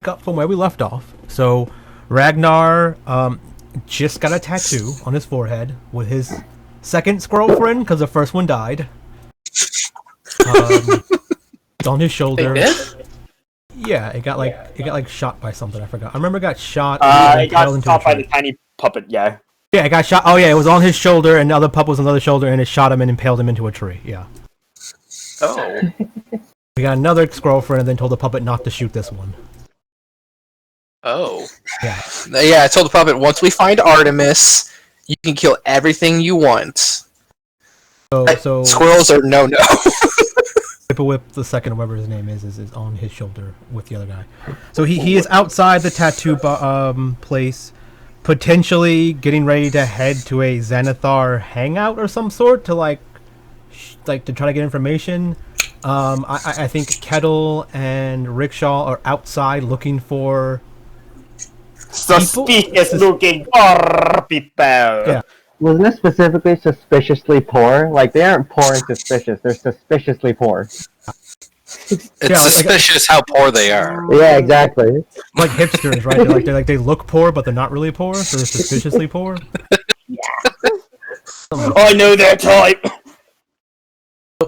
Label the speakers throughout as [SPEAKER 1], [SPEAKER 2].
[SPEAKER 1] pick up from where we left off. So, Ragnar just got a tattoo on his forehead with his second squirrel friend because the first one died. It's on his shoulder.
[SPEAKER 2] They did?
[SPEAKER 1] Yeah, it got shot by something. I forgot. I remember it got shot.
[SPEAKER 3] It got shot by the tiny puppet. Yeah.
[SPEAKER 1] Yeah, it got shot. Oh yeah, it was on his shoulder, and the other pup was on the other shoulder, and it shot him and impaled him into a tree. Yeah.
[SPEAKER 2] Oh.
[SPEAKER 1] We got another squirrel friend, and then told the puppet not to shoot this one.
[SPEAKER 2] Oh.
[SPEAKER 1] Yeah.
[SPEAKER 4] Yeah, I told the puppet, once we find Artemis, you can kill everything you want.
[SPEAKER 1] So
[SPEAKER 4] Squirrels are no-no.
[SPEAKER 1] Whip, the second, whatever his name is on his shoulder with the other guy. So he is outside the tattoo place, potentially getting ready to head to a Xanathar hangout or some sort to to try to get information. I think Kettil and Rikkshal are outside looking for
[SPEAKER 3] suspicious looking people.
[SPEAKER 1] Yeah.
[SPEAKER 5] Wasn't it specifically suspiciously poor? Like, they aren't poor and suspicious, they're suspiciously poor.
[SPEAKER 4] It's suspicious how poor they are.
[SPEAKER 5] Yeah, exactly.
[SPEAKER 1] Like hipsters, right? They look poor, but they're not really poor, so they're suspiciously poor.
[SPEAKER 3] I know their type!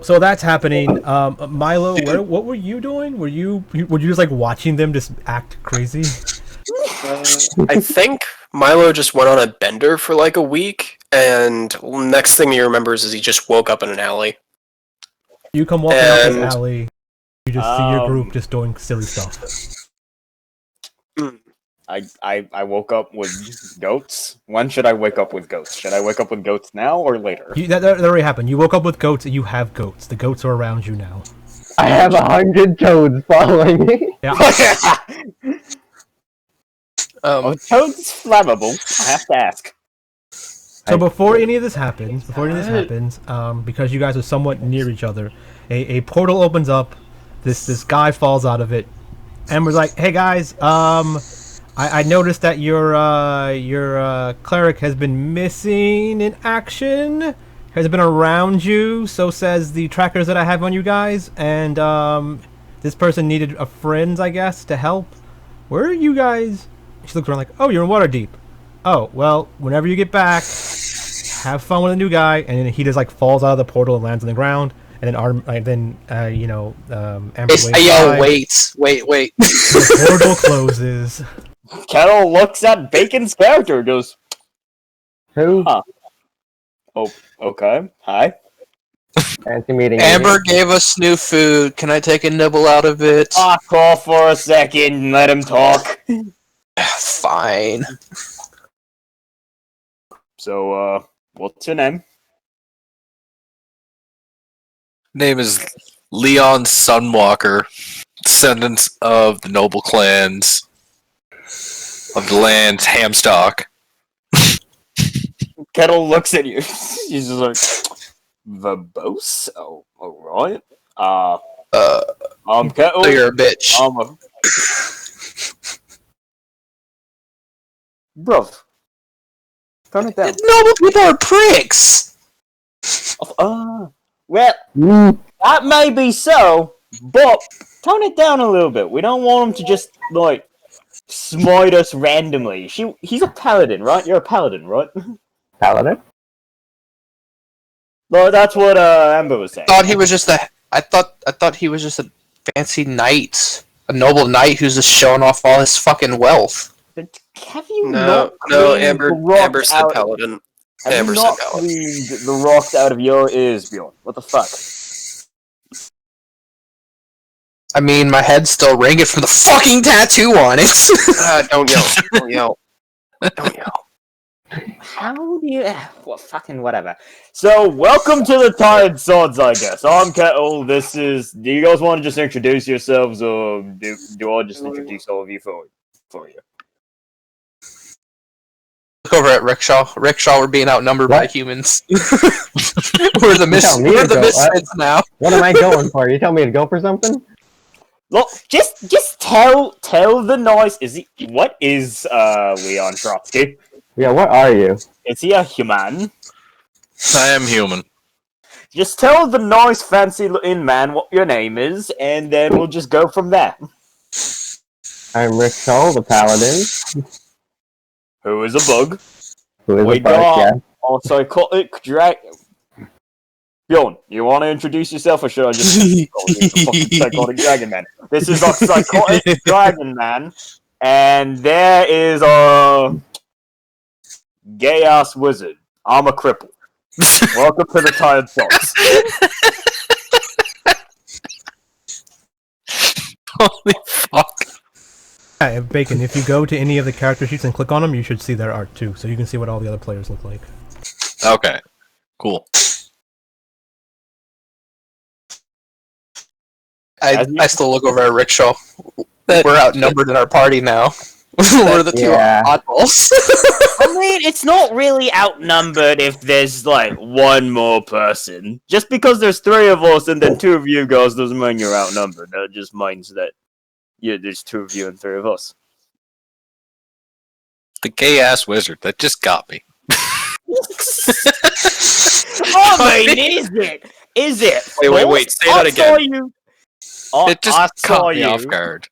[SPEAKER 1] So that's happening. Milo, what were you doing? Were you just watching them just act crazy?
[SPEAKER 2] I think Milo just went on a bender for a week, and next thing he remembers is he just woke up in an alley.
[SPEAKER 1] You come walking out this alley, you just see your group just doing silly stuff.
[SPEAKER 3] I woke up with goats. When should I wake up with goats? Should I wake up with goats now or later?
[SPEAKER 1] That already happened. You woke up with goats, and you have goats. The goats are around you now.
[SPEAKER 5] I have 100 toads following me.
[SPEAKER 1] Yeah.
[SPEAKER 3] Toad's flammable. I have to ask.
[SPEAKER 1] So before any of this happens, because you guys are somewhat near each other, a portal opens up. This guy falls out of it, and was like, "Hey guys, I noticed that your cleric has been missing in action. Has been around you. So says the trackers that I have on you guys, and this person needed a friend, I guess, to help. Where are you guys?" She looks around like, "Oh, you're in Waterdeep. Oh, well, whenever you get back, have fun with a new guy." And then he just falls out of the portal and lands on the ground. And then Amber waves by.
[SPEAKER 4] Wait.
[SPEAKER 1] The portal closes.
[SPEAKER 3] Kettil looks at Bacon's character and goes,
[SPEAKER 5] Who?
[SPEAKER 3] Huh. Oh, okay. Hi.
[SPEAKER 5] Fancy meeting
[SPEAKER 4] Amber gave us new food. Can I take a nibble out of it?
[SPEAKER 3] Talk off for a second and let him talk.
[SPEAKER 4] Fine.
[SPEAKER 3] So, what's your name?
[SPEAKER 6] Name is Leon Sunwalker, descendants of the noble clans of the land's Hamstock.
[SPEAKER 3] Kettil looks at you. He's just like, verbose? Oh, alright. Kettil.
[SPEAKER 4] So you're a bitch.
[SPEAKER 3] Bruv. Turn it down.
[SPEAKER 4] Noble people are pricks!
[SPEAKER 3] Well, that may be so, but tone it down a little bit. We don't want him to just, smite us randomly. He's a paladin, right? You're a paladin, right?
[SPEAKER 5] Paladin?
[SPEAKER 3] Well, that's what Amber was saying.
[SPEAKER 4] I thought he was just a fancy knight. A noble knight who's just showing off all his fucking wealth.
[SPEAKER 3] But have you
[SPEAKER 2] No, Amber said paladin.
[SPEAKER 3] Have you not cleaned the rocks out of your ears, Bjorn? What the fuck?
[SPEAKER 4] I mean, my head's still ringing from the fucking tattoo on it.
[SPEAKER 2] Don't yell. Don't yell.
[SPEAKER 3] How do you... Well, fucking whatever. So, welcome to the Tired Swords, I guess. I'm Kettil. This is... Do you guys want to just introduce yourselves, or do I just introduce all of you for you?
[SPEAKER 4] Look over at Rikkshal. Rikkshal, we're being outnumbered by humans. we're the misfits now.
[SPEAKER 5] What am I going for? You tell me to go for something?
[SPEAKER 3] Look, just tell the noise. What is Leon Trotsky?
[SPEAKER 5] Yeah, what are you?
[SPEAKER 3] Is he a human?
[SPEAKER 6] I am human.
[SPEAKER 3] Just tell the nice, fancy-looking man what your name is, and then we'll just go from there.
[SPEAKER 5] I'm Rikkshal, the paladin,
[SPEAKER 3] Who is a bug?
[SPEAKER 5] who is
[SPEAKER 3] We
[SPEAKER 5] a bug,
[SPEAKER 3] got
[SPEAKER 5] yeah.
[SPEAKER 3] our psychotic dragon. Bjorn, you want to introduce yourself, or should I just call you the fucking psychotic dragon man? This is our psychotic dragon man, and there is our gay ass wizard. I'm a cripple. Welcome to the Tired Fox.
[SPEAKER 6] Holy fuck.
[SPEAKER 1] Yeah, Bacon, if you go to any of the character sheets and click on them, you should see their art too, so you can see what all the other players look like.
[SPEAKER 6] Okay. Cool.
[SPEAKER 4] I still look over at Rikkshal. We're outnumbered in our party now. We're the two oddballs.
[SPEAKER 3] I mean, it's not really outnumbered if there's like one more person. Just because there's three of us and then two of you guys doesn't mean you're outnumbered. That just means that there's two of you and three of us.
[SPEAKER 6] The gay ass wizard that just got me.
[SPEAKER 3] I mean, is it? Is it?
[SPEAKER 2] Wait. Say that again.
[SPEAKER 6] It just caught me off guard.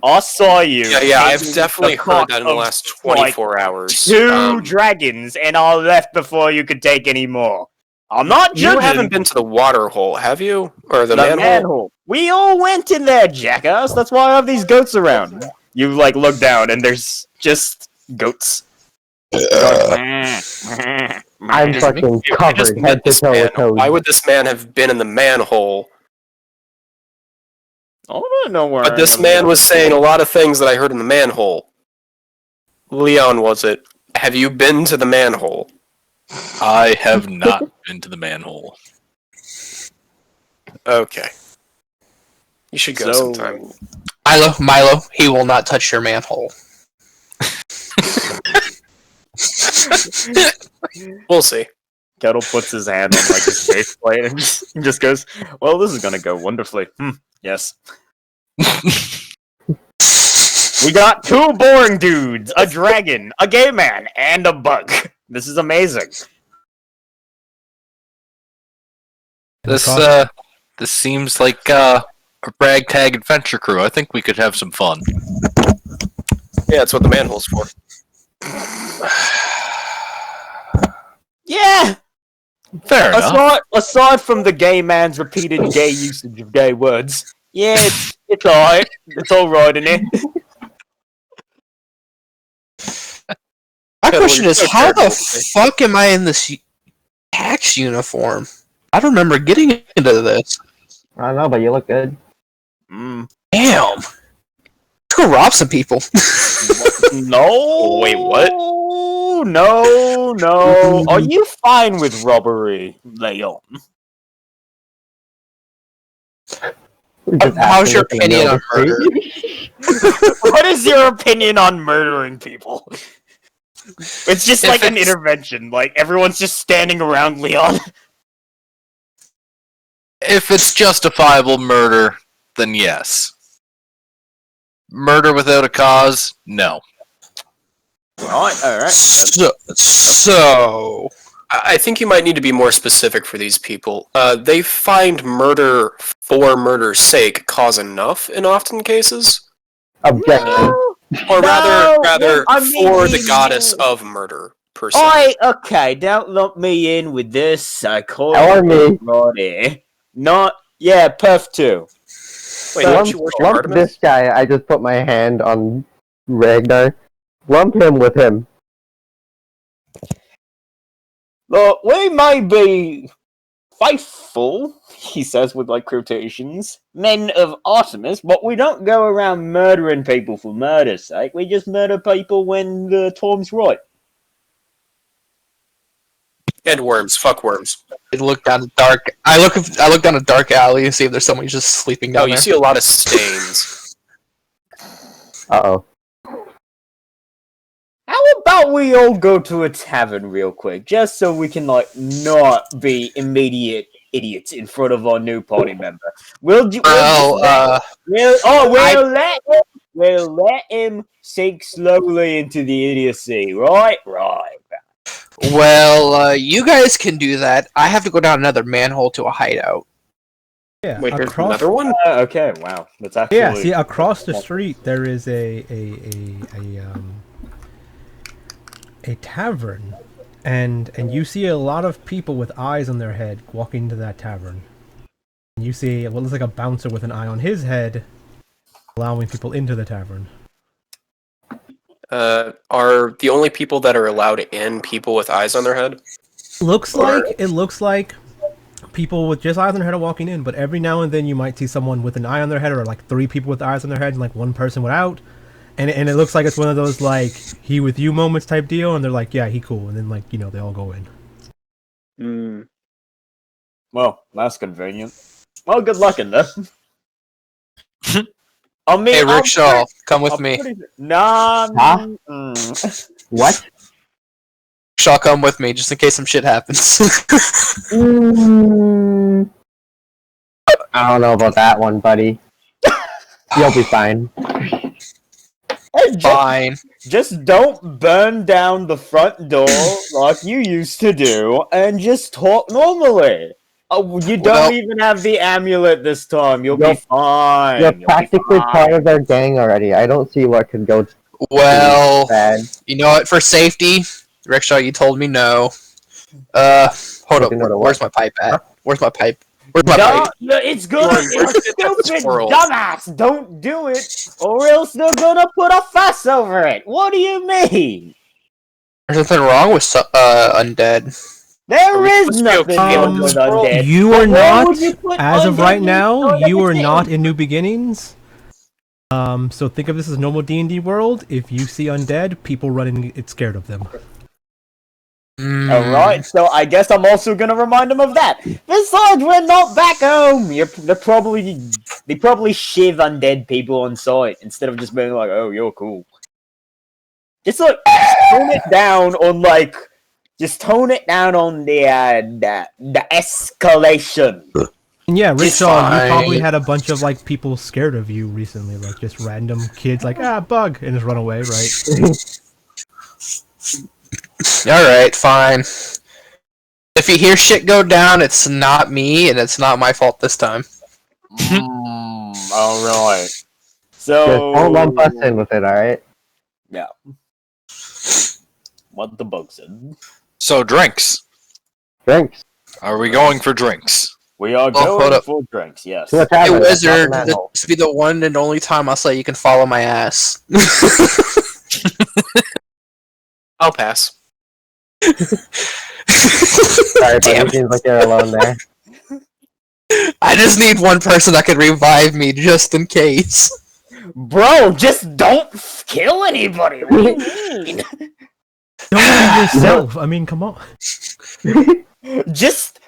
[SPEAKER 3] I saw you.
[SPEAKER 2] Yeah, I've definitely heard that in the last 24 hours.
[SPEAKER 3] Two dragons, and I left before you could take any more. I'm not judging.
[SPEAKER 2] You haven't been to the water hole, have you? Or the manhole?
[SPEAKER 3] Manhole. We all went in there, jackass. That's why I have these goats around. You like look down, and there's just goats.
[SPEAKER 5] I'm fucking covered head to toe with toes.
[SPEAKER 2] Why would this man have been in the manhole?
[SPEAKER 3] I don't know where.
[SPEAKER 2] But this man was saying a lot of things that I heard in the manhole. Leon, was it? Have you been to the manhole?
[SPEAKER 6] I have not been to the manhole.
[SPEAKER 2] Okay. You should go sometime.
[SPEAKER 4] Milo, he will not touch your manhole.
[SPEAKER 2] We'll see.
[SPEAKER 3] Kettil puts his hand on like his faceplate and just goes, "Well, this is gonna go wonderfully." Yes. We got two boring dudes, a dragon, a gay man, and a bug. This is amazing.
[SPEAKER 6] This seems like a ragtag adventure crew. I think we could have some fun.
[SPEAKER 2] Yeah, that's what the manhole's for.
[SPEAKER 3] Yeah.
[SPEAKER 6] Fair enough.
[SPEAKER 3] Aside from the gay man's repeated gay usage of gay words, yeah, it's alright. It's alright in it.
[SPEAKER 4] My question is, how the fuck am I in this tax uniform? I don't remember getting into this.
[SPEAKER 5] I don't know, but you look good.
[SPEAKER 4] Damn. Let's go rob some people.
[SPEAKER 3] No.
[SPEAKER 2] Wait, what?
[SPEAKER 3] No. Are you fine with robbery, Leon?
[SPEAKER 4] How's your opinion on murder?
[SPEAKER 3] What is your opinion on murdering people? It's just like an intervention. Like, everyone's just standing around Leon.
[SPEAKER 6] If it's justifiable murder, then yes. Murder without a cause, no.
[SPEAKER 3] Alright.
[SPEAKER 4] So...
[SPEAKER 2] I think you might need to be more specific for these people. They find murder for murder's sake cause enough in often cases.
[SPEAKER 5] Objection.
[SPEAKER 2] Or rather,
[SPEAKER 3] I mean,
[SPEAKER 2] for the goddess of murder, per se.
[SPEAKER 3] Okay, don't lump me in with this
[SPEAKER 5] Or
[SPEAKER 3] psychotic
[SPEAKER 5] me.
[SPEAKER 3] Not, yeah, Perf too.
[SPEAKER 2] Wait, don't you worship
[SPEAKER 5] Lump
[SPEAKER 2] Artemis?
[SPEAKER 5] this guy, I just put my hand on Ragnar. Lump him with him.
[SPEAKER 3] Look, we may be faithful, he says with like quotations, men of Artemis, but we don't go around murdering people for murder's sake. We just murder people when the time's right.
[SPEAKER 2] And worms. Fuck worms.
[SPEAKER 4] I look down a dark. I look down a dark alley and see if there's someone just sleeping down
[SPEAKER 2] You
[SPEAKER 4] there.
[SPEAKER 2] see a lot of stains.
[SPEAKER 5] Uh-oh.
[SPEAKER 3] How about we all go to a tavern real quick, just so we can, like, not be immediate idiots in front of our new party member? We'll let him sink slowly into the idiocy, right? Right.
[SPEAKER 4] Well, you guys can do that. I have to go down another manhole to a hideout.
[SPEAKER 1] Yeah,
[SPEAKER 2] Wait, there's
[SPEAKER 1] across,
[SPEAKER 2] another one?
[SPEAKER 3] Okay, wow. That's actually...
[SPEAKER 1] yeah. See, across the street there is a tavern, and you see a lot of people with eyes on their head walking into that tavern. And you see what looks like a bouncer with an eye on his head, allowing people into the tavern.
[SPEAKER 2] Are the only people that are allowed in people with eyes on their head?
[SPEAKER 1] It looks like people with just eyes on their head are walking in, but every now and then you might see someone with an eye on their head, or like 3 people with eyes on their head, and like 1 person without. And it looks like it's one of those like he with you moments type deal, and they're like, yeah, he cool, and then like they all go in.
[SPEAKER 3] Well, that's convenient. Well, good luck in that. I mean,
[SPEAKER 4] Hey, Rikkshal, come with me.
[SPEAKER 3] Nah.
[SPEAKER 5] Huh? What?
[SPEAKER 4] Rikkshal, come with me, just in case some shit happens.
[SPEAKER 5] I don't know about that one, buddy. You'll be fine.
[SPEAKER 3] Hey,
[SPEAKER 4] Fine.
[SPEAKER 3] just don't burn down the front door like you used to do, and just talk normally. Oh, you don't
[SPEAKER 4] Well-
[SPEAKER 3] even have the amulet this time. You'll be
[SPEAKER 5] You're-
[SPEAKER 3] fine.
[SPEAKER 5] You're
[SPEAKER 3] You'll be
[SPEAKER 5] practically
[SPEAKER 3] fine.
[SPEAKER 5] part of their gang already. I don't see what could go
[SPEAKER 4] Well,
[SPEAKER 5] bad.
[SPEAKER 4] you know what? For safety, Rikkshal, you told me no. Hold up.
[SPEAKER 5] Something to
[SPEAKER 4] Where's my pipe at? Where's my pipe? Where's my pipe?
[SPEAKER 3] No, it's good.
[SPEAKER 2] Bjorn, where'd you
[SPEAKER 3] It's
[SPEAKER 2] get that
[SPEAKER 3] stupid,
[SPEAKER 2] squirrel?
[SPEAKER 3] dumbass. Don't do it, or else they're gonna put a fuss over it. What do you mean?
[SPEAKER 4] There's nothing wrong with undead.
[SPEAKER 3] There is
[SPEAKER 2] supposed to be
[SPEAKER 3] nothing
[SPEAKER 2] okay
[SPEAKER 3] wrong
[SPEAKER 2] with
[SPEAKER 3] with
[SPEAKER 2] this world?
[SPEAKER 3] undead.
[SPEAKER 1] You
[SPEAKER 3] But
[SPEAKER 1] are
[SPEAKER 3] why
[SPEAKER 1] not,
[SPEAKER 3] would you put
[SPEAKER 1] as of
[SPEAKER 3] undead
[SPEAKER 1] right
[SPEAKER 3] in
[SPEAKER 1] now,
[SPEAKER 3] the
[SPEAKER 1] you are
[SPEAKER 3] thing?
[SPEAKER 1] not in New Beginnings. So think of this as normal D&D world. If you see undead, people run and get scared of them.
[SPEAKER 3] Alright, so I guess I'm also gonna remind them of that. Besides, we're not back home. They probably shiv undead people on sight instead of just being like, "Oh, you're cool." Just like tone it down on like, just tone it down on the escalation.
[SPEAKER 1] And yeah,
[SPEAKER 3] It's
[SPEAKER 1] Rikkshal, you
[SPEAKER 4] fine.
[SPEAKER 1] probably had a bunch of like people scared of you recently, like just random kids like bug and just run away, right?
[SPEAKER 4] Alright, fine. If you hear shit go down, it's not me, and it's not my fault this time.
[SPEAKER 3] Alright.
[SPEAKER 5] Just
[SPEAKER 3] So
[SPEAKER 5] don't lump us in with it, alright?
[SPEAKER 3] yeah. What the bug said.
[SPEAKER 6] So drinks.
[SPEAKER 5] Drinks.
[SPEAKER 6] Are we going for drinks?
[SPEAKER 3] We are
[SPEAKER 4] hold
[SPEAKER 3] going
[SPEAKER 4] up.
[SPEAKER 3] for drinks, yes.
[SPEAKER 5] To a
[SPEAKER 4] Hey,
[SPEAKER 5] tavern, that's not
[SPEAKER 4] wizard,
[SPEAKER 5] a manhole.
[SPEAKER 4] this will be the one and only time I'll say you can follow my ass.
[SPEAKER 2] I'll pass.
[SPEAKER 5] Sorry, buddy.
[SPEAKER 4] Damn.
[SPEAKER 5] It seems like you're alone there.
[SPEAKER 4] I just need one person that can revive me just in case.
[SPEAKER 3] Bro, just don't kill anybody. What do you mean?
[SPEAKER 1] Don't leave yourself. I mean, come on.
[SPEAKER 3] just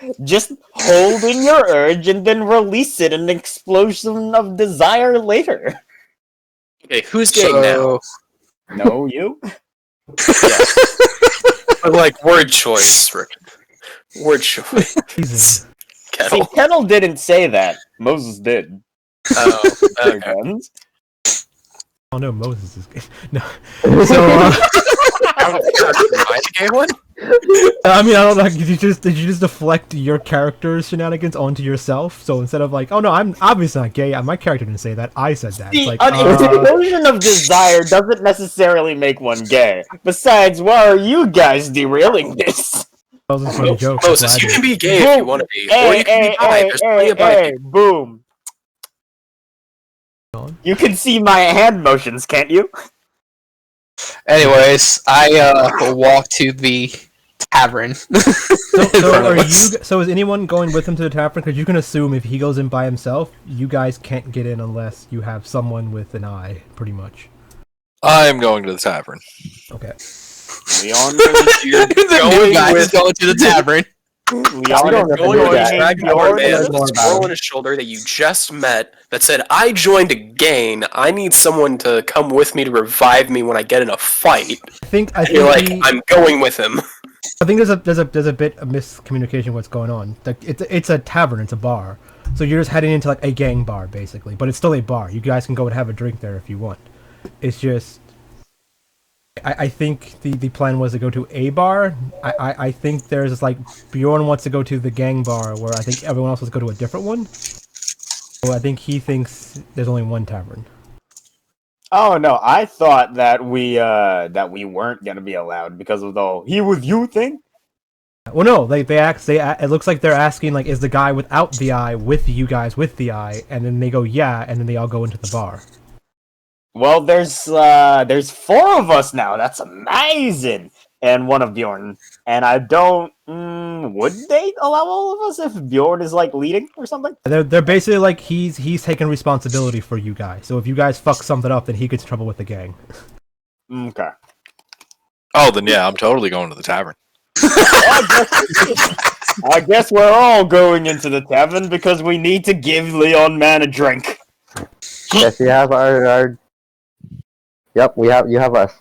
[SPEAKER 3] hold in your urge and then release it in an explosion of desire later.
[SPEAKER 2] Okay, who's getting now?
[SPEAKER 3] No, you?
[SPEAKER 2] But, like, word choice, Rick. Word choice.
[SPEAKER 1] Jesus.
[SPEAKER 3] See,
[SPEAKER 2] Kettil.
[SPEAKER 3] Kettil didn't say that. Moses did.
[SPEAKER 2] Oh, okay.
[SPEAKER 1] Oh no, Moses is good. No. So,
[SPEAKER 2] I don't care if you're the gay one.
[SPEAKER 1] I mean, I don't know. Did you just deflect your character's shenanigans onto yourself? So instead of like, oh no, I'm obviously not gay. My character didn't say that. I said that. It's
[SPEAKER 3] See,
[SPEAKER 1] like,
[SPEAKER 3] an explosion of desire doesn't necessarily make one gay. Besides, why are you guys derailing this?
[SPEAKER 1] that was a funny joke. that's
[SPEAKER 2] Moses,
[SPEAKER 1] what I
[SPEAKER 2] you
[SPEAKER 1] did.
[SPEAKER 2] can be gay if you want to be, or
[SPEAKER 3] Hey,
[SPEAKER 2] you can
[SPEAKER 3] hey,
[SPEAKER 2] be bi.
[SPEAKER 3] hey,
[SPEAKER 2] There's plenty
[SPEAKER 3] hey,
[SPEAKER 2] of bi
[SPEAKER 3] hey,
[SPEAKER 2] people.
[SPEAKER 3] boom.
[SPEAKER 1] On.
[SPEAKER 3] You can see my hand motions, can't you?
[SPEAKER 4] Anyways, I will walk to the tavern.
[SPEAKER 1] So is anyone going with him to the tavern? Because you can assume if he goes in by himself, you guys can't get in unless you have someone with an eye, pretty much.
[SPEAKER 6] I am going to the tavern.
[SPEAKER 1] Okay.
[SPEAKER 3] Leon,
[SPEAKER 4] the new guy is going to the tavern.
[SPEAKER 3] Leon
[SPEAKER 5] don't
[SPEAKER 3] is
[SPEAKER 5] know
[SPEAKER 3] going
[SPEAKER 5] who that
[SPEAKER 3] to
[SPEAKER 5] is.
[SPEAKER 3] hang
[SPEAKER 2] Dragon
[SPEAKER 3] your
[SPEAKER 2] man
[SPEAKER 5] learn
[SPEAKER 2] with
[SPEAKER 5] more
[SPEAKER 2] a
[SPEAKER 5] about
[SPEAKER 2] squirrel
[SPEAKER 5] him.
[SPEAKER 2] on his shoulder that you just met that said, I joined a gang. I need someone to come with me to revive me when I get in a fight.
[SPEAKER 1] I
[SPEAKER 2] You're like,
[SPEAKER 1] think
[SPEAKER 2] I'm going with him.
[SPEAKER 1] I think there's a bit of miscommunication what's going on. Like it's a tavern, it's a bar. So you're just heading into like a gang bar basically, but it's still a bar. You guys can go and have a drink there if you want. It's just I think the plan was to go to a bar. I think there's like Bjorn wants to go to the gang bar where I think everyone else wants to go to a different one. Well, I think he thinks there's only one tavern.
[SPEAKER 3] Oh no, I thought that we weren't gonna be allowed because of the "he with you" thing.
[SPEAKER 1] Well, no, it looks like they're asking, like, is the guy without the eye with you guys with the eye? And then they go, yeah, and then they all go into the bar.
[SPEAKER 3] Well, there's 4 of us now. That's amazing. And one of Bjorn. And I don't. Would they allow all of us if Bjorn is like leading or something?
[SPEAKER 1] They're basically like he's taking responsibility for you guys. So if you guys fuck something up, then he gets in trouble with the gang.
[SPEAKER 3] Okay.
[SPEAKER 6] Oh, then yeah, I'm totally going to the tavern.
[SPEAKER 3] I guess we're all going into the tavern because we need to give Leon Man a drink.
[SPEAKER 5] Yes, we have our. Yep, you have us.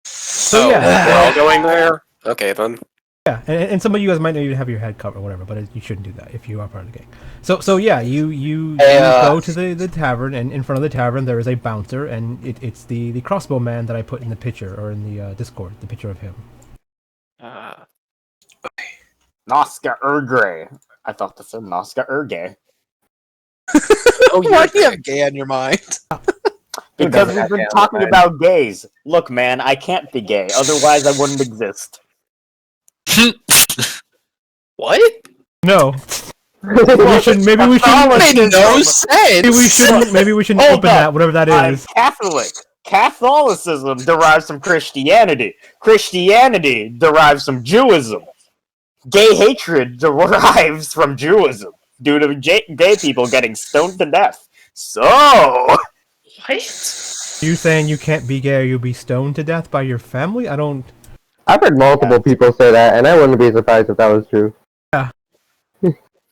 [SPEAKER 1] So yeah,
[SPEAKER 2] we're all going there. Okay then.
[SPEAKER 1] yeah, and some of you guys might not even have your head covered or whatever, but you shouldn't do that if you are part of the gang. So yeah, you go to the tavern, and in front of the tavern there is a bouncer, and it's the crossbow man that I put in the picture or in the Discord, the picture of him.
[SPEAKER 3] Noska Ergre. I thought this was Noska Erge.
[SPEAKER 2] Oh,
[SPEAKER 4] Why do you have gay on your mind?
[SPEAKER 3] Because we've been talking about gays. Look, man, I can't be gay. Otherwise, I wouldn't exist.
[SPEAKER 2] What?
[SPEAKER 1] No. we shouldn't. Maybe we shouldn't.
[SPEAKER 4] Made no sense.
[SPEAKER 1] Maybe we shouldn't. Maybe we shouldn't
[SPEAKER 3] Hold
[SPEAKER 1] open
[SPEAKER 3] up.
[SPEAKER 1] that, whatever that
[SPEAKER 3] I'm
[SPEAKER 1] is.
[SPEAKER 3] Catholic. Catholicism derives from Christianity. Christianity derives from Jewism. Gay hatred derives from Jewism due to gay people getting stoned to death. So,
[SPEAKER 2] What?
[SPEAKER 1] You saying you can't be gay or you'll be stoned to death by your family? I don't.
[SPEAKER 5] I've heard multiple people say that, and I wouldn't be surprised if that was true.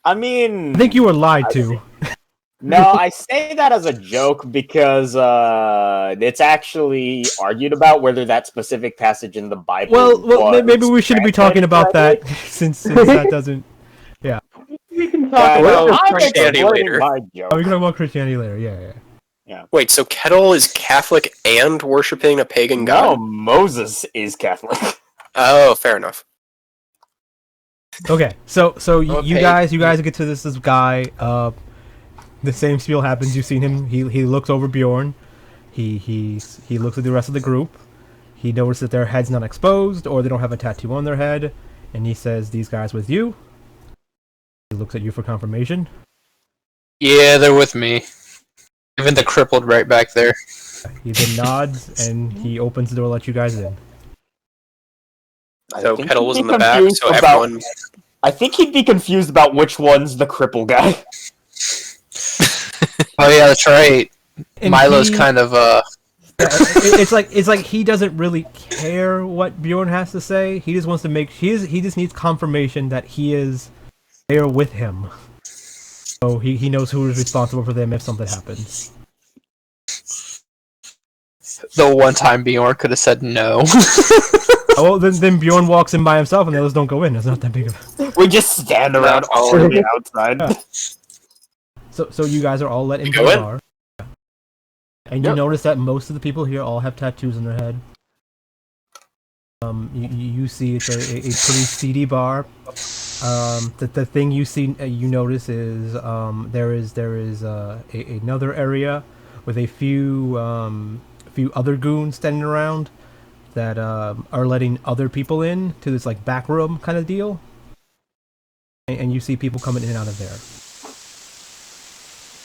[SPEAKER 3] I mean,
[SPEAKER 1] I think you were lied to.
[SPEAKER 3] no, I say that as a joke because it's actually argued about whether that specific passage in the Bible.
[SPEAKER 1] Well, maybe we shouldn't be talking about that since that doesn't.
[SPEAKER 2] We can talk about Christianity later.
[SPEAKER 3] My
[SPEAKER 1] Oh, we
[SPEAKER 3] joke.
[SPEAKER 1] can talk about Christianity later. Yeah.
[SPEAKER 2] Wait, so Kettil is Catholic and worshiping a pagan
[SPEAKER 3] No,
[SPEAKER 2] god?
[SPEAKER 3] Moses is Catholic.
[SPEAKER 2] Oh, fair enough.
[SPEAKER 1] Okay, so you
[SPEAKER 4] Okay.
[SPEAKER 1] guys get to this guy. The same spiel happens. You've seen him. He looks over Bjorn. He looks at the rest of the group. He notices that their head's not exposed or they don't have a tattoo on their head, and he says, "These guys with you?" He looks at you for confirmation.
[SPEAKER 4] Yeah, they're with me. Even the crippled right back there.
[SPEAKER 1] He then nods and he opens the door, to let you guys in.
[SPEAKER 2] So
[SPEAKER 3] think
[SPEAKER 2] Kettil
[SPEAKER 3] he'd
[SPEAKER 2] was
[SPEAKER 3] be
[SPEAKER 2] in the back,
[SPEAKER 3] confused
[SPEAKER 2] so
[SPEAKER 3] about-
[SPEAKER 2] everyone.
[SPEAKER 3] I think he'd be confused about which one's the cripple guy.
[SPEAKER 4] Oh yeah, that's right.
[SPEAKER 1] And
[SPEAKER 4] Milo's
[SPEAKER 1] he-
[SPEAKER 4] kind of
[SPEAKER 1] it's like he doesn't really care what Bjorn has to say. He just wants to he just needs confirmation that he is there with him. So he knows who is responsible for them if something happens.
[SPEAKER 4] the one time Bjorn could have said no.
[SPEAKER 1] Oh, then Bjorn walks in by himself and the others don't go in. It's not that big of
[SPEAKER 3] We just stand around all on the outside.
[SPEAKER 1] So you guys are all let into
[SPEAKER 2] go
[SPEAKER 1] the
[SPEAKER 2] in?
[SPEAKER 1] bar. And you notice that most of the people here all have tattoos on their head. You see it's a pretty seedy bar. The thing you notice is there is another area with a few other goons standing around that are letting other people in to this like back room kind of deal. And you see people coming in and out of there.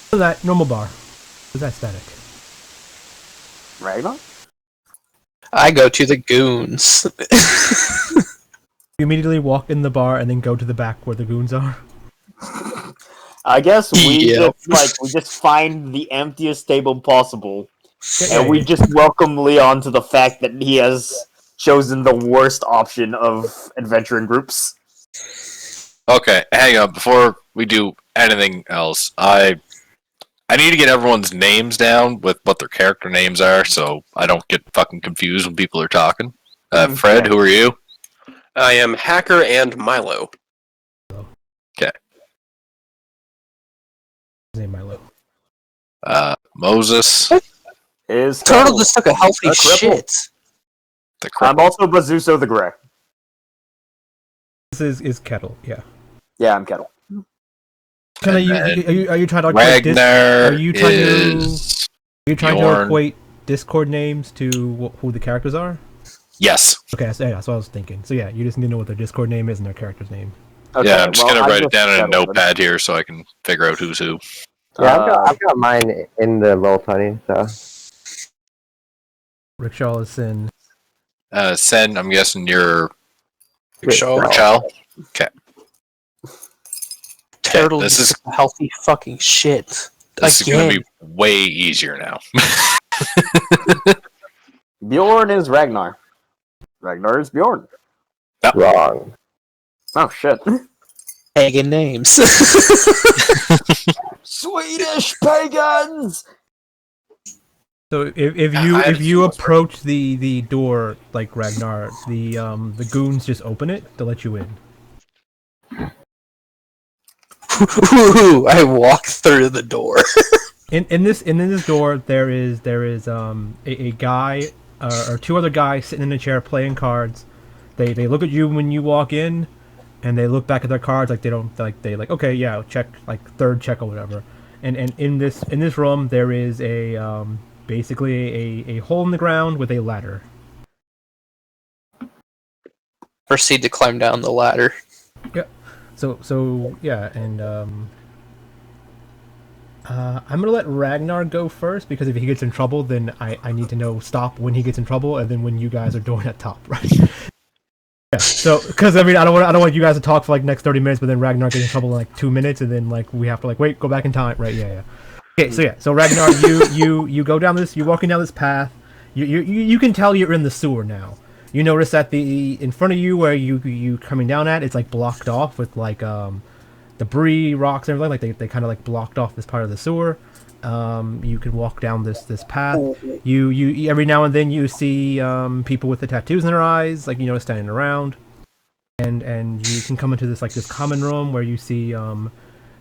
[SPEAKER 1] So that normal bar. Is that static?
[SPEAKER 3] Ragnar?
[SPEAKER 4] I go to the goons.
[SPEAKER 1] You immediately walk in the bar and then go to the back where the goons are.
[SPEAKER 3] I guess we
[SPEAKER 4] Yep.
[SPEAKER 3] just find the emptiest table possible,
[SPEAKER 1] Yeah,
[SPEAKER 3] and we just welcome Leon to the fact that he has chosen the worst option of adventuring groups.
[SPEAKER 6] Okay, hang on. Before we do anything else, I need to get everyone's names down with what their character names are, so I don't get fucking confused when people are talking. Fred, who are you?
[SPEAKER 2] I am Hacker and Milo.
[SPEAKER 1] His name Milo.
[SPEAKER 6] Moses.
[SPEAKER 3] Is
[SPEAKER 4] Turtle just took a healthy
[SPEAKER 3] A cripple.
[SPEAKER 4] shit.
[SPEAKER 6] The
[SPEAKER 3] I'm
[SPEAKER 6] cripple.
[SPEAKER 3] also Bazuso the Grey.
[SPEAKER 1] This is Kettil, yeah.
[SPEAKER 3] Yeah, I'm Kettle.
[SPEAKER 1] Kind of, are you trying to equate
[SPEAKER 6] Ragnar
[SPEAKER 1] are you trying to
[SPEAKER 6] Bjorn.
[SPEAKER 1] equate Discord names to who the characters are?
[SPEAKER 6] Yes.
[SPEAKER 1] Okay, so yeah, that's what I was thinking. So yeah, you just need to know what their Discord name is and their character's name.
[SPEAKER 3] Okay,
[SPEAKER 6] Yeah, I'm just
[SPEAKER 3] well,
[SPEAKER 6] gonna
[SPEAKER 3] I
[SPEAKER 6] write it
[SPEAKER 3] just
[SPEAKER 6] down in a
[SPEAKER 3] settled it.
[SPEAKER 6] notepad here so I can figure out who's who.
[SPEAKER 5] Yeah, I've got mine in the Roll20, so.
[SPEAKER 1] Rikkshal is Sin.
[SPEAKER 6] Sen, I'm guessing you're
[SPEAKER 5] Rikkshal.
[SPEAKER 6] Rikkshal. Okay.
[SPEAKER 4] Turtle
[SPEAKER 6] This is
[SPEAKER 4] healthy fucking shit.
[SPEAKER 6] This is going to be way easier now.
[SPEAKER 3] Bjorn is Ragnar. Ragnar is Bjorn.
[SPEAKER 5] Wrong.
[SPEAKER 3] Oh shit.
[SPEAKER 4] Pagan names.
[SPEAKER 3] Swedish pagans.
[SPEAKER 1] So if you approach the door like Ragnar, the goons just open it to let you in.
[SPEAKER 4] I walk through the door.
[SPEAKER 1] In this door there is a guy or two other guys sitting in a chair playing cards. They look at you when you walk in, and they look back at their cards like they okay, yeah, check, like third check or whatever. And in this room there is a basically a hole in the ground with a ladder.
[SPEAKER 4] Proceed to climb down the ladder.
[SPEAKER 1] Yeah. So yeah, and I'm gonna let Ragnar go first because if he gets in trouble, then I need to know stop when he gets in trouble, and then when you guys are doing at top, right? Yeah. So because I mean I don't want you guys to talk for like next 30 minutes, but then Ragnar gets in trouble in like 2 minutes, and then like we have to like wait, go back in time, right? Yeah. Okay, so Ragnar, you go down this, you're walking down this path. You can tell you're in the sewer now. You notice that in front of you where you coming down at, it's like blocked off with like debris, rocks, and everything. Like they kind of like blocked off this part of the sewer. You can walk down this path. You every now and then you see people with the tattoos in their eyes, like standing around, and you can come into this common room where you see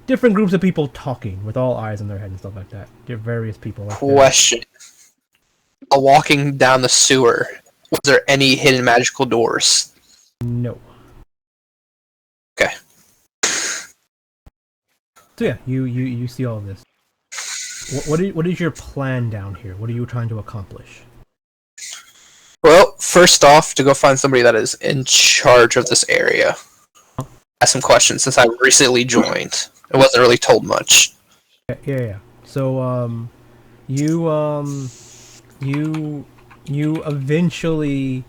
[SPEAKER 1] different groups of people talking with all eyes on their head and stuff like that. Various people. Like
[SPEAKER 4] Question: while walking down the sewer, was there any hidden magical doors?
[SPEAKER 1] No.
[SPEAKER 4] Okay.
[SPEAKER 1] So yeah, you see all of this. What is your plan down here? What are you trying to accomplish?
[SPEAKER 4] Well, first off, to go find somebody that is in charge of this area. Ask some questions since I recently joined. I wasn't really told much.
[SPEAKER 1] Yeah. So you eventually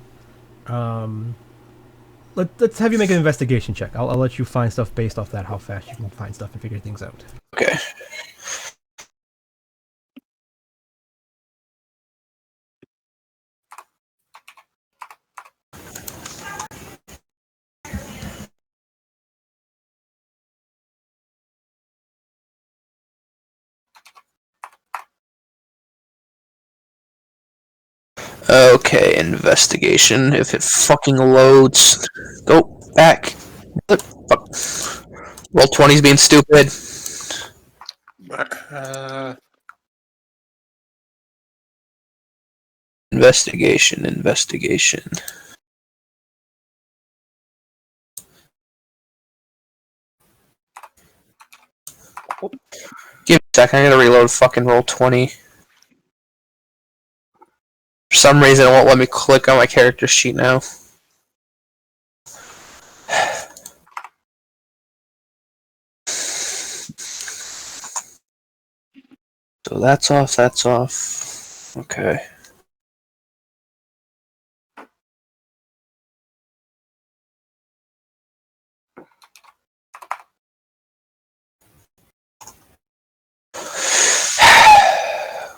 [SPEAKER 1] let's have you make an investigation check. I'll let you find stuff based off that, how fast you can find stuff and figure things out.
[SPEAKER 4] Okay. Okay, investigation. If it fucking loads, go back. What the fuck? Roll 20's being stupid. Investigation. Give me a second, I gotta reload fucking roll 20. For some reason, it won't let me click on my character sheet now. So that's off. Okay.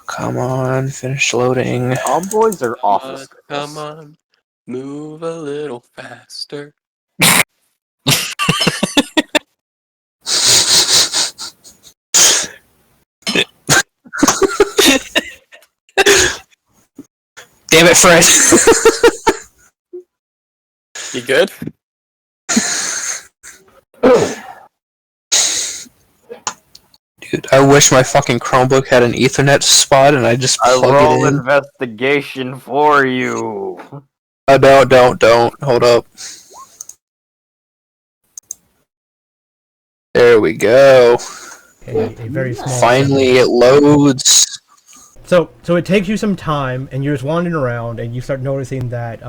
[SPEAKER 4] Come on, finish loading.
[SPEAKER 3] All boys are office.
[SPEAKER 2] Come on, move a little faster.
[SPEAKER 4] Damn it, Fred.
[SPEAKER 2] You good?
[SPEAKER 4] Dude, I wish my fucking Chromebook had an Ethernet spot and I just
[SPEAKER 3] I
[SPEAKER 4] plug
[SPEAKER 3] roll
[SPEAKER 4] it in.
[SPEAKER 3] investigation for you.
[SPEAKER 4] Don't. Hold up. There we go.
[SPEAKER 1] A very small.
[SPEAKER 4] Finally, it loads.
[SPEAKER 1] So it takes you some time, and you're just wandering around, and you start noticing that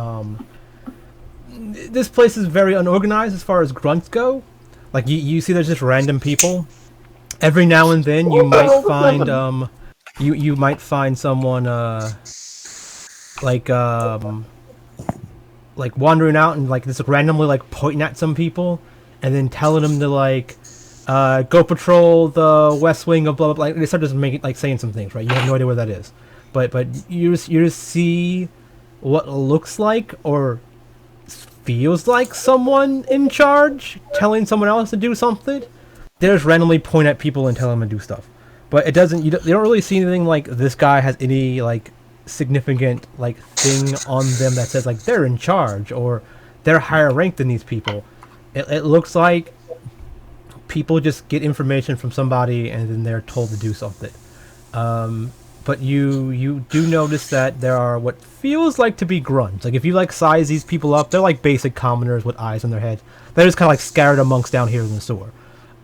[SPEAKER 1] this place is very unorganized as far as grunts go. Like you see, there's just random people. Every now and then, you might find you might find someone like wandering out and like just randomly like pointing at some people, and then telling them to like go patrol the west wing of blah blah blah. Like, they start just making like saying some things, right? You have no idea where that is, but you just see what looks like or feels like someone in charge telling someone else to do something. They just randomly point at people and tell them to do stuff, but it doesn't. You don't really see anything like this guy has any like significant like thing on them that says like they're in charge or they're higher ranked than these people. It looks like people just get information from somebody and then they're told to do something. But you do notice that there are what feels like to be grunts. Like if you like size these people up, they're like basic commoners with eyes on their heads. They're just kind of like scattered amongst down here in the sewer.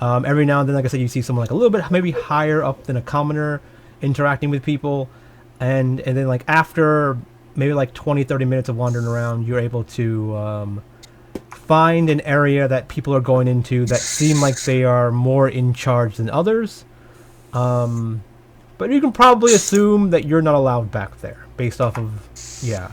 [SPEAKER 1] Every now and then, like I said, you see someone like a little bit maybe higher up than a commoner interacting with people. And then like after maybe like 20-30 minutes of wandering around, you're able to find an area that people are going into that seem like they are more in charge than others. But you can probably assume that you're not allowed back there based off of yeah.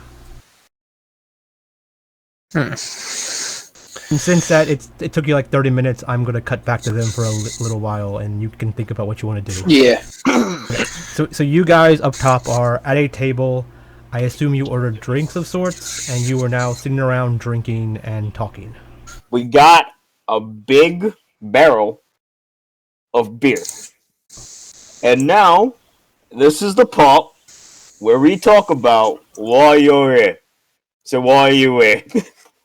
[SPEAKER 1] And since that it took you like 30 minutes, I'm gonna cut back to them for a little while, and you can think about what you want to do.
[SPEAKER 4] Yeah.
[SPEAKER 1] So you guys up top are at a table. I assume you ordered drinks of sorts, and you are now sitting around drinking and talking.
[SPEAKER 3] We got a big barrel of beer. And now, this is the part where we talk about why you're here. So why are you here?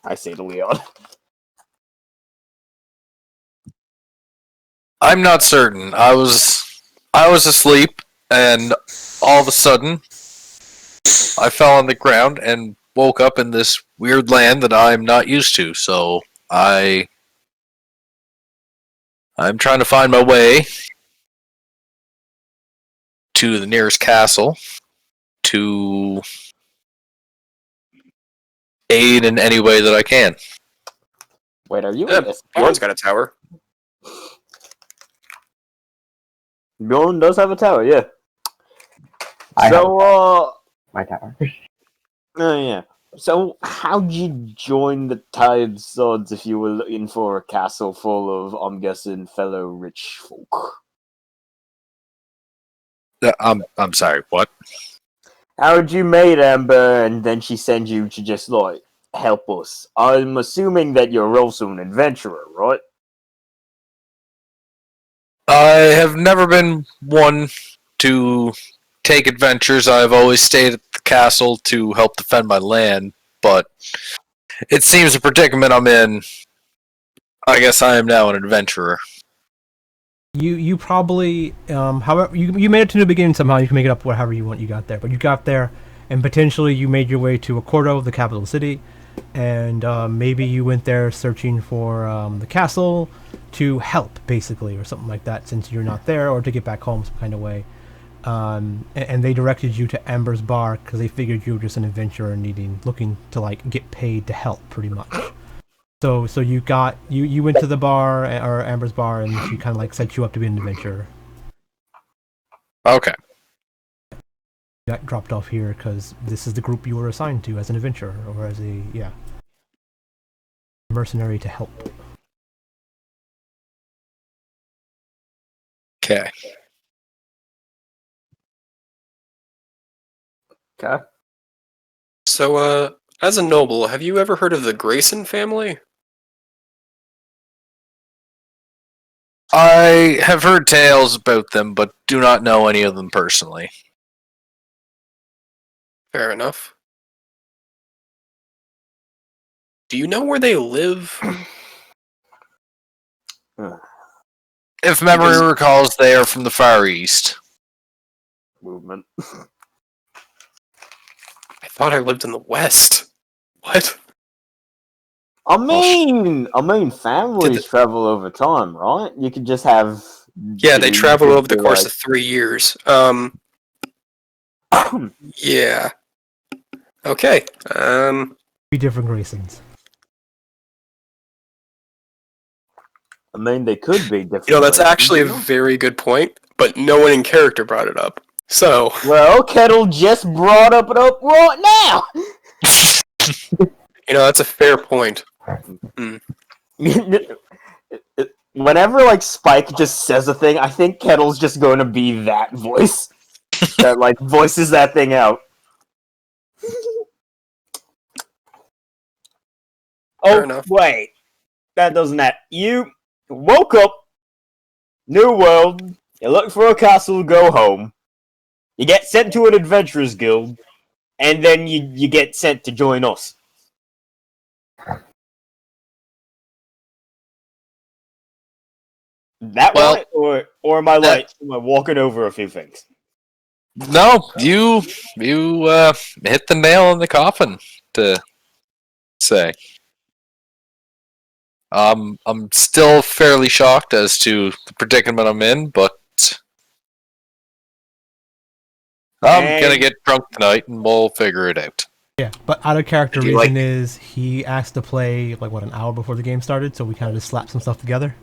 [SPEAKER 3] I say to Leon.
[SPEAKER 6] I'm not certain. I was asleep, and all of a sudden, I fell on the ground and woke up in this weird land that I'm not used to. So I'm trying to find my way to the nearest castle to aid in any way that I can.
[SPEAKER 3] Wait, are you
[SPEAKER 2] Yeah,
[SPEAKER 3] in this?
[SPEAKER 2] Bjorn's got a tower.
[SPEAKER 3] Bjorn does have a tower, yeah.
[SPEAKER 5] I
[SPEAKER 3] So,
[SPEAKER 5] my tower.
[SPEAKER 3] yeah. So, how'd you join the Tide Swords if you were looking for a castle full of, I'm guessing, fellow rich folk?
[SPEAKER 6] I'm sorry, what?
[SPEAKER 3] How'd you meet Amber and then she send you to just, like, help us? I'm assuming that you're also an adventurer, right?
[SPEAKER 6] I have never been one to take adventures. I've always stayed at the castle to help defend my land, but it seems the predicament I'm in, I guess I am now an adventurer.
[SPEAKER 1] You probably however you made it to the beginning somehow. You can make it up however you want. You got there, but you got there, and potentially you made your way to Accordo, the capital city, and maybe you went there searching for the castle to help, basically, or something like that. Since you're not there, or to get back home some kind of way, and they directed you to Amber's bar because they figured you were just an adventurer looking to like get paid to help, pretty much. So you went to the bar or Amber's bar, and she kind of like set you up to be an adventurer.
[SPEAKER 6] Okay.
[SPEAKER 1] You got dropped off here because this is the group you were assigned to as an adventurer or as a mercenary to help.
[SPEAKER 6] Okay.
[SPEAKER 3] Okay.
[SPEAKER 2] So, as a noble, have you ever heard of the Grayson family?
[SPEAKER 6] I have heard tales about them, but do not know any of them personally.
[SPEAKER 2] Fair enough. Do you know where they live?
[SPEAKER 6] If memory recalls, they are from the Far East.
[SPEAKER 3] Movement.
[SPEAKER 2] I thought I lived in the West. What?
[SPEAKER 3] I mean, families travel over time, right? You could just have.
[SPEAKER 2] Yeah, they travel over the course of 3 years. Yeah. Okay.
[SPEAKER 1] 3 different Graysons.
[SPEAKER 3] I mean, they could be different.
[SPEAKER 2] That's actually a very good point, but no one in character brought it up. So.
[SPEAKER 3] Well, Kettil just brought it up right now!
[SPEAKER 2] That's a fair point.
[SPEAKER 3] Whenever, like, Spike just says a thing, I think Kettle's just going to be that voice. That, like, voices that thing out.
[SPEAKER 2] Fair enough.
[SPEAKER 3] Wait. That doesn't that. You woke up, new world, you look for a castle, go home. You get sent to an adventurers guild, and then you get sent to join us. That right, or am I walking over a few things?
[SPEAKER 6] No, you hit the nail on the coffin, to say. I'm still fairly shocked as to the predicament I'm in, but I'm gonna get drunk tonight and we'll figure it out.
[SPEAKER 1] Yeah, but out of character reason is he asked to play an hour before the game started, so we kind of just slapped some stuff together.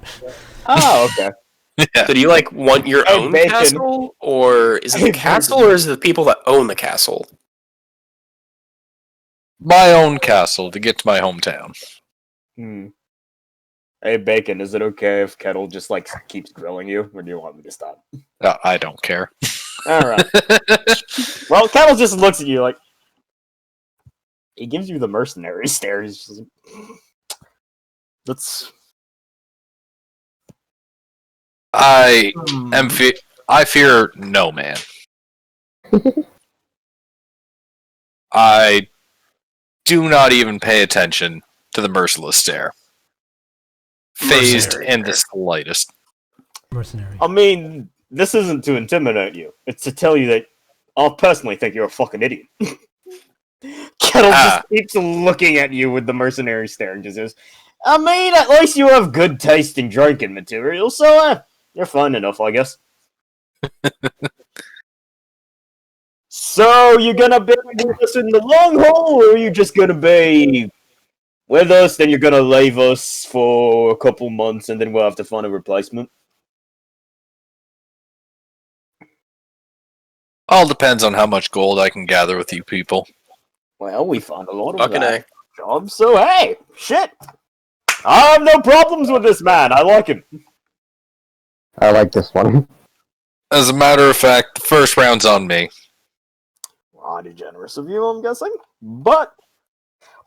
[SPEAKER 3] Oh, okay.
[SPEAKER 6] Yeah.
[SPEAKER 2] So do you want your own castle, or is it the castle, or is it the people that own the castle?
[SPEAKER 6] My own castle to get to my hometown.
[SPEAKER 3] Hey, Bacon, is it okay if Kettil just, keeps grilling you, or do you want me to stop?
[SPEAKER 6] I don't care.
[SPEAKER 3] Alright. Well, Kettil just looks at you like... He gives you the mercenary stare. He's just let's...
[SPEAKER 6] I fear no man. I do not even pay attention to the merciless stare. Phased in the slightest.
[SPEAKER 1] Mercenary.
[SPEAKER 3] I mean, this isn't to intimidate you. It's to tell you that I personally think you're a fucking idiot. Kettil just keeps looking at you with the mercenary stare and just says, I mean, at least you have good taste in drinking material, so you're fine enough, I guess. So, you gonna be with us in the long haul, or are you just gonna be with us, then you're gonna leave us for a couple months, and then we'll have to find a replacement?
[SPEAKER 6] All depends on how much gold I can gather with you people.
[SPEAKER 3] Well, we found a lot of
[SPEAKER 2] Fucking
[SPEAKER 3] that job, so hey, shit! I have no problems with this man, I like him.
[SPEAKER 5] I like this one.
[SPEAKER 6] As a matter of fact, the first round's on me.
[SPEAKER 3] Mighty generous of you, I'm guessing. But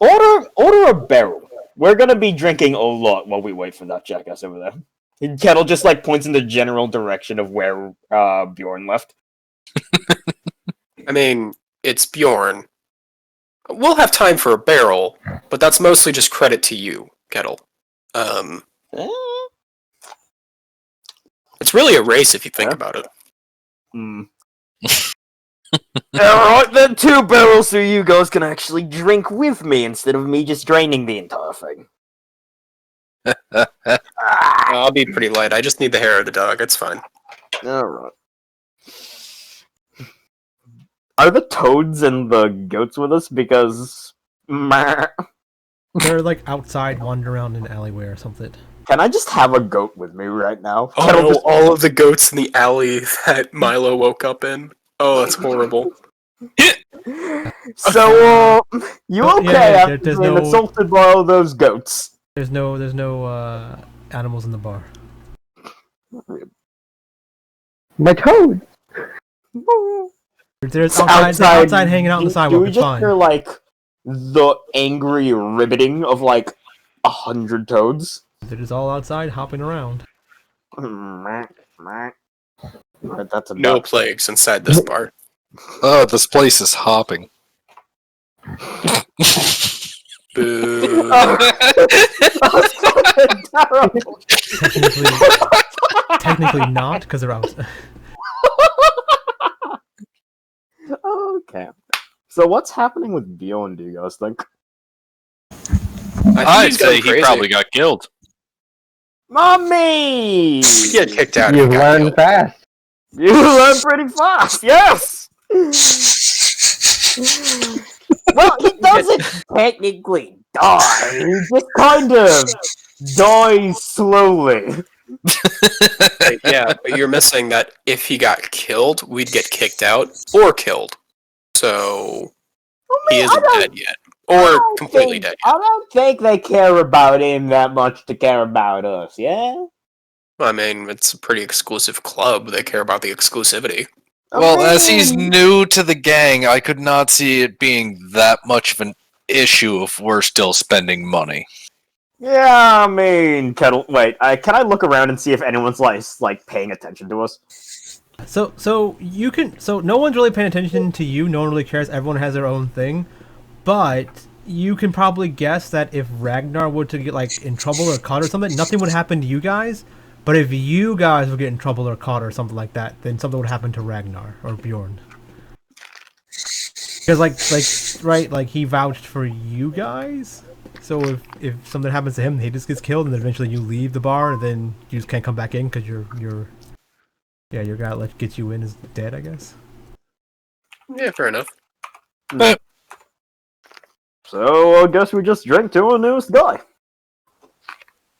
[SPEAKER 3] order a barrel. We're gonna be drinking a lot while we wait for that jackass over there. And Kettil just points in the general direction of where Bjorn left.
[SPEAKER 2] I mean, it's Bjorn. We'll have time for a barrel, but that's mostly just credit to you, Kettil. It's really a race if you think about it.
[SPEAKER 3] Alright, then 2 barrels so you guys can actually drink with me instead of me just draining the entire thing.
[SPEAKER 2] I'll be pretty light. I just need the hair of the dog. It's fine.
[SPEAKER 3] Alright. Are the toads and the goats with us? Because...
[SPEAKER 1] They're outside wandering around in an alleyway or something.
[SPEAKER 3] Can I just have a goat with me right now?
[SPEAKER 2] Oh no, all of the goats in the alley that Milo woke up in. Oh, that's horrible.
[SPEAKER 3] So, you okay
[SPEAKER 1] Yeah,
[SPEAKER 3] after
[SPEAKER 1] there's
[SPEAKER 3] being
[SPEAKER 1] no-
[SPEAKER 3] assaulted by all those goats?
[SPEAKER 1] There's no animals in the bar.
[SPEAKER 5] My toad!
[SPEAKER 1] There's outside hanging out on the
[SPEAKER 3] Do
[SPEAKER 1] sidewalk.
[SPEAKER 3] we
[SPEAKER 1] It's
[SPEAKER 3] just
[SPEAKER 1] fine.
[SPEAKER 3] hear, the angry ribbiting of, 100 toads?
[SPEAKER 1] They're just all outside hopping around.
[SPEAKER 3] That's a
[SPEAKER 2] No plagues inside this bar.
[SPEAKER 6] Oh, this place is hopping.
[SPEAKER 2] Boo.
[SPEAKER 3] terrible.
[SPEAKER 1] Technically not, because they're outside.
[SPEAKER 3] Okay. So what's happening with Bjorn, do you guys think?
[SPEAKER 6] I'd say he probably got killed.
[SPEAKER 3] Mommy!
[SPEAKER 2] You get kicked out.
[SPEAKER 5] You
[SPEAKER 2] if got
[SPEAKER 5] learn
[SPEAKER 2] killed.
[SPEAKER 5] fast.
[SPEAKER 3] You learn pretty fast, yes! Well, he doesn't technically die. He just kind of dies slowly.
[SPEAKER 2] Yeah, but you're missing that if he got killed, we'd get kicked out or killed. So he isn't dead yet. Or completely dead
[SPEAKER 3] I
[SPEAKER 2] yet.
[SPEAKER 3] don't think they care about him that much to care about us, yeah?
[SPEAKER 2] I mean, it's a pretty exclusive club. They care about the exclusivity.
[SPEAKER 6] Well, as he's new to the gang, I could not see it being that much of an issue if we're still spending money.
[SPEAKER 3] Yeah, I mean, Kettil. Wait, can I look around and see if anyone's like paying attention to us?
[SPEAKER 1] So no one's really paying attention to you. No one really cares. Everyone has their own thing, but you can probably guess that if Ragnar were to get like in trouble or caught or something, nothing would happen to you guys. But if you guys would get in trouble or caught or something like that, then something would happen to Ragnar or Bjorn. Because like he vouched for you guys. So if something happens to him, he just gets killed, and then eventually you leave the bar, and then you just can't come back in because your guy that gets you in is dead, I guess.
[SPEAKER 2] Yeah, fair enough.
[SPEAKER 3] So I guess we just drink to our newest guy.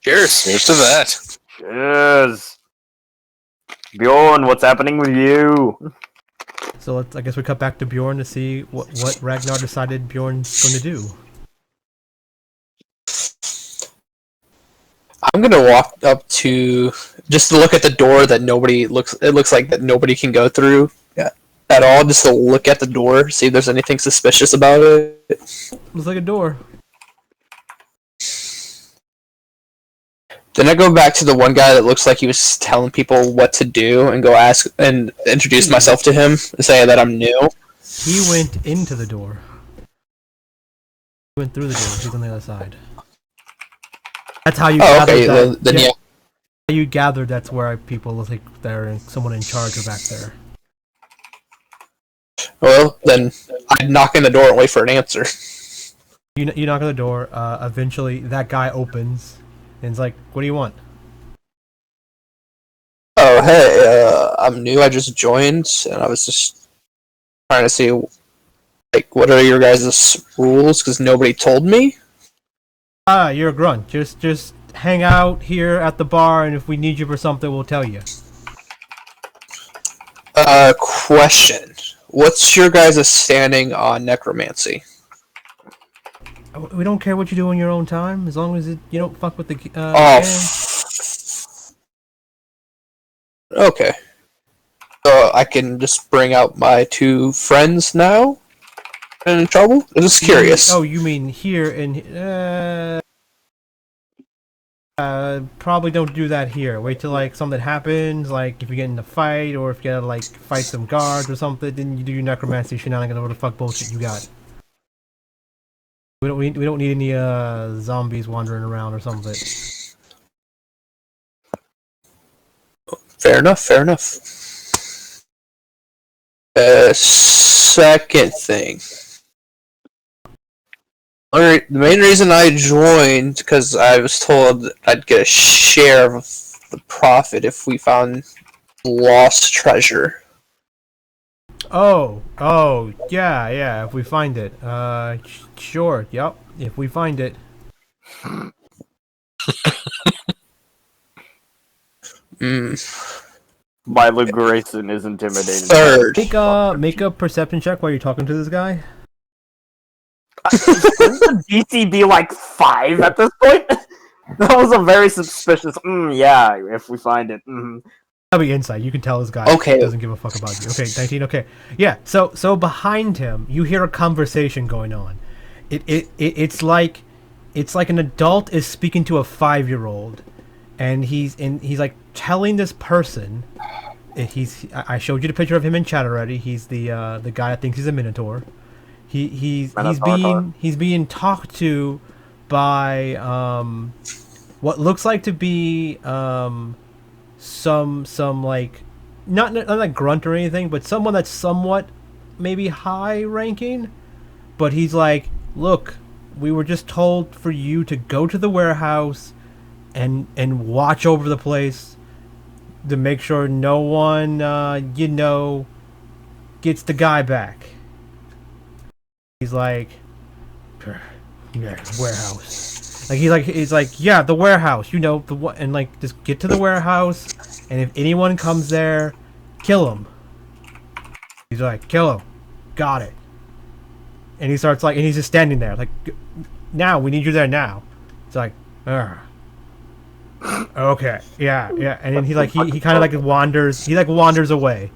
[SPEAKER 2] Cheers.
[SPEAKER 6] Cheers to that.
[SPEAKER 3] Cheers. Bjorn, what's happening with you?
[SPEAKER 1] So I guess we cut back to Bjorn to see what Ragnar decided Bjorn's going to do.
[SPEAKER 4] I'm gonna walk up to just to look at the door that nobody looks. It looks like that nobody can go through at all. Just to look at the door, see if there's anything suspicious about it.
[SPEAKER 1] Looks like a door.
[SPEAKER 4] Then I go back to the one guy that looks like he was telling people what to do, and go ask and introduce myself to him and say that I'm new.
[SPEAKER 1] He went into the door. He went through the door. He's on the other side. That's how you gathered
[SPEAKER 4] okay.
[SPEAKER 1] that.
[SPEAKER 4] Then yeah.
[SPEAKER 1] You gathered that's where people look like they're someone in charge are back there.
[SPEAKER 4] Well, then I'd knock on the door and wait for an answer.
[SPEAKER 1] You knock on the door. Eventually, that guy opens and is like, "What do you want?"
[SPEAKER 4] Oh, hey, I'm new. I just joined, and I was just trying to see, like, what are your guys' rules? Because nobody told me.
[SPEAKER 1] You're a grunt. Just hang out here at the bar, and if we need you for something, we'll tell you.
[SPEAKER 4] Question. What's your guys' standing on necromancy?
[SPEAKER 1] We don't care what you do in your own time, as long as you don't fuck with the gang.
[SPEAKER 4] Okay. So I can just bring out my two friends now? In trouble? I'm just curious.
[SPEAKER 1] You mean here in... probably don't do that here. Wait till like something happens, like if you get in a fight, or if you gotta like fight some guards or something, then you do your necromancy shenanigans or whatever the fuck bullshit you got. We don't need any zombies wandering around or something.
[SPEAKER 4] Fair enough, fair enough. Second thing. Alright, the main reason I joined, because I was told I'd get a share of the profit if we found lost treasure.
[SPEAKER 1] Oh, yeah, if we find it. Sure, yep, if we find it.
[SPEAKER 3] Milo Grayson is intimidated.
[SPEAKER 4] Third.
[SPEAKER 1] Make a perception check while you're talking to this guy.
[SPEAKER 3] Shouldn't the DC be like 5 at this point? That was a very suspicious. Yeah, if we find it.
[SPEAKER 1] That'll be insight. You can tell this guy doesn't give a fuck about you. Okay, 19. Okay, yeah. So behind him, you hear a conversation going on. It's like an adult is speaking to a 5-year-old, and he's like telling this person. I showed you the picture of him in chat already. He's the guy that thinks he's a minotaur. He's being talked to by what looks like to be some like not like grunt or anything, but someone that's somewhat maybe high ranking. But he's like, look, we were just told for you to go to the warehouse and watch over the place to make sure no one, gets the guy back. He's like, yeah, warehouse. He's like, yeah, the warehouse. And like, just get to the warehouse, and if anyone comes there, kill him. He's like, kill him. Got it. And he starts like, and he's just standing there, like, now we need you there now. It's like, okay, yeah. And then he kind of like wanders. He like wanders away.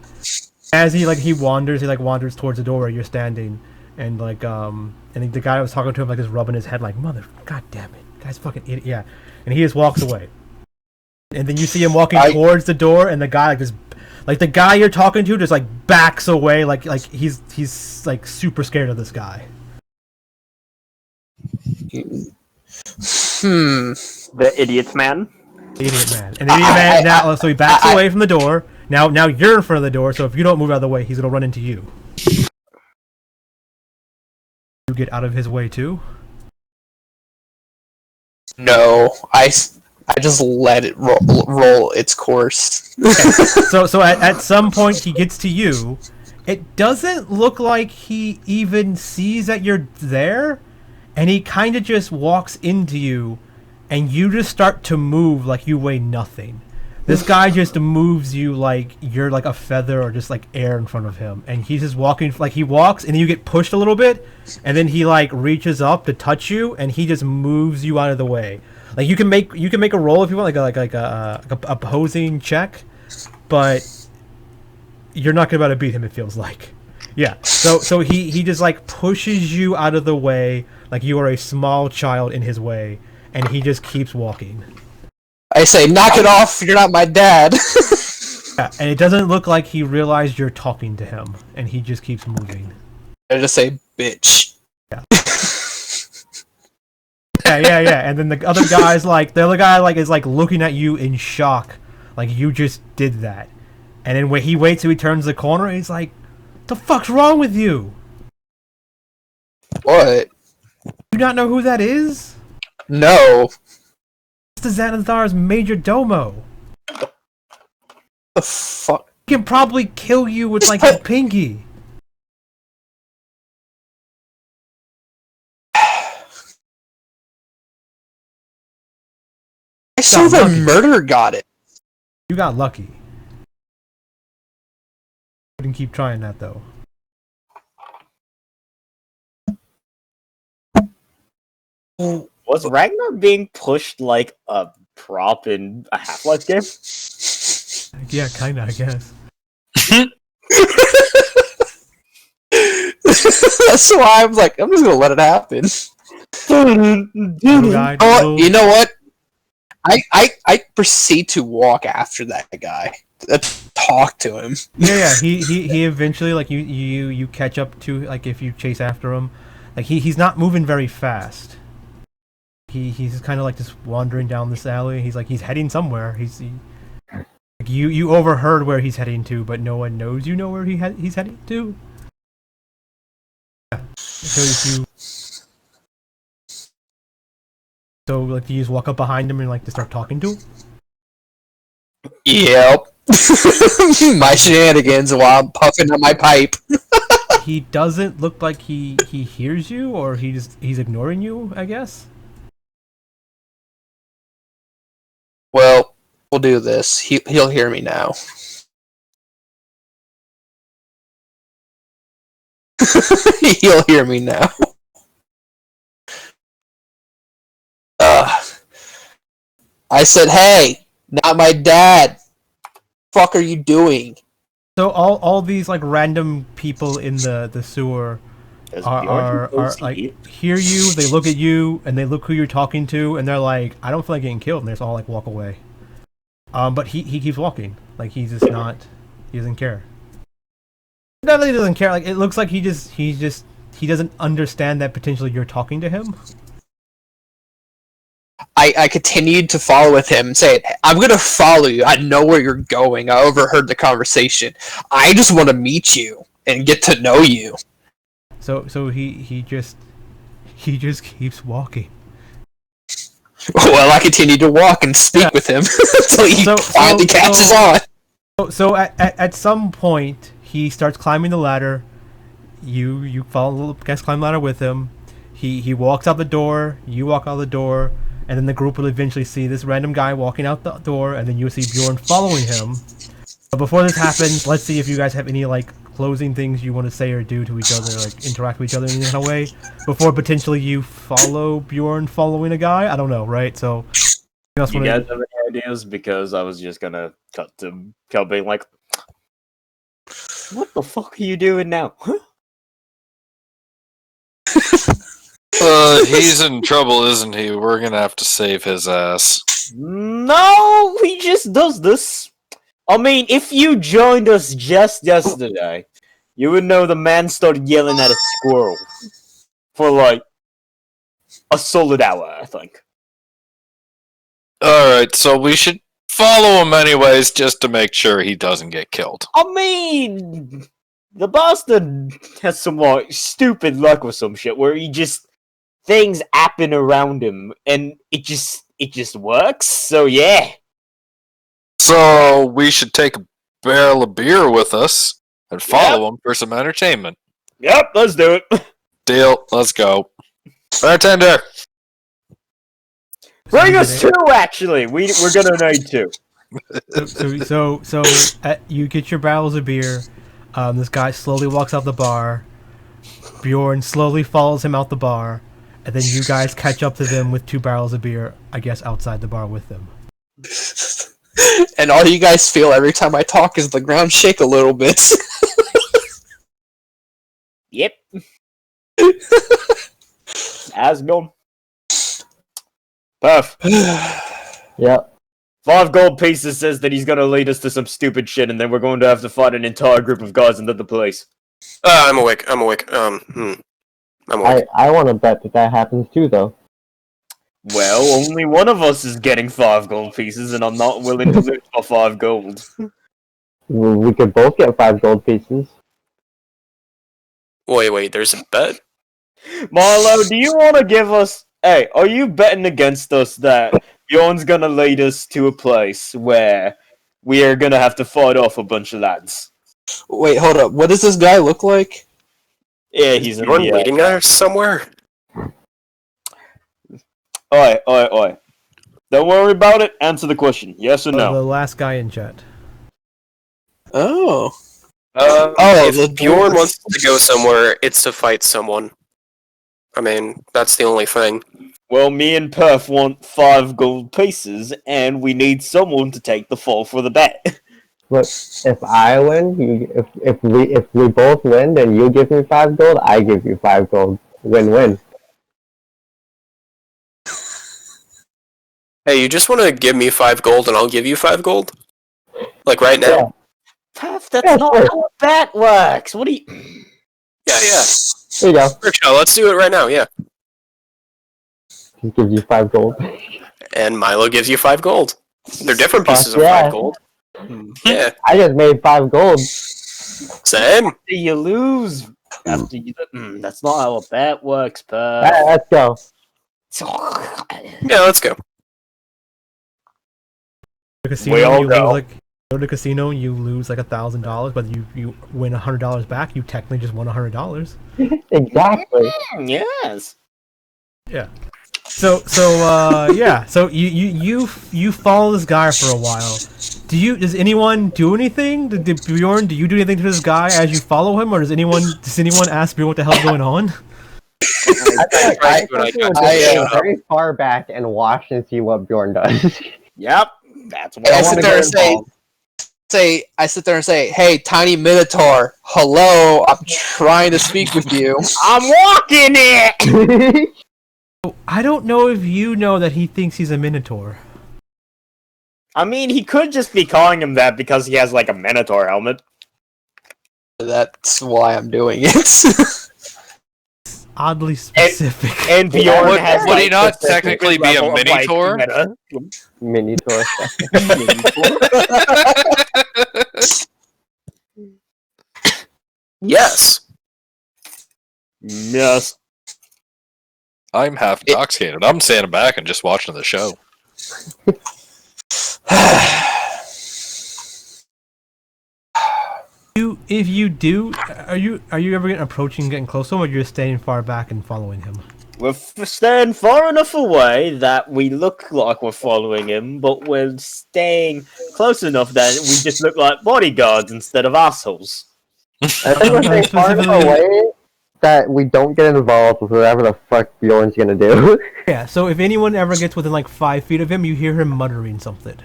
[SPEAKER 1] As he wanders towards the door where you're standing, and like and the guy was talking to him like just rubbing his head like, mother, god damn it, guy's fucking idiot. Yeah, and he just walks away. And then you see him walking towards the door, and the guy like just. Like the guy you're talking to just like backs away, like he's like super scared of this guy.
[SPEAKER 3] The idiot man.
[SPEAKER 1] Idiot man. And the idiot man now, so he backs away from the door. Now you're in front of the door, so if you don't move out of the way, he's gonna run into you. You get out of his way too?
[SPEAKER 4] No, I just let it roll its course.
[SPEAKER 1] Okay. So at some point he gets to you. It doesn't look like he even sees that you're there, and he kind of just walks into you, and you just start to move like you weigh nothing. This guy just moves you like you're like a feather or just like air in front of him, and he's just walking like he walks, and then you get pushed a little bit, and then he like reaches up to touch you, and he just moves you out of the way. Like you can make a roll if you want, like a opposing check, but you're not gonna be able to beat him. It feels like, yeah. So he just like pushes you out of the way, like you are a small child in his way, and he just keeps walking.
[SPEAKER 4] I say, knock it off! You're not my dad.
[SPEAKER 1] Yeah, and it doesn't look like he realized you're talking to him, and he just keeps moving.
[SPEAKER 4] I just say, bitch.
[SPEAKER 1] Yeah. Yeah. And then the other guy's like, the other guy like is like looking at you in shock, like you just did that. And then when he waits till he turns the corner, he's like, "The fuck's wrong with you?
[SPEAKER 4] What?
[SPEAKER 1] You not know who that is?
[SPEAKER 4] No.
[SPEAKER 1] It's the Xanathar's major domo.
[SPEAKER 4] The fuck?
[SPEAKER 1] He can probably kill you with like his pinky."
[SPEAKER 4] I saw the murder got it.
[SPEAKER 1] You got lucky. You can keep trying that though.
[SPEAKER 3] Was Ragnar being pushed like a prop in a Half-Life game?
[SPEAKER 1] Yeah, kinda, I guess.
[SPEAKER 4] That's why I'm like, I'm just gonna let it happen. Oh, you know what? I proceed to walk after that guy. Talk to him.
[SPEAKER 1] Yeah. He eventually like you catch up to, like, if you chase after him, like he's not moving very fast. He's kind of like just wandering down this alley. He's heading somewhere. Like you overheard where he's heading to, but no one knows you know where he's heading to. Yeah. So like you just walk up behind him and like to start talking to him?
[SPEAKER 4] Yep. My shenanigans while I'm puffing on my pipe.
[SPEAKER 1] He doesn't look like he hears you, or he's ignoring you, I guess.
[SPEAKER 4] Well, we'll do this. He'll hear me now. He'll hear me now. I said, hey, not my dad. Fuck are you doing?
[SPEAKER 1] So all these like random people in the sewer are like hear you, they look at you, and they look who you're talking to, and they're like, I don't feel like getting killed, and they just all like walk away. But he keeps walking, like he doesn't care. Not that he doesn't care, like it looks like he doesn't understand that potentially you're talking to him.
[SPEAKER 4] I continued to follow with him and say, I'm going to follow you. I know where you're going. I overheard the conversation. I just want to meet you and get to know you.
[SPEAKER 1] So he just he just keeps walking.
[SPEAKER 4] Well, I continue to walk and speak with him until he finally catches on.
[SPEAKER 1] So at some point, he starts climbing the ladder. You follow, guys, climb the ladder with him. He walks out the door. You walk out the door, and then the group will eventually see this random guy walking out the door, and then you'll see Bjorn following him. But before this happens, let's see if you guys have any like closing things you want to say or do to each other, like interact with each other in any kind of way, before potentially you follow Bjorn following a guy. I don't know, right? So,
[SPEAKER 3] you guys have any ideas? Because I was just gonna cut to Kel being like, "What the fuck are you doing now?"
[SPEAKER 6] He's in trouble, isn't he? We're gonna have to save his ass.
[SPEAKER 3] No, he just does this. I mean, if you joined us just yesterday, you would know the man started yelling at a squirrel for like a solid hour, I think.
[SPEAKER 6] Alright, so we should follow him anyways, just to make sure he doesn't get killed.
[SPEAKER 3] I mean, the bastard has some like stupid luck or some shit where he just things happen around him and it just works. So yeah.
[SPEAKER 6] So we should take a barrel of beer with us and follow him for some entertainment.
[SPEAKER 3] Yep, let's do it.
[SPEAKER 6] Deal, let's go. Bartender!
[SPEAKER 3] Bring us two, actually. We're gonna need two.
[SPEAKER 1] So you get your barrels of beer. This guy slowly walks out the bar. Bjorn slowly follows him out the bar, and then you guys catch up to them with 2 barrels of beer, I guess, outside the bar with them.
[SPEAKER 4] And all you guys feel every time I talk is the ground shake a little bit.
[SPEAKER 3] Yep. As gone. Perf.
[SPEAKER 5] Yep.
[SPEAKER 3] 5 gold pieces says that he's gonna lead us to some stupid shit, and then we're going to have to fight an entire group of guys into the place.
[SPEAKER 2] I'm awake. I'm awake. I'm awake.
[SPEAKER 5] I want to bet that happens too, though.
[SPEAKER 3] Well, only one of us is getting 5 gold pieces, and I'm not willing to lose for 5 gold.
[SPEAKER 5] We could both get 5 gold pieces.
[SPEAKER 2] Wait, there's a bet?
[SPEAKER 3] Milo, do you want to give us... Hey, are you betting against us that Bjorn's gonna lead us to a place where we are gonna have to fight off a bunch of lads?
[SPEAKER 4] Wait, hold up. What does this guy look like?
[SPEAKER 3] Yeah, he's in
[SPEAKER 2] You're
[SPEAKER 3] the...
[SPEAKER 2] leading us somewhere?
[SPEAKER 3] Oi. Don't worry about it. Answer the question. Yes or no?
[SPEAKER 1] The last guy in chat.
[SPEAKER 4] Oh.
[SPEAKER 2] If Bjorn wants to go somewhere, it's to fight someone. I mean, that's the only thing.
[SPEAKER 3] Well, me and Perf want 5 gold pieces, and we need someone to take the fall for the bet.
[SPEAKER 5] But if I win, if we both win, then you give me 5 gold, I give you 5 gold. Win-win.
[SPEAKER 2] Hey, you just want to give me 5 gold and I'll give you 5 gold? Like right now?
[SPEAKER 5] Yeah.
[SPEAKER 3] Perf, that's not how a bet works. What do you...
[SPEAKER 2] Yeah.
[SPEAKER 5] There you go.
[SPEAKER 2] Rikkshal, let's do it right now, yeah.
[SPEAKER 5] Just gives you 5 gold.
[SPEAKER 2] And Milo gives you 5 gold. They're different pieces of 5 gold. Yeah.
[SPEAKER 5] I just made 5 gold.
[SPEAKER 2] Same.
[SPEAKER 3] You lose after you... that's not how a bet works, Perf.
[SPEAKER 5] Alright, let's go.
[SPEAKER 2] Yeah, let's go.
[SPEAKER 1] The casino,
[SPEAKER 3] We all
[SPEAKER 1] you
[SPEAKER 3] go.
[SPEAKER 1] lose go to the casino, you lose like $1,000, but you win $100 back. You technically just won $100.
[SPEAKER 5] Exactly.
[SPEAKER 3] Yes.
[SPEAKER 1] Yeah. So yeah. So you follow this guy for a while. Does anyone do anything? Did Bjorn, do you do anything to this guy as you follow him, or does anyone ask Bjorn what the hell's going on?
[SPEAKER 5] I go very far back and watch and see what Bjorn does.
[SPEAKER 3] Yep. That's what
[SPEAKER 4] I
[SPEAKER 3] I
[SPEAKER 4] sit
[SPEAKER 3] want
[SPEAKER 4] there
[SPEAKER 3] to
[SPEAKER 4] and I sit there and say, "Hey, tiny Minotaur, hello, I'm trying to speak with you."
[SPEAKER 3] I'm walking it!
[SPEAKER 1] I don't know if you know that he thinks he's a minotaur.
[SPEAKER 3] I mean, he could just be calling him that because he has, like, a Minotaur helmet.
[SPEAKER 4] That's why I'm doing it.
[SPEAKER 1] Oddly specific.
[SPEAKER 3] And Bjorn
[SPEAKER 6] Would-
[SPEAKER 3] has,
[SPEAKER 6] would
[SPEAKER 3] like,
[SPEAKER 6] he not
[SPEAKER 3] the
[SPEAKER 6] technically be a
[SPEAKER 3] level of, like,
[SPEAKER 6] Minotaur?
[SPEAKER 3] meta.
[SPEAKER 5] Minotaur.
[SPEAKER 2] Yes.
[SPEAKER 3] Yes.
[SPEAKER 6] I'm half intoxicated. I'm standing back and just watching the show.
[SPEAKER 1] If you do, are you ever approaching, getting close to him, or you're staying far back and following him?
[SPEAKER 3] We're staying far enough away that we look like we're following him, but we're staying close enough that we just look like bodyguards instead of assholes.
[SPEAKER 5] I think we're staying far enough away that we don't get involved with whatever the fuck Bjorn's gonna do.
[SPEAKER 1] Yeah, so if anyone ever gets within like 5 feet of him, you hear him muttering something.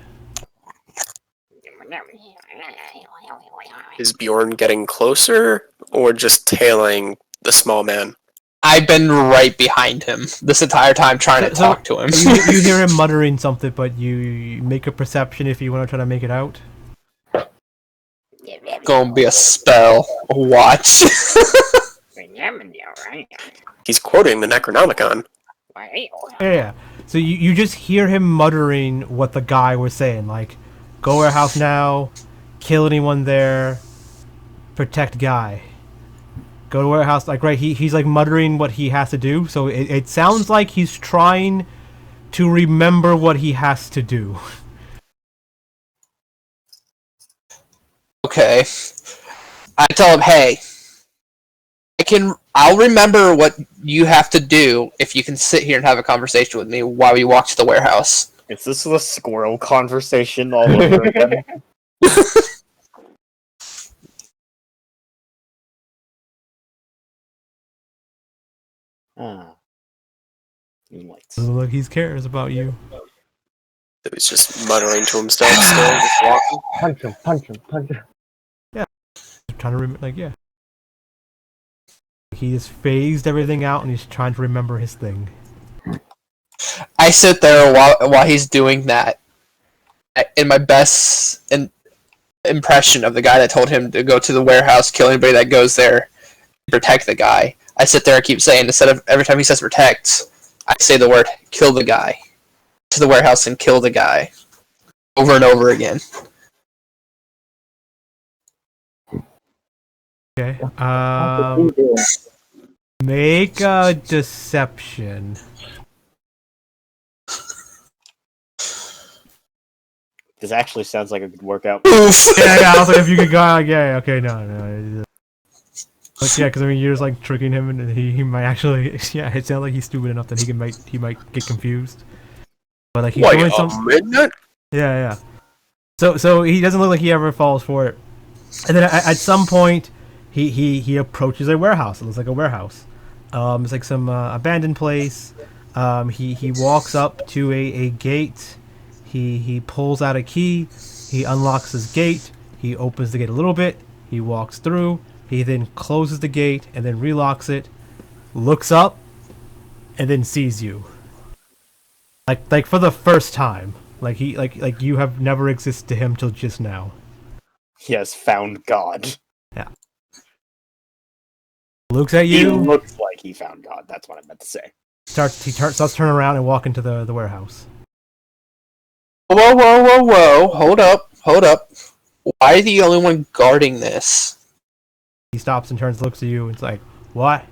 [SPEAKER 2] Is Bjorn getting closer or just tailing the small man?
[SPEAKER 4] I've been right behind him this entire time trying to talk to him.
[SPEAKER 1] You hear him muttering something, but you make a perception if you want to try to make it out.
[SPEAKER 4] Gonna be a spell. Watch.
[SPEAKER 2] He's quoting the Necronomicon.
[SPEAKER 1] Yeah. So you just hear him muttering what the guy was saying, like, go warehouse now, kill anyone there, protect guy. Go to warehouse, like, right, he's like muttering what he has to do, so it sounds like he's trying to remember what he has to do.
[SPEAKER 4] Okay. I tell him, hey, I'll remember what you have to do if you can sit here and have a conversation with me while we walk to the warehouse.
[SPEAKER 3] Is this the squirrel conversation all over again?
[SPEAKER 1] Doesn't look he cares about you.
[SPEAKER 2] He's just muttering to himself still, just walking.
[SPEAKER 5] Punch him, punch him, punch him.
[SPEAKER 1] Yeah. Trying to remember, like, yeah. He just phased everything out and he's trying to remember his thing.
[SPEAKER 4] I sit there while he's doing that in my best impression of the guy that told him to go to the warehouse, kill anybody that goes there, protect the guy. I sit there and keep saying, instead of every time he says protect, I say the word kill the guy. To the warehouse and kill the guy. Over and over again.
[SPEAKER 1] Okay. Make a deception.
[SPEAKER 3] This actually sounds like a good workout.
[SPEAKER 1] Yeah, I was like, if you could go, like, yeah, okay, no. Like, yeah, because I mean, you're just like tricking him, and he might actually, yeah, it sounds like he's stupid enough that he might get confused. But like he's doing something.
[SPEAKER 2] Midnight?
[SPEAKER 1] Yeah. So he doesn't look like he ever falls for it. And then at some point, he approaches a warehouse. It looks like a warehouse. It's like some abandoned place. He walks up to a gate. He pulls out a key. He unlocks his gate. He opens the gate a little bit. He walks through. He then closes the gate and then relocks it. Looks up, and then sees you. Like for the first time. Like you have never existed to him till just now.
[SPEAKER 3] He has found God.
[SPEAKER 1] Yeah. Looks at
[SPEAKER 3] He
[SPEAKER 1] you.
[SPEAKER 3] looks like he found God. That's what I meant to say.
[SPEAKER 1] Starts turning around and walk into the warehouse.
[SPEAKER 4] Whoa. Hold up. Why are you the only one guarding this?
[SPEAKER 1] He stops and turns, looks at you, and it's like, what?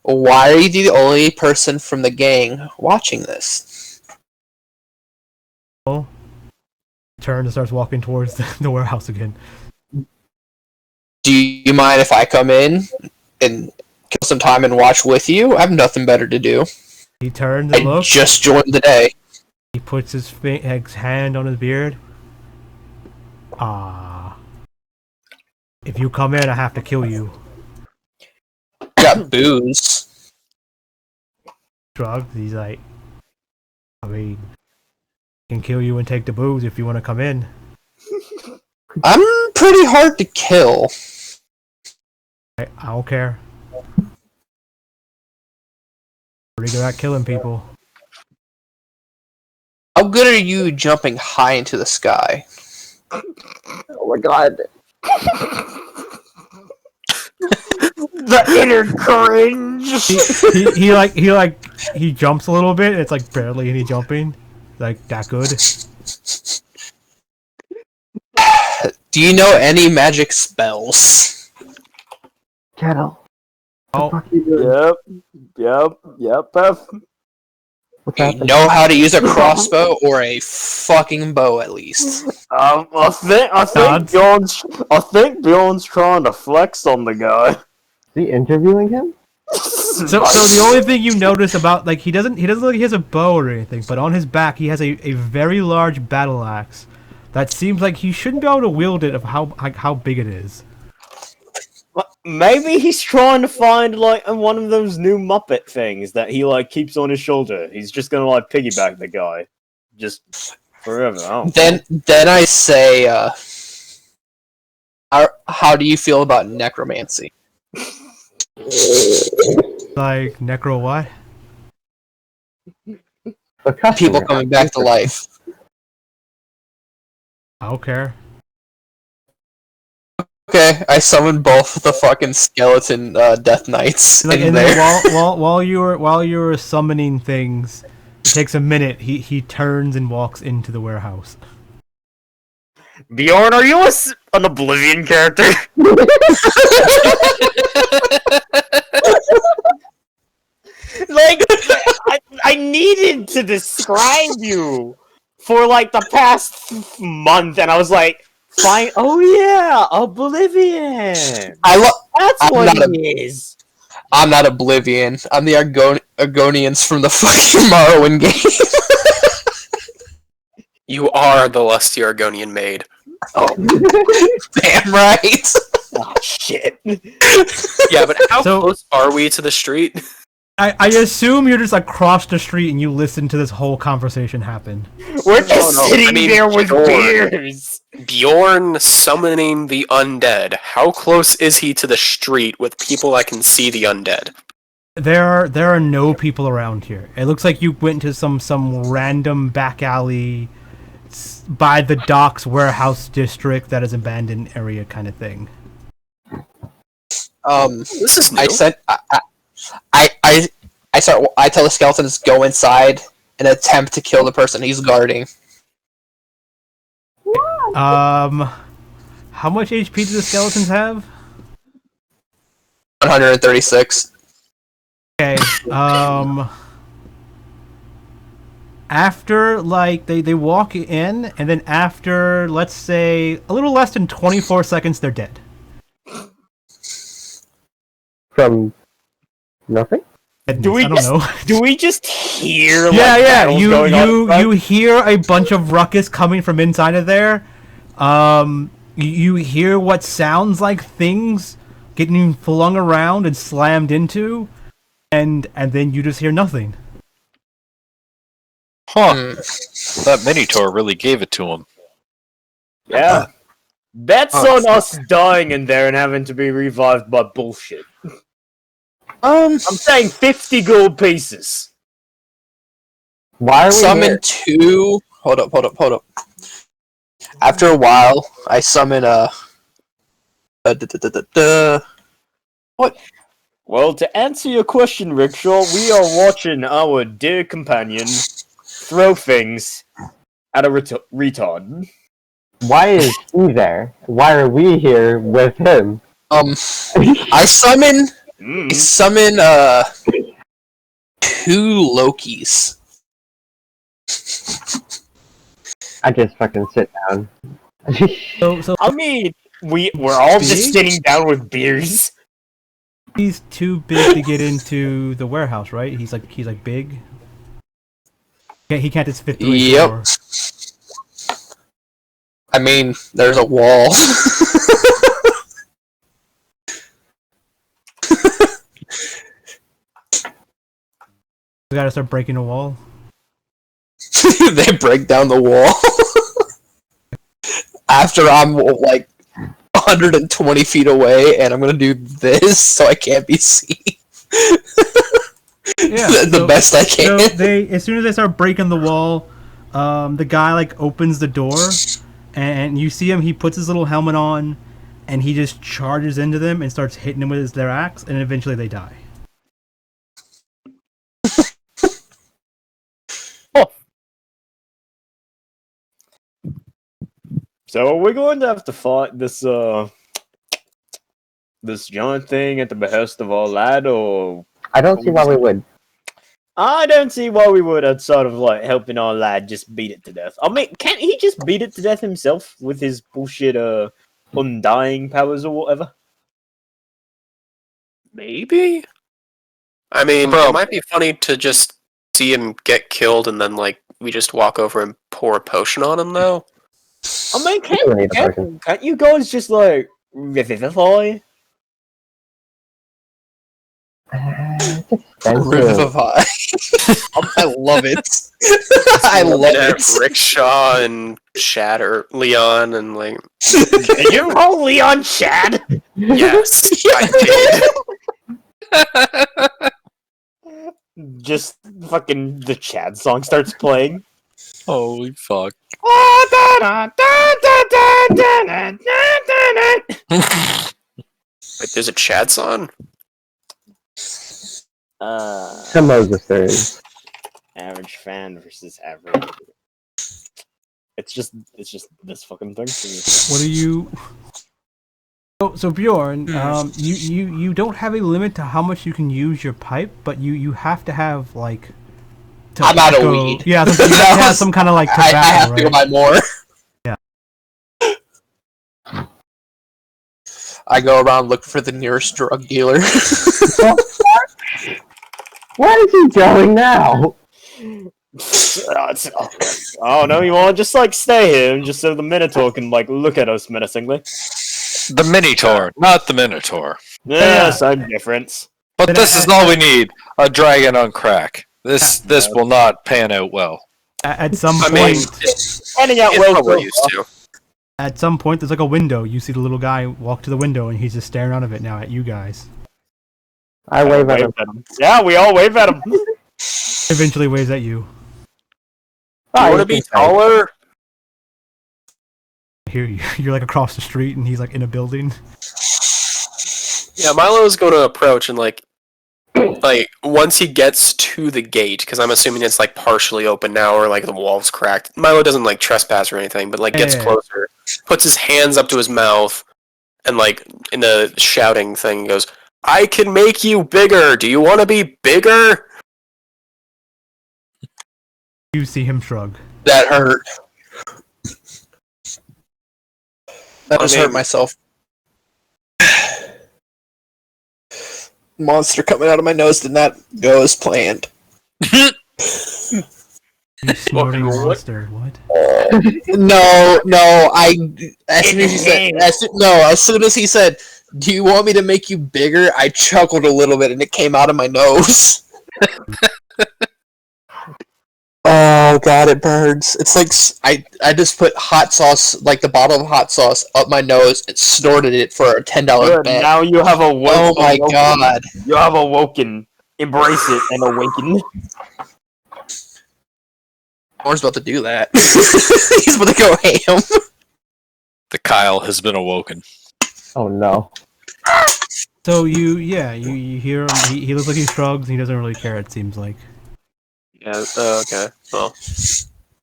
[SPEAKER 4] Why are you the only person from the gang watching this?
[SPEAKER 1] Turns and starts walking towards the warehouse again.
[SPEAKER 4] Do you mind if I come in and kill some time and watch with you? I have nothing better to do.
[SPEAKER 1] He turns and
[SPEAKER 4] I
[SPEAKER 1] looks.
[SPEAKER 4] just joined the day.
[SPEAKER 1] He puts his hand on his beard. If you come in, I have to kill you.
[SPEAKER 4] Got booze.
[SPEAKER 1] Shrugs. He's like, I mean, I can kill you and take the booze if you want to come in.
[SPEAKER 4] I'm pretty hard to kill.
[SPEAKER 1] I don't care. Pretty good at killing people.
[SPEAKER 4] How good are you jumping high into the sky?
[SPEAKER 5] Oh my god.
[SPEAKER 3] The inner cringe.
[SPEAKER 1] He jumps a little bit. It's like barely any jumping. Like that good.
[SPEAKER 4] Do you know any magic spells?
[SPEAKER 5] Kettil.
[SPEAKER 1] Oh,
[SPEAKER 3] Yep, Beth.
[SPEAKER 5] What's
[SPEAKER 4] You
[SPEAKER 5] happening?
[SPEAKER 4] know how to use a crossbow or a fucking bow at least.
[SPEAKER 3] I think Bjorn's trying to flex on the guy.
[SPEAKER 5] Is he interviewing him?
[SPEAKER 1] so the only thing you notice about he doesn't look like he has a bow or anything, but on his back he has a very large battle axe that seems like he shouldn't be able to wield it of how big it is.
[SPEAKER 3] Maybe he's trying to find one of those new Muppet things that he keeps on his shoulder. He's just gonna piggyback the guy, just forever.
[SPEAKER 4] Then I say, how do you feel about necromancy?
[SPEAKER 1] Like necro what?
[SPEAKER 5] The customer.
[SPEAKER 4] People coming back to life.
[SPEAKER 1] I don't care.
[SPEAKER 4] Okay, I summoned both the fucking skeleton death knights in
[SPEAKER 1] And
[SPEAKER 4] there.
[SPEAKER 1] then while you were summoning things, it takes a minute. He turns and walks into the warehouse.
[SPEAKER 3] Bjorn, are you an Oblivion character? I needed to describe you for the past month, and I was like, fine. Oh yeah, Oblivion. That's what he is.
[SPEAKER 4] I'm not Oblivion. I'm the Argonians from the fucking Morrowind game.
[SPEAKER 2] You are the lusty Argonian maid.
[SPEAKER 4] Oh, damn right.
[SPEAKER 3] Oh shit.
[SPEAKER 2] Yeah, but how close are we to the street?
[SPEAKER 1] I assume you're just across the street and you listen to this whole conversation happen.
[SPEAKER 3] We're just sitting there with beers.
[SPEAKER 2] Bjorn summoning the undead. How close is he to the street with people that can see the undead?
[SPEAKER 1] There are no people around here. It looks like you went to some random back alley by the docks warehouse district that is abandoned area kind of thing.
[SPEAKER 2] This is new.
[SPEAKER 4] I tell the skeletons go inside and attempt to kill the person he's guarding.
[SPEAKER 1] How much HP do the skeletons have?
[SPEAKER 4] 136.
[SPEAKER 1] Okay. After they walk in, and then after, let's say, a little less than 24 seconds, they're dead.
[SPEAKER 5] From nothing?
[SPEAKER 1] I don't know.
[SPEAKER 3] Do we just hear
[SPEAKER 1] Yeah.
[SPEAKER 3] battles going on?
[SPEAKER 1] You hear a bunch of ruckus coming from inside of there. You hear what sounds like things getting flung around and slammed into, and then you just hear nothing.
[SPEAKER 6] Huh. That Minotaur really gave it to him.
[SPEAKER 3] Yeah. That's on us dying in there and having to be revived by bullshit. I'm saying 50 gold pieces.
[SPEAKER 5] Why are we
[SPEAKER 4] Summon
[SPEAKER 5] here?
[SPEAKER 4] 2. Hold up. After a while, I summon What?
[SPEAKER 3] Well, to answer your question, Rikkshal, we are watching our dear companion throw things at a retard.
[SPEAKER 5] Why is he there? Why are we here with him?
[SPEAKER 4] I summon 2 Lokis.
[SPEAKER 5] I just fucking sit down.
[SPEAKER 1] So
[SPEAKER 3] I mean, we're all just sitting down with beers.
[SPEAKER 1] he's too big to get into the warehouse, right? He's big. He can't just fit through the door.
[SPEAKER 4] I mean, there's a wall.
[SPEAKER 1] We gotta start breaking the wall.
[SPEAKER 4] They break down the wall. After I'm 120 feet away, and I'm gonna do this so I can't be seen.
[SPEAKER 1] Yeah,
[SPEAKER 4] the best I can.
[SPEAKER 1] So as soon as they start breaking the wall, the guy opens the door, and you see him. He puts his little helmet on, and he just charges into them and starts hitting them with their axe, and eventually they die.
[SPEAKER 3] So are we going to have to fight this this giant thing at the behest of our lad, or
[SPEAKER 5] I don't see why we would.
[SPEAKER 3] I don't see why we would outside of like helping our lad just beat it to death. I mean, can't he just beat it to death himself with his bullshit undying powers or whatever?
[SPEAKER 2] Maybe. I mean, it might be funny to just see him get killed and then like we just walk over and pour a potion on him, though.
[SPEAKER 3] I mean,
[SPEAKER 5] don't need a potion.
[SPEAKER 3] can't you guys just like revivify?
[SPEAKER 5] It's expensive.
[SPEAKER 4] Revivify. I love it. I love
[SPEAKER 2] And have
[SPEAKER 4] it.
[SPEAKER 2] Rikkshal and Chad or Leon and like.
[SPEAKER 3] Can you call Leon Chad?
[SPEAKER 2] Yes, I did.
[SPEAKER 3] Just fucking the Chad song starts playing.
[SPEAKER 6] Holy fuck.
[SPEAKER 2] Wait, there's a Chad song?
[SPEAKER 5] Some of the things.
[SPEAKER 3] Average fan versus average. It's just this fucking thing.
[SPEAKER 1] What are you? So Bjorn, you don't have a limit to how much you can use your pipe, but you have to have like.
[SPEAKER 4] I'm out of weed.
[SPEAKER 1] Yeah, you have to have some kind of like tobacco,
[SPEAKER 4] I have to
[SPEAKER 1] right?
[SPEAKER 4] buy more.
[SPEAKER 1] Yeah.
[SPEAKER 4] I go around looking for the nearest drug dealer.
[SPEAKER 5] Where is he going now?
[SPEAKER 3] Oh no, you want to just like stay here, just so the Minotaur can like look at us menacingly.
[SPEAKER 6] The Minotaur, not the Minotaur.
[SPEAKER 3] Yeah, same difference.
[SPEAKER 6] But this is all we need. A dragon on crack. This will not pan out well.
[SPEAKER 1] At some
[SPEAKER 2] I
[SPEAKER 1] point,
[SPEAKER 2] mean,
[SPEAKER 3] Ending out
[SPEAKER 2] it's
[SPEAKER 3] well.
[SPEAKER 2] what we're used to.
[SPEAKER 1] at some point, there's like a window. You see the little guy walk to the window, and he's just staring out of it now at you guys.
[SPEAKER 5] I wave at him.
[SPEAKER 3] Yeah, we all wave at him.
[SPEAKER 1] Eventually, waves at you.
[SPEAKER 2] You want to be taller?
[SPEAKER 1] Here, you're like across the street, and he's like in a building.
[SPEAKER 2] Yeah, Milo's going to approach and like once he gets to the gate, because I'm assuming it's like partially open now, or like the wall's cracked. Milo doesn't like trespass or anything, but like gets closer, puts his hands up to his mouth, and like in the shouting thing goes, "I can make you bigger. Do you want to be bigger?"
[SPEAKER 1] You see him shrug.
[SPEAKER 4] That hurt. That just hurt myself. Monster coming out of my nose did not go as planned.
[SPEAKER 1] You snorting monster. What?
[SPEAKER 4] No. As soon as he said, "Do you want me to make you bigger?" I chuckled a little bit, and it came out of my nose. Oh god, it burns. It's like I just put hot sauce, like the bottle of hot sauce, up my nose and snorted it for a $10 bet.
[SPEAKER 3] Now you have awoken.
[SPEAKER 4] Oh my god.
[SPEAKER 3] You have awoken. Embrace it and awaken.
[SPEAKER 4] Or's about to do that. He's about to go ham.
[SPEAKER 6] The Kyle has been awoken.
[SPEAKER 5] Oh no.
[SPEAKER 1] So you hear him. He looks like he shrugs. And he doesn't really care. It seems like.
[SPEAKER 2] Yeah. Okay. Well.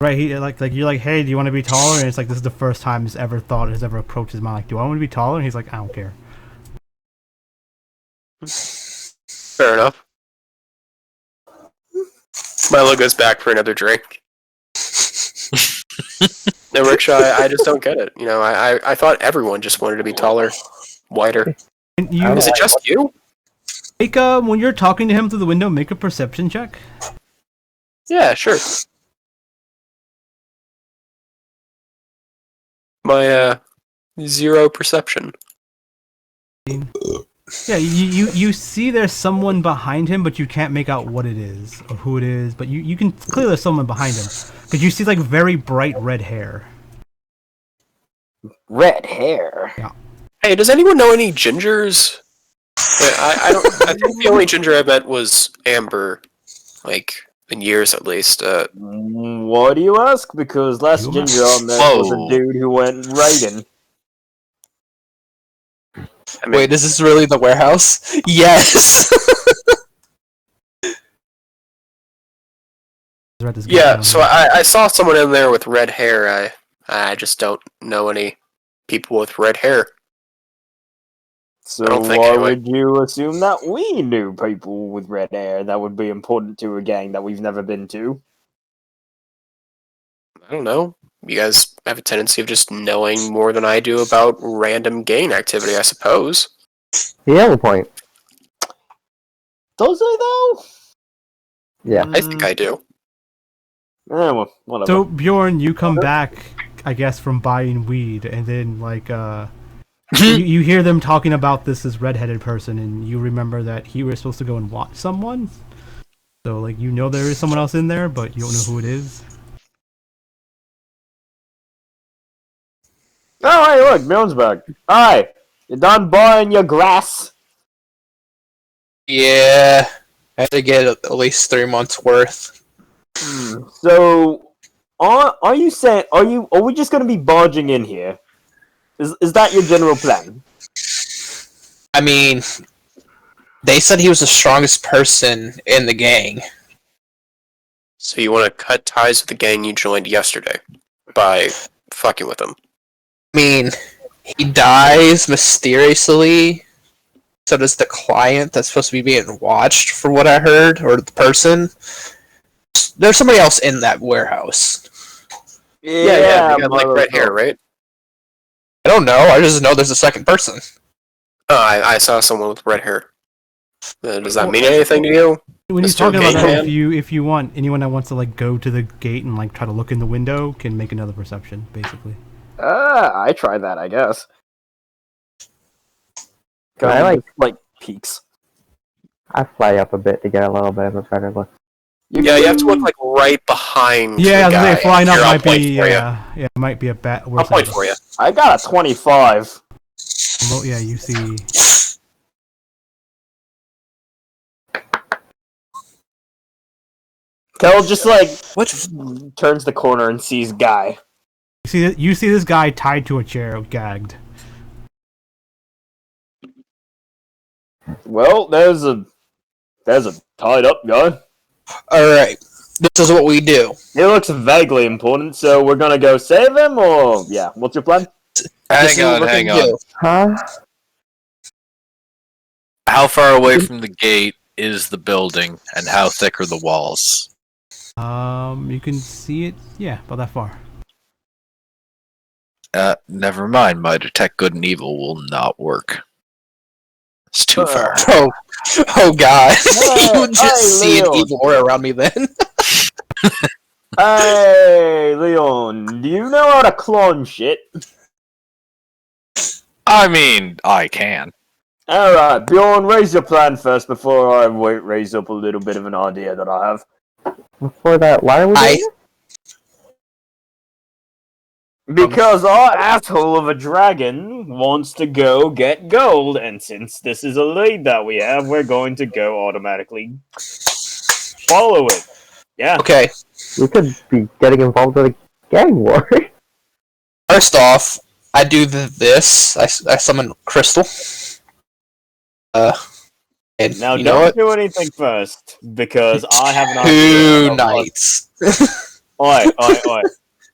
[SPEAKER 1] Right. He like you're like, hey, do you want to be taller? And it's like this is the first time he's ever approached his mind. Like, do I want to be taller? And he's like, I don't care.
[SPEAKER 2] Fair enough. Milo goes back for another drink. No, Rikkshal, I just don't get it. You know, I thought everyone just wanted to be taller, wider.
[SPEAKER 1] And you
[SPEAKER 2] Is it just you?
[SPEAKER 1] make when you're talking to him through the window, make a perception check.
[SPEAKER 2] Yeah, sure. My 0 perception.
[SPEAKER 1] Yeah, you see there's someone behind him, but you can't make out what it is or who it is. But you can clearly there's someone behind him because you see like very bright red hair.
[SPEAKER 3] Red hair.
[SPEAKER 1] Yeah.
[SPEAKER 2] Hey, does anyone know any gingers? I don't. I think the only ginger I met was Amber, like in years at least.
[SPEAKER 3] Why do you ask? Because last
[SPEAKER 1] You
[SPEAKER 3] ginger on there was
[SPEAKER 6] Whoa.
[SPEAKER 3] a dude who went raiding.
[SPEAKER 2] I mean,
[SPEAKER 4] Wait, is this really the warehouse? Yes!
[SPEAKER 2] yeah. So I saw someone in there with red hair. I just don't know any people with red hair.
[SPEAKER 3] So
[SPEAKER 2] I don't think
[SPEAKER 3] why
[SPEAKER 2] anyway.
[SPEAKER 3] would you assume that we knew people with red hair that would be important to a gang that we've never been to?
[SPEAKER 2] I don't know. You guys have a tendency of just knowing more than I do about random gang activity, I suppose.
[SPEAKER 5] You have a point.
[SPEAKER 3] Does they though?
[SPEAKER 5] Yeah.
[SPEAKER 2] I think I do.
[SPEAKER 3] Well, whatever.
[SPEAKER 1] So Bjorn, you come back, I guess, from buying weed, and then like you hear them talking about this redheaded person, and you remember that he was supposed to go and watch someone. So like you know there is someone else in there, but you don't know who it is.
[SPEAKER 3] Oh, hey, look, Bjorn's back. Hi, you done buying your grass?
[SPEAKER 4] Yeah, I had to get at least 3 months worth.
[SPEAKER 3] So, are you saying are we just gonna be barging in here? Is that your general plan?
[SPEAKER 4] I mean, they said he was the strongest person in the gang.
[SPEAKER 2] So you want to cut ties with the gang you joined yesterday by fucking with them?
[SPEAKER 4] I mean, he dies mysteriously. So does the client that's supposed to be being watched, for what I heard, or the person. There's somebody else in that warehouse.
[SPEAKER 2] Yeah. They got like red hair, right?
[SPEAKER 4] I don't know. I just know there's a second person.
[SPEAKER 2] Oh, I saw someone with red hair. Does that mean anything to you?
[SPEAKER 1] When he's
[SPEAKER 2] Mr.
[SPEAKER 1] talking about that,
[SPEAKER 2] Gateman?
[SPEAKER 1] if you want anyone that wants to like go to the gate and like try to look in the window can make another perception, basically.
[SPEAKER 3] I tried that, I guess.
[SPEAKER 5] I like
[SPEAKER 3] peaks.
[SPEAKER 5] I fly up a bit to get a little bit of a better look.
[SPEAKER 2] Yeah, you have to look like right behind.
[SPEAKER 1] Yeah,
[SPEAKER 2] the
[SPEAKER 1] I was
[SPEAKER 2] guy.
[SPEAKER 1] gonna say flying up
[SPEAKER 2] Here, I'll
[SPEAKER 1] might
[SPEAKER 2] point
[SPEAKER 1] be
[SPEAKER 2] for you.
[SPEAKER 1] yeah, it might be a bad.
[SPEAKER 2] I'll point for you.
[SPEAKER 3] I got a 25.
[SPEAKER 1] Well, yeah, you see.
[SPEAKER 3] Kel just like
[SPEAKER 4] What?
[SPEAKER 3] turns the corner and sees Guy.
[SPEAKER 1] You see this guy tied to a chair, gagged.
[SPEAKER 3] Well, there's a tied up guy.
[SPEAKER 4] Alright. This is what we do.
[SPEAKER 3] He looks vaguely important, so we're gonna go save him, or yeah, what's your plan?
[SPEAKER 4] This
[SPEAKER 6] Hang
[SPEAKER 4] is
[SPEAKER 6] on,
[SPEAKER 4] what we
[SPEAKER 6] hang
[SPEAKER 4] do.
[SPEAKER 6] on.
[SPEAKER 5] Huh?
[SPEAKER 6] How far away from the gate is the building, and how thick are the walls?
[SPEAKER 1] You can see it. Yeah, about that far.
[SPEAKER 6] Never mind. My detect good and evil will not work. It's too far.
[SPEAKER 4] Oh god. You
[SPEAKER 3] Hey,
[SPEAKER 4] just see an
[SPEAKER 3] Leon.
[SPEAKER 4] evil aura around me then.
[SPEAKER 3] Hey, Leon, do you know how to clone shit?
[SPEAKER 6] I mean, I can.
[SPEAKER 3] Alright, Bjorn, raise your plan first before I raise up a little bit of an idea that I have.
[SPEAKER 5] Before that, why are we doing it?
[SPEAKER 3] Because our asshole of a dragon wants to go get gold, and since this is a lead that we have, we're going to go automatically follow it. Yeah.
[SPEAKER 4] Okay.
[SPEAKER 5] We could be getting involved with a gang war.
[SPEAKER 4] First off, I do this. I summon Crystal. And
[SPEAKER 3] Now
[SPEAKER 4] you know
[SPEAKER 3] don't
[SPEAKER 4] what?
[SPEAKER 3] do anything first, because I have an
[SPEAKER 4] 2
[SPEAKER 3] idea.
[SPEAKER 4] nights.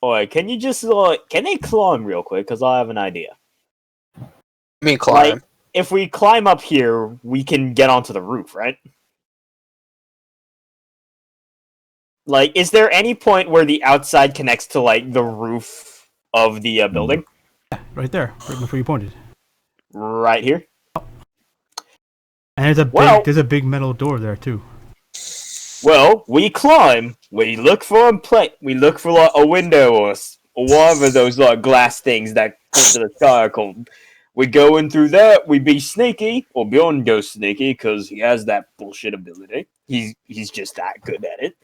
[SPEAKER 3] Oi, can you just, can they climb real quick? Because I have an idea.
[SPEAKER 4] I mean, climb.
[SPEAKER 3] Like, if we climb up here, we can get onto the roof, right? Like, is there any point where the outside connects to, like, the roof of the building?
[SPEAKER 1] Right there, right before you pointed.
[SPEAKER 3] Right here?
[SPEAKER 1] And there's a big metal door there too.
[SPEAKER 3] Well, we climb, we look for we look for, like, a window or whatever those, like, glass things that come to the sky are called. We go in through there, we be sneaky, or Bjorn goes sneaky, because he has that bullshit ability. He's just that good at it.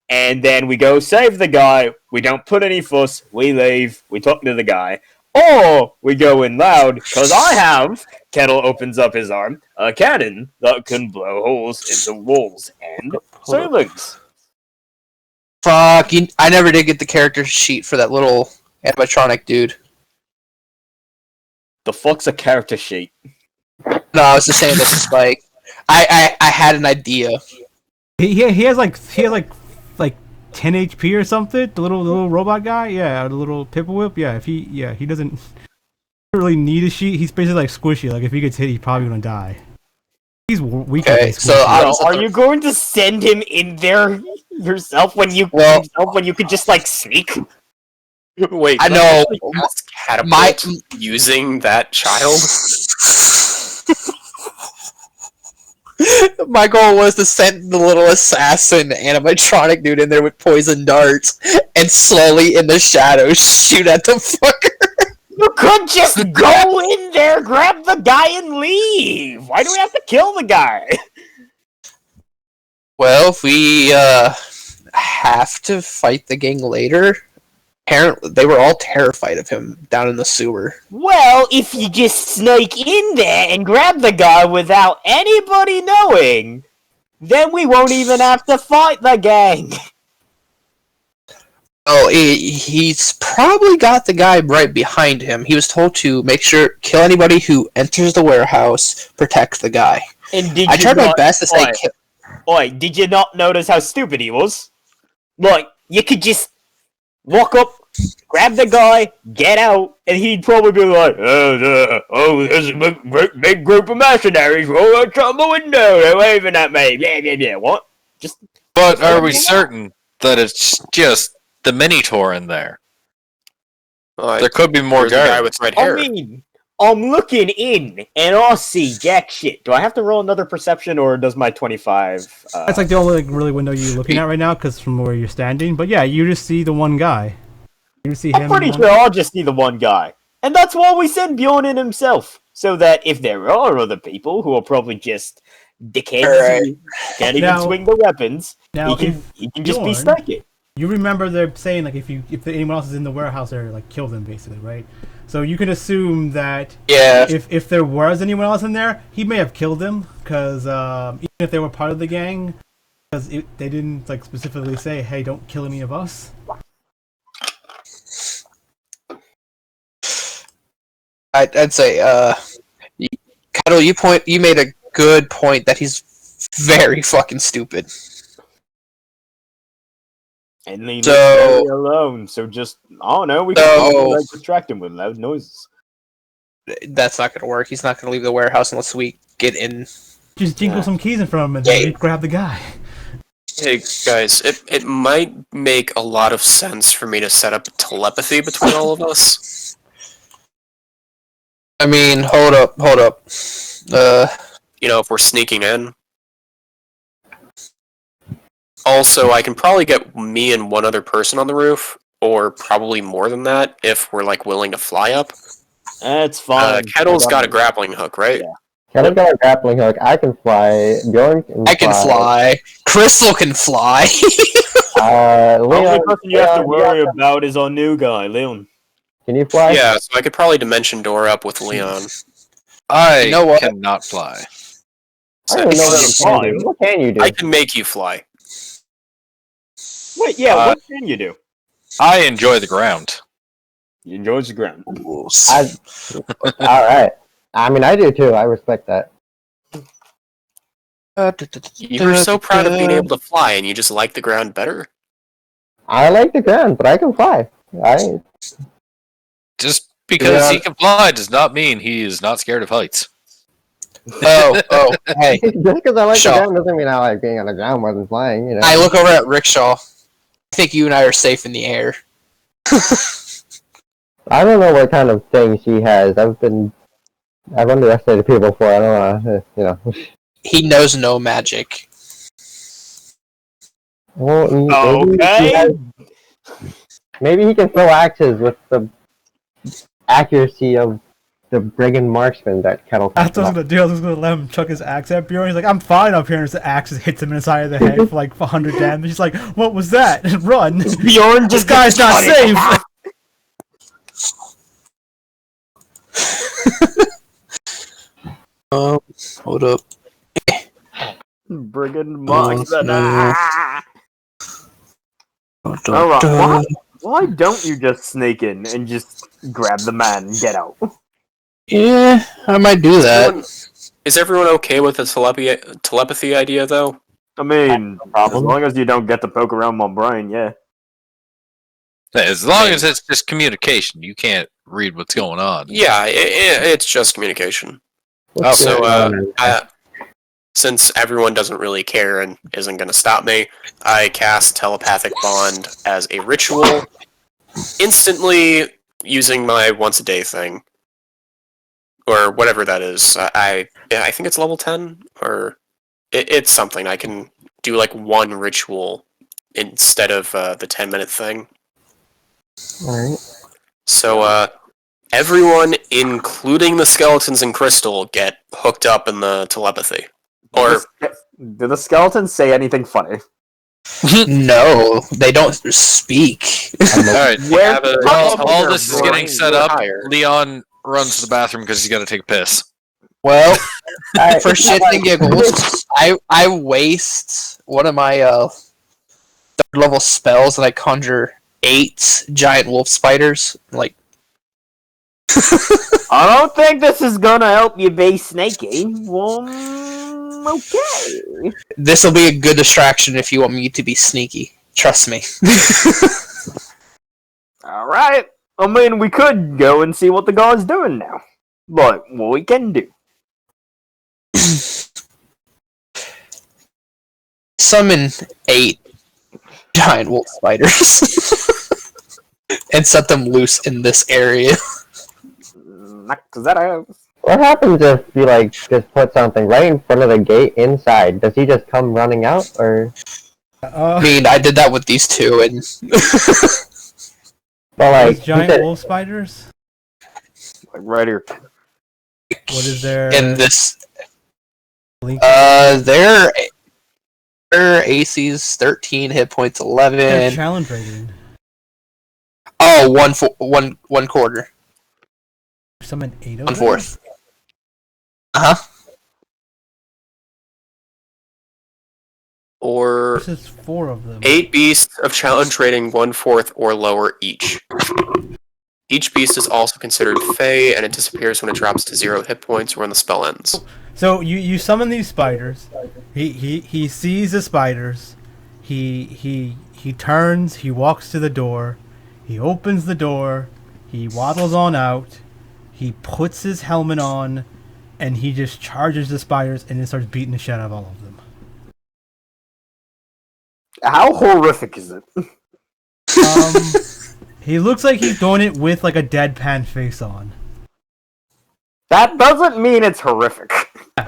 [SPEAKER 3] And then we go save the guy, we don't put any fuss, we leave, we talk to the guy, or we go in loud, because I have, Kettil opens up his arm, a cannon that can blow holes into walls and ceilings.
[SPEAKER 4] Fuck, I never did get the character sheet for that little animatronic dude.
[SPEAKER 3] The fuck's a character sheet?
[SPEAKER 4] No, I was just saying this is like I had an idea.
[SPEAKER 1] He has like 10 HP or something. The little robot guy. Yeah, the little Pippa Whip. Yeah, he doesn't. don't really need a sheet. He's basically like squishy. Like if he gets hit, he's probably gonna die. He's weak.
[SPEAKER 4] Okay,
[SPEAKER 1] against
[SPEAKER 4] so
[SPEAKER 1] squishy.
[SPEAKER 4] I-
[SPEAKER 3] So, are you going to send him in there yourself when you could just like sneak?
[SPEAKER 2] Wait,
[SPEAKER 4] I
[SPEAKER 2] can
[SPEAKER 4] know.
[SPEAKER 2] actually cast catapult
[SPEAKER 4] My-
[SPEAKER 2] using that child?
[SPEAKER 4] My goal was to send the little assassin animatronic dude in there with poison darts and slowly in the shadows shoot at the fucker.
[SPEAKER 3] You could just go in there, grab the guy, and leave. Why do we have to kill the guy?
[SPEAKER 4] Well, if we have to fight the gang later, apparently they were all terrified of him down in the sewer.
[SPEAKER 3] Well, if you just sneak in there and grab the guy without anybody knowing, then we won't even have to fight the gang.
[SPEAKER 4] Oh, he's probably got the guy right behind him. He was told to make sure, kill anybody who enters the warehouse, protect the guy.
[SPEAKER 3] And did
[SPEAKER 4] I
[SPEAKER 3] you
[SPEAKER 4] tried my
[SPEAKER 3] not-
[SPEAKER 4] best to say,
[SPEAKER 3] Oi, did you not notice how stupid he was? Like, you could just walk up, grab the guy, get out, and he'd probably be like, there's a big group of mercenaries rolling from the window, they're waving at me, yeah, what?
[SPEAKER 6] But are we certain that it's just the Minotaur in there? There could be more
[SPEAKER 2] There's a guy
[SPEAKER 6] guards.
[SPEAKER 2] with red
[SPEAKER 3] I
[SPEAKER 2] hair.
[SPEAKER 3] mean, I'm looking in, and I see jack shit. Do I have to roll another perception, or does my 25...
[SPEAKER 1] That's like the only really window you're looking at right now, because from where you're standing. But yeah, you just see the one guy. You just see him.
[SPEAKER 3] I'm pretty sure I'll just see the one guy. And that's why we send Bjorn in himself. So that if there are other people who are probably just dickheads
[SPEAKER 4] Alright.
[SPEAKER 3] who can't even
[SPEAKER 1] Now-
[SPEAKER 3] swing the weapons,
[SPEAKER 1] Now,
[SPEAKER 3] he can just be
[SPEAKER 1] Bjorn-
[SPEAKER 3] sneaky.
[SPEAKER 1] You remember they're saying like if anyone else is in the warehouse, they're like kill them basically, right? So you can assume that
[SPEAKER 4] yeah,
[SPEAKER 1] if there was anyone else in there, he may have killed them because even if they were part of the gang, because they didn't like specifically say, "Hey, don't kill any of us."
[SPEAKER 4] I'd say, Kettil, you made a good point that he's very fucking stupid.
[SPEAKER 3] And leave
[SPEAKER 4] So-
[SPEAKER 3] him very alone. So just, I don't know, we can
[SPEAKER 4] So-
[SPEAKER 3] like, distract him with loud noises.
[SPEAKER 4] That's not gonna work. He's not gonna leave the warehouse unless we get in.
[SPEAKER 1] Just jingle
[SPEAKER 3] Yeah.
[SPEAKER 1] some keys in front of him and then
[SPEAKER 4] Yeah.
[SPEAKER 1] grab the guy.
[SPEAKER 2] Hey guys, it might make a lot of sense for me to set up telepathy between all of us.
[SPEAKER 4] I mean, hold up.
[SPEAKER 2] You know, if we're sneaking in. Also, I can probably get me and one other person on the roof, or probably more than that if we're like willing to fly up.
[SPEAKER 3] That's fine.
[SPEAKER 2] Kettle's got a grappling hook, right?
[SPEAKER 3] Yeah.
[SPEAKER 5] Kettle's got a grappling hook. I can fly. Bjorn can
[SPEAKER 4] I can fly. Crystal can fly.
[SPEAKER 3] The only
[SPEAKER 5] Leon,
[SPEAKER 3] person you have to
[SPEAKER 5] Leon,
[SPEAKER 3] worry
[SPEAKER 5] Leon,
[SPEAKER 3] about is our new guy, Leon.
[SPEAKER 5] Can you fly?
[SPEAKER 2] Yeah, so I could probably dimension door up with Leon.
[SPEAKER 6] I
[SPEAKER 4] You know what?
[SPEAKER 6] cannot fly.
[SPEAKER 5] I don't even know what you
[SPEAKER 3] Fine.
[SPEAKER 5] can do. What can you do?
[SPEAKER 2] I can make you fly.
[SPEAKER 3] Wait, yeah,
[SPEAKER 6] Uh,
[SPEAKER 3] what can you do?
[SPEAKER 6] I enjoy the ground.
[SPEAKER 3] He enjoys the ground.
[SPEAKER 5] All right. I mean, I do too. I respect that.
[SPEAKER 2] You were so proud of being able to fly, and you just like the ground better?
[SPEAKER 5] I like the ground, but I can fly.
[SPEAKER 6] Just because
[SPEAKER 5] Yeah.
[SPEAKER 6] he can fly does not mean he is not scared of heights.
[SPEAKER 4] Oh, hey.
[SPEAKER 5] Just because I like
[SPEAKER 4] Shaw.
[SPEAKER 5] the ground doesn't mean I like being on the ground more than flying. You know.
[SPEAKER 4] I look over at Rikkshal. I think you and I are safe in the air.
[SPEAKER 5] I don't know what kind of thing she has. I've underestimated people before. I don't know. You know.
[SPEAKER 4] He knows no magic.
[SPEAKER 5] Well, maybe,
[SPEAKER 3] Okay.
[SPEAKER 5] maybe he can throw axes with the accuracy of the brigand marksman that Kettil
[SPEAKER 1] That's
[SPEAKER 5] talked
[SPEAKER 1] what I was
[SPEAKER 5] about.
[SPEAKER 1] gonna do. I was gonna let him chuck his axe at Bjorn. He's like, "I'm fine up here," and his axe just hits him in the side of the head for like 100 damage. He's like, "What was that?" Run!
[SPEAKER 3] Bjorn
[SPEAKER 1] This
[SPEAKER 3] just
[SPEAKER 1] guy's
[SPEAKER 3] gets
[SPEAKER 1] not
[SPEAKER 3] cut in
[SPEAKER 1] safe.
[SPEAKER 3] half.
[SPEAKER 4] Hold up.
[SPEAKER 3] Brigand marksman.
[SPEAKER 4] no.
[SPEAKER 3] Alright, why don't you just sneak in and just grab the man and get out?
[SPEAKER 4] Yeah, I might do that.
[SPEAKER 2] Is everyone okay with the telepathy idea, though?
[SPEAKER 3] I mean, as
[SPEAKER 5] problem.
[SPEAKER 3] long as you don't get to poke around my brain, yeah.
[SPEAKER 6] As long as it's just communication, you can't read what's going on.
[SPEAKER 2] Yeah, it's just communication.
[SPEAKER 5] What's
[SPEAKER 2] So,
[SPEAKER 5] going on?
[SPEAKER 2] since everyone doesn't really care and isn't going to stop me, I cast Telepathic Bond as a ritual, instantly using my once-a-day thing. Or whatever that is. I think it's level 10, or it's something. I can do like one ritual instead of the 10-minute thing.
[SPEAKER 5] Alright.
[SPEAKER 2] So, everyone, including the skeletons and Crystal, get hooked up in the telepathy. Or
[SPEAKER 3] Do the skeletons say anything funny?
[SPEAKER 4] No, they don't speak.
[SPEAKER 6] Alright,
[SPEAKER 3] Where
[SPEAKER 6] all this is getting set up.
[SPEAKER 2] Higher.
[SPEAKER 6] Leon runs to the bathroom because he's got to take a piss.
[SPEAKER 4] Well,
[SPEAKER 5] Alright,
[SPEAKER 4] for shits and giggles, I waste one of my third level spells and I conjure 8 giant wolf spiders. Like,
[SPEAKER 3] I don't think this is gonna help you be sneaky. Well, okay.
[SPEAKER 4] this will be a good distraction if you want me to be sneaky. Trust me.
[SPEAKER 3] Alright. I mean, we could go and see what the guy's doing now. But what we can do.
[SPEAKER 4] Summon 8 giant wolf spiders and set them loose in this area.
[SPEAKER 3] Cause that
[SPEAKER 5] what happens if you like just put something right in front of the gate inside? Does he just come running out, or?
[SPEAKER 4] I mean, I did that with these 2, and
[SPEAKER 5] But like,
[SPEAKER 1] Those giant wolf spiders?
[SPEAKER 3] like right here.
[SPEAKER 1] What is their
[SPEAKER 4] in this,
[SPEAKER 1] link?
[SPEAKER 4] their AC's 13, hit points
[SPEAKER 1] Their
[SPEAKER 4] 11.
[SPEAKER 1] challenge rating.
[SPEAKER 4] Oh, one quarter,
[SPEAKER 1] Summon 8 of
[SPEAKER 4] 1/4. Uh huh.
[SPEAKER 2] or
[SPEAKER 1] This is 4 of them.
[SPEAKER 2] 8 beasts of challenge rating 1/4 or lower each. Each beast is also considered fey, and it disappears when it drops to 0 hit points or when the spell ends.
[SPEAKER 1] So you summon these spiders. He sees the spiders. He turns. He walks to the door. He opens the door. He waddles on out. He puts his helmet on, and he just charges the spiders and then starts beating the shit out of all of them.
[SPEAKER 3] How horrific is it?
[SPEAKER 1] He looks like he's doing it with like a deadpan face on.
[SPEAKER 3] That doesn't mean it's horrific.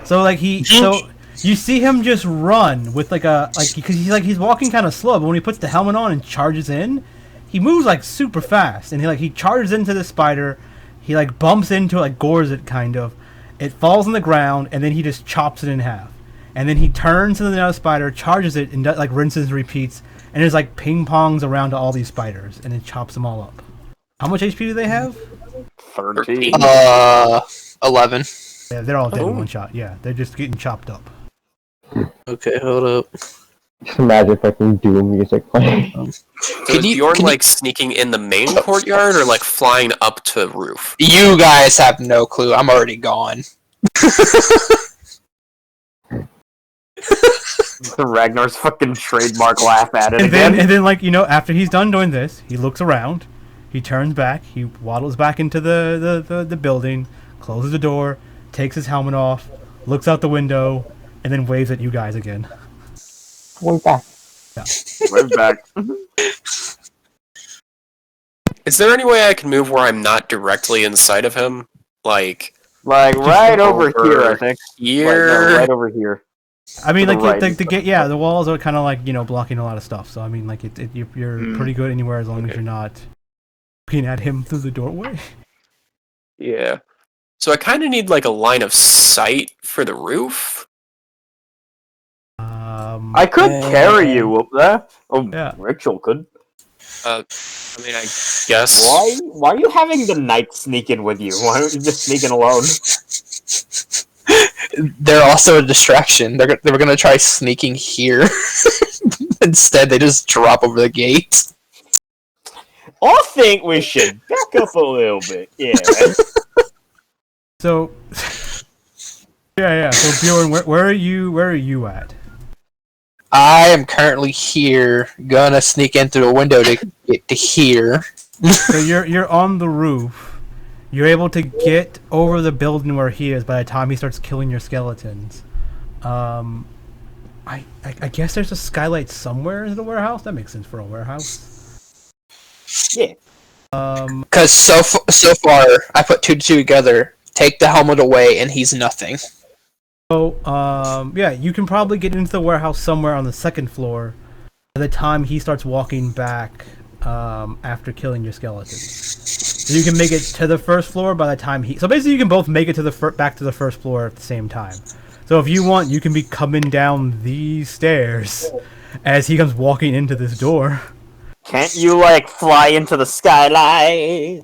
[SPEAKER 1] So like so you see him just run with because he's walking kind of slow, but when he puts the helmet on and charges in, he moves like super fast, and he charges into the spider. He like bumps into it, like gores it kind of. It falls on the ground, and then he just chops it in half. And then he turns to the other spider, charges it, and like rinses and repeats. And there's like ping pongs around to all these spiders, and it chops them all up. How much HP do they have?
[SPEAKER 3] 13.
[SPEAKER 4] 11.
[SPEAKER 1] Yeah, they're all dead
[SPEAKER 2] Oh.
[SPEAKER 1] in one shot. Yeah, they're just getting chopped up.
[SPEAKER 4] Okay, hold up.
[SPEAKER 5] just imagine fucking Doom music playing.
[SPEAKER 2] So is Bjorn like sneaking in the main courtyard or like flying up to the roof?
[SPEAKER 4] You guys have no clue. I'm already gone.
[SPEAKER 3] Ragnar's fucking trademark laugh at it
[SPEAKER 1] And
[SPEAKER 3] again.
[SPEAKER 1] then like after he's done doing this, he looks around, he turns back, he waddles back into the building, closes the door, takes his helmet off, looks out the window, and then waves at you guys again.
[SPEAKER 5] One back.
[SPEAKER 3] We're back.
[SPEAKER 2] Is there any way I can move where I'm not directly inside of him? Like
[SPEAKER 3] Like right over here, I think.
[SPEAKER 2] here?
[SPEAKER 3] No, right over here.
[SPEAKER 1] I mean,
[SPEAKER 3] To
[SPEAKER 1] like
[SPEAKER 3] the right.
[SPEAKER 1] the gate, yeah, the walls are kind of like blocking a lot of stuff. So I mean, like you're pretty good anywhere as long as you're not looking at him through the doorway.
[SPEAKER 2] Yeah. So I kind of need like a line of sight for the roof.
[SPEAKER 3] I could carry you up there. Oh,
[SPEAKER 1] Yeah.
[SPEAKER 3] Rikkshal could.
[SPEAKER 2] I mean, I guess.
[SPEAKER 3] Why are you having the knight sneak in with you? Why aren't you just sneaking alone?
[SPEAKER 4] They're also a distraction. They were gonna try sneaking here. Instead, they just drop over the gate.
[SPEAKER 3] I think we should back up a little bit. Yeah.
[SPEAKER 1] So yeah. So Bjorn, where are you at?
[SPEAKER 4] I am currently here, gonna sneak in through a window to get to here.
[SPEAKER 1] So you're on the roof, You're able to get over the building where he is by the time he starts killing your skeletons. I guess there's a skylight somewhere in the warehouse. That makes sense for a warehouse.
[SPEAKER 3] Yeah.
[SPEAKER 4] Because so far, I put 2 to 2 together. Take the helmet away, and he's nothing.
[SPEAKER 1] So, yeah, you can probably get into the warehouse somewhere on the second floor by the time he starts walking back after killing your skeletons. So you can make it to the first floor by the time he... So basically you can both make it to the back to the first floor at the same time. So if you want, you can be coming down these stairs as he comes walking into this door.
[SPEAKER 3] Can't you, like, fly into the skylight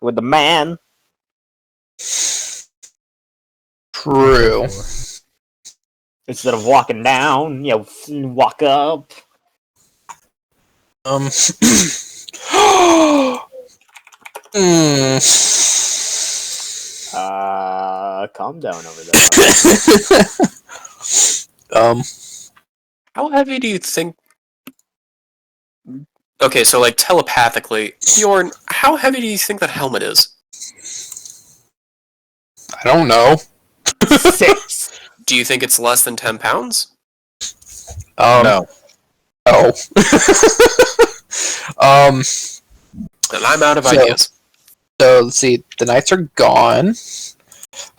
[SPEAKER 3] with the man?
[SPEAKER 4] True.
[SPEAKER 3] Instead of walking down, walk up. Calm down over there.
[SPEAKER 2] How heavy do you think... Okay, so like telepathically, Bjorn, how heavy do you think that helmet is?
[SPEAKER 4] I don't know.
[SPEAKER 3] 6.
[SPEAKER 2] Do you think it's less than 10 pounds?
[SPEAKER 6] No.
[SPEAKER 4] Oh.
[SPEAKER 2] Then I'm out of ideas.
[SPEAKER 4] So let's see. The knights are gone.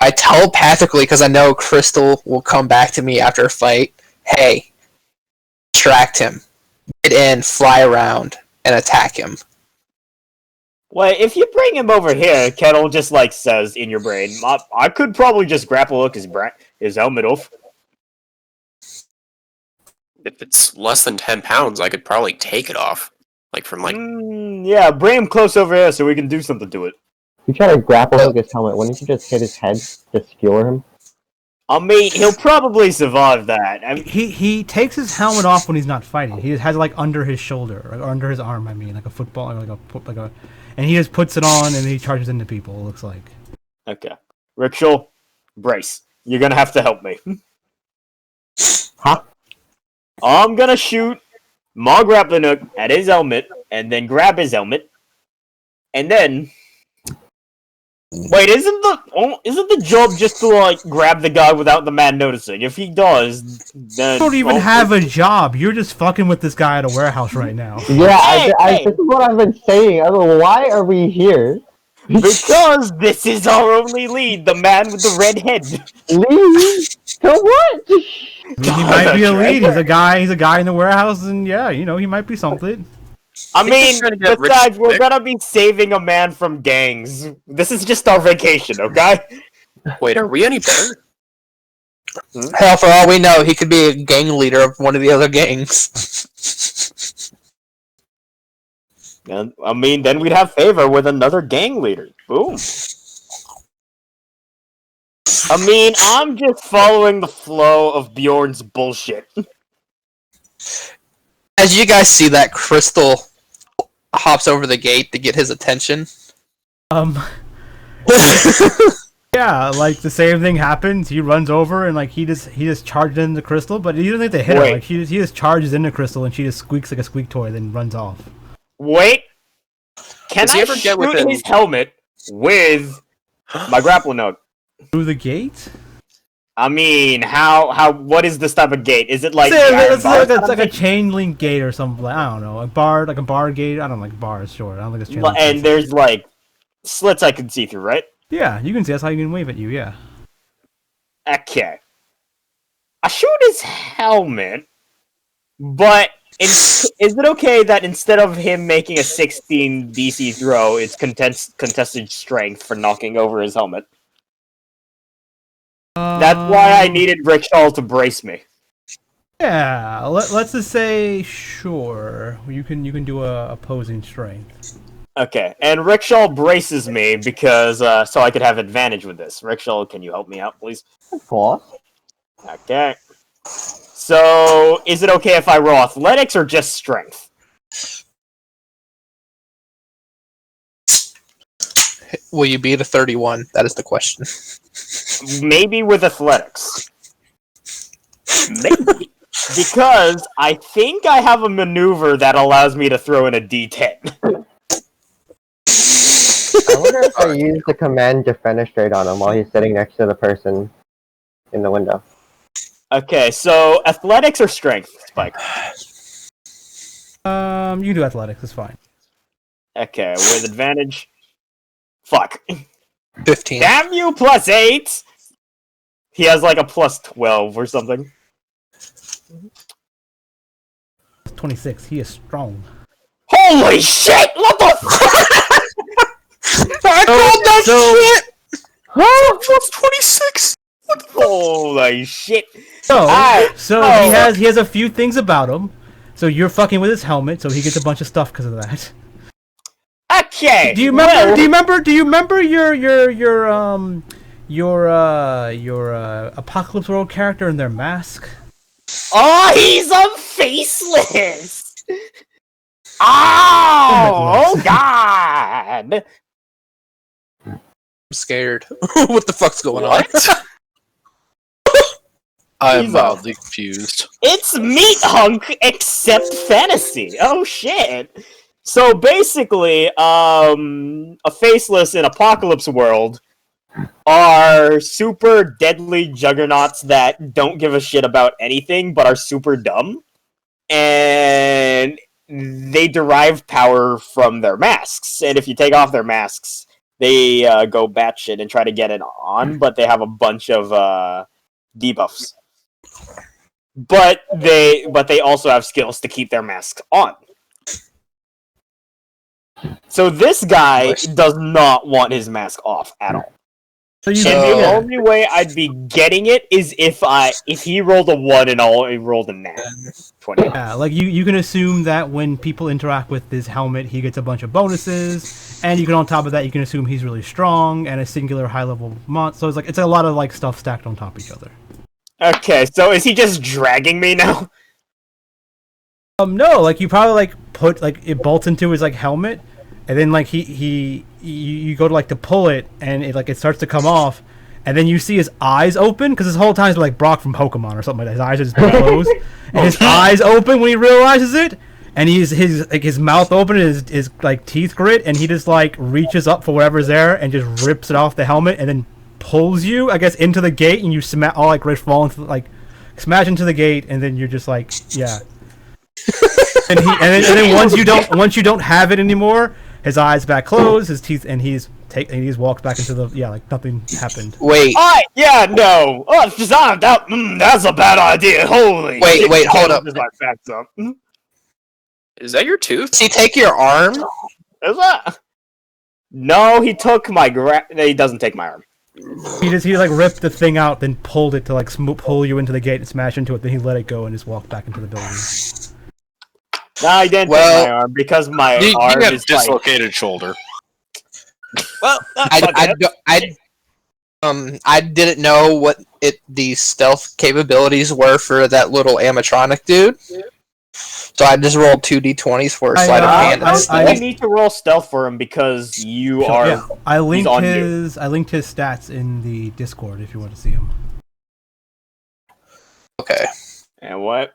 [SPEAKER 4] I telepathically, because I know Crystal will come back to me after a fight. Hey, distract him. Get in, fly around, and attack him.
[SPEAKER 3] Well, if you bring him over here, Kettil just like says in your brain, I could probably just grapple hook his helmet off.
[SPEAKER 2] If it's less than 10 pounds, I could probably take it off. Like from like...
[SPEAKER 3] Yeah, bring him close over here so we can do something to it.
[SPEAKER 5] You try to grapple hook his helmet, wouldn't you just hit his head to skewer him?
[SPEAKER 3] I mean, he'll probably survive that. I mean,
[SPEAKER 1] He takes his helmet off when he's not fighting. He has it like under his shoulder, or under his arm. I mean, like a football, and he just puts it on and he charges into people. It looks like.
[SPEAKER 3] okay. Rikkshal, brace. You're gonna have to help me.
[SPEAKER 5] Huh?
[SPEAKER 3] I'm gonna shoot my grappling hook at his helmet, and then grab his helmet, and then... Wait, isn't the job just to, like, grab the guy without the man noticing? If he does, then...
[SPEAKER 1] You don't even have a job. You're just fucking with this guy at a warehouse right now.
[SPEAKER 5] Yeah,
[SPEAKER 3] Hey!
[SPEAKER 5] this is what I've been saying. I mean, why are we here?
[SPEAKER 3] Because this is our only lead, the man with the red head.
[SPEAKER 5] Leave? To what?
[SPEAKER 1] I mean, he might be a lead. He's a guy in the warehouse, and yeah, you know, he might be something.
[SPEAKER 3] I mean,
[SPEAKER 2] trying to get
[SPEAKER 3] besides, we're
[SPEAKER 2] rich
[SPEAKER 3] gonna be saving a man from gangs. This is just our vacation, okay?
[SPEAKER 2] Wait, are we any better?
[SPEAKER 4] Hell, for all we know, he could be a gang leader of one of the other gangs.
[SPEAKER 3] And, I mean, then we'd have favor with another gang leader. Boom. I mean, I'm just following the flow of Bjorn's bullshit.
[SPEAKER 4] As you guys see that, Crystal hops over the gate to get his attention.
[SPEAKER 1] Yeah, like the same thing happens. He runs over and like he just charges into Crystal, but he doesn't think they hit her.
[SPEAKER 3] Wait.
[SPEAKER 1] Like he just charges into Crystal and she just squeaks like a squeak toy, then runs off.
[SPEAKER 3] Wait. Can
[SPEAKER 2] Does he
[SPEAKER 3] I
[SPEAKER 2] ever get
[SPEAKER 3] shoot
[SPEAKER 2] within-
[SPEAKER 3] his helmet with my grappling hook?
[SPEAKER 1] Through the gate?
[SPEAKER 3] I mean, what is this type of gate? Is it like...
[SPEAKER 1] It's like a chain link gate or something. I don't know, a bar gate. I don't like bars. Sure, I don't think it's chain link.
[SPEAKER 3] And
[SPEAKER 1] gates.
[SPEAKER 3] there's like slits I can see through, right?
[SPEAKER 1] Yeah, you can see. That's how you can wave at you. Yeah.
[SPEAKER 3] Okay. I shoot his helmet, but is it okay that instead of him making a 16 DC throw, it's contested strength for knocking over his helmet? That's why I needed Rikkshal to brace me.
[SPEAKER 1] Yeah, let's just say sure. You can do a opposing strength.
[SPEAKER 3] Okay, and Rikkshal braces me because so I could have advantage with this. Rikkshal, can you help me out, please?
[SPEAKER 5] Of course.
[SPEAKER 3] Okay. So, is it okay if I roll athletics or just strength?
[SPEAKER 4] Will you beat a 31? That is the question.
[SPEAKER 3] Maybe with athletics. Maybe. Because I think I have a maneuver that allows me to throw in a D10.
[SPEAKER 5] wonder if I use the command defenestrate on him while he's sitting next to the person in the window.
[SPEAKER 3] Okay, so athletics or strength, Spike?
[SPEAKER 1] You do athletics. It's fine.
[SPEAKER 3] Okay, with advantage. Fuck.
[SPEAKER 4] 15.
[SPEAKER 3] Damn you, +8! He has like a +12 or something.
[SPEAKER 1] 26. He is strong.
[SPEAKER 3] Holy shit! What the fuck?
[SPEAKER 4] I called that shit!
[SPEAKER 2] Huh? Plus 26.
[SPEAKER 3] Holy shit!
[SPEAKER 1] So
[SPEAKER 3] Alright,
[SPEAKER 1] he has a few things about him. So you're fucking with his helmet, so he gets a bunch of stuff because of that.
[SPEAKER 3] Okay.
[SPEAKER 1] Do you remember? Do you remember your Apocalypse World character in their mask?
[SPEAKER 3] Oh, he's a faceless. Oh God!
[SPEAKER 4] I'm scared. What the fuck's going on?
[SPEAKER 6] I'm
[SPEAKER 3] He's
[SPEAKER 6] mildly confused.
[SPEAKER 3] It's Meat Hunk except fantasy. Oh shit! So basically, a faceless in Apocalypse World are super deadly juggernauts that don't give a shit about anything but are super dumb, and they derive power from their masks. And if you take off their masks, they go batshit and try to get it on, but they have a bunch of debuffs. But they also have skills to keep their masks on. So this guy does not want his mask off at all.
[SPEAKER 1] So you
[SPEAKER 3] And the only way I'd be getting it is if he rolled a 1 and I rolled a nat 20.
[SPEAKER 1] Yeah, like you can assume that when people interact with his helmet, he gets a bunch of bonuses, and you can on top of that you can assume he's really strong and a singular high level monster. So it's a lot of like stuff stacked on top of each other.
[SPEAKER 3] Okay, so is he just dragging me now?
[SPEAKER 1] No, like you probably like put like it bolts into his like helmet, and then like you go to like to pull it, and it starts to come off, and then you see his eyes open because this whole time he's like Brock from Pokemon or something like that. His eyes are just closed, and his eyes open when he realizes it, and his mouth open, and his like teeth grit, and he just like reaches up for whatever's there and just rips it off the helmet, and then pulls you, I guess, into the gate, and you all like fall into like smash into the gate, and then you're just like yeah. and then once you don't have it anymore, his eyes back closed, his teeth, and he just walks back into the like nothing happened.
[SPEAKER 4] Wait.
[SPEAKER 3] Yeah, no. Oh, that's a bad idea. Holy.
[SPEAKER 4] Wait, hold up.
[SPEAKER 3] My facts up.
[SPEAKER 2] Is that your tooth?
[SPEAKER 4] Does he take your arm?
[SPEAKER 3] Is that? No, he took my No, he doesn't take my arm.
[SPEAKER 1] He like ripped the thing out, then pulled it to like pull you into the gate and smash into it. Then he let it go and just walked back into the building.
[SPEAKER 3] No, he didn't take my arm because my arm
[SPEAKER 6] you have
[SPEAKER 3] is
[SPEAKER 6] dislocated shoulder.
[SPEAKER 3] Well,
[SPEAKER 4] I didn't know what the stealth capabilities were for that little animatronic dude. So I just rolled 2d20s for a sleight of hand.
[SPEAKER 3] I need to roll stealth for him because you are.
[SPEAKER 1] Yeah, I linked his stats in the Discord if you want to see him.
[SPEAKER 4] Okay.
[SPEAKER 3] And what?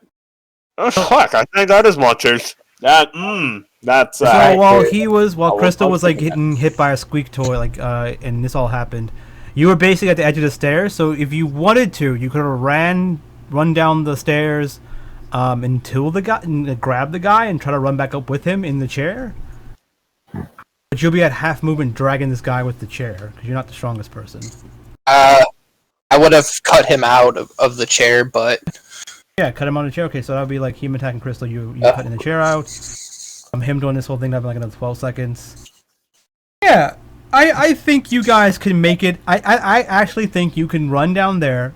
[SPEAKER 3] Oh, fuck! I think that is my tooth. That's
[SPEAKER 1] So while Crystal was like getting hit by a squeak toy, like and this all happened, you were basically at the edge of the stairs. So if you wanted to, you could have run down the stairs until the guy and grab the guy and try to run back up with him in the chair. But you'll be at half movement dragging this guy with the chair because you're not the strongest person.
[SPEAKER 4] I would have cut him out of the chair, but
[SPEAKER 1] yeah, cut him on the chair. Okay, so that'll be like him attacking Crystal. You cutting the chair out. Him doing this whole thing. That'll be like another 12 seconds. Yeah, I think you guys can make it. I actually think you can run down there,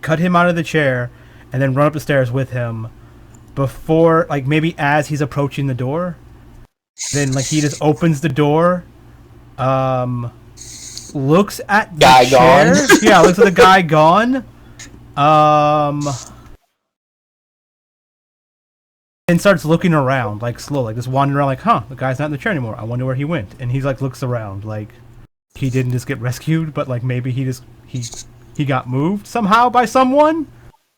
[SPEAKER 1] cut him out of the chair, and then run up the stairs with him before, like, maybe as he's approaching the door. Then, like, he just opens the door, looks at the
[SPEAKER 4] guy
[SPEAKER 1] chair.
[SPEAKER 4] gone.
[SPEAKER 1] Yeah, looks at the guy gone. And starts looking around, like, slowly, like, just wandering around, like, huh, the guy's not in the chair anymore. I wonder where he went. And he's, like, looks around, like, he didn't just get rescued, but, like, maybe he got moved somehow by someone.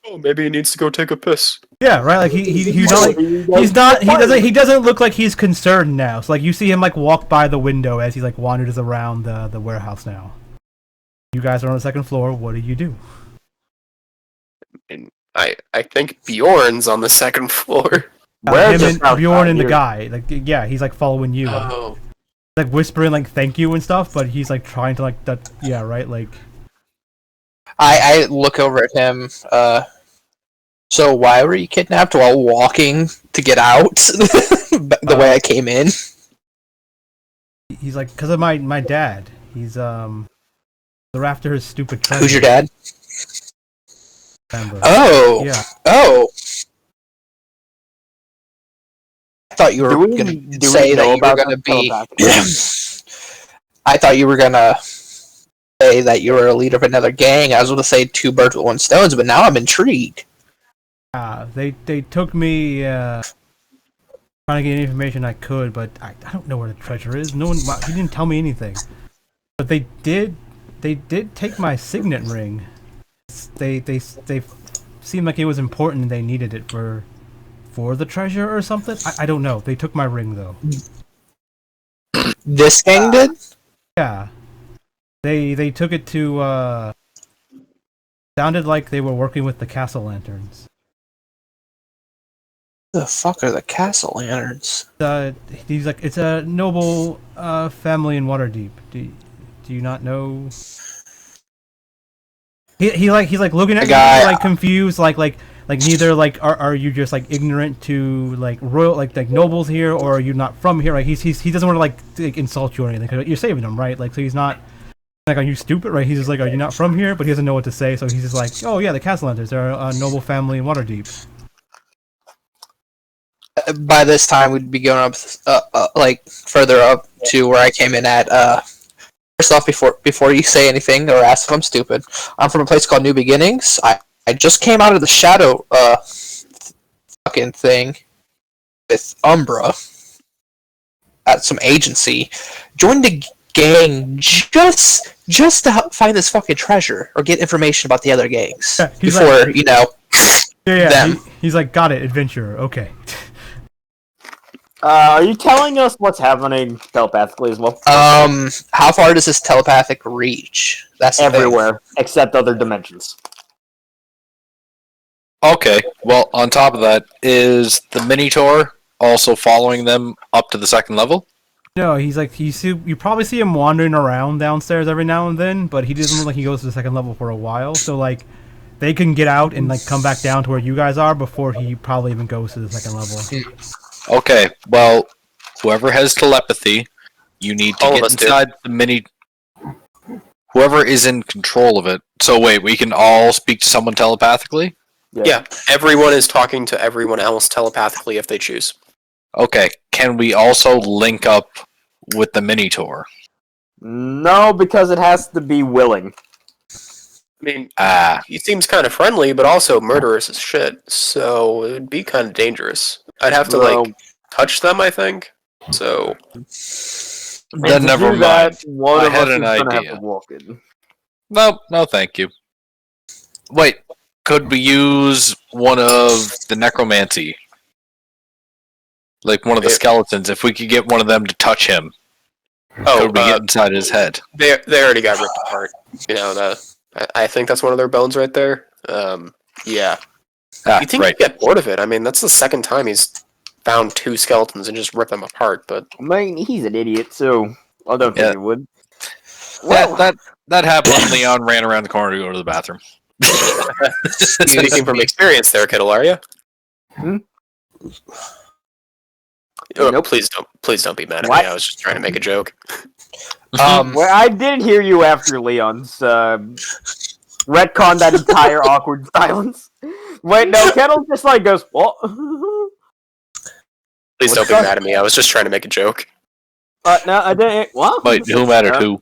[SPEAKER 2] Oh, maybe he needs to go take a piss.
[SPEAKER 1] Yeah, right. Like he's not he doesn't look like he's concerned now. So like you see him like walk by the window as he like wanders around the warehouse now. You guys are on the second floor. What do you do?
[SPEAKER 2] And I think Bjorn's on the second floor.
[SPEAKER 1] Him and Bjorn and the guy. Like yeah, he's like following you.
[SPEAKER 2] Oh.
[SPEAKER 1] Like whispering like thank you and stuff, but he's like trying to like that. Yeah, right. Like
[SPEAKER 4] I look over at him. So why were you kidnapped while walking to get out? The way I came in.
[SPEAKER 1] He's like, because of my dad. He's they're after his stupid treasure.
[SPEAKER 4] Who's your dad?
[SPEAKER 1] Remember.
[SPEAKER 4] Oh.
[SPEAKER 1] Yeah.
[SPEAKER 4] Oh. I thought you were going to say that you were going to be. I thought you were going to say that you were a leader of another gang. I was going to say 2 birds with 1 stone, but now I'm intrigued.
[SPEAKER 1] They took me trying to get any information I could, but I don't know where the treasure is. No one he didn't tell me anything. But they did take my signet ring. They seemed like it was important and they needed it for the treasure or something. I don't know. They took my ring though.
[SPEAKER 4] This gang did?
[SPEAKER 1] Yeah. They took it to sounded like they were working with the castle lanterns.
[SPEAKER 4] The fuck are the castle lanterns?
[SPEAKER 1] He's like, it's a noble family in Waterdeep. Do you not know? He's like looking at me like confused, like neither like are you just like ignorant to like royal like nobles here, or are you not from here? Like he doesn't want to like insult you or anything. 'Cause you're saving him, right? Like so he's not like, are you stupid? Right? He's just like, are you not from here? But he doesn't know what to say, so he's just like, oh yeah, the castle lanterns. They're a noble family in Waterdeep.
[SPEAKER 4] By this time, we'd be going up, like further up to where I came in at. First off, before you say anything or ask if I'm stupid, I'm from a place called New Beginnings. I just came out of the shadow fucking thing with Umbra at some agency. Joined the gang just to help find this fucking treasure or get information about the other gangs before them.
[SPEAKER 1] He's like, got it, adventurer. Okay.
[SPEAKER 3] Are you telling us what's happening telepathically as well?
[SPEAKER 4] How far does this telepathic reach? That's
[SPEAKER 3] everywhere except other dimensions.
[SPEAKER 6] Okay, well, on top of that, is the Minotaur also following them up to the second level?
[SPEAKER 1] No, he's like you probably see him wandering around downstairs every now and then, but he doesn't look like he goes to the second level for a while. So like, they can get out and like come back down to where you guys are before he probably even goes to the second level.
[SPEAKER 6] Okay, well, whoever has telepathy, you need to get inside the mini. Whoever is in control of it. So wait, we can all speak to someone telepathically?
[SPEAKER 2] Yeah, everyone is talking to everyone else telepathically if they choose.
[SPEAKER 6] Okay, can we also link up with the Minotaur?
[SPEAKER 3] No, because it has to be willing.
[SPEAKER 2] I mean, he seems kind of friendly, but also murderous as shit, so it would be kind of dangerous. I'd have to, like, touch them, I think, so...
[SPEAKER 6] Then never mind.
[SPEAKER 3] I
[SPEAKER 6] had an idea. No, thank you. Wait, could we use one of the necromancy? Like one of the skeletons, if we could get one of them to touch him. Could we get inside his head?
[SPEAKER 2] They already got ripped apart. You know, I think that's one of their bones right there. Yeah. You think he'd get bored of it? I mean, that's the second time he's found 2 skeletons and just ripped them apart, but...
[SPEAKER 3] I mean, he's an idiot, so I don't think he would.
[SPEAKER 6] Well, that happened when Leon ran around the corner to go to the bathroom.
[SPEAKER 2] Speaking from experience there, Kettil, are you? Oh, nope. Please don't be mad at me. I was just trying to make a joke.
[SPEAKER 3] Well, I did hear you after Leon's retcon that entire awkward silence. Wait, no, Kettil just like goes, what?
[SPEAKER 2] Please don't be mad at me. I was just trying to make a joke.
[SPEAKER 3] No, I didn't. What?
[SPEAKER 6] Wait, who mattered who?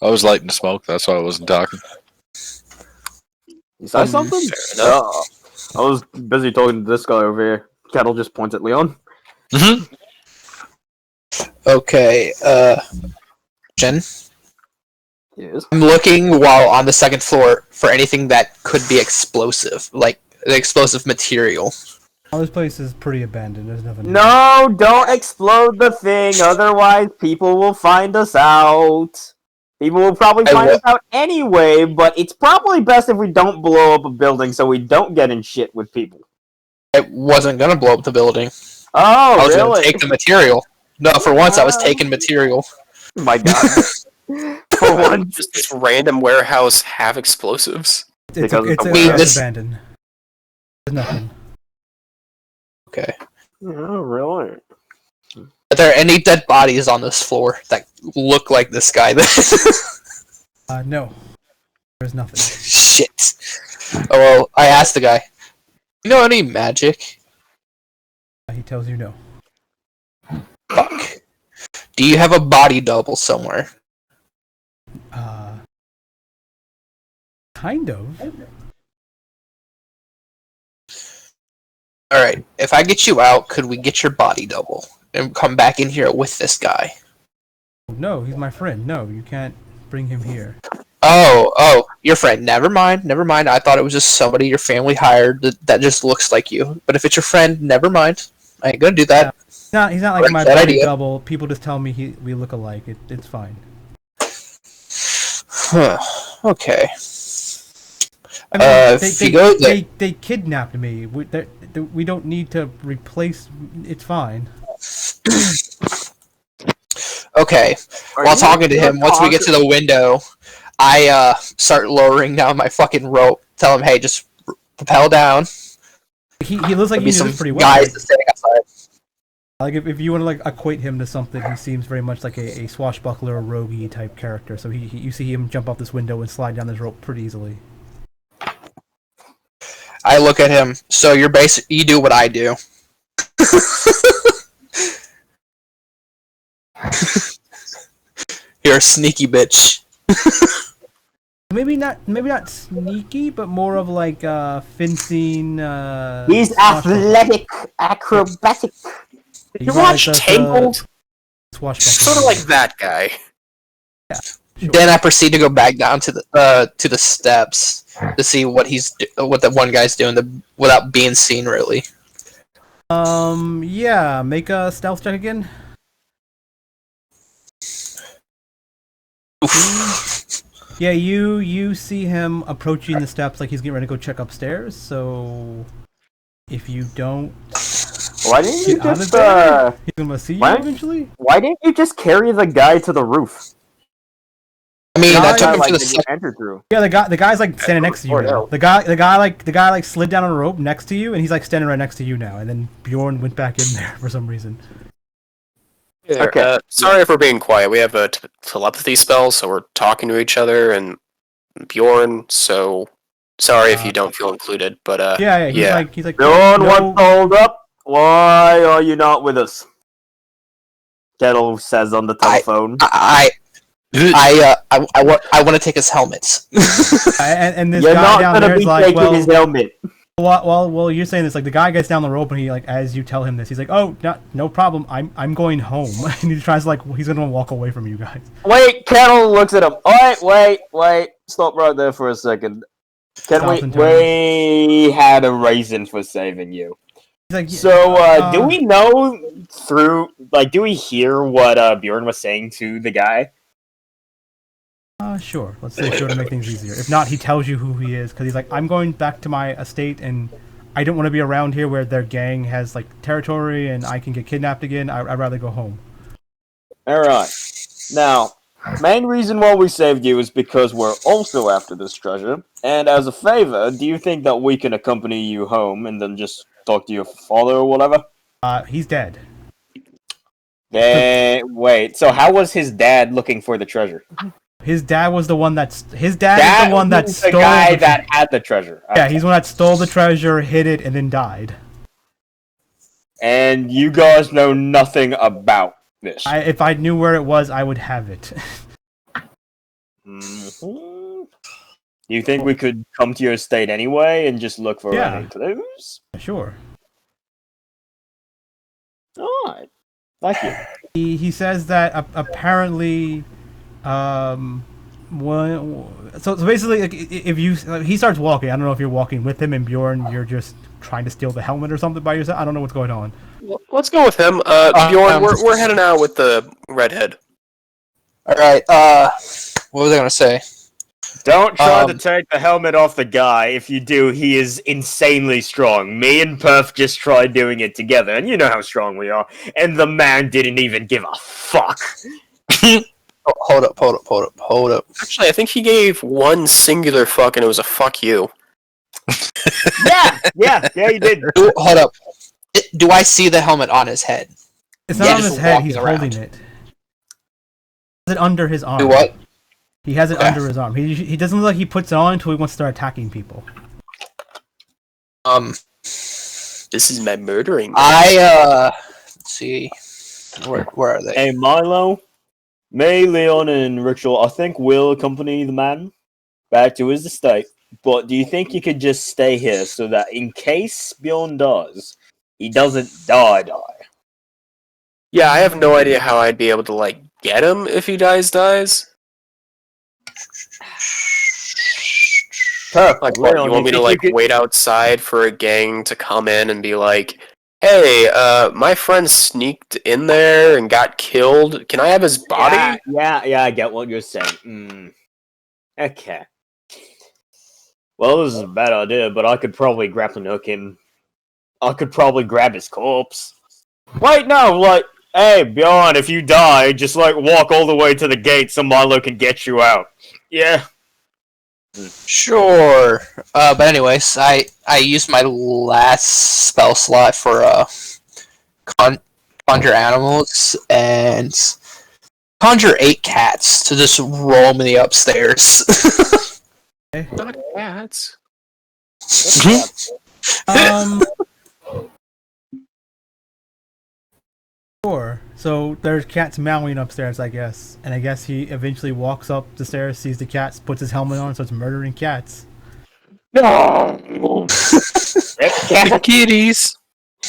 [SPEAKER 6] I was lighting the smoke. That's why I wasn't talking.
[SPEAKER 3] You saw something? I was busy talking to this guy over here. Kettil just points at Leon.
[SPEAKER 4] Okay, Jen?
[SPEAKER 3] Yes.
[SPEAKER 4] I'm looking while on the second floor for anything that could be explosive, like the explosive material.
[SPEAKER 1] Oh, this place is pretty abandoned. There's nothing.
[SPEAKER 3] No, don't explode the thing, otherwise people will find us out. People will probably find us out anyway, but it's probably best if we don't blow up a building so we don't get in shit with people.
[SPEAKER 4] I wasn't gonna blow up the building.
[SPEAKER 3] Oh,
[SPEAKER 4] I was
[SPEAKER 3] really?
[SPEAKER 4] gonna take the material. No, for once I was taking material.
[SPEAKER 3] My God. For once.
[SPEAKER 2] Just this random warehouse have explosives.
[SPEAKER 1] It's
[SPEAKER 4] this-
[SPEAKER 1] abandoned. There's nothing.
[SPEAKER 4] Okay.
[SPEAKER 3] Oh, really?
[SPEAKER 4] Are there any dead bodies on this floor that look like this guy?
[SPEAKER 1] No. There's nothing.
[SPEAKER 4] Shit. Oh, well, I asked the guy, you know any magic?
[SPEAKER 1] He tells you no.
[SPEAKER 4] Fuck. Do you have a body double somewhere?
[SPEAKER 1] Kind of.
[SPEAKER 4] Alright, if I get you out, could we get your body double? And come back in here with this guy?
[SPEAKER 1] No, he's my friend. No, you can't bring him here.
[SPEAKER 4] Oh, your friend. Never mind. I thought it was just somebody your family hired that just looks like you. But if it's your friend, never mind. I ain't gonna do that.
[SPEAKER 1] He's not like my
[SPEAKER 4] Bad
[SPEAKER 1] body
[SPEAKER 4] idea.
[SPEAKER 1] double. People just tell me we look alike. It's fine.
[SPEAKER 4] Okay.
[SPEAKER 1] I mean, they kidnapped me. We don't need to replace. It's fine.
[SPEAKER 4] Okay. While talking to him, once we get to the window, I start lowering down my fucking rope. Tell him, hey, just rappel down.
[SPEAKER 1] He looks like he does pretty well.
[SPEAKER 4] Guys standing outside.
[SPEAKER 1] Like if you want to like equate him to something, he seems very much like a swashbuckler, roguey type character. So you see him jump off this window and slide down this rope pretty easily.
[SPEAKER 4] I look at him. So you do what I do. You're a sneaky bitch.
[SPEAKER 1] Maybe not sneaky, but more of like fencing.
[SPEAKER 3] He's athletic, acrobatic.
[SPEAKER 2] Did you watch Tangled?
[SPEAKER 1] Swashbuckler.
[SPEAKER 2] Sort of like that guy.
[SPEAKER 1] Yeah. Sure.
[SPEAKER 4] Then I proceed to go back down to the steps to see what the one guy's doing without being seen really.
[SPEAKER 1] Yeah. Make a stealth check again.
[SPEAKER 4] Oof.
[SPEAKER 1] Yeah, you see him approaching the steps like he's getting ready to go check upstairs. So if you don't,
[SPEAKER 3] Why didn't you
[SPEAKER 1] get out of
[SPEAKER 3] just
[SPEAKER 1] there, he's gonna see you eventually.
[SPEAKER 3] Why didn't you just carry the guy to the roof?
[SPEAKER 4] I mean, I took him
[SPEAKER 3] like
[SPEAKER 4] to the
[SPEAKER 3] did you enter through.
[SPEAKER 1] Yeah, the guy's like standing next to you now. The guy like slid down on a rope next to you, and he's like standing right next to you now. And then Bjorn went back in there for some reason.
[SPEAKER 2] Okay. Sorry if we're being quiet. We have a telepathy spell, so we're talking to each other and Bjorn. So sorry if you don't feel included, but
[SPEAKER 1] Yeah. He's like.
[SPEAKER 3] Bjorn,
[SPEAKER 1] no.
[SPEAKER 3] what's hold up? Why are you not with us? Kettil says on the telephone.
[SPEAKER 4] I want to take his helmets.
[SPEAKER 1] And this
[SPEAKER 3] You're
[SPEAKER 1] guy
[SPEAKER 3] not
[SPEAKER 1] down
[SPEAKER 3] gonna
[SPEAKER 1] there
[SPEAKER 3] be
[SPEAKER 1] is like,
[SPEAKER 3] taking his helmet.
[SPEAKER 1] well, you're saying this like the guy gets down the rope and he like as you tell him this, he's like, oh, no problem, I'm going home, and he tries to like he's gonna walk away from you guys.
[SPEAKER 3] Wait, Kettil looks at him. Wait. Stop right there for a second. We had a reason for saving you.
[SPEAKER 1] He's like,
[SPEAKER 3] So, do we know do we hear what Bjorn was saying to the guy?
[SPEAKER 1] Sure. Let's say sure to make things easier. If not, he tells you who he is because he's like, I'm going back to my estate and I don't want to be around here where their gang has like territory and I can get kidnapped again. I'd rather go home.
[SPEAKER 3] Alright. Now, main reason why we saved you is because we're also after this treasure. And as a favor, do you think that we can accompany you home and then just talk to your father or whatever?
[SPEAKER 1] He's dead.
[SPEAKER 3] Wait, so how was his dad looking for the treasure?
[SPEAKER 1] His dad was the one that's. His dad is the one that stole
[SPEAKER 3] the guy that had the treasure.
[SPEAKER 1] Yeah, he's the one that stole the treasure, hid it, and then died.
[SPEAKER 3] And you guys know nothing about this.
[SPEAKER 1] If I knew where it was, I would have it.
[SPEAKER 3] Mm-hmm. You think we could come to your estate anyway and just look for any clues?
[SPEAKER 1] Sure.
[SPEAKER 3] Alright. Thank you.
[SPEAKER 1] He says that apparently So basically, like, if you he starts walking, I don't know if you're walking with him, and Bjorn, you're just trying to steal the helmet or something by yourself. I don't know what's going on.
[SPEAKER 2] Let's go with him. Bjorn, we're heading out with the redhead.
[SPEAKER 4] All right. What was I gonna say?
[SPEAKER 3] Don't try to take the helmet off the guy. If you do, he is insanely strong. Me and Perf just tried doing it together, and you know how strong we are. And the man didn't even give a fuck.
[SPEAKER 4] Hold up.
[SPEAKER 2] Actually, I think he gave one singular fuck, and it was a fuck you.
[SPEAKER 3] Yeah, he did.
[SPEAKER 4] Hold up. Do I see the helmet on his head?
[SPEAKER 1] It's not on his head. He's holding it. Is it under his arm?
[SPEAKER 4] Do what?
[SPEAKER 1] He has it under his arm. He doesn't look like he puts it on until he wants to start attacking people.
[SPEAKER 2] This is my murdering.
[SPEAKER 4] Let's see. Where are they?
[SPEAKER 3] Hey, Milo, May, Leon, and Rikkshal, I think will accompany the man back to his estate. But do you think you could just stay here so that in case Bjorn does, he doesn't die?
[SPEAKER 2] Yeah, I have no idea how I'd be able to, like, get him if he dies. Like, what, you want me to, like, wait outside for a gang to come in and be like, hey, my friend sneaked in there and got killed. Can I have his body?
[SPEAKER 3] Yeah, I get what you're saying. Okay. Well, this is a bad idea, but I could probably grappling hook him. I could probably grab his corpse. Wait, no, like, hey, Bjorn, if you die, just, like, walk all the way to the gate so Milo can get you out. Yeah.
[SPEAKER 4] Sure. But anyways, I used my last spell slot for conjure animals and conjure 8 cats to just roll me upstairs.
[SPEAKER 2] Not cats.
[SPEAKER 1] Sure. So there's cats meowing upstairs, I guess, and I guess he eventually walks up the stairs, sees the cats, puts his helmet on, starts murdering cats.
[SPEAKER 3] No.
[SPEAKER 2] The kitties.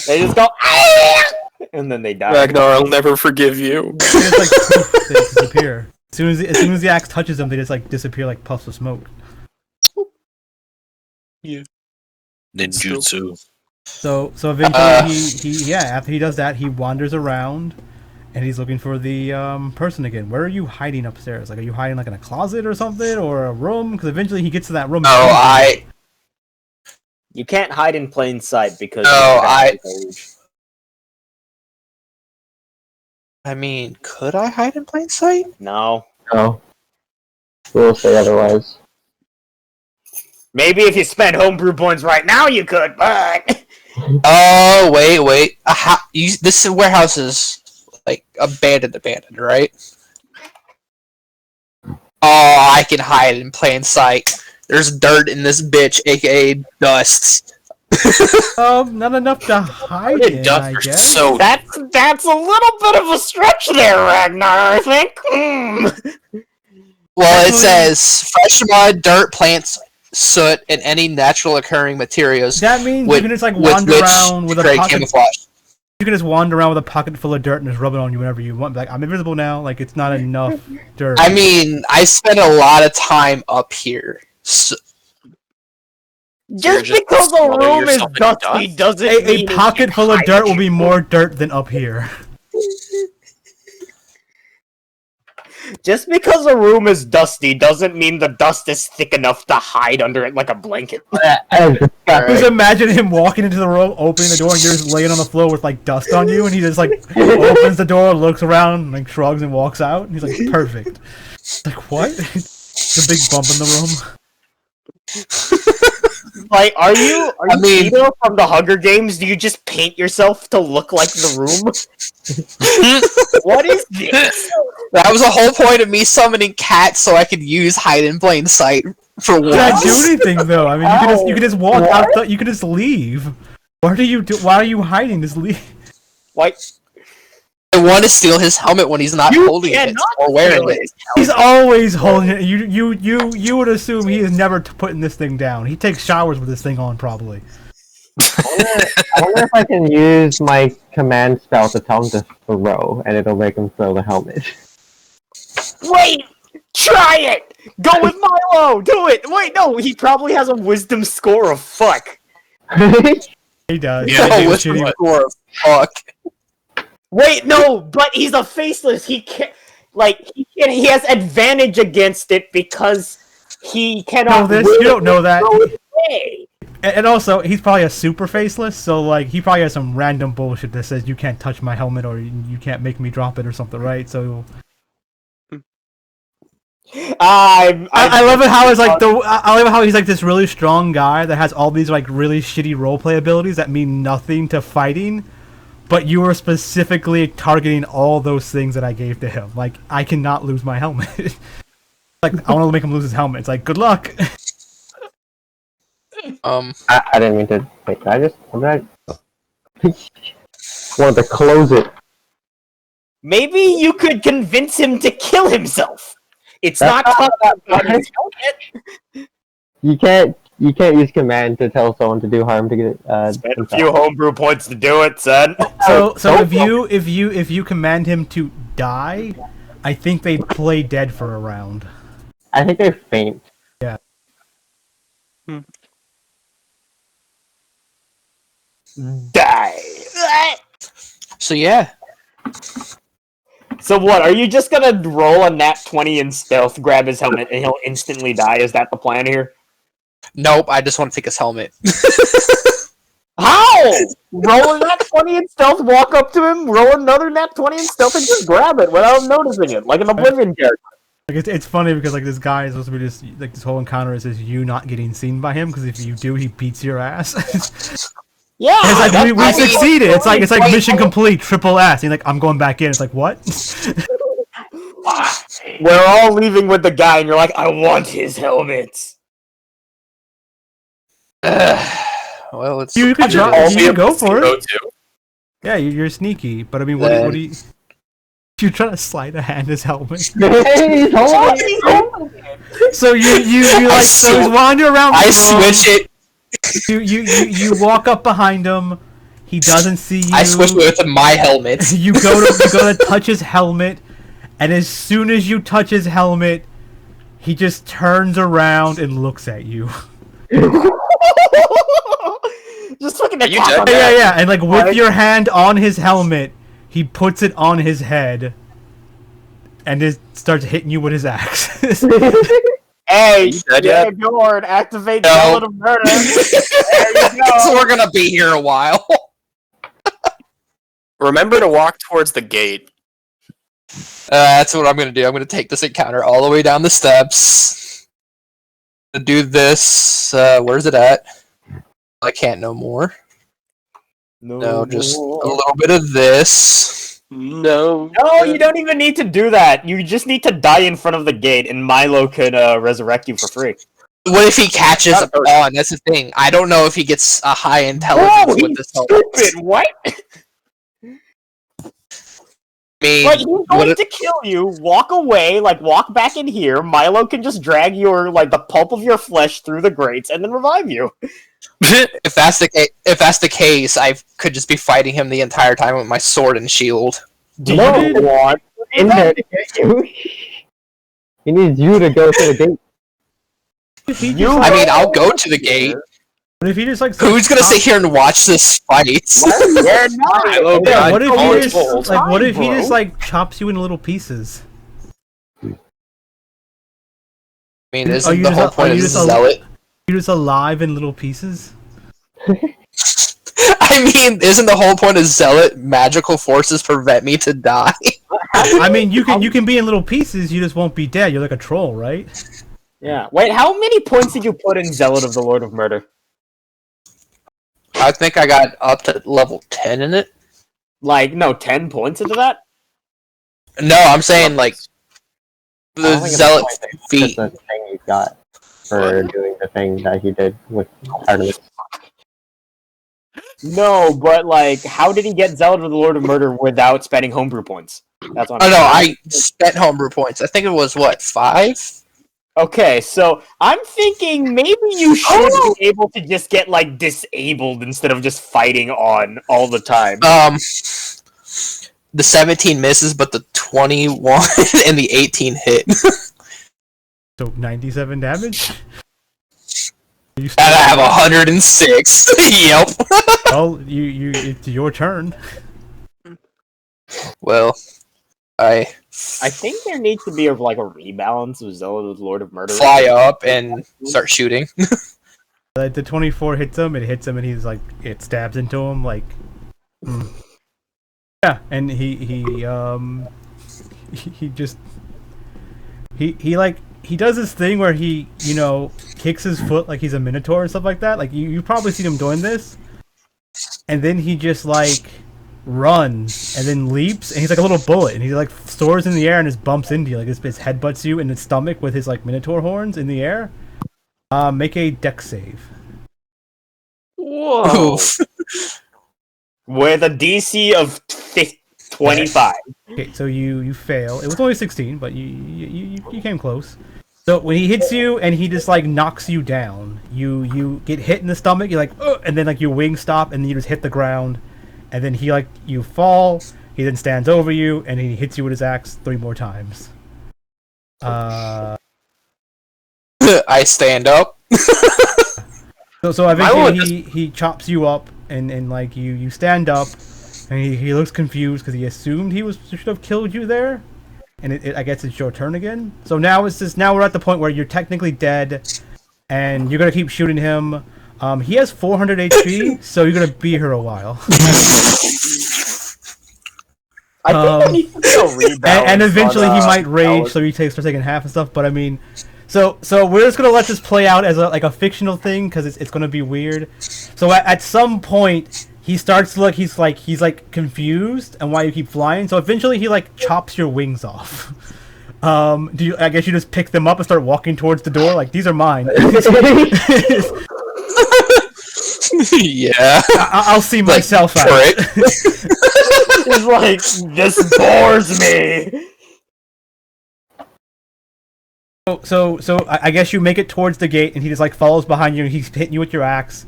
[SPEAKER 3] They just go, "Ah!" and then they die.
[SPEAKER 2] Ragnar, I'll never forgive you.
[SPEAKER 1] They just, they disappear. As soon as the axe touches them, they just like disappear like puffs of smoke.
[SPEAKER 2] Yeah.
[SPEAKER 6] Ninjutsu.
[SPEAKER 1] So eventually after he does that, he wanders around and he's looking for the person again. Where are you hiding upstairs? Like, are you hiding like in a closet or something, or a room? Because eventually he gets to that room.
[SPEAKER 3] You can't hide in plain sight because.
[SPEAKER 4] I mean, could I hide in plain sight?
[SPEAKER 3] No.
[SPEAKER 5] We'll say otherwise.
[SPEAKER 3] Maybe if you spent homebrew points right now, you could, but.
[SPEAKER 4] Oh, wait. This warehouse is, like, abandoned, right? Oh, I can hide in plain sight. There's dirt in this bitch, aka dust.
[SPEAKER 1] Not enough to hide in, I guess.
[SPEAKER 2] So
[SPEAKER 3] That's a little bit of a stretch there, Ragnar, I think.
[SPEAKER 4] Well, it says fresh mud, dirt, plants, soot, and any natural occurring materials.
[SPEAKER 1] That means you can just like wander around with a pocket.
[SPEAKER 4] Camouflage.
[SPEAKER 1] You can just wander around with a pocket full of dirt and just rub it on you whenever you want. Like, I'm invisible now. Like, it's not enough dirt.
[SPEAKER 4] I mean, I spent a lot of time up here. So...
[SPEAKER 3] Just because a room is dusty doesn't mean
[SPEAKER 1] a pocket full of dirt will be more dirt than up here.
[SPEAKER 3] Just because a room is dusty doesn't mean the dust is thick enough to hide under it like a blanket.
[SPEAKER 1] Just imagine him walking into the room, opening the door, and you're just laying on the floor with like dust on you, and he just like opens the door, looks around, like shrugs and walks out. And he's like, perfect. Like, what? The big bump in the room.
[SPEAKER 3] Like, are you Peter from the Hunger Games? Do you just paint yourself to look like the room? What is this?
[SPEAKER 4] That was the whole point of me summoning cats so I could use hide in plain sight for once.
[SPEAKER 1] Can't do anything though. I mean, you can just walk out. You can just leave. Why are you hiding? Just leave.
[SPEAKER 3] Like,
[SPEAKER 4] I want to steal his helmet when he's not holding it or wearing it.
[SPEAKER 1] He's always holding it. You would assume he is never putting this thing down. He takes showers with this thing on, probably.
[SPEAKER 5] I wonder if I can use my command spell to tell him to throw, and it'll make him throw the helmet.
[SPEAKER 3] wait! Try it! Go with Milo! Do it! Wait, no, he probably has a wisdom score of fuck.
[SPEAKER 1] He does.
[SPEAKER 6] Yeah,
[SPEAKER 1] He
[SPEAKER 4] No,
[SPEAKER 1] does
[SPEAKER 4] it's
[SPEAKER 1] shitty-
[SPEAKER 4] score. Fuck.
[SPEAKER 3] Wait, no, but he's a faceless. He can't. Like, he has advantage against it because he cannot.
[SPEAKER 1] Know this? You don't know that.
[SPEAKER 3] go his way.
[SPEAKER 1] And also, he's probably a super faceless, so like he probably has some random bullshit that says you can't touch my helmet or you can't make me drop it or something, right? So I love it how it's like I love how he's like this really strong guy that has all these like really shitty roleplay abilities that mean nothing to fighting, but you were specifically targeting all those things that I gave to him. Like I cannot lose my helmet. Like I want to make him lose his helmet. It's like good luck.
[SPEAKER 5] I didn't mean to. Wait, I wanted to close it.
[SPEAKER 3] Maybe you could convince him to kill himself. It's
[SPEAKER 5] That's
[SPEAKER 3] not
[SPEAKER 5] not
[SPEAKER 3] tough
[SPEAKER 5] that
[SPEAKER 3] about his helmet.
[SPEAKER 5] You can't use command to tell someone to do harm to get
[SPEAKER 3] Spend a few homebrew points to do it, son.
[SPEAKER 1] So if you command him to die, I think they play dead for a round.
[SPEAKER 5] I think they faint.
[SPEAKER 3] Die.
[SPEAKER 4] So yeah.
[SPEAKER 3] So what? Are you just gonna roll a nat 20 in stealth, grab his helmet, and he'll instantly die? Is that the plan here?
[SPEAKER 4] Nope, I just want to take his helmet.
[SPEAKER 3] How? Roll a nat 20 in stealth, walk up to him, roll another nat 20 in stealth, and just grab it without him noticing it, like an Oblivion character.
[SPEAKER 1] Like it's funny because like this guy is supposed to be just like this whole encounter is just you not getting seen by him because if you do, he beats your ass.
[SPEAKER 3] Yeah,
[SPEAKER 1] It's like we
[SPEAKER 3] that's-
[SPEAKER 1] succeeded. It's like mission complete, triple S. And like I'm going back in. It's like what?
[SPEAKER 3] We're all leaving with the guy, and you're like, I want his helmet.
[SPEAKER 4] Well, it's
[SPEAKER 1] You could go for it.
[SPEAKER 2] Go-to.
[SPEAKER 1] Yeah, you're sneaky. But I mean, what do you? You try to slide a hand his helmet.
[SPEAKER 5] He's holding it.
[SPEAKER 1] So you like so he's wandering around. The
[SPEAKER 4] I
[SPEAKER 1] room.
[SPEAKER 4] switch it.
[SPEAKER 1] You walk up behind him. He doesn't see you.
[SPEAKER 4] I switch it with my helmet.
[SPEAKER 1] You go to touch his helmet, and as soon as you touch his helmet, he just turns around and looks at you.
[SPEAKER 3] Just fucking
[SPEAKER 2] You
[SPEAKER 3] attack
[SPEAKER 2] dead?
[SPEAKER 3] him.
[SPEAKER 1] Yeah, and like with your hand on his helmet, he puts it on his head, and it starts hitting you with his axe.
[SPEAKER 3] Hey,
[SPEAKER 2] dead
[SPEAKER 3] yeah,
[SPEAKER 2] yet?
[SPEAKER 3] Bjorn, activate
[SPEAKER 4] No.
[SPEAKER 3] Zealot of Murder. There you
[SPEAKER 4] So
[SPEAKER 3] go.
[SPEAKER 4] we're gonna be here a while.
[SPEAKER 2] Remember to walk towards the gate.
[SPEAKER 4] That's what I'm gonna do. I'm gonna take this encounter all the way down the steps. To do this. Where's it at? I can't no more. No, just a little bit of this.
[SPEAKER 2] No.
[SPEAKER 3] No, you don't even need to do that. You just need to die in front of the gate, and Milo could resurrect you for free.
[SPEAKER 4] What if he catches
[SPEAKER 2] Not a
[SPEAKER 4] on? That's the thing. I don't know if he gets a high intelligence with this helmet.
[SPEAKER 3] Stupid! What?
[SPEAKER 4] I mean,
[SPEAKER 3] Like, he's going
[SPEAKER 4] what
[SPEAKER 3] to kill you, walk away, like, walk back in here, Milo can just drag your, like, the pulp of your flesh through the grates, and then revive you.
[SPEAKER 4] if that's the case, I could just be fighting him the entire time with my sword and shield.
[SPEAKER 3] Do
[SPEAKER 5] No.
[SPEAKER 3] you want
[SPEAKER 5] In there to get you. He needs you to go to the gate.
[SPEAKER 4] I mean, I'll go to the gate.
[SPEAKER 1] But if he just like
[SPEAKER 4] Who's gonna sit here and watch this fight?
[SPEAKER 3] You're not.
[SPEAKER 2] Milo,
[SPEAKER 1] Yeah,
[SPEAKER 2] God,
[SPEAKER 1] what if
[SPEAKER 2] all
[SPEAKER 1] he
[SPEAKER 2] it's
[SPEAKER 1] just
[SPEAKER 2] told.
[SPEAKER 1] like what if he
[SPEAKER 3] bro.
[SPEAKER 1] just like chops you into little pieces?
[SPEAKER 4] I mean,
[SPEAKER 1] Are
[SPEAKER 4] isn't
[SPEAKER 1] you
[SPEAKER 4] the
[SPEAKER 1] just
[SPEAKER 4] whole
[SPEAKER 1] a-
[SPEAKER 4] point
[SPEAKER 1] are
[SPEAKER 4] of
[SPEAKER 1] you
[SPEAKER 4] this
[SPEAKER 1] just a-
[SPEAKER 4] zealot?
[SPEAKER 1] You're just alive in little pieces.
[SPEAKER 4] I mean, isn't the whole point of zealot magical forces prevent me to die?
[SPEAKER 1] I mean, you can be in little pieces. You just won't be dead. You're like a troll, right?
[SPEAKER 3] Yeah. Wait, how many points did you put in Zealot of the Lord of Murder?
[SPEAKER 4] I think I got up to level 10 in it.
[SPEAKER 3] Like, no, 10 points into that?
[SPEAKER 4] No, I'm saying like
[SPEAKER 5] I
[SPEAKER 4] the
[SPEAKER 5] don't think it's
[SPEAKER 4] zealot
[SPEAKER 5] a point, it's
[SPEAKER 4] feat.
[SPEAKER 5] just the thing he got for doing the thing that he did with Artemis.
[SPEAKER 3] No, but, like, how did he get Zealot of the Lord of Murder without spending homebrew points? That's what
[SPEAKER 4] Oh
[SPEAKER 3] I'm
[SPEAKER 4] no,
[SPEAKER 3] saying.
[SPEAKER 4] I spent homebrew points. I think it was what, 5?
[SPEAKER 3] Okay, so I'm thinking maybe you should be able to just get, like, disabled instead of just fighting on all the time.
[SPEAKER 4] The 17 misses, but the 21 and the 18 hit.
[SPEAKER 1] So 97 damage.
[SPEAKER 4] And I have 106. Yep.
[SPEAKER 1] Well, it's your turn.
[SPEAKER 4] Well,
[SPEAKER 3] I think there needs to be a rebalance of Zelda's Lord of Murder.
[SPEAKER 4] fly up and start shooting.
[SPEAKER 1] The 24 hits him. It hits him, and he's like, it stabs into him. Yeah, and he does this thing where he kicks his foot like he's a minotaur and stuff like that. Like you probably seen him doing this, and then he just runs and then leaps, and he's like a little bullet, and he soars in the air and just bumps into you, his headbutts you in the stomach with his minotaur horns in the air. Make a dex save.
[SPEAKER 3] Whoa! With a DC of 25.
[SPEAKER 1] Okay, so you fail. It was only 16, but you came close. So when he hits you and he just knocks you down, you get hit in the stomach. You're and then your wings stop, and then you just hit the ground, and then you fall. He then stands over you, and he hits you with his axe 3 more times.
[SPEAKER 4] I stand up.
[SPEAKER 1] So eventually he chops you up, and you stand up, and he looks confused because he assumed should have killed you there, and I guess it's your turn again. So now we're at the point where you're technically dead, and you're gonna keep shooting him. He has 400 HP, so you're gonna be here a while.
[SPEAKER 3] I think I need to do a rebalance.
[SPEAKER 1] And eventually he might rage, so he starts taking half and stuff. But I mean, so we're just gonna let this play out as a fictional thing because it's gonna be weird. So at some point he starts to look. He's confused and why you keep flying. So eventually he chops your wings off. I guess you just pick them up and start walking towards the door. These are mine.
[SPEAKER 4] Yeah.
[SPEAKER 1] I'll see myself out.
[SPEAKER 3] It's this bores me.
[SPEAKER 1] So I guess you make it towards the gate, and he just follows behind you, and he's hitting you with your axe,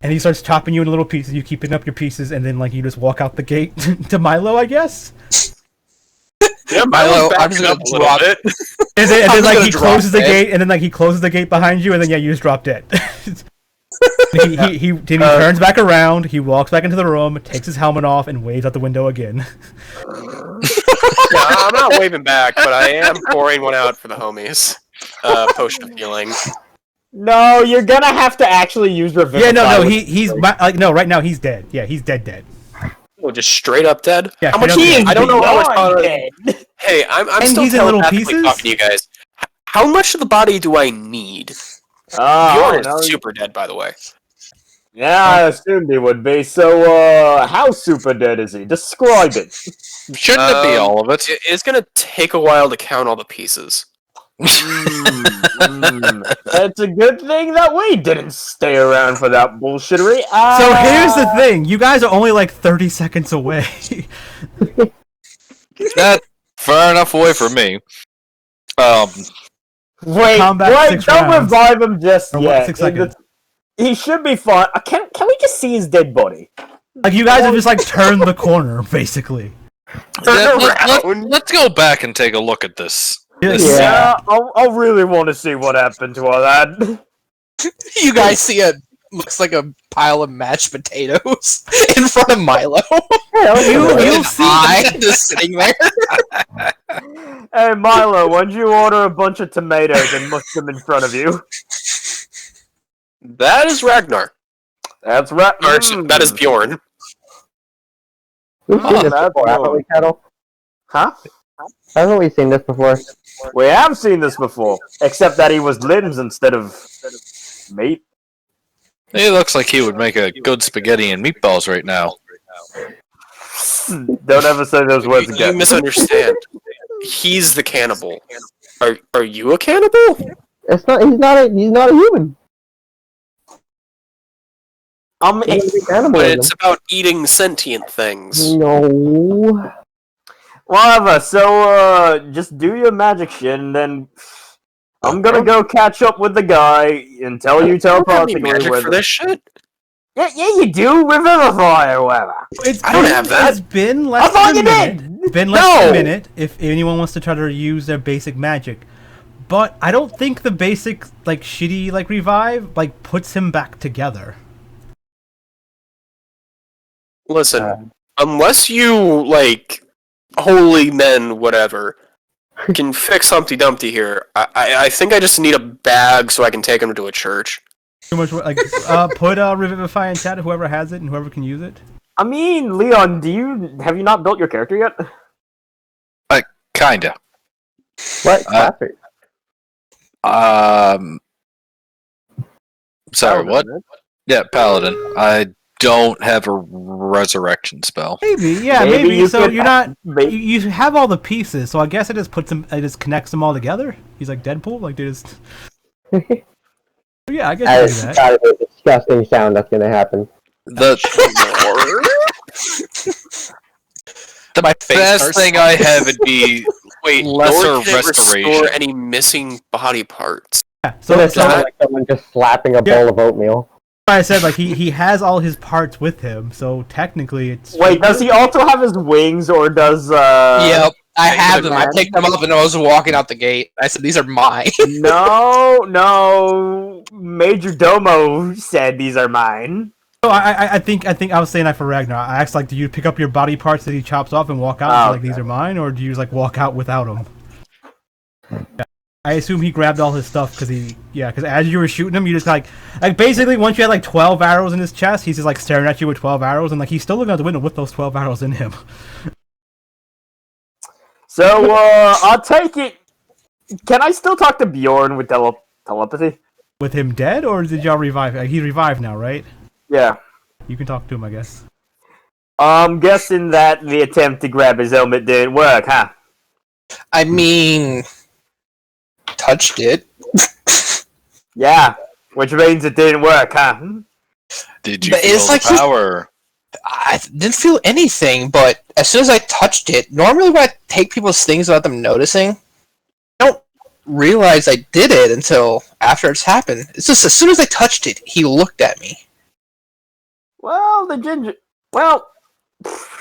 [SPEAKER 1] and he starts chopping you into little pieces. You keep picking up your pieces, and then you just walk out the gate to Milo, I guess.
[SPEAKER 6] Yeah,
[SPEAKER 4] Milo, I'm just gonna drop it.
[SPEAKER 1] And then he closes the gate, and then he closes the gate behind you, and then you just drop dead. he turns back around, he walks back into the room, takes his helmet off, and waves out the window again.
[SPEAKER 2] Yeah, I'm not waving back, but I am pouring one out for the homies. Potion of healing.
[SPEAKER 3] No, you're gonna have to actually use Revivify.
[SPEAKER 1] Yeah, no, he's right now he's dead. Yeah, he's dead.
[SPEAKER 2] Oh, just straight up dead?
[SPEAKER 1] Yeah,
[SPEAKER 2] how much? I don't know how much body. Hey, I'm still
[SPEAKER 1] he's in little
[SPEAKER 2] telepathically
[SPEAKER 1] pieces?
[SPEAKER 2] talking to you guys. How much of the body do I need? Bjorn is super dead, by the way.
[SPEAKER 3] Yeah, I assumed he would be. So, how super dead is he? Describe it.
[SPEAKER 6] Shouldn't it be all of it?
[SPEAKER 2] It's gonna take a while to count all the pieces.
[SPEAKER 3] It's a good thing that we didn't stay around for that bullshittery.
[SPEAKER 1] So here's the thing: you guys are only 30 seconds away.
[SPEAKER 6] That's far enough away from me.
[SPEAKER 3] Wait,
[SPEAKER 1] Combat 6
[SPEAKER 3] don't
[SPEAKER 1] rounds.
[SPEAKER 3] revive him just
[SPEAKER 1] Or
[SPEAKER 3] yet.
[SPEAKER 1] 6 seconds.
[SPEAKER 3] He should be fine. Can we just see his dead body?
[SPEAKER 1] You guys have just turned the corner, basically.
[SPEAKER 6] Let's go back and take a look at this.
[SPEAKER 3] Yeah, I'll really want to see what happened to all that.
[SPEAKER 4] You guys see looks like a pile of mashed potatoes in front of Milo.
[SPEAKER 1] You'll see.
[SPEAKER 4] Just sitting there.
[SPEAKER 3] Hey Milo, why'd you order a bunch of tomatoes and mush them in front of you?
[SPEAKER 2] That is Ragnar.
[SPEAKER 3] That's right.
[SPEAKER 2] That is Bjorn.
[SPEAKER 5] We've seen this before, haven't we, Kettil?
[SPEAKER 3] Huh?
[SPEAKER 5] Haven't we seen this before?
[SPEAKER 3] We have seen this before, except that he was limbs instead of meat.
[SPEAKER 6] He looks like he would make a good spaghetti and meatballs right now.
[SPEAKER 3] Don't ever say those words
[SPEAKER 2] You
[SPEAKER 3] again.
[SPEAKER 2] misunderstand. He's the cannibal. Are you a cannibal?
[SPEAKER 5] It's not. He's not a human.
[SPEAKER 2] But it's about eating sentient things.
[SPEAKER 5] No.
[SPEAKER 3] Whatever, so, just do your magic shit, and then I'm gonna go catch up with the guy and tell you
[SPEAKER 2] I don't have any
[SPEAKER 3] telepathically
[SPEAKER 2] magic
[SPEAKER 3] where
[SPEAKER 2] for this shit.
[SPEAKER 3] Yeah, you do. Revivify or whatever.
[SPEAKER 2] I don't have that.
[SPEAKER 1] It's been
[SPEAKER 3] I
[SPEAKER 1] less
[SPEAKER 3] thought
[SPEAKER 1] than
[SPEAKER 3] you
[SPEAKER 1] a minute.
[SPEAKER 3] did.
[SPEAKER 1] It's been less than a minute if anyone wants to try to use their basic magic. but I don't think the basic like shitty like revive like puts him back together.
[SPEAKER 2] Listen, unless you like holy men, whatever, can fix Humpty Dumpty here, I think I just need a bag so I can take him to a church.
[SPEAKER 1] Too much like put Revivify in chat, whoever has it and whoever can use it.
[SPEAKER 3] I mean, Leon, have you not built your character yet?
[SPEAKER 6] Kinda.
[SPEAKER 5] What? Classic.
[SPEAKER 6] Sorry, what? Yeah, Paladin. I don't have a resurrection spell.
[SPEAKER 1] Maybe, yeah, maybe. So you're not. You have all the pieces, so I guess it just puts them. It just connects them all together. He's like Deadpool, like they just. Yeah, I guess you do that.
[SPEAKER 5] That's gotta be a disgusting sound that's gonna happen.
[SPEAKER 6] The
[SPEAKER 4] My face
[SPEAKER 6] best
[SPEAKER 4] hurts.
[SPEAKER 6] thing I have would be lesser
[SPEAKER 2] Nor can it
[SPEAKER 6] restoration.
[SPEAKER 2] restore any missing body parts.
[SPEAKER 1] Yeah,
[SPEAKER 5] So
[SPEAKER 1] so
[SPEAKER 5] it sounds like someone just slapping a bowl of oatmeal.
[SPEAKER 1] I said like he has all his parts with him, so technically it's.
[SPEAKER 3] Wait, does he also have his wings, or does
[SPEAKER 4] Yep, I have them. I picked them up and I was walking out the gate. I said, "These are mine."
[SPEAKER 3] No, Major Domo said these are mine.
[SPEAKER 1] So I think I was saying that for Ragnar. I asked like, do you pick up your body parts that he chops off and walk out and say, like these are mine, or do you just like walk out without them? Yeah. I assume he grabbed all his stuff because as you were shooting him, you just like basically once you had like 12 arrows in his chest, he's just like staring at you with 12 arrows, and like he's still looking out the window with those 12 arrows in him.
[SPEAKER 3] So I'll take it. Can I still talk to Bjorn with telepathy?
[SPEAKER 1] With him dead, or did y'all revive? He revived now, right?
[SPEAKER 3] Yeah.
[SPEAKER 1] You can talk to him, I guess.
[SPEAKER 3] I'm guessing that the attempt to grab his helmet didn't work, huh?
[SPEAKER 4] I mean, touched it.
[SPEAKER 3] Yeah, which means it didn't work, huh?
[SPEAKER 6] Did you
[SPEAKER 4] But
[SPEAKER 6] feel
[SPEAKER 4] it's like
[SPEAKER 6] the power?
[SPEAKER 4] I didn't feel anything, but as soon as I touched it, normally when I take people's things without them noticing, I don't realize I did it until after it's happened. It's just as soon as I touched it, he looked at me.
[SPEAKER 3] Well, the ginger. Well,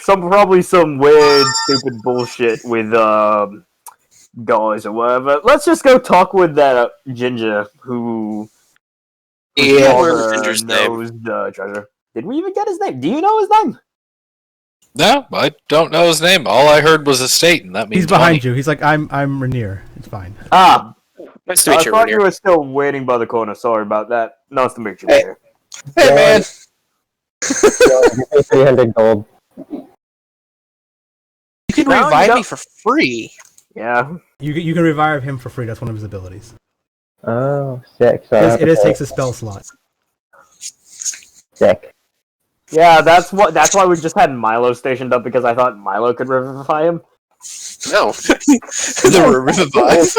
[SPEAKER 3] probably some weird, stupid bullshit with guys or whatever. Let's just go talk with that ginger who.
[SPEAKER 4] Yeah.
[SPEAKER 2] Where's the ginger's
[SPEAKER 3] knows the treasure. Did we even get his name? Do you know his name?
[SPEAKER 6] No, I don't know his name. All I heard was estate, and that means
[SPEAKER 1] He's behind
[SPEAKER 6] 20.
[SPEAKER 1] you. He's like, I'm Ragnar. It's fine.
[SPEAKER 3] Ah,
[SPEAKER 2] Nice to
[SPEAKER 3] I
[SPEAKER 2] meet you,
[SPEAKER 3] thought you
[SPEAKER 2] Ragnar.
[SPEAKER 3] were still waiting by the corner. Sorry about that. Nice to meet you.
[SPEAKER 4] Hey.
[SPEAKER 3] Here.
[SPEAKER 4] Hey, man.
[SPEAKER 5] 300 gold.
[SPEAKER 4] You can
[SPEAKER 3] No, you
[SPEAKER 4] revive
[SPEAKER 3] don't.
[SPEAKER 4] me for free.
[SPEAKER 3] Yeah.
[SPEAKER 1] You can revive him for free. That's one of his abilities.
[SPEAKER 5] Oh, sick. So I have
[SPEAKER 1] It
[SPEAKER 5] to
[SPEAKER 1] is
[SPEAKER 5] pay.
[SPEAKER 1] takes a spell slot.
[SPEAKER 5] Sick.
[SPEAKER 3] Yeah, that's why we just had Milo stationed up, because I thought Milo could revivify him.
[SPEAKER 2] No.
[SPEAKER 4] The revive.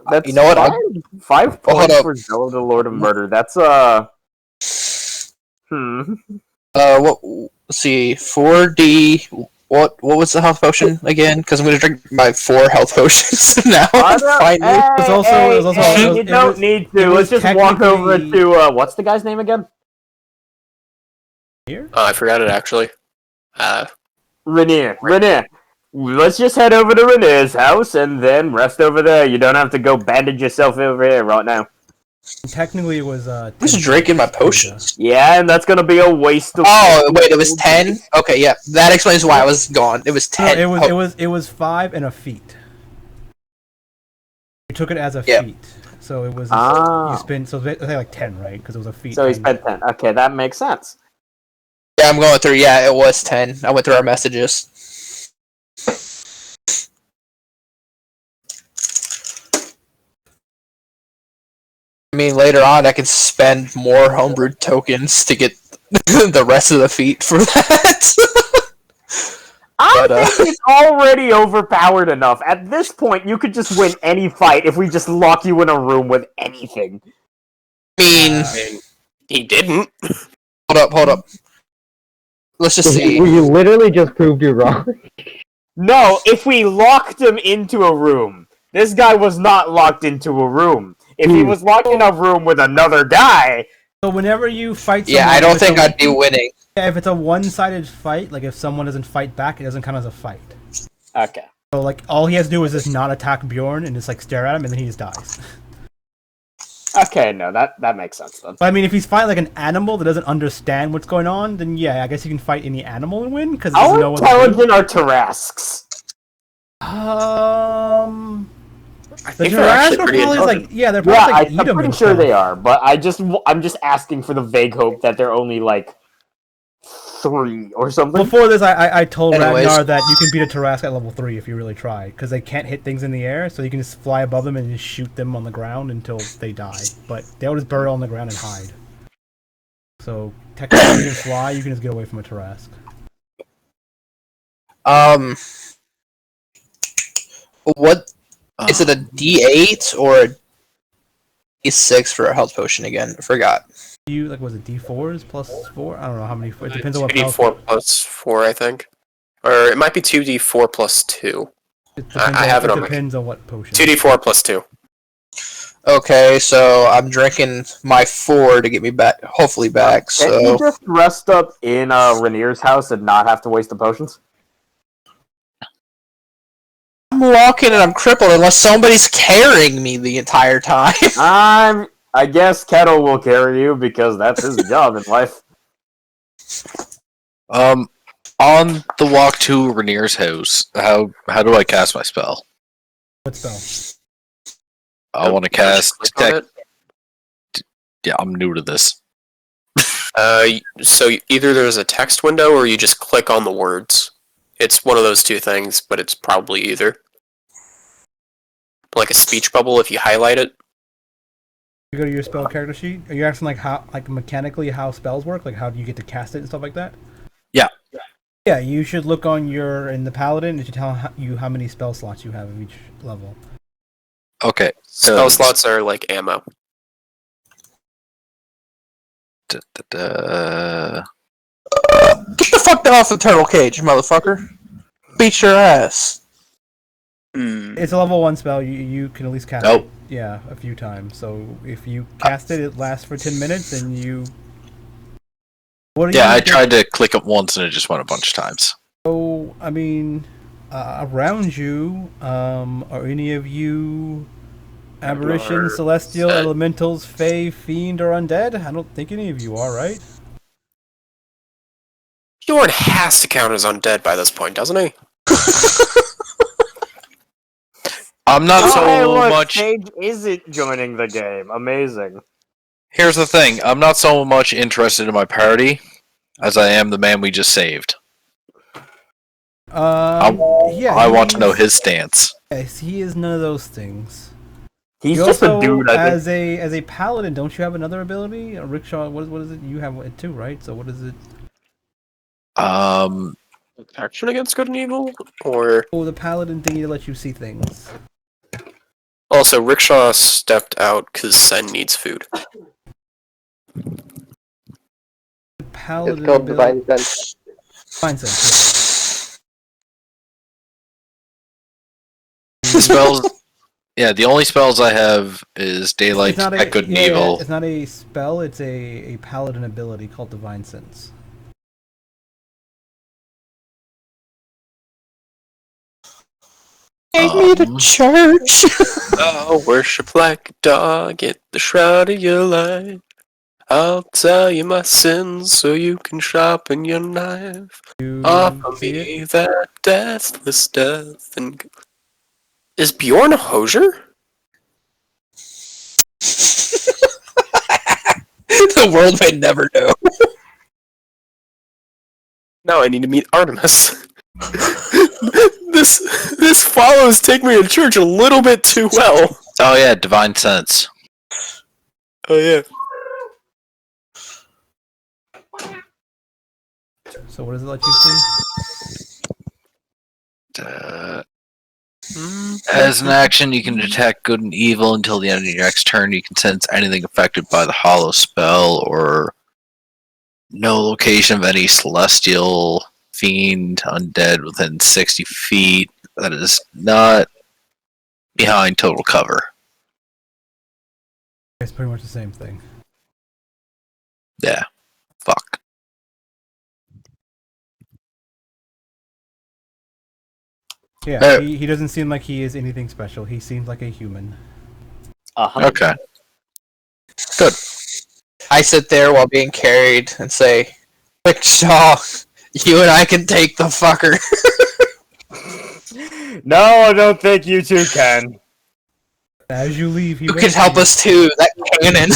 [SPEAKER 3] That's
[SPEAKER 4] You know what?
[SPEAKER 3] 5
[SPEAKER 4] Oh, hold
[SPEAKER 3] points
[SPEAKER 4] up.
[SPEAKER 3] for Zelda, the Lord of Murder. That's
[SPEAKER 4] What? Let's see. 4D. What was the health potion again? Because I'm gonna drink my 4 health potions now. Finally.
[SPEAKER 3] You don't need to. Let's just walk over to what's the guy's name again?
[SPEAKER 1] Here?
[SPEAKER 2] Oh, I forgot it actually.
[SPEAKER 3] Ragnar. Let's just head over to Ragnar's house and then rest over there. You don't have to go bandage yourself over here right now.
[SPEAKER 1] Technically, it was.
[SPEAKER 4] I'm just drinking my potions.
[SPEAKER 3] Yeah, and that's gonna be a waste of.
[SPEAKER 4] Oh wait, it was 10. Okay, yeah, that explains why I was gone. It was 10.
[SPEAKER 1] It was 5 and a feat. You took it as a
[SPEAKER 4] Yeah.
[SPEAKER 1] feat, so it was.
[SPEAKER 3] Ah.
[SPEAKER 1] You spent I think like 10, right? Because it was a feat.
[SPEAKER 3] So he spent 10. Okay, that makes sense.
[SPEAKER 4] Yeah, I'm going through. Yeah, it was 10. I went through our messages. I mean, later on, I can spend more homebrewed tokens to get the rest of the feat for that.
[SPEAKER 3] I
[SPEAKER 4] But,
[SPEAKER 3] think it's already overpowered enough. At this point, you could just win any fight if we just lock you in a room with anything.
[SPEAKER 4] I mean,
[SPEAKER 2] I mean, he didn't.
[SPEAKER 4] hold up. Let's just see.
[SPEAKER 5] You literally just proved you wrong.
[SPEAKER 3] No, if we locked him into a room. This guy was not locked into a room. If he was locked in a room with another guy...
[SPEAKER 1] So whenever you fight someone,
[SPEAKER 4] Yeah, I don't
[SPEAKER 1] if it's
[SPEAKER 4] think
[SPEAKER 1] a-
[SPEAKER 4] I'd be winning.
[SPEAKER 1] If it's a one-sided fight, like if someone doesn't fight back, it doesn't count as a fight.
[SPEAKER 3] Okay.
[SPEAKER 1] So like all he has to do is just not attack Bjorn and just like stare at him, and then he just dies.
[SPEAKER 3] Okay, no, that makes sense then.
[SPEAKER 1] But I mean, if he's fighting like an animal that doesn't understand what's going on, then yeah, I guess you can fight any animal and win because it doesn't know
[SPEAKER 3] How
[SPEAKER 1] what to do.
[SPEAKER 3] intelligent are Tarrasques?
[SPEAKER 2] I
[SPEAKER 1] The
[SPEAKER 2] think they're actually
[SPEAKER 1] Tarrasques are
[SPEAKER 2] pretty
[SPEAKER 1] probably
[SPEAKER 2] intelligent.
[SPEAKER 1] like they're probably like eat
[SPEAKER 3] I'm
[SPEAKER 1] 'em
[SPEAKER 3] pretty
[SPEAKER 1] and
[SPEAKER 3] sure
[SPEAKER 1] stuff.
[SPEAKER 3] they are, but I'm just asking for the vague hope that they're only like 3 or something.
[SPEAKER 1] Before this, I told
[SPEAKER 4] Anyways.
[SPEAKER 1] Ragnar that you can beat a Tarrasque at level 3 if you really try, because they can't hit things in the air, so you can just fly above them and just shoot them on the ground until they die. But they'll just burrow on the ground and hide. So technically, if you can fly, you can just get away from a Tarrasque.
[SPEAKER 4] What is it? A D8 or a D6 for a health potion again? I forgot.
[SPEAKER 1] You like was it D4s plus 4? I don't know how many. It depends on what health.
[SPEAKER 2] 2d4 plus 4, I think. Or it might be 2d4 plus 2.
[SPEAKER 1] It depends
[SPEAKER 2] I have it on my-
[SPEAKER 1] depends on what potion.
[SPEAKER 2] 2d4 plus 2.
[SPEAKER 4] Okay, so I'm drinking my 4 to get me back, hopefully back.
[SPEAKER 3] Can't you
[SPEAKER 4] So
[SPEAKER 3] just rest up in Rainier's house and not have to waste the potions?
[SPEAKER 4] I'm walking and I'm crippled unless somebody's carrying me the entire time.
[SPEAKER 3] I guess Kettil will carry you because that's his job in life.
[SPEAKER 6] On the walk to Rainier's house, how do I cast my spell?
[SPEAKER 1] What spell?
[SPEAKER 6] I want to cast
[SPEAKER 2] Click on
[SPEAKER 6] detect. Yeah, I'm new to this.
[SPEAKER 2] So either there's a text window or you just click on the words. It's one of those two things, but it's probably either. Like a speech bubble if you highlight it.
[SPEAKER 1] You go to your spell character sheet. Are you asking like how, like mechanically how spells work? Like how do you get to cast it and stuff like that?
[SPEAKER 6] Yeah.
[SPEAKER 1] Yeah, you should look on in the paladin. It should tell you how many spell slots you have of each level.
[SPEAKER 6] Okay.
[SPEAKER 2] Spell slots are like ammo.
[SPEAKER 4] Get the fuck off the turtle cage, motherfucker. Beat your ass.
[SPEAKER 1] It's a level 1 spell. You can at least cast
[SPEAKER 6] Nope.
[SPEAKER 1] it. Yeah, a few times. So if you cast it, it lasts for 10 minutes, and you. What
[SPEAKER 6] Yeah, I tried to click it once and it just went a bunch of times.
[SPEAKER 1] So I mean, around you, are any of you aberrations, celestial, elementals, fae, fiend, or undead? I don't think any of you are, right?
[SPEAKER 2] Bjorn has to count as undead by this point, doesn't he?
[SPEAKER 6] I'm not so much.
[SPEAKER 3] Sage isn't joining the game. Amazing.
[SPEAKER 6] Here's the thing. I'm not so much interested in my party as I am the man we just saved.
[SPEAKER 1] Yeah.
[SPEAKER 6] I want to know his stance.
[SPEAKER 1] Yes, he is none of those things.
[SPEAKER 3] He's
[SPEAKER 1] You
[SPEAKER 3] just
[SPEAKER 1] also,
[SPEAKER 3] a dude, I think.
[SPEAKER 1] as a paladin, don't you have another ability? A Rikkshal, what is it? You have it too, right? So what is it?
[SPEAKER 2] Protection against good and evil? Or...
[SPEAKER 1] Oh, the paladin thingy to let you see things.
[SPEAKER 2] Also, Rickshaw stepped out because Sen needs food.
[SPEAKER 1] The
[SPEAKER 5] It's
[SPEAKER 1] paladin
[SPEAKER 5] called
[SPEAKER 1] ability.
[SPEAKER 5] Divine Sense.
[SPEAKER 1] Divine Sense,
[SPEAKER 6] The spells. Yeah, the only spells I have is Daylight, Detect Good and Evil.
[SPEAKER 1] It's not a spell, it's a paladin ability called Divine Sense.
[SPEAKER 4] Take me to church.
[SPEAKER 2] Oh, worship like a dog at the shrine of your life. I'll tell you my sins so you can sharpen your knife.
[SPEAKER 1] You
[SPEAKER 2] Offer
[SPEAKER 1] see
[SPEAKER 2] me
[SPEAKER 1] it?
[SPEAKER 2] that deathless death and... Is Bjorn a hosier?
[SPEAKER 4] The world may never know.
[SPEAKER 2] Now I need to meet Artemis. This follows Take Me to Church a little bit too well.
[SPEAKER 6] Oh yeah, Divine Sense.
[SPEAKER 2] Oh yeah.
[SPEAKER 1] So what does it let you see?
[SPEAKER 6] As an action, you can detect good and evil until the end of your next turn. You can sense anything affected by the hollow spell or no location of any celestial, fiend, undead within 60 feet that is not behind total cover.
[SPEAKER 1] It's pretty much the same thing.
[SPEAKER 6] Yeah. Fuck.
[SPEAKER 1] Yeah, he doesn't seem like he is anything special. He seems like a human.
[SPEAKER 6] Okay. Good.
[SPEAKER 4] I sit there while being carried and say, Rikkshal, you and I can take the fucker.
[SPEAKER 3] No, I don't think you two can.
[SPEAKER 1] As you leave,
[SPEAKER 4] You can help us too, that cannon.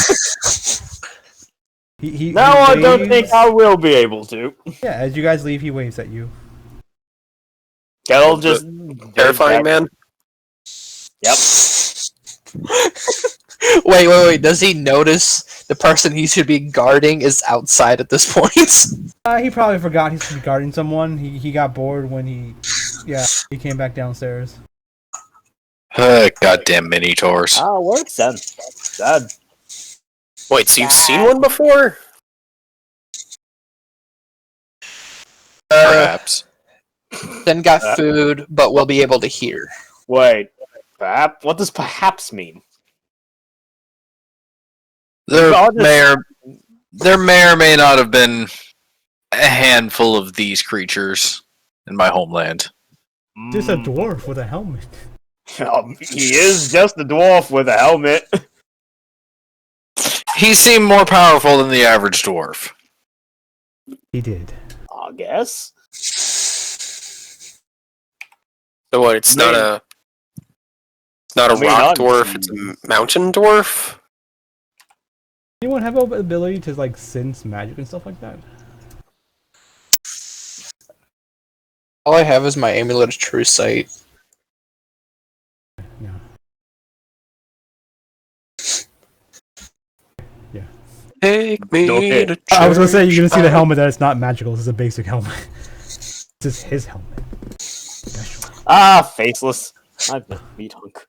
[SPEAKER 3] No, I don't think I will be able to.
[SPEAKER 1] Yeah, as you guys leave, he waves at you.
[SPEAKER 3] Kettil just...
[SPEAKER 2] Terrifying man.
[SPEAKER 3] Yep.
[SPEAKER 4] Wait. Does he notice the person he should be guarding is outside at this point?
[SPEAKER 1] He probably forgot he's guarding someone. He got bored when he came back downstairs.
[SPEAKER 6] Goddamn mini-tours.
[SPEAKER 3] Works then. Sad.
[SPEAKER 2] Wait, so you've seen one before?
[SPEAKER 6] Perhaps.
[SPEAKER 4] Then got food, but we'll be able to hear.
[SPEAKER 3] Wait. Perhaps? What does perhaps mean?
[SPEAKER 6] There may or may not have been a handful of these creatures in my homeland.
[SPEAKER 1] Just a dwarf with a helmet.
[SPEAKER 3] He is just a dwarf with a helmet.
[SPEAKER 6] He seemed more powerful than the average dwarf.
[SPEAKER 1] He did.
[SPEAKER 3] I guess.
[SPEAKER 2] So what? It's not a rock dwarf. It's a mountain dwarf.
[SPEAKER 1] Anyone have the ability to like sense magic and stuff like that?
[SPEAKER 4] All I have is my amulet of true sight.
[SPEAKER 1] No. Yeah.
[SPEAKER 2] Take me to church.
[SPEAKER 1] I was gonna say you're gonna see the helmet that it's not magical. It's a basic helmet. It's just his helmet. Special.
[SPEAKER 3] Faceless. I've been meat hunk.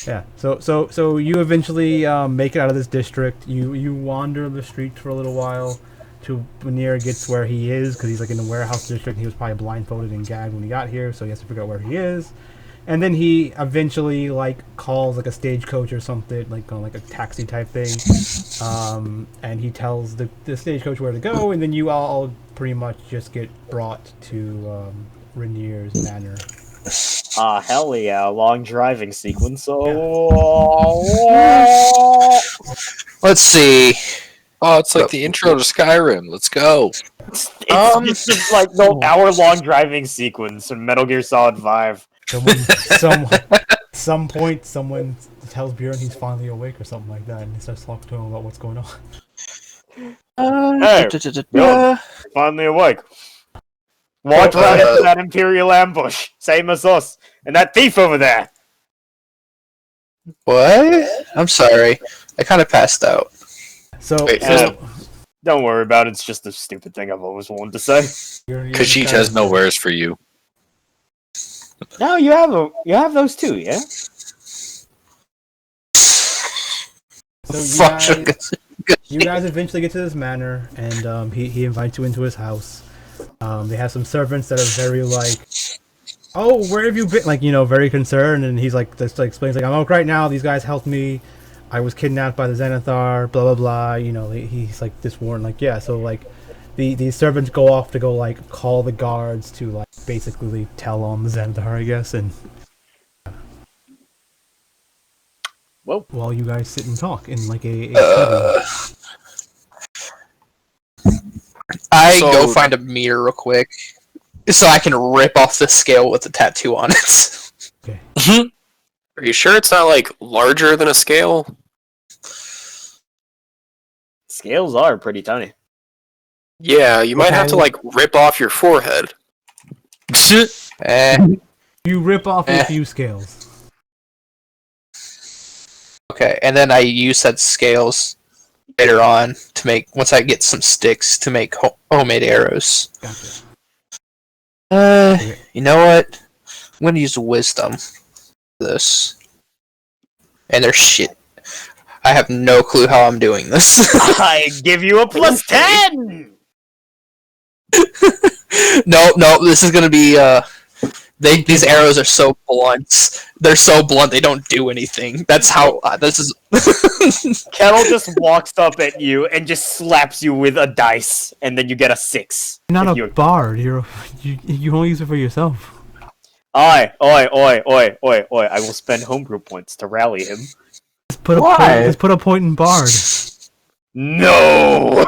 [SPEAKER 1] Yeah. So you eventually make it out of this district. You wander the streets for a little while to near gets where he is, because he's like in the warehouse district. He was probably blindfolded and gagged when he got here, so he has to figure out where he is. And then he eventually like calls like a stagecoach or something, like on like a taxi type thing. And he tells the stagecoach where to go, and then you all pretty much just get brought to Rainier's manor.
[SPEAKER 3] Hell yeah, long driving sequence. So
[SPEAKER 4] Let's see.
[SPEAKER 6] Oh, it's like the intro to Skyrim. Let's go.
[SPEAKER 3] it's just like no hour-long driving sequence in Metal Gear Solid 5.
[SPEAKER 1] Some point, someone tells Bjorn he's finally awake or something like that, and he starts talking to him about what's going on.
[SPEAKER 3] Hey, Bjorn, finally awake. Walked right into that Imperial ambush, same as us, and that thief over there.
[SPEAKER 4] What? I'm sorry. I kind of passed out.
[SPEAKER 2] Wait,
[SPEAKER 3] Don't worry about it. It's just a stupid thing I've always wanted to say.
[SPEAKER 6] Khajiit has no wares for you.
[SPEAKER 3] No, you have those too, yeah.
[SPEAKER 1] So you guys eventually get to this manor, and he invites you into his house. They have some servants that are very like, "Oh, where have you been?" Like, you know, very concerned, and he's like, just like explains like, "I'm out right now. These guys helped me. I was kidnapped by the Xanathar. Blah blah blah." You know, he's like this warned, like, yeah. So like, these servants go off to go like call the guards to like basically tell on the Xanathar, I guess, and.
[SPEAKER 3] Well,
[SPEAKER 1] while you guys sit and talk in like a
[SPEAKER 4] I go find a mirror real quick, so I can rip off the scale with the tattoo on it.
[SPEAKER 1] Okay.
[SPEAKER 2] Are you sure it's not like larger than a scale?
[SPEAKER 3] scales are pretty tiny.
[SPEAKER 2] Yeah, you might have to like rip off your forehead.
[SPEAKER 1] You rip off a few scales.
[SPEAKER 4] Okay, and then I use said scales later on to make, once I get some sticks, to make homemade arrows.
[SPEAKER 1] Gotcha.
[SPEAKER 4] You know what? I'm gonna use wisdom for this. And there's shit. I have no clue how I'm doing this.
[SPEAKER 3] I give you a plus 10!
[SPEAKER 4] No, this is gonna be, these arrows are so blunt. They're so blunt, they don't do anything. That's how, this is...
[SPEAKER 3] Kettil just walks up at you and just slaps you with a dice, and then you get a 6.
[SPEAKER 1] You're not a bard. You only use it for yourself.
[SPEAKER 3] Oi! I will spend homebrew points to rally him.
[SPEAKER 1] Just put a point in Bard.
[SPEAKER 3] No!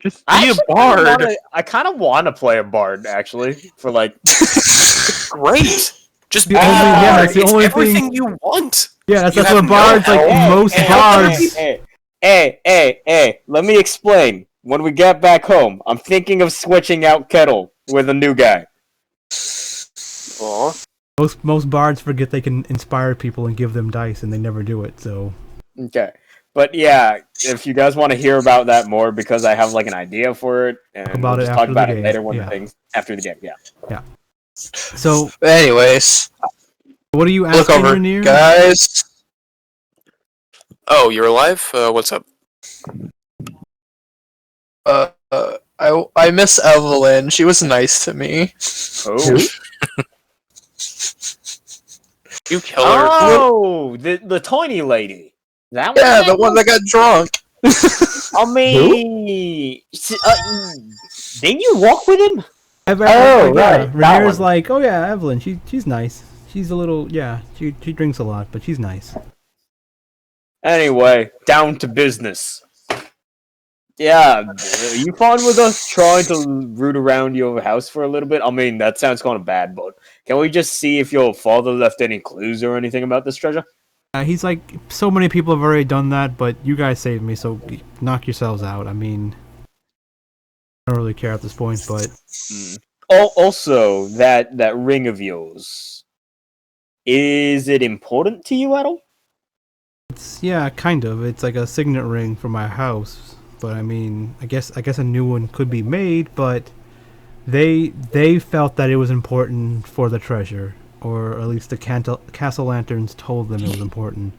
[SPEAKER 6] Just be a bard.
[SPEAKER 3] I kind of want to play a bard, actually, for like...
[SPEAKER 2] Great. Just be
[SPEAKER 1] The only- yeah,
[SPEAKER 2] bard.
[SPEAKER 1] that's the
[SPEAKER 2] It's
[SPEAKER 1] only
[SPEAKER 2] everything
[SPEAKER 1] thing-
[SPEAKER 2] you want.
[SPEAKER 1] Yeah, that's
[SPEAKER 2] You
[SPEAKER 1] what
[SPEAKER 2] have
[SPEAKER 1] Bards,
[SPEAKER 2] no
[SPEAKER 1] like,
[SPEAKER 2] help.
[SPEAKER 1] most
[SPEAKER 2] Hey,
[SPEAKER 1] Bards.
[SPEAKER 3] Hey, let me explain. When we get back home, I'm thinking of switching out Kettil with a new guy.
[SPEAKER 2] Aw.
[SPEAKER 1] Most Bards forget they can inspire people and give them dice, and they never do it, so...
[SPEAKER 3] Okay. But yeah, if you guys want to hear about that more, because I have like an idea for it, and
[SPEAKER 1] About
[SPEAKER 3] we'll
[SPEAKER 1] it
[SPEAKER 3] just talk
[SPEAKER 1] after the
[SPEAKER 3] about it
[SPEAKER 1] game,
[SPEAKER 3] later when
[SPEAKER 1] yeah.
[SPEAKER 3] the things after the game, yeah.
[SPEAKER 1] So,
[SPEAKER 4] Anyways,
[SPEAKER 1] what are you
[SPEAKER 4] look
[SPEAKER 1] asking,
[SPEAKER 4] over,
[SPEAKER 1] Ragnar?
[SPEAKER 4] guys.
[SPEAKER 2] Oh, you're alive? What's up?
[SPEAKER 4] I miss Evelyn. She was nice to me.
[SPEAKER 3] Oh,
[SPEAKER 2] You kill her.
[SPEAKER 3] oh, the tiny lady. That one.
[SPEAKER 4] Yeah, the one that got drunk.
[SPEAKER 3] I mean, didn't you walk with him?
[SPEAKER 1] Right.
[SPEAKER 5] that
[SPEAKER 1] Ragnar's
[SPEAKER 5] one.
[SPEAKER 1] like, oh yeah, Evelyn, she's nice. She's a little, she drinks a lot, but she's nice.
[SPEAKER 3] Anyway, down to business. Yeah, are you fine with us trying to root around your house for a little bit? I mean, that sounds kind of bad, but can we just see if your father left any clues or anything about this treasure?
[SPEAKER 1] He's like, so many people have already done that, but you guys saved me, so knock yourselves out. I mean, I don't really care at this point, but
[SPEAKER 3] Also, that ring of yours, is it important to you at all?
[SPEAKER 1] it's, yeah, kind of. It's like a signet ring for my house, but I mean, I guess a new one could be made, but they felt that it was important for the treasure, or at least the castle lanterns told them it was important.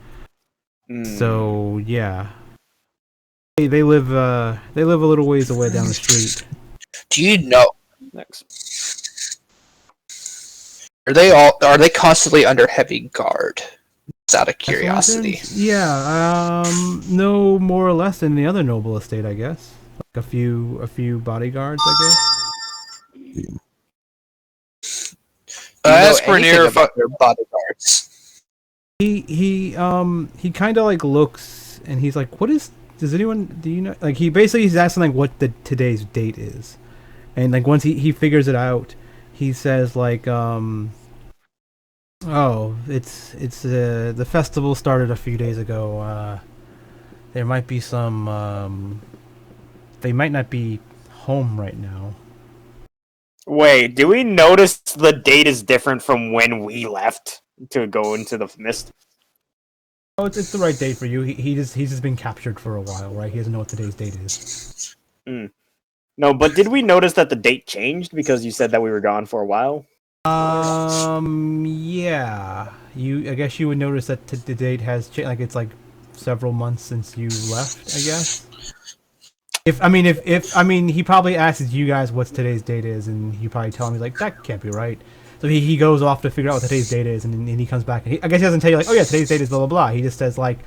[SPEAKER 1] So yeah, they live a little ways away down the street.
[SPEAKER 4] Do you know?
[SPEAKER 3] Next.
[SPEAKER 4] Are they constantly under heavy guard? Just out of curiosity.
[SPEAKER 1] Lanterns? Yeah, no more or less than the other noble estate, I guess. Like a few bodyguards, I guess.
[SPEAKER 6] Ask Ragnar if
[SPEAKER 4] their bodyguards.
[SPEAKER 1] He kind of like looks and he's like, "What is? Does anyone? Do you know?" Like he's asking like what today's date is, and like once he figures it out, he says like "Oh, it's the festival started a few days ago. There might be some they might not be home right now."
[SPEAKER 3] Wait, do we notice the date is different from when we left to go into the mist?
[SPEAKER 1] Oh, it's the right date for you. He's just been captured for a while, right? He doesn't know what today's date is.
[SPEAKER 3] No, but did we notice that the date changed because you said that we were gone for a while?
[SPEAKER 1] Yeah. I guess you would notice that the date has changed. Like it's like several months since you left, I guess. If he probably asks you guys what today's date is, and you probably tell him, he's like, that can't be right. So he goes off to figure out what today's date is, and he comes back. And I guess he doesn't tell you like, oh yeah, today's date is blah blah blah. He just says like,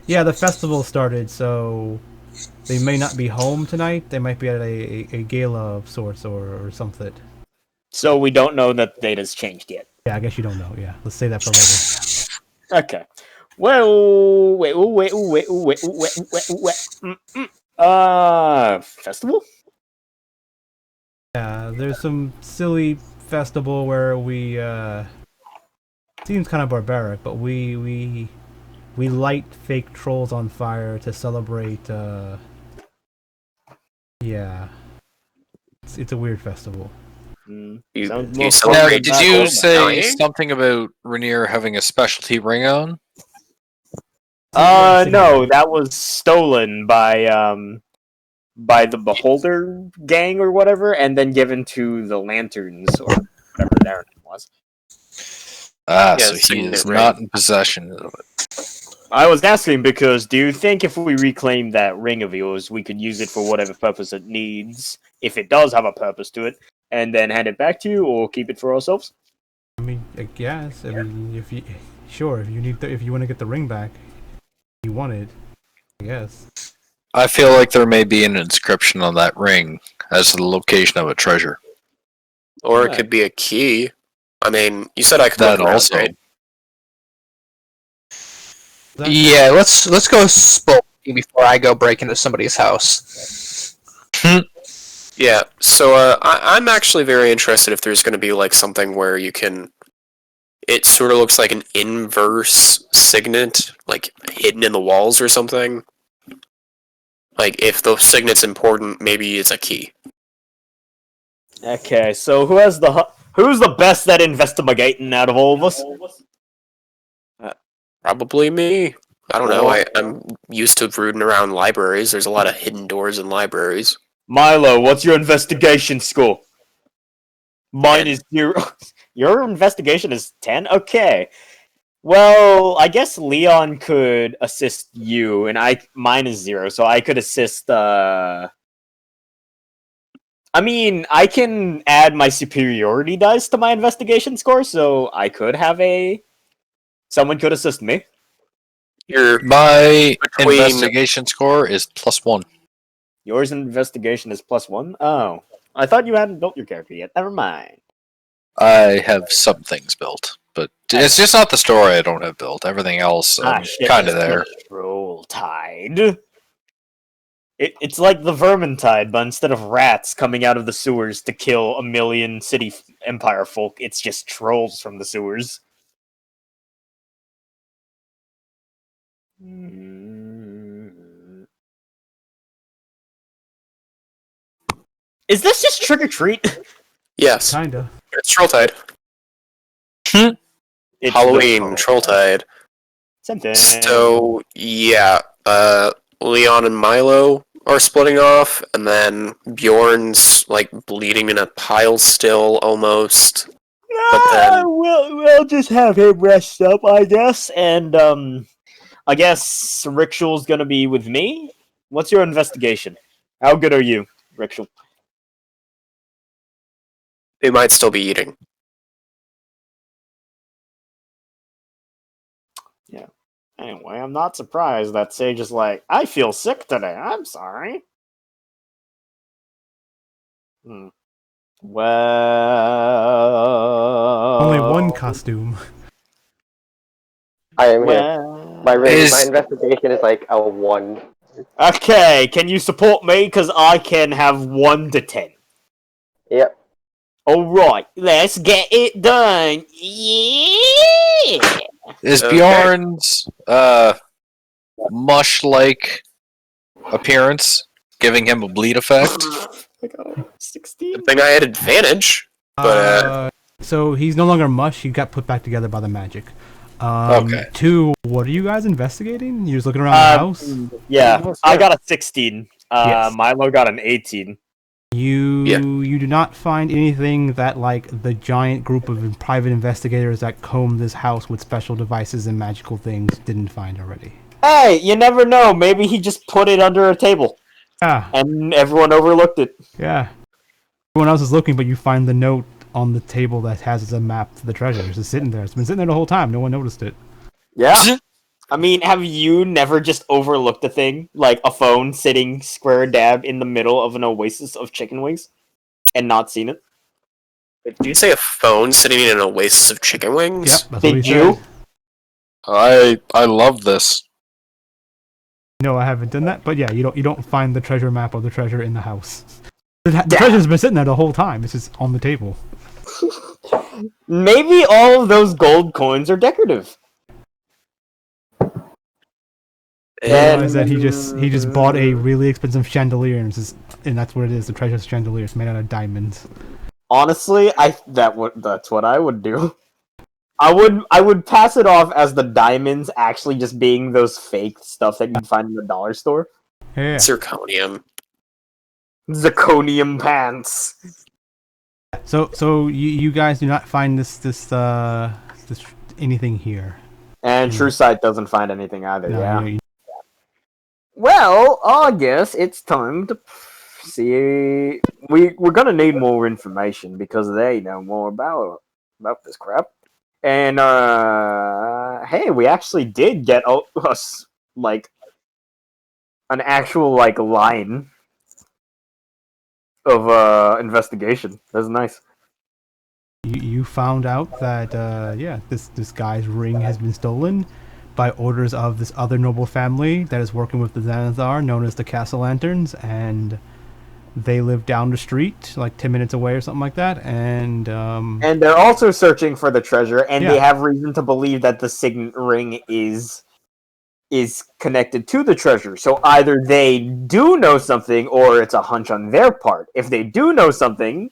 [SPEAKER 1] yeah, the festival started, so they may not be home tonight. They might be at a gala of sorts or something.
[SPEAKER 3] So we don't know that the date has changed yet.
[SPEAKER 1] Yeah, I guess you don't know. Yeah, let's say that for later.
[SPEAKER 3] Okay. Well, wait. Festival?
[SPEAKER 1] Yeah, there's some silly festival where we seems kind of barbaric, but we light fake trolls on fire to celebrate. Yeah, it's a weird festival.
[SPEAKER 2] You
[SPEAKER 3] Sounds
[SPEAKER 2] you
[SPEAKER 3] more
[SPEAKER 2] celebrate
[SPEAKER 6] Did you
[SPEAKER 2] people
[SPEAKER 6] say
[SPEAKER 2] dying?
[SPEAKER 6] something about Ragnar having a specialty ring on?
[SPEAKER 3] No, that was stolen by the Beholder gang or whatever, and then given to the Lanterns or whatever their name was.
[SPEAKER 6] Ah,
[SPEAKER 2] Yeah,
[SPEAKER 6] so he
[SPEAKER 2] signet
[SPEAKER 6] is
[SPEAKER 2] ring.
[SPEAKER 6] not in possession of it.
[SPEAKER 3] I was asking because do you think if we reclaim that ring of yours, we could use it for whatever purpose it needs, if it does have a purpose to it, and then hand it back to you, or keep it for ourselves?
[SPEAKER 1] I mean, I guess. I mean, if you if you want to get the ring back, you want it. I guess.
[SPEAKER 6] I feel like there may be an inscription on that ring as to the location of a treasure.
[SPEAKER 2] Or it could be a key. I mean, you said I could
[SPEAKER 6] That
[SPEAKER 2] look around,
[SPEAKER 6] also.
[SPEAKER 2] right?
[SPEAKER 4] Yeah, let's go spoil before I go break into somebody's house.
[SPEAKER 2] Yeah, so I'm actually very interested if there's going to be like something where you can. It sort of looks like an inverse signet, like hidden in the walls or something. Like if the signet's important, maybe it's a key.
[SPEAKER 3] Okay, so who's the best at investigating out of all of us?
[SPEAKER 2] Probably me. I don't know. I'm used to rooting around libraries. There's a lot of hidden doors in libraries.
[SPEAKER 3] Milo, what's your investigation score? Mine
[SPEAKER 2] 10.
[SPEAKER 3] is 0. Your investigation is 10? Okay. Well, I guess Leon could assist you, and mine is 0, so I could assist, I mean, I can add my superiority dice to my investigation score, so I could have someone could assist me.
[SPEAKER 6] My
[SPEAKER 2] Between-
[SPEAKER 6] investigation score is +1.
[SPEAKER 3] Yours investigation is +1? Oh. I thought you hadn't built your character yet. Never mind.
[SPEAKER 6] I have some things built, but it's just not the story I don't have built. Everything else, I'm
[SPEAKER 3] Shit,
[SPEAKER 6] kind of
[SPEAKER 3] it's
[SPEAKER 6] there.
[SPEAKER 3] Troll tide. It's like the Vermintide, but instead of rats coming out of the sewers to kill a million city empire folk, it's just trolls from the sewers. Is this just trick or treat?
[SPEAKER 2] Yes,
[SPEAKER 1] Kinda.
[SPEAKER 2] it's Trolltide.
[SPEAKER 3] It's
[SPEAKER 2] Halloween, Trolltide.
[SPEAKER 3] Something.
[SPEAKER 2] So yeah, Leon and Milo are splitting off, and then Bjorn's like bleeding in a pile still almost. But then-
[SPEAKER 3] we'll just have him rest up, I guess, and I guess Rikshal's gonna be with me. What's your investigation? How good are you, Rikkshal?
[SPEAKER 2] They might still be eating.
[SPEAKER 3] Anyway, I'm not surprised that Sage is like, I feel sick today. I'm sorry. Well,
[SPEAKER 1] Only one costume.
[SPEAKER 5] I am here.
[SPEAKER 3] Well,
[SPEAKER 5] My
[SPEAKER 6] Is-
[SPEAKER 5] investigation is like a 1.
[SPEAKER 3] okay, can you support me? Because I can have 1 to 10.
[SPEAKER 5] Yep.
[SPEAKER 3] Alright, let's get it done. Yeah!
[SPEAKER 6] Is
[SPEAKER 2] Okay.
[SPEAKER 6] Bjorn's mush-like appearance giving him a bleed effect?
[SPEAKER 3] Like, oh, 16?
[SPEAKER 2] Good thing I had advantage. But
[SPEAKER 1] So he's no longer mush. He got put back together by the magic.
[SPEAKER 6] Okay.
[SPEAKER 1] 2, what are you guys investigating? You're just looking around the house?
[SPEAKER 3] Yeah, I got a 16.
[SPEAKER 1] Yes.
[SPEAKER 3] Milo got an 18.
[SPEAKER 1] You do not find anything that like the giant group of private investigators that combed this house with special devices and magical things didn't find already.
[SPEAKER 3] Hey, you never know. Maybe he just put it under a table
[SPEAKER 1] Yeah,
[SPEAKER 3] and everyone overlooked it.
[SPEAKER 1] yeah. Everyone else is looking, but you find the note on the table that has a map to the treasure. It's just sitting there. It's been sitting there the whole time. No one noticed it.
[SPEAKER 3] Yeah. I mean, have you never just overlooked a thing? Like a phone sitting square dab in the middle of an oasis of chicken wings and not seen it?
[SPEAKER 2] did you say a phone sitting in an oasis of chicken wings?
[SPEAKER 1] Yep, that's
[SPEAKER 3] Did
[SPEAKER 1] what he
[SPEAKER 3] you?
[SPEAKER 1] said.
[SPEAKER 6] I love this.
[SPEAKER 1] No, I haven't done that. But yeah, you don't find the treasure map or the treasure in the house. The treasure's been sitting there the whole time. It's just on the table.
[SPEAKER 3] Maybe all of those gold coins are decorative.
[SPEAKER 1] You realize that he just bought a really expensive chandelier, and, and that's what it is. The treasure's chandelier. It's made out of diamonds.
[SPEAKER 3] Honestly, that's what I would do. I would pass it off as the diamonds actually just being those fake stuff that you'd find in the dollar store.
[SPEAKER 1] Yeah.
[SPEAKER 2] Zirconium.
[SPEAKER 3] Zirconium pants.
[SPEAKER 1] So you guys do not find this anything here.
[SPEAKER 3] And True Sight doesn't find anything either,
[SPEAKER 1] No,
[SPEAKER 3] yeah.
[SPEAKER 1] you-
[SPEAKER 3] Well, I guess it's time to see. We're gonna need more information because they know more about this crap. And hey, we actually did get us like an actual like line of investigation. That's nice.
[SPEAKER 1] You found out that this guy's ring has been stolen by orders of this other noble family that is working with the Xanathar, known as the Castle Lanterns, and they live down the street, like 10 minutes away or something like that, and
[SPEAKER 3] they're also searching for the treasure, and
[SPEAKER 1] Yeah.
[SPEAKER 3] they have reason to believe that the signet ring is connected to the treasure. So either they do know something, or it's a hunch on their part. If they do know something,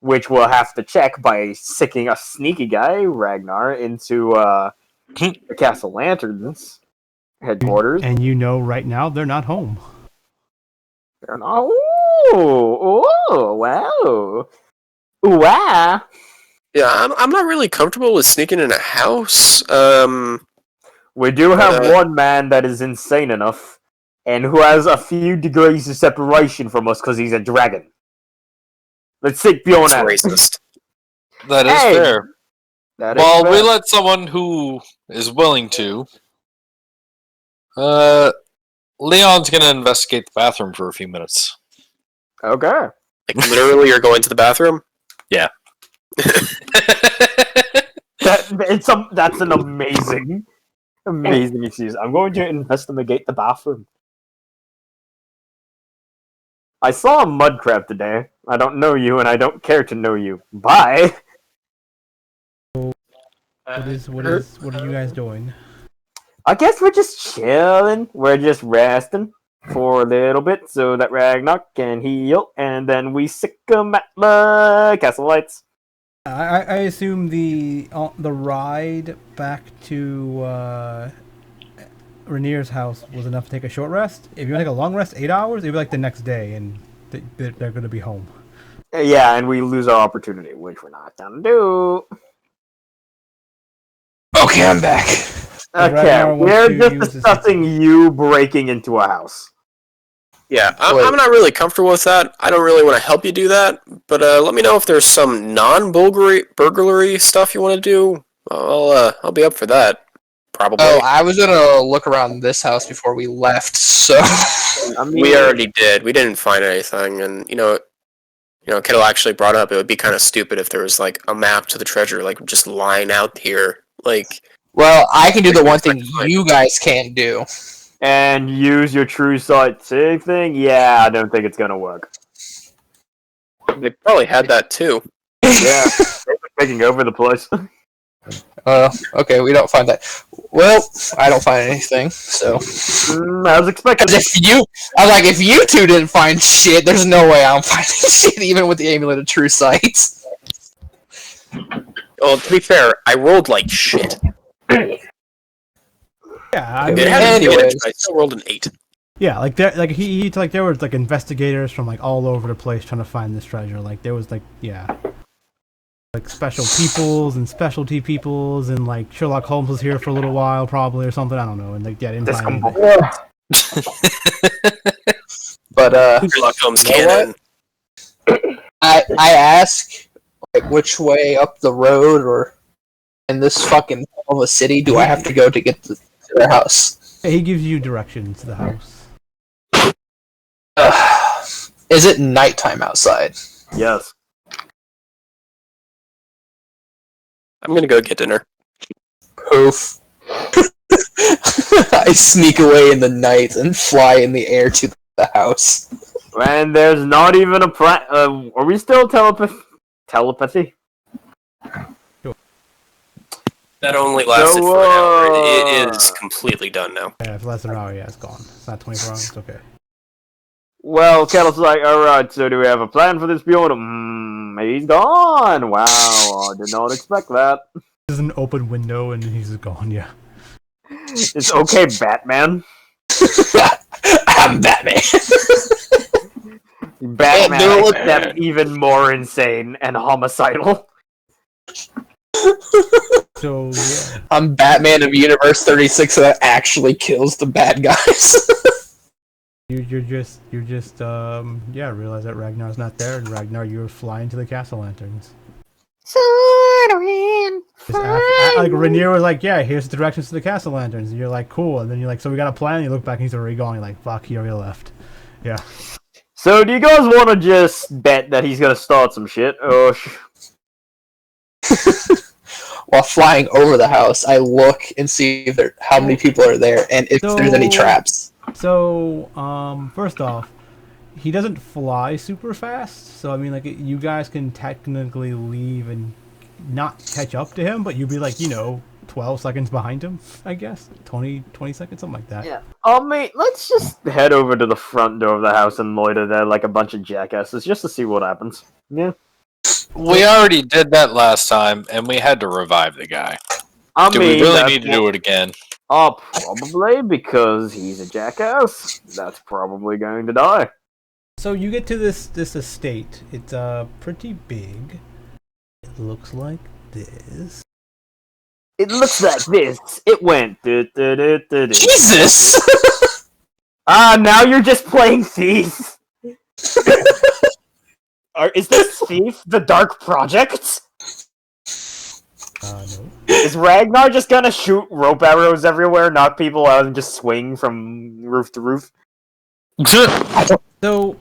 [SPEAKER 3] which we'll have to check by sicking a sneaky guy, Ragnar, into the Castle Lanterns headquarters.
[SPEAKER 1] and you know right now they're not home.
[SPEAKER 3] They're not. Ooh, wow. Wow.
[SPEAKER 2] Yeah, I'm not really comfortable with sneaking in a house.
[SPEAKER 3] We do have one man that is insane enough, and who has a few degrees of separation from us because he's a dragon. Let's take Bjorn
[SPEAKER 2] That's
[SPEAKER 3] out.
[SPEAKER 2] racist.
[SPEAKER 6] That is
[SPEAKER 3] Hey!
[SPEAKER 6] fair.
[SPEAKER 3] That is
[SPEAKER 6] Well, we
[SPEAKER 3] fair.
[SPEAKER 6] let someone who is willing to. Leon's gonna investigate the bathroom for a few minutes.
[SPEAKER 3] Okay.
[SPEAKER 2] Like literally, you're going to the bathroom.
[SPEAKER 6] Yeah.
[SPEAKER 3] That's an amazing excuse. I'm going to investigate the bathroom. I saw a mud crab today. I don't know you, and I don't care to know you. Bye.
[SPEAKER 1] What are you guys doing?
[SPEAKER 3] I guess we're just chilling. We're just resting for a little bit so that Ragnar can heal, and then we sick him at the castle lights.
[SPEAKER 1] I assume the ride back to Rainier's house was enough to take a short rest. If you want to take a long rest, 8 hours, it'd be like the next day, and they're going to be home.
[SPEAKER 3] Yeah, and we lose our opportunity, which we're not gonna do.
[SPEAKER 4] Okay, I'm back.
[SPEAKER 3] Okay,
[SPEAKER 1] Ragnar wants
[SPEAKER 3] we're
[SPEAKER 1] to
[SPEAKER 3] just
[SPEAKER 1] use his-
[SPEAKER 3] discussing you breaking into a house.
[SPEAKER 2] Yeah,
[SPEAKER 4] Wait.
[SPEAKER 2] I'm not really comfortable with that. I don't really want to help you do that, but let me know if there's some non-burglary stuff you want to do. I'll be up for that. Probably.
[SPEAKER 4] Oh, I was gonna look around this house before we left, so
[SPEAKER 3] I mean,
[SPEAKER 2] We already did. We didn't find anything, and Kettil actually brought up it would be kind of stupid if there was like a map to the treasure, like just lying out here. Like,
[SPEAKER 4] well, I can do the one thing you guys can't do.
[SPEAKER 3] and use your true sight sig thing. Yeah, I don't think it's gonna work.
[SPEAKER 2] they probably had that too.
[SPEAKER 3] Yeah, they're taking over the place.
[SPEAKER 4] Okay, we don't find that. Well, I don't find anything, so.
[SPEAKER 3] I was expecting.
[SPEAKER 4] If you two didn't find shit, there's no way I'm finding shit, even with the amulet of true sight.
[SPEAKER 2] Well, to be fair, I rolled like shit.
[SPEAKER 1] Yeah, I
[SPEAKER 2] It
[SPEAKER 1] mean,
[SPEAKER 2] had
[SPEAKER 4] Anyways.
[SPEAKER 2] advantage, but I still rolled an 8.
[SPEAKER 1] yeah, like there were like investigators from like all over the place trying to find this treasure. Like there was like like special peoples and specialty peoples, and like Sherlock Holmes was here for a little while probably or something. I don't know, and like didn't find anything.
[SPEAKER 4] But
[SPEAKER 2] Sherlock Holmes
[SPEAKER 4] You know
[SPEAKER 2] canon.
[SPEAKER 4] I ask like which way up the road or in this fucking of a city do I have to go to get to their house?
[SPEAKER 1] He gives you directions to the house.
[SPEAKER 4] Is it nighttime outside?
[SPEAKER 3] Yes.
[SPEAKER 2] I'm gonna go get dinner.
[SPEAKER 4] Poof. I sneak away in the night and fly in the air to the house.
[SPEAKER 3] And there's not even a plan. Are we still telepathy?
[SPEAKER 2] That only lasted for an hour. It
[SPEAKER 3] uh,
[SPEAKER 2] is completely done now.
[SPEAKER 1] Yeah, if less than an hour, yeah, it's gone. It's not 24 hours. It's okay.
[SPEAKER 3] Well, Kettle's like, alright, so do we have a plan for this Bjorn? He's gone! Wow, I did not expect that.
[SPEAKER 1] There's an open window and he's gone. Yeah.
[SPEAKER 3] It's okay, Batman.
[SPEAKER 4] I'm Batman.
[SPEAKER 3] Batman,
[SPEAKER 4] Yeah, dude.
[SPEAKER 3] except even more insane and homicidal.
[SPEAKER 1] So yeah.
[SPEAKER 4] I'm Batman of Universe 36 that actually kills the bad guys.
[SPEAKER 1] You're just realize that Ragnar's not there, and Ragnar, you're flying to the Castle Lanterns. Like Rainier was like, yeah, here's the directions to the Castle Lanterns, and you're like, cool, and then you're like, so we got a plan, and you look back and he's already gone, you're like, fuck, he already left. Yeah.
[SPEAKER 3] So, do you guys want to just bet that he's gonna start some shit?
[SPEAKER 4] While flying over the house, I look and see if how many people are there and if there's any traps.
[SPEAKER 1] So, first off, he doesn't fly super fast, so I mean, like, you guys can technically leave and not catch up to him, but you'd be like, 12 seconds behind him, I guess. 20 seconds, something like that.
[SPEAKER 3] Yeah. Oh, mate, let's just head over to the front door of the house and loiter there like a bunch of jackasses just to see what happens. Yeah.
[SPEAKER 6] We already did that last time, and we had to revive the guy. Do we really need to do it again?
[SPEAKER 3] Probably, because he's a jackass. That's probably going to die.
[SPEAKER 1] So you get to this estate. It's pretty big. It looks like this.
[SPEAKER 3] It looks like this. It went.
[SPEAKER 4] Jesus!
[SPEAKER 3] Now you're just playing Thief. Is this Thief the Dark Project?
[SPEAKER 1] No.
[SPEAKER 3] Is Ragnar just gonna shoot rope arrows everywhere, knock people out, and just swing from roof to roof?
[SPEAKER 1] So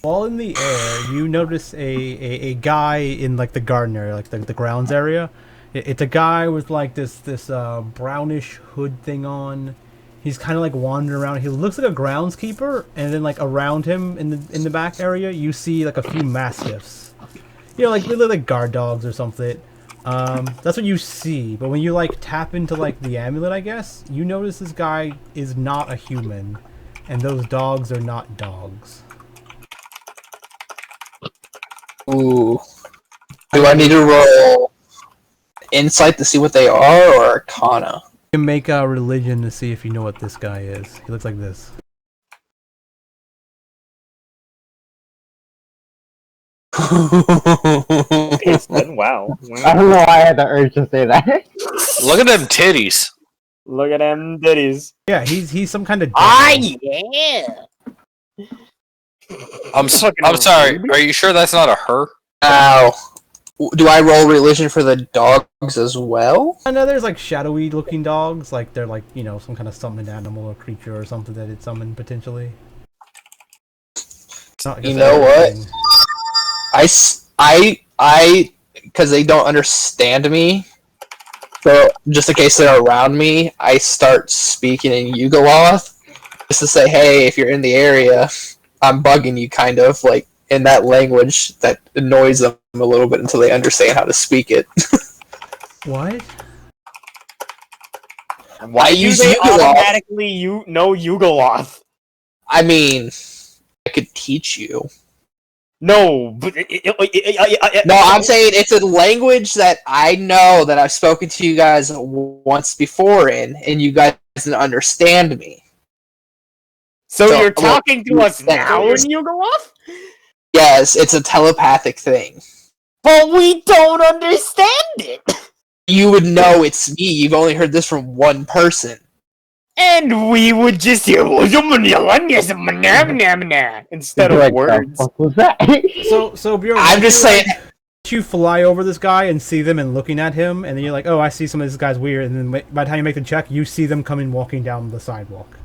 [SPEAKER 1] while in the air, you notice a guy in like the garden area, like the grounds area. It's a guy with like this brownish hood thing on. He's kind of like wandering around. He looks like a groundskeeper, and then like around him in the back area, you see like a few mastiffs. Like really like guard dogs or something. That's what you see. But when you like tap into like the amulet, I guess you notice this guy is not a human, and those dogs are not dogs.
[SPEAKER 4] Ooh. Do I need to roll insight to see what they are, or Arcana?
[SPEAKER 1] You can make a religion to see if you know what this guy is. He looks like this.
[SPEAKER 3] Wow.
[SPEAKER 5] I don't know why I had the urge to say that.
[SPEAKER 6] Look at them titties.
[SPEAKER 3] Look at them ditties.
[SPEAKER 1] Yeah, he's some kind of.
[SPEAKER 3] Yeah.
[SPEAKER 6] I'm sorry. Are you sure that's not a her?
[SPEAKER 4] Ow. Do I roll religion for the dogs as well?
[SPEAKER 1] I know there's like shadowy looking dogs, like they're like, some kind of summoned animal or creature or something that it summoned potentially.
[SPEAKER 4] You know what? I, because they don't understand me, so just in case they're around me, I start speaking in Yugoloth, just to say, hey, if you're in the area, I'm bugging you, kind of, like, in that language that annoys them a little bit until they understand how to speak it.
[SPEAKER 1] What?
[SPEAKER 3] Why do they automatically know Yugoloth?
[SPEAKER 4] I mean, I could teach you.
[SPEAKER 3] No, but
[SPEAKER 4] No, I'm saying it's a language that I know that I've spoken to you guys once before in, and you guys didn't understand me.
[SPEAKER 3] So you're talking to us now in Yugoloth?
[SPEAKER 4] Yes, it's a telepathic thing.
[SPEAKER 3] But we don't understand it!
[SPEAKER 4] You would know it's me. You've only heard this from one person.
[SPEAKER 3] And we would just hear instead of words.
[SPEAKER 5] What was that?
[SPEAKER 1] So Bjorn,
[SPEAKER 4] I'm just saying.
[SPEAKER 1] You fly over this guy and see them and looking at him, and then you're like, oh, I see some of this guy's weird, and then by the time you make the check, you see them coming walking down the sidewalk.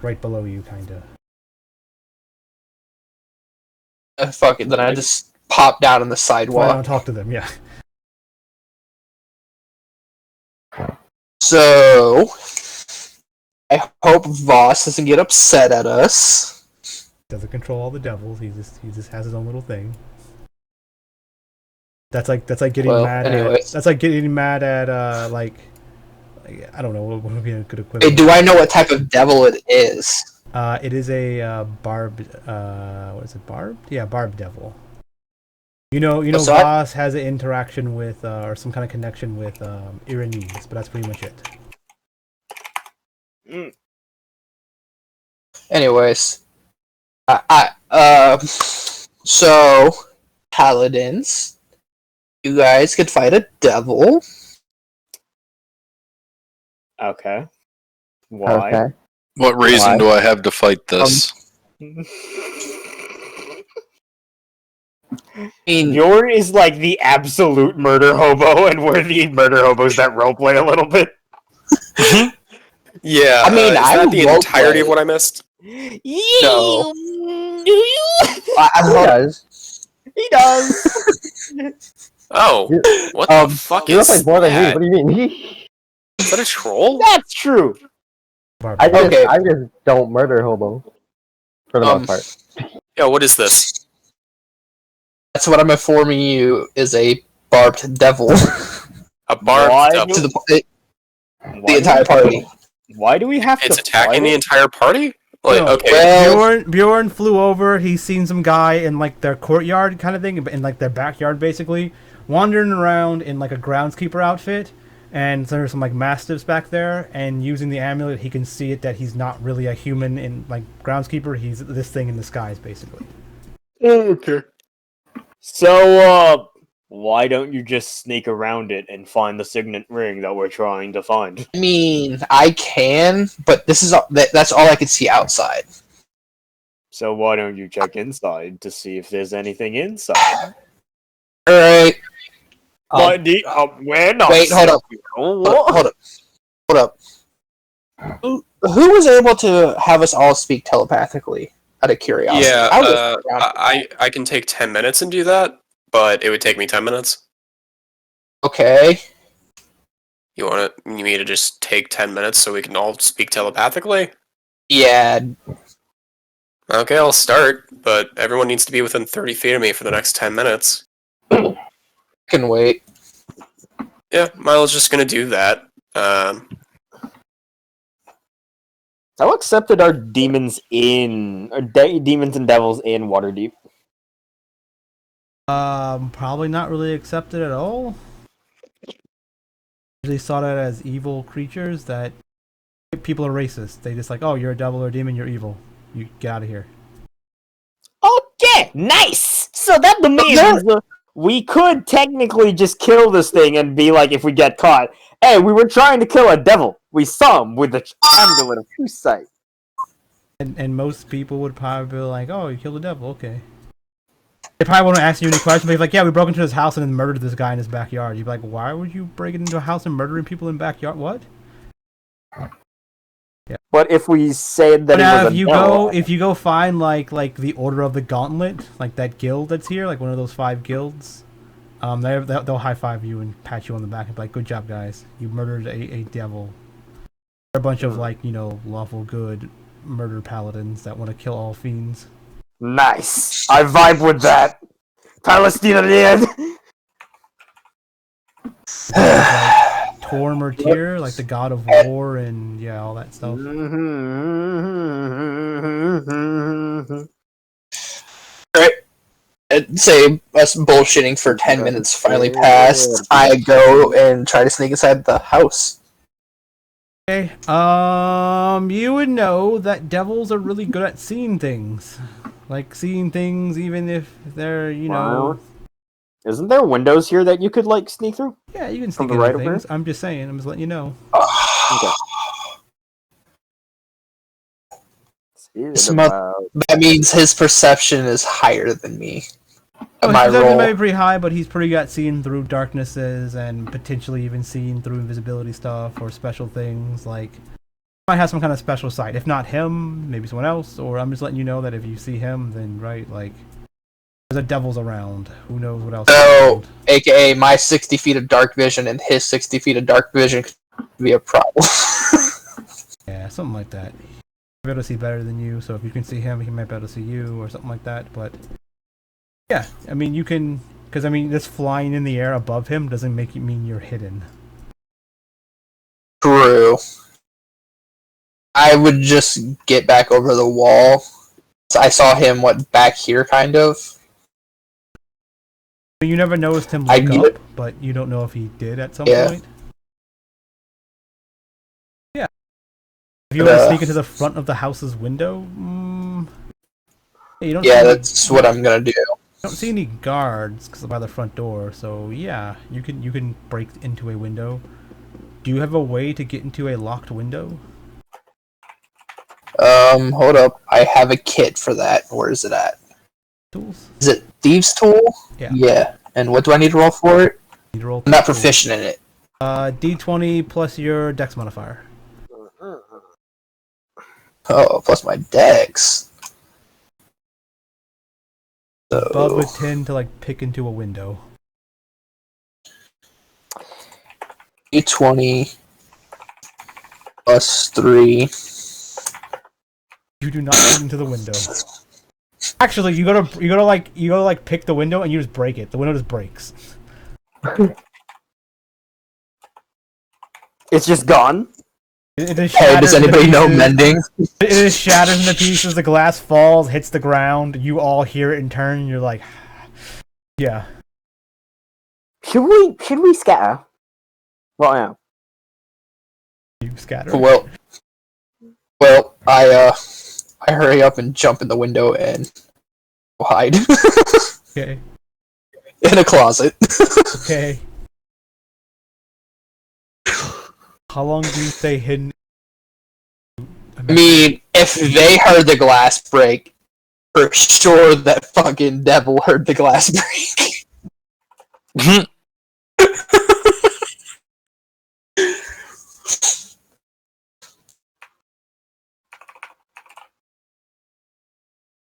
[SPEAKER 1] Right below you, kinda.
[SPEAKER 4] Fuck it, then I just pop down on the sidewalk.
[SPEAKER 1] I don't talk to them, yeah.
[SPEAKER 4] So, I hope Voss doesn't get upset at us.
[SPEAKER 1] Doesn't control all the devils. He just has his own little thing. That's like getting mad.
[SPEAKER 4] Anyways.
[SPEAKER 1] That's like getting mad at like I don't know what would be a good equivalent.
[SPEAKER 4] Hey, do I know what type of devil it is?
[SPEAKER 1] It is a barbed. What is it? Barbed? Yeah, barbed devil. Voss has an interaction with or some kind of connection with Irenes, but that's pretty much it.
[SPEAKER 4] Anyways, so paladins, you guys could fight a devil.
[SPEAKER 3] Okay. Why?
[SPEAKER 5] Okay.
[SPEAKER 6] What reason do I have to fight this?
[SPEAKER 4] I mean,
[SPEAKER 3] Bjorn is like the absolute murder hobo, and we're the murder hobos that roleplay a little bit.
[SPEAKER 2] Yeah,
[SPEAKER 4] I mean,
[SPEAKER 2] is that
[SPEAKER 4] I'm
[SPEAKER 2] the entirety of
[SPEAKER 4] roleplay.
[SPEAKER 2] what I missed?
[SPEAKER 3] Yeah,
[SPEAKER 4] No.
[SPEAKER 3] do you?
[SPEAKER 4] I'm
[SPEAKER 5] He does.
[SPEAKER 3] He does.
[SPEAKER 2] Oh, what the fuck
[SPEAKER 5] You look
[SPEAKER 2] is
[SPEAKER 5] like more than me.
[SPEAKER 2] that?
[SPEAKER 5] What do you mean?
[SPEAKER 2] Is that a troll?
[SPEAKER 3] That's true.
[SPEAKER 5] I just,
[SPEAKER 4] Okay.
[SPEAKER 5] I just don't murder hobo. For the most part.
[SPEAKER 2] Yo, what is this?
[SPEAKER 4] That's what I'm informing you is a barbed devil
[SPEAKER 2] A barbed
[SPEAKER 3] Why
[SPEAKER 2] devil.
[SPEAKER 4] to the
[SPEAKER 3] Why
[SPEAKER 4] entire party.
[SPEAKER 3] Why do we have
[SPEAKER 2] It's
[SPEAKER 3] to
[SPEAKER 2] attacking
[SPEAKER 3] fight
[SPEAKER 2] the
[SPEAKER 3] it?
[SPEAKER 2] entire party? Like,
[SPEAKER 1] No.
[SPEAKER 2] okay.
[SPEAKER 4] Well,
[SPEAKER 1] Bjorn flew over. He's seen some guy in like their courtyard kind of thing, in like their backyard basically, wandering around in like a groundskeeper outfit, and there's some like mastiffs back there. And using the amulet, he can see it that he's not really a human in like groundskeeper. He's this thing in disguise basically.
[SPEAKER 2] Okay.
[SPEAKER 3] So, why don't you just sneak around it and find the signet ring that we're trying to find?
[SPEAKER 4] I mean, I can, but this is that's all I can see outside.
[SPEAKER 3] So why don't you check inside to see if there's anything inside?
[SPEAKER 4] All right.
[SPEAKER 3] But we're not.
[SPEAKER 4] Wait, hold up.
[SPEAKER 3] What?
[SPEAKER 4] Hold up. Who was able to have us all speak telepathically? Out of curiosity.
[SPEAKER 2] Yeah,
[SPEAKER 4] I was around.
[SPEAKER 2] I can take 10 minutes and do that, but it would take me 10 minutes.
[SPEAKER 4] Okay.
[SPEAKER 2] You me to just take 10 minutes so we can all speak telepathically?
[SPEAKER 4] Yeah.
[SPEAKER 2] Okay, I'll start, but everyone needs to be within 30 feet of me for the next 10 minutes.
[SPEAKER 4] Can wait.
[SPEAKER 2] Yeah, Milo's just gonna do that.
[SPEAKER 3] How accepted are demons demons and devils in Waterdeep?
[SPEAKER 1] Probably not really accepted at all. They saw that as evil creatures that people are racist. They just like, oh, you're a devil or a demon, you're evil. You get out of here.
[SPEAKER 3] Okay, nice. So that means we could technically just kill this thing and be like, if we get caught, hey, we were trying to kill a devil. We saw him with the amulet of true sight.
[SPEAKER 1] And most people would probably be like, oh, you killed the devil, okay. They probably won't ask you any questions, but like, yeah, we broke into his house and then murdered this guy in his backyard. You'd be like, why would you break into a house and murdering people in backyard? What? Yeah.
[SPEAKER 3] But if we said that
[SPEAKER 1] Now,
[SPEAKER 3] it was
[SPEAKER 1] if you go find like the Order of the Gauntlet, like that guild that's here, like one of those 5 guilds, they'll high five you and pat you on the back and be like, good job, guys, you murdered a devil. They're a bunch of like, you know, lawful good murder paladins that want to kill all fiends.
[SPEAKER 3] Nice. I vibe with that. Palestinian.
[SPEAKER 1] Like Torm or Tyr, like the god of war and yeah, all that stuff.
[SPEAKER 4] Alright. I'd say us bullshitting for 10 minutes finally passed. I go and try to sneak inside the house.
[SPEAKER 1] Okay. You would know that devils are really good at seeing things. Like seeing things even if they're, you know...
[SPEAKER 3] Isn't there windows here that you could, like, sneak through?
[SPEAKER 1] Yeah, you can sneak
[SPEAKER 3] the
[SPEAKER 1] into
[SPEAKER 3] right of
[SPEAKER 1] things.
[SPEAKER 3] her?
[SPEAKER 1] I'm just saying. I'm just letting you know.
[SPEAKER 3] Okay.
[SPEAKER 4] That means his perception is higher than me.
[SPEAKER 1] Oh,
[SPEAKER 4] My
[SPEAKER 1] his perception
[SPEAKER 4] roll.
[SPEAKER 1] might be pretty high, but he's pretty good at seeing through darknesses and potentially even seeing through invisibility stuff or special things. Like, might have some kind of special sight. If not him, maybe someone else. Or I'm just letting you know that if you see him, then right, like, there's a devil's around. Who knows what else?
[SPEAKER 4] So, aka my 60 feet of dark vision and his 60 feet of dark vision could be a problem.
[SPEAKER 1] Yeah, something like that. He might be able to see better than you, so if you can see him, he might be able to see you or something like that. But yeah, I mean, you can, because I mean, just flying in the air above him doesn't make it mean you're hidden.
[SPEAKER 4] True. I would just get back over the wall. So I saw him, back here, kind of?
[SPEAKER 1] You never noticed him
[SPEAKER 4] I
[SPEAKER 1] look up, but you don't know if he did at some point. Yeah. If you want to sneak into the front of the house's window, you don't.
[SPEAKER 4] Yeah, that's what I'm gonna do.
[SPEAKER 1] You don't see any guards by the front door, so yeah, you can break into a window. Do you have a way to get into a locked window?
[SPEAKER 4] Hold up. I have a kit for that. Where is it at?
[SPEAKER 1] Tools?
[SPEAKER 4] Is it Thieves' Tool?
[SPEAKER 1] Yeah.
[SPEAKER 4] Yeah. And what do I need to roll for it?
[SPEAKER 1] You roll
[SPEAKER 4] I'm not proficient in it.
[SPEAKER 1] D20 plus your dex modifier.
[SPEAKER 4] Oh, plus my dex.
[SPEAKER 1] Bub would tend to like pick into a window.
[SPEAKER 4] D20 plus 3.
[SPEAKER 1] You do not pick into the window. Actually, you go to pick the window and you just break it. The window just breaks.
[SPEAKER 3] It's just gone.
[SPEAKER 1] It just
[SPEAKER 4] Hey, does
[SPEAKER 1] shatters into
[SPEAKER 4] anybody know
[SPEAKER 1] pieces.
[SPEAKER 4] mending?
[SPEAKER 1] It just shatters into pieces. The glass falls, hits the ground. You all hear it in turn. And you're like, yeah.
[SPEAKER 3] Should we scatter? Right now.
[SPEAKER 1] You scatter.
[SPEAKER 4] Well, I hurry up and jump in the window and hide
[SPEAKER 1] Okay.
[SPEAKER 4] in a closet.
[SPEAKER 1] Okay. How long do you stay hidden?
[SPEAKER 4] I mean, if they heard the glass break, for sure that fucking devil heard the glass break.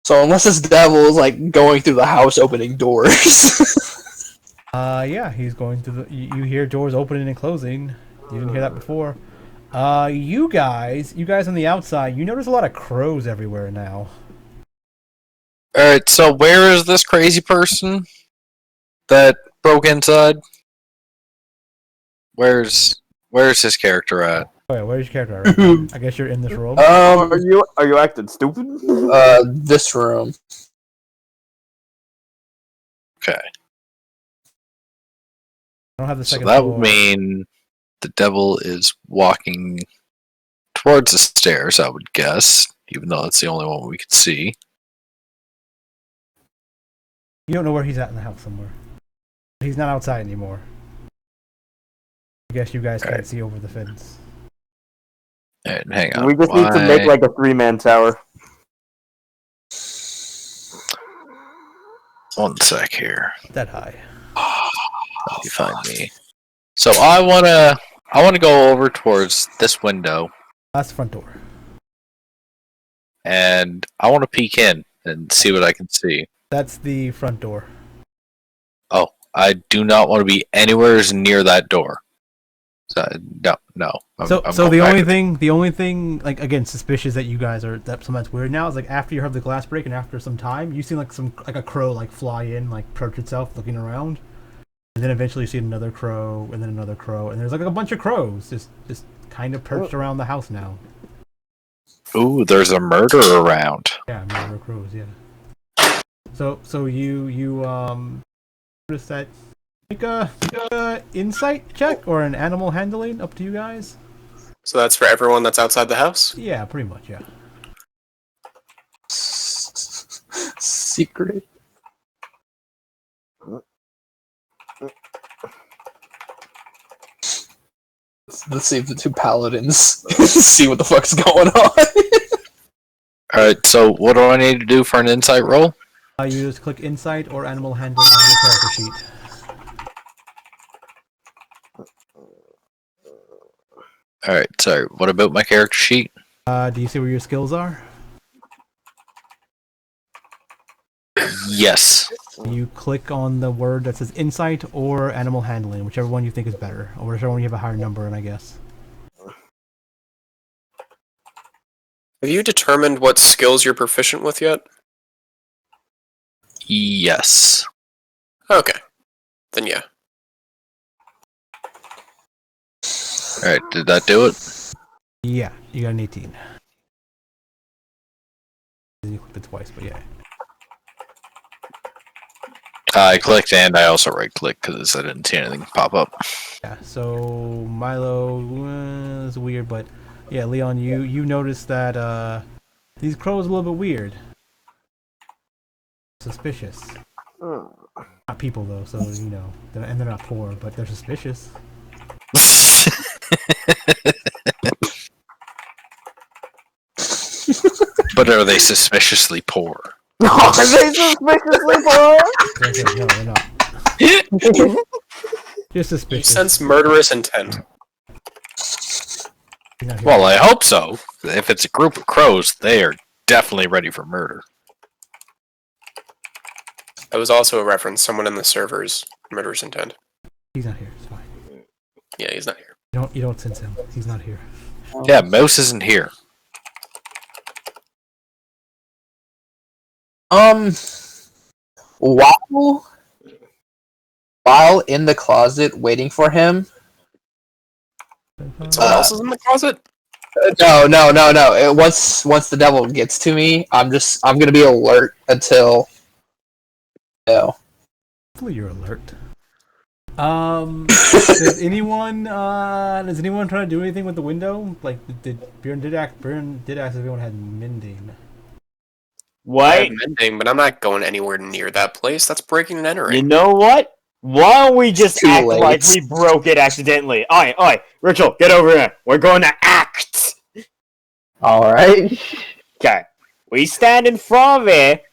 [SPEAKER 4] So unless this devil is like going through the house opening doors.
[SPEAKER 1] Yeah, he's going through the. You hear doors opening and closing. You didn't hear that before. You guys on the outside, you notice a lot of crows everywhere now.
[SPEAKER 6] Alright, so where is this crazy person that broke inside? Where's his character at?
[SPEAKER 1] Wait, where's your character at right now? I guess you're in this room.
[SPEAKER 3] Are you acting stupid?
[SPEAKER 4] This room.
[SPEAKER 6] Okay.
[SPEAKER 1] I don't have the
[SPEAKER 6] So
[SPEAKER 1] second
[SPEAKER 6] that
[SPEAKER 1] floor.
[SPEAKER 6] would mean the devil is walking towards the stairs, I would guess, even though that's the only one we could see.
[SPEAKER 1] You don't know where he's at in the house somewhere. He's not outside anymore. I guess you guys can't see over the fence.
[SPEAKER 6] Alright, hang on.
[SPEAKER 3] We just need to make like a 3-man tower.
[SPEAKER 6] One sec here.
[SPEAKER 1] That high.
[SPEAKER 6] Let me find me. So I wanna go over towards this window,
[SPEAKER 1] That's the front door.
[SPEAKER 6] and I wanna peek in and see what I can see.
[SPEAKER 1] That's the front door.
[SPEAKER 6] Oh, I do not want to be anywhere near that door. So, no. I'm
[SPEAKER 1] So
[SPEAKER 6] going
[SPEAKER 1] the
[SPEAKER 6] back.
[SPEAKER 1] only thing, like again, suspicious that you guys are that sometimes weird now is like after you heard the glass break and after some time, you see like a crow like fly in, like perch itself, looking around, and then eventually you see another crow and then another crow, and there's like a bunch of crows just kind of perched around the house now.
[SPEAKER 6] Ooh, there's a murder around.
[SPEAKER 1] Yeah, murder crows. Yeah. So you notice that. Make a insight check or an animal handling, up to you guys.
[SPEAKER 2] So that's for everyone that's outside the house?
[SPEAKER 1] Yeah, pretty much, yeah.
[SPEAKER 4] Secret. Let's see if the two paladins see what the fuck's going on.
[SPEAKER 6] Alright, so what do I need to do for an insight roll?
[SPEAKER 1] You just click insight or animal handling on your character sheet.
[SPEAKER 6] Alright, sorry, what about my character sheet?
[SPEAKER 1] Do you see where your skills are?
[SPEAKER 6] Yes.
[SPEAKER 1] You click on the word that says insight or animal handling, whichever one you think is better, or whichever one you have a higher number in, I guess.
[SPEAKER 2] Have you determined what skills you're proficient with yet?
[SPEAKER 6] Yes.
[SPEAKER 2] Okay. Then yeah.
[SPEAKER 6] Alright, did that do it?
[SPEAKER 1] Yeah, you got an 18. You clicked it twice, but yeah.
[SPEAKER 6] I clicked and I also right clicked because I didn't see anything pop up.
[SPEAKER 1] Yeah, so Milo is weird, but yeah, Leon, you noticed that these crows are a little bit weird. Suspicious. Not people though, so you know, and they're not poor, but they're suspicious.
[SPEAKER 6] But are they suspiciously poor?
[SPEAKER 3] Are they suspiciously poor?
[SPEAKER 1] Okay, no, they're not. Just
[SPEAKER 2] You
[SPEAKER 1] suspicious.
[SPEAKER 2] sense murderous intent.
[SPEAKER 1] You're not
[SPEAKER 6] Well, I hope so. If it's a group of crows, they are definitely ready for murder.
[SPEAKER 2] That was also a reference. Someone in the server's murderous intent.
[SPEAKER 1] He's not here. It's fine.
[SPEAKER 2] Yeah, he's not here.
[SPEAKER 1] You don't sense him. He's not here.
[SPEAKER 6] Yeah, Mouse isn't here.
[SPEAKER 4] While in the closet waiting for him.
[SPEAKER 2] Someone else is in the closet?
[SPEAKER 4] No. Once the devil gets to me, I'm gonna be alert until. No.
[SPEAKER 1] Hopefully you're alert. Does anyone try to do anything with the window? Like, Bjorn did ask if anyone had mending.
[SPEAKER 3] What?
[SPEAKER 2] Mending, but I'm not going anywhere near that place. That's breaking and entering.
[SPEAKER 3] You know what? Why don't we just
[SPEAKER 4] Too
[SPEAKER 3] act
[SPEAKER 4] late.
[SPEAKER 3] like we broke it accidentally? Oi, Rikkshal, get over here. We're going to act.
[SPEAKER 5] Alright.
[SPEAKER 3] Okay. We stand in front of it.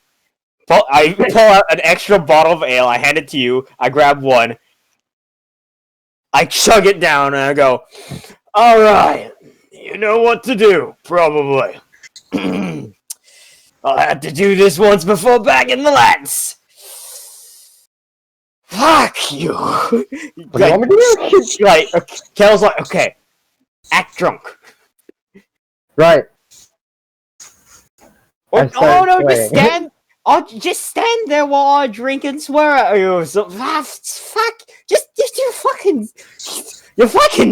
[SPEAKER 3] I pull out an extra bottle of ale. I hand it to you. I grab one. I chug it down and I go, alright. You know what to do, probably. I'll have to do this once before back in the lands. Fuck you.
[SPEAKER 5] What do you want me to do?
[SPEAKER 3] Like, Kel's like, okay, act drunk.
[SPEAKER 5] Right.
[SPEAKER 3] Or,
[SPEAKER 5] I start
[SPEAKER 3] just
[SPEAKER 5] playing.
[SPEAKER 3] stand. I'll just stand there while I drink and swear at you. So, fuck, just you're fucking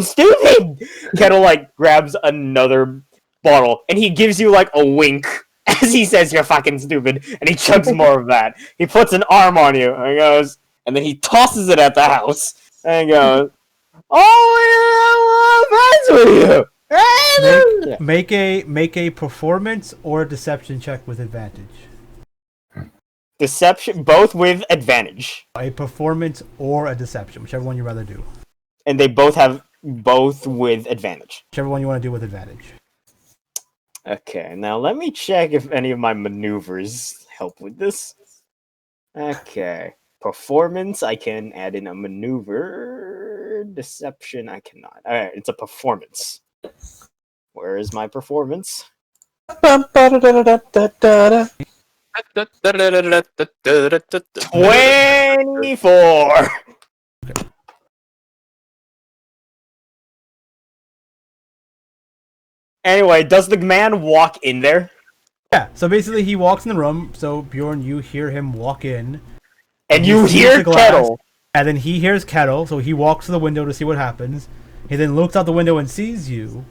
[SPEAKER 3] stupid. Kettil like grabs another bottle and he gives you like a wink as he says you're fucking stupid, and he chugs more of that. He puts an arm on you and goes, and then he tosses it at the house and goes, "Oh, yeah, I'm friends with you."
[SPEAKER 1] Make a performance or a deception check with advantage.
[SPEAKER 3] Deception, both with advantage,
[SPEAKER 1] A performance or a deception, whichever one you rather do.
[SPEAKER 3] and they both have both with advantage.
[SPEAKER 1] Whichever one you want to do with advantage.
[SPEAKER 3] Okay, now let me check if any of my maneuvers help with this. Okay. Performance, I can add in a maneuver. Deception, I cannot. Alright, it's a performance. Where is my performance? 24! Anyway, does the man walk in there?
[SPEAKER 1] Yeah, so basically he walks in the room, so Bjorn, you hear him walk in.
[SPEAKER 3] And
[SPEAKER 1] He
[SPEAKER 3] you
[SPEAKER 1] sees
[SPEAKER 3] hear
[SPEAKER 1] the glass,
[SPEAKER 3] Kettil.
[SPEAKER 1] And then he hears Kettil, so he walks to the window to see what happens. He then looks out the window and sees you.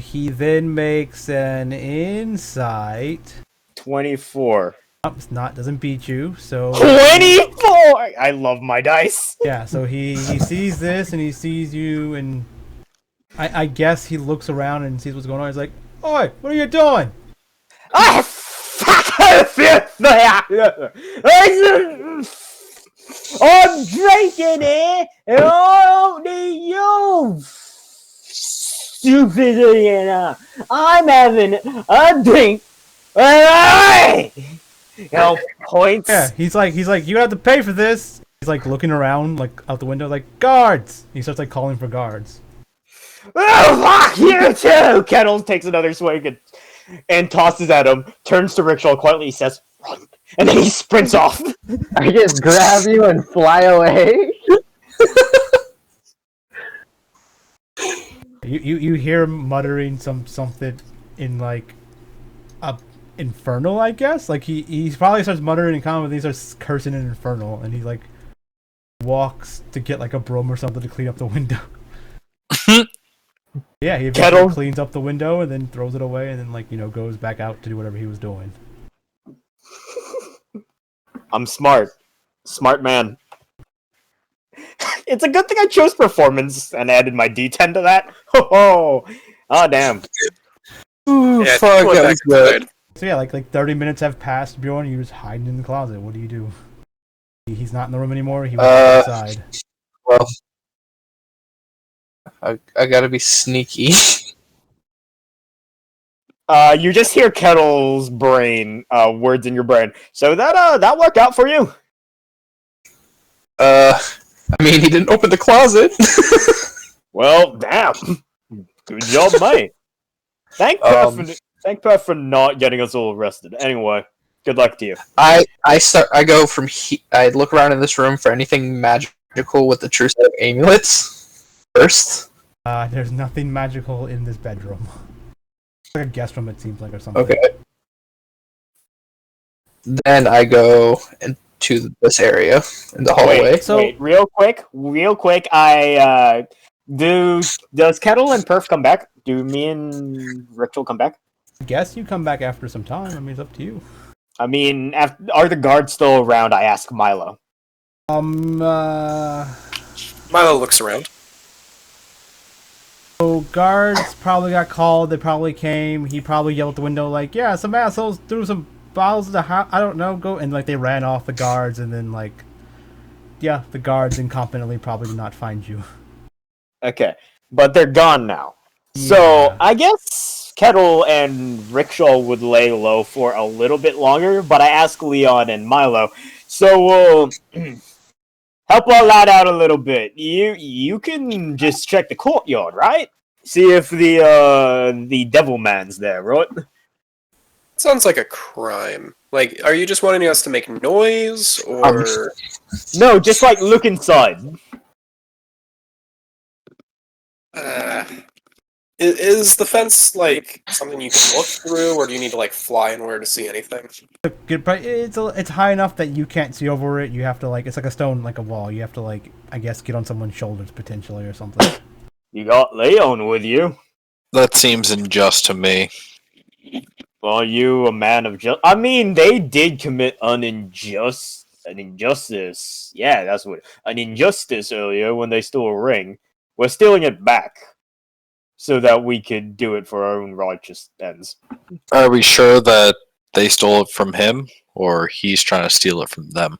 [SPEAKER 1] He then makes an insight.
[SPEAKER 3] 24.
[SPEAKER 1] It's not, doesn't beat you, so...
[SPEAKER 3] 24! I love my dice.
[SPEAKER 1] Yeah, so he sees this and he sees you, and I guess he looks around and sees what's going on. He's like, "Oi, what are you doing?"
[SPEAKER 3] Ah, fuck! I'm drinking it, and I don't need you, stupid idiot. I'm having a drink, and I, points.
[SPEAKER 1] Yeah, he's like, "You have to pay for this." He's like looking around, like out the window, like, "Guards!" He starts like calling for guards.
[SPEAKER 3] Oh, fuck you too! Kettil takes another swig and tosses at him, turns to Rikkshal quietly, says, "Run," and then he sprints off.
[SPEAKER 5] I just grab you and fly away.
[SPEAKER 1] You hear him muttering something in like a infernal, I guess. Like he probably starts muttering in common, but he starts cursing in infernal, and he like walks to get like a broom or something to clean up the window. Yeah, he eventually
[SPEAKER 3] Kettil
[SPEAKER 1] cleans up the window and then throws it away, and then like goes back out to do whatever he was doing.
[SPEAKER 3] I'm smart. Smart man. It's a good thing I chose performance and added my D10 to that. Oh, damn.
[SPEAKER 4] Ooh,
[SPEAKER 2] Yeah,
[SPEAKER 4] fuck,
[SPEAKER 2] what
[SPEAKER 4] that
[SPEAKER 2] that
[SPEAKER 4] was good.
[SPEAKER 1] So yeah, like 30 minutes have passed, Bjorn. You're just hiding in the closet. What do you do? He's not in the room anymore. He went outside.
[SPEAKER 4] Well, I gotta be sneaky.
[SPEAKER 3] You just hear Kettle's brain, words in your brain. So that worked out for you.
[SPEAKER 4] I mean, he didn't open the closet.
[SPEAKER 3] Well, damn. Good job, mate. Thank Pat for not getting us all arrested. Anyway. Good luck to you.
[SPEAKER 4] I go from I look around in this room for anything magical with the true set of amulets first.
[SPEAKER 1] There's nothing magical in this bedroom. It's like a guest room, it seems like, or something.
[SPEAKER 4] Okay. Then I go into this area in the hallway.
[SPEAKER 3] Wait, real quick. Does Kettil and Perf come back? Do me and Rikkshal come back?
[SPEAKER 1] I guess you come back after some time. I mean, it's up to you.
[SPEAKER 3] I mean, are the guards still around? I ask Milo.
[SPEAKER 2] Milo looks around.
[SPEAKER 1] So guards probably got called. They probably came. He probably yelled at the window like, "Yeah, some assholes threw some bottles in the house. I don't know." Go and like they ran off the guards, and then like, yeah, the guards incompetently probably did not find you.
[SPEAKER 3] Okay, but they're gone now.
[SPEAKER 1] Yeah.
[SPEAKER 3] So I guess Kettil and Rikkshal would lay low for a little bit longer. But I ask Leon and Milo. So we'll help our lad out a little bit. You can just check the courtyard, right? See if the devil man's there, right?
[SPEAKER 2] Sounds like a crime. Like, are you just wanting us to make noise, or...
[SPEAKER 3] No, just like look inside.
[SPEAKER 2] Is the fence, like, something you can look through, or do you need to, like, fly in order to see anything?
[SPEAKER 1] It's high enough that you can't see over it. You have to like, it's like a stone, like a wall. You have to like, I guess, get on someone's shoulders potentially or something.
[SPEAKER 3] You got Leon with you.
[SPEAKER 6] That seems unjust to me.
[SPEAKER 3] Are you a man of justice? I mean, they did commit an injustice. Yeah, that's what an injustice earlier when they stole a ring. We're stealing it back so that we could do it for our own righteous ends.
[SPEAKER 6] Are we sure that they stole it from him, or he's trying to steal it from them?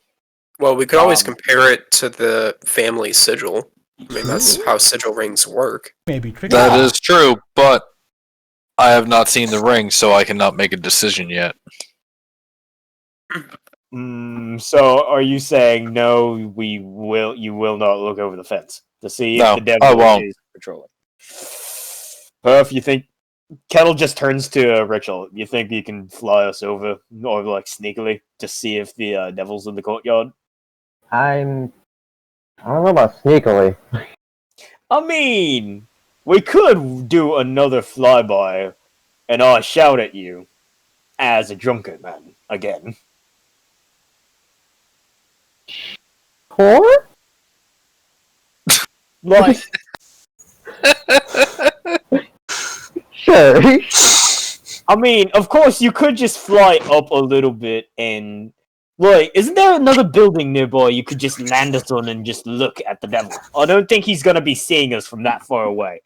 [SPEAKER 2] Well, we could always compare it to the family sigil. I mean, that's how sigil rings work.
[SPEAKER 1] Maybe tricky.
[SPEAKER 6] That is true, but I have not seen the ring, so I cannot make a decision yet.
[SPEAKER 3] So are you saying no? You will not look over the fence to see
[SPEAKER 6] No,
[SPEAKER 3] if the devil
[SPEAKER 6] I won't.
[SPEAKER 3] is patrolling. Perf, you think Kettil just turns to Rikkshal? You think you can fly us over, or like sneakily, to see if the devil's in the courtyard?
[SPEAKER 5] I don't know about sneakily.
[SPEAKER 3] I mean, we could do another flyby, and I'll shout at you as a drunken man again.
[SPEAKER 5] Whore?
[SPEAKER 3] Like,
[SPEAKER 5] Sure.
[SPEAKER 3] I mean, of course, you could just fly up a little bit and... Like, isn't there another building nearby you could just land us on and just look at the devil? I don't think he's gonna be seeing us from that far away.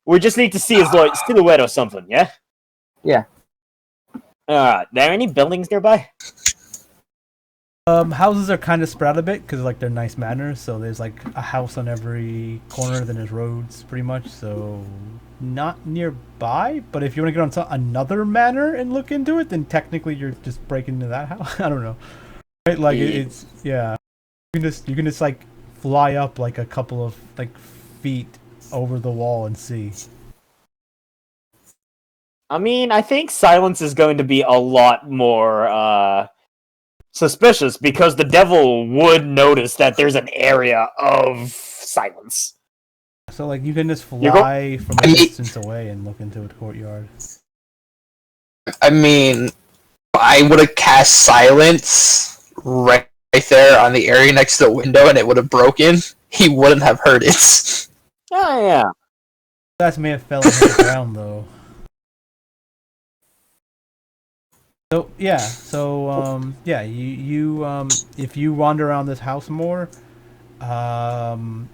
[SPEAKER 3] We just need to see his, like, silhouette or something, yeah?
[SPEAKER 5] Yeah.
[SPEAKER 3] There any buildings nearby?
[SPEAKER 1] Houses are kind of spread out a bit because like they're nice manors. So there's like a house on every corner. Then there's roads, pretty much. So not nearby. But if you want to get on another manor and look into it, then technically you're just breaking into that house. I don't know. Right? Like it's yeah. You can just like fly up like a couple of like feet over the wall and see.
[SPEAKER 3] I mean, I think silence is going to be a lot more suspicious because the devil would notice that there's an area of silence.
[SPEAKER 1] So like you can just fly from a distance away and look into a courtyard.
[SPEAKER 4] I mean, I would have cast silence right there on the area next to the window, and it would have broken. He wouldn't have heard it.
[SPEAKER 3] Oh yeah.
[SPEAKER 1] That may have fell into the ground though. So yeah, you if you wander around this house more, some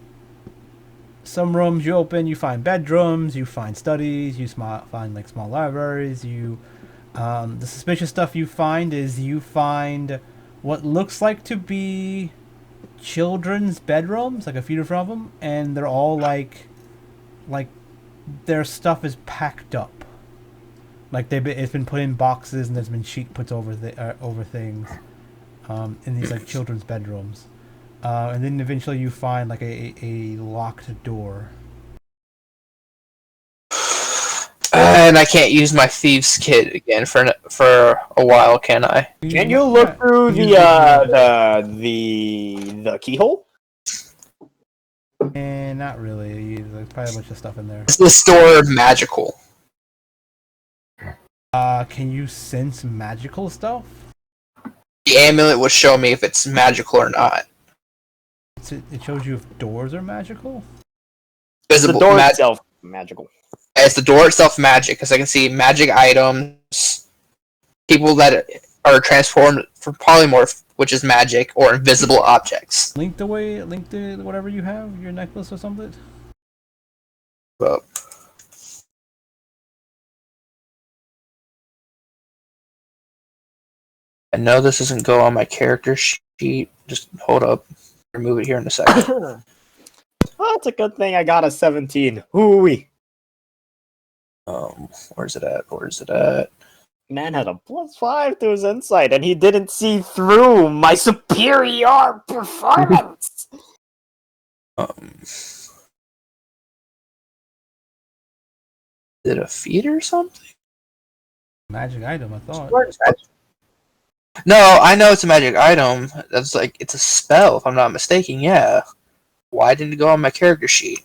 [SPEAKER 1] rooms you open, you find bedrooms, you find studies, you find like small libraries. The suspicious stuff you find is you find what looks like to be children's bedrooms, like a few different of them, and they're all like their stuff is packed up. Like it's been put in boxes and there's been sheet puts over things in these like children's bedrooms, and then eventually you find like a locked door.
[SPEAKER 4] And I can't use my thieves kit again for a while, can I?
[SPEAKER 3] Can you look through the keyhole?
[SPEAKER 1] And not really. There's probably a bunch of stuff in there.
[SPEAKER 4] Is this door magical?
[SPEAKER 1] Can you sense magical stuff?
[SPEAKER 4] The amulet will show me if it's magical or not.
[SPEAKER 1] It shows you if doors are magical?
[SPEAKER 4] Visible,
[SPEAKER 3] the door itself magical.
[SPEAKER 4] It's the door itself magic, because I can see magic items, people that are transformed from polymorph, which is magic, or invisible objects.
[SPEAKER 1] Link to whatever you have, your necklace or something?
[SPEAKER 4] Well, I know this doesn't go on my character sheet. Just hold up. Remove it here in a second.
[SPEAKER 3] Oh, it's a good thing I got a 17. Hooey.
[SPEAKER 4] Where's it at?
[SPEAKER 3] Man had a +5 to his insight, and he didn't see through my superior performance.
[SPEAKER 4] Is it a feat or something?
[SPEAKER 1] Magic item, I thought.
[SPEAKER 4] No, I know it's a magic item. That's like, it's a spell, if I'm not mistaken, yeah. Why didn't it go on my character sheet?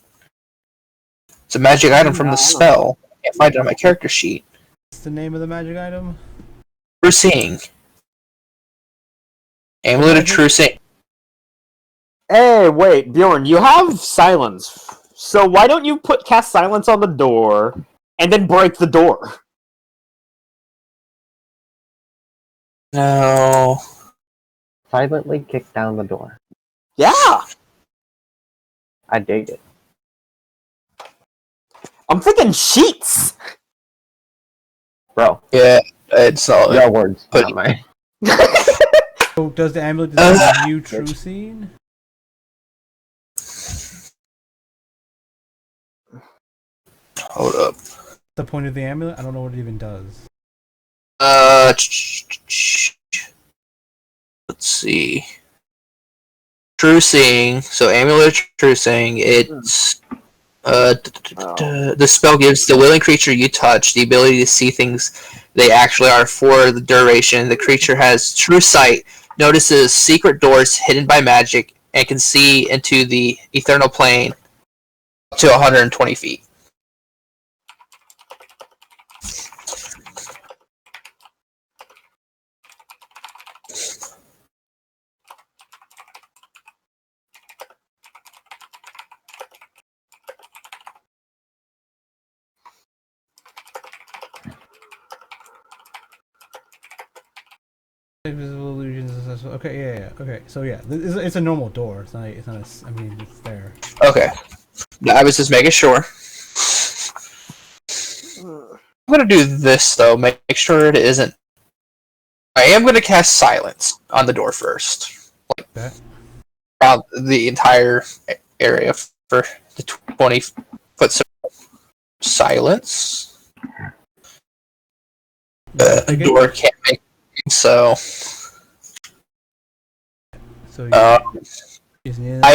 [SPEAKER 4] It's a magic item from the spell. I can't find it on my character sheet.
[SPEAKER 1] What's the name of the magic item?
[SPEAKER 4] True Seeing. Amulet of True Seeing.
[SPEAKER 3] Hey, wait, Bjorn, you have silence. So why don't you cast silence on the door, and then break the door?
[SPEAKER 4] No.
[SPEAKER 5] Silently kick down the door.
[SPEAKER 3] Yeah!
[SPEAKER 5] I dig it.
[SPEAKER 3] I'm thinking sheets!
[SPEAKER 5] Bro,
[SPEAKER 4] Yeah, it's all.
[SPEAKER 5] your words,
[SPEAKER 4] But-
[SPEAKER 5] not mine.
[SPEAKER 1] So does the amulet give you true seeing?
[SPEAKER 4] Hold up.
[SPEAKER 1] The point of the amulet? I don't know what it even does.
[SPEAKER 4] Let's see. True Seeing. So Amulet of True Seeing. It's the spell gives the willing creature you touch the ability to see things they actually are for the duration. The creature has true sight, notices secret doors hidden by magic, and can see into the eternal plane up to 120 feet.
[SPEAKER 1] Invisible illusions. Okay, yeah. Okay, so yeah, it's a normal door. It's not. I mean, it's there.
[SPEAKER 4] Okay. I was just making sure. I'm gonna do this though. Make sure it isn't. I am gonna cast silence on the door first, like
[SPEAKER 1] Okay.
[SPEAKER 4] around the entire area for the 20-foot circle. Silence. The
[SPEAKER 1] Okay.
[SPEAKER 4] door can't make so.
[SPEAKER 1] So
[SPEAKER 4] I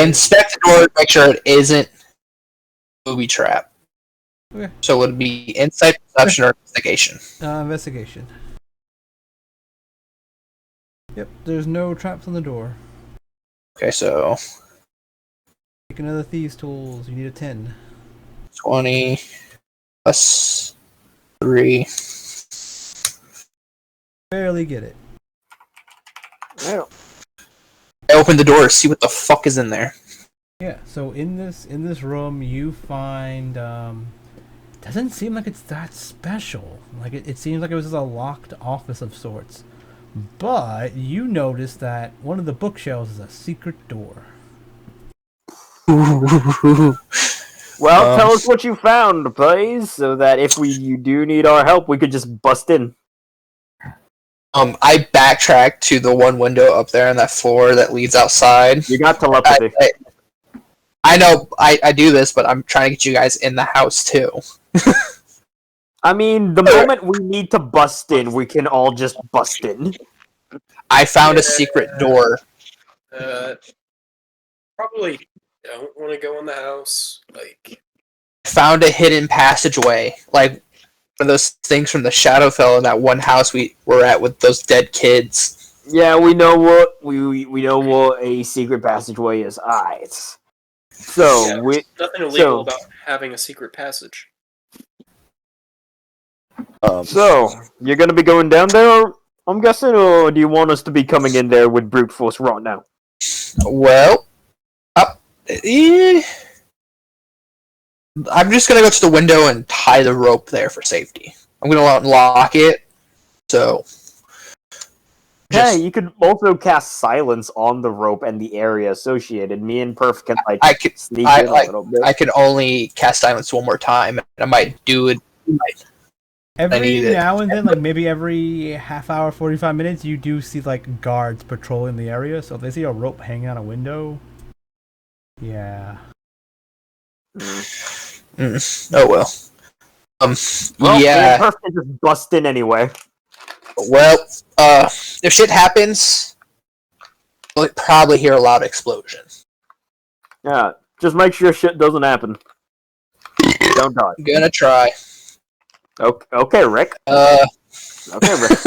[SPEAKER 4] inspect the door to make sure it isn't booby trap.
[SPEAKER 1] Okay.
[SPEAKER 4] So it would be insight, perception, or investigation.
[SPEAKER 1] Investigation. Yep, there's no traps on the door.
[SPEAKER 4] Okay, so
[SPEAKER 1] Take another thieves' tools. You need a 10.
[SPEAKER 4] 20 plus 3.
[SPEAKER 1] Barely get it.
[SPEAKER 4] I open the door to see what the fuck is in there.
[SPEAKER 1] Yeah. So in this room, you find doesn't seem like it's that special. Like it seems like it was just a locked office of sorts. But you notice that one of the bookshelves is a secret door.
[SPEAKER 3] Well, tell us what you found, please, so that if you do need our help, we could just bust in.
[SPEAKER 4] I backtrack to the one window up there on that floor that leads outside.
[SPEAKER 3] You got telepathy.
[SPEAKER 4] I know I do this, but I'm trying to get you guys in the house too.
[SPEAKER 3] I mean, the moment we need to bust in, we can all just bust in.
[SPEAKER 4] I found a secret door.
[SPEAKER 2] Probably don't want to go in the house. Like,
[SPEAKER 4] Found a hidden passageway. Like, of those things from the Shadowfell in that one house we were at with those dead kids.
[SPEAKER 3] Yeah, we know what we know what a secret passageway is. Alright. So
[SPEAKER 2] Yeah,
[SPEAKER 3] we
[SPEAKER 2] nothing illegal about having a secret passage.
[SPEAKER 3] So you're gonna be going down there, I'm guessing, or do you want us to be coming in there with brute force right now?
[SPEAKER 4] Well, I'm just gonna go to the window and tie the rope there for safety. I'm gonna unlock it. So.
[SPEAKER 3] Hey, you could also cast silence on the rope and the area associated. Me and Perf can sneak in a little bit.
[SPEAKER 4] I can only cast silence one more time. I might do it.
[SPEAKER 1] Every now and then, like maybe every half hour, 45 minutes, you do see like guards patrolling the area. So if they see a rope hanging out a window, yeah.
[SPEAKER 4] Oh well.
[SPEAKER 3] Yeah. Perf can just bust in anyway.
[SPEAKER 4] Well, if shit happens, we'll probably hear a loud explosion.
[SPEAKER 3] Yeah, just make sure shit doesn't happen. Don't die.
[SPEAKER 4] Gonna try.
[SPEAKER 3] Okay, Rick.
[SPEAKER 4] Okay,
[SPEAKER 3] Rick.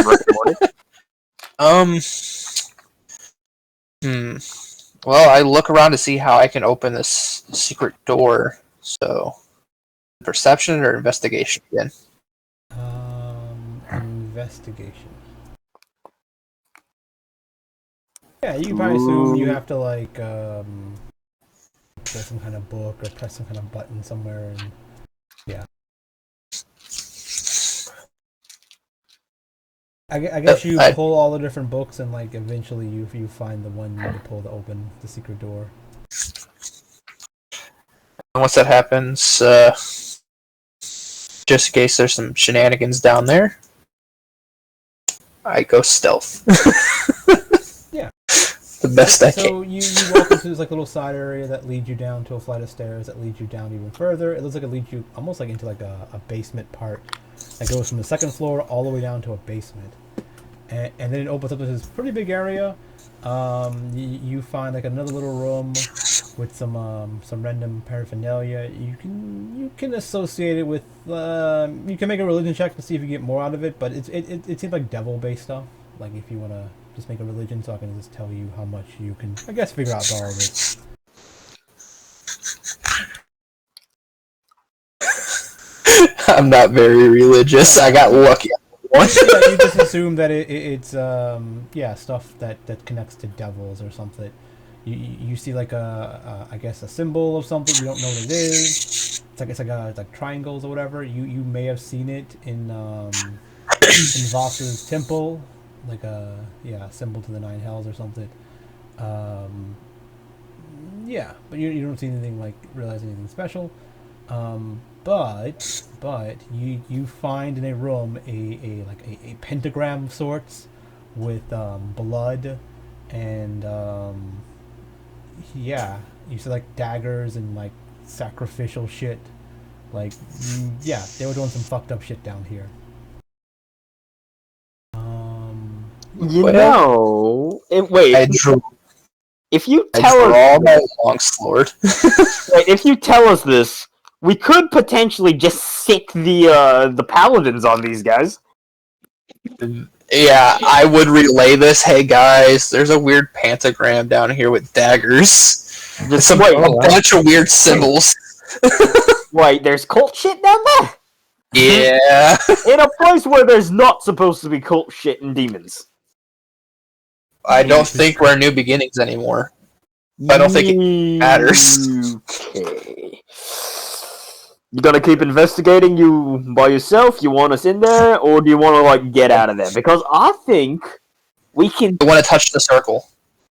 [SPEAKER 4] Well, I look around to see how I can open this secret door. So, perception or investigation again?
[SPEAKER 1] Investigation. Yeah, you can probably assume you have to like press some kind of book or press some kind of button somewhere, and yeah. I guess you pull all the different books and like eventually you find the one you pull to open the secret door.
[SPEAKER 4] And once that happens, just in case there's some shenanigans down there, I go stealth.
[SPEAKER 1] Yeah.
[SPEAKER 4] The best I can.
[SPEAKER 1] So you walk into this like little side area that leads you down to a flight of stairs that leads you down even further. It looks like it leads you almost like into like a basement part that goes from the second floor all the way down to a basement. And then it opens up to this pretty big area. You find like another little room with some random paraphernalia. You can associate it with you can make a religion check to see if you get more out of it, but it seems like devil-based stuff. Like if you want to just make a religion, so I can just tell you how much you can, I guess, figure out all of it.
[SPEAKER 4] I'm not very religious. I got lucky.
[SPEAKER 1] Yeah, you just assume that it's stuff that connects to devils or something. You see like I guess a symbol of something, you don't know what it is. It's like triangles or whatever. You may have seen it in Voss's temple, like a symbol to the 9 hells or something. But you don't see anything like realize anything special. But you find in a room a pentagram of sorts with blood and you see like daggers and like sacrificial shit. Like they were doing some fucked up shit down here.
[SPEAKER 3] If you tell us
[SPEAKER 4] my longsword.
[SPEAKER 3] if you tell us this, we could potentially just sick the paladins on these guys.
[SPEAKER 4] Yeah, I would relay this. Hey guys, there's a weird pentagram down here with daggers. Just a bunch of weird symbols.
[SPEAKER 3] Wait, there's cult shit down there?
[SPEAKER 4] Yeah.
[SPEAKER 3] In a place where there's not supposed to be cult shit and demons.
[SPEAKER 4] I don't think we're New Beginnings anymore. I don't think it matters.
[SPEAKER 3] Okay. You gonna keep investigating you by yourself? You want us in there, or do you want to like get out of there? Because I think we can.
[SPEAKER 4] I want to touch the circle.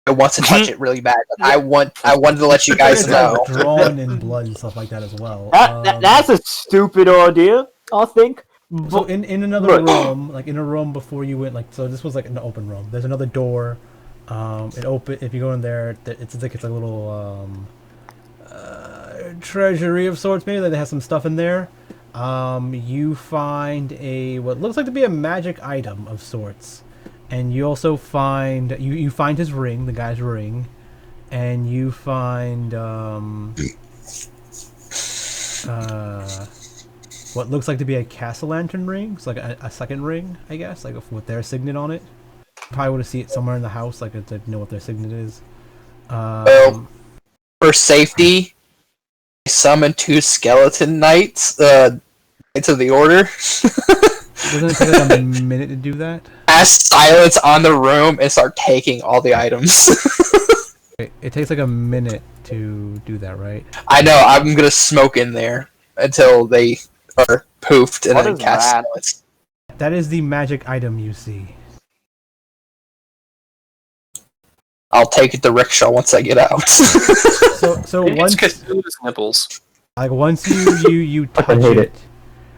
[SPEAKER 4] I want to touch it really bad. But I wanted to let you guys know.
[SPEAKER 1] Drawn in blood and stuff like that as well.
[SPEAKER 3] That's a stupid idea, I think.
[SPEAKER 1] So in another room, like in a room before you went, like so this was like an open room. There's another door. If you go in there, it's like a little treasury of sorts, maybe that has some stuff in there. You find what looks like to be a magic item of sorts, and you also find you find his ring, the guy's ring, and you find what looks like to be a castle lantern ring. It's like a second ring, I guess, like with their signet on it. Probably would have seen it somewhere in the house, like to know what their signet is.
[SPEAKER 4] Well, for safety, I summoned 2 skeleton knights. Knights of the order.
[SPEAKER 1] Doesn't it take like a minute to do that?
[SPEAKER 4] Cast silence on the room and start taking all the items.
[SPEAKER 1] It takes like a minute to do that, right?
[SPEAKER 4] I know. I'm gonna smoke in there until they are poofed and
[SPEAKER 3] What
[SPEAKER 4] then
[SPEAKER 3] is
[SPEAKER 4] cast
[SPEAKER 3] that?
[SPEAKER 4] silence.
[SPEAKER 1] That is the magic item you see.
[SPEAKER 4] I'll take it to Rikkshal once I get out.
[SPEAKER 1] So
[SPEAKER 2] Maybe
[SPEAKER 1] once,
[SPEAKER 2] it's Cthulhu's nipples.
[SPEAKER 1] like once you touch
[SPEAKER 5] hate
[SPEAKER 1] it,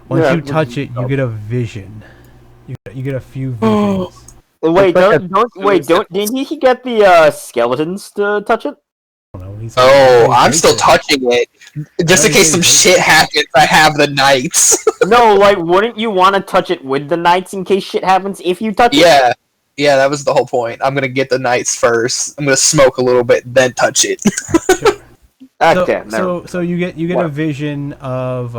[SPEAKER 1] once
[SPEAKER 3] Yeah,
[SPEAKER 1] you touch it, you get a vision. You get a few visions.
[SPEAKER 3] Wait,
[SPEAKER 5] It's like
[SPEAKER 3] didn't he get the skeletons to touch it?
[SPEAKER 1] I don't know,
[SPEAKER 4] Oh, I'm
[SPEAKER 1] he's
[SPEAKER 4] still
[SPEAKER 1] it.
[SPEAKER 4] touching it. Just in case some shit happens, I have the knights.
[SPEAKER 3] No, like, wouldn't you want to touch it with the knights in case shit happens if you touch it?
[SPEAKER 4] Yeah. Yeah, that was the whole point. I'm gonna get the knights first. I'm gonna smoke a little bit, then touch it.
[SPEAKER 1] Sure.
[SPEAKER 3] Okay,
[SPEAKER 1] So you get a
[SPEAKER 3] What?
[SPEAKER 1] vision of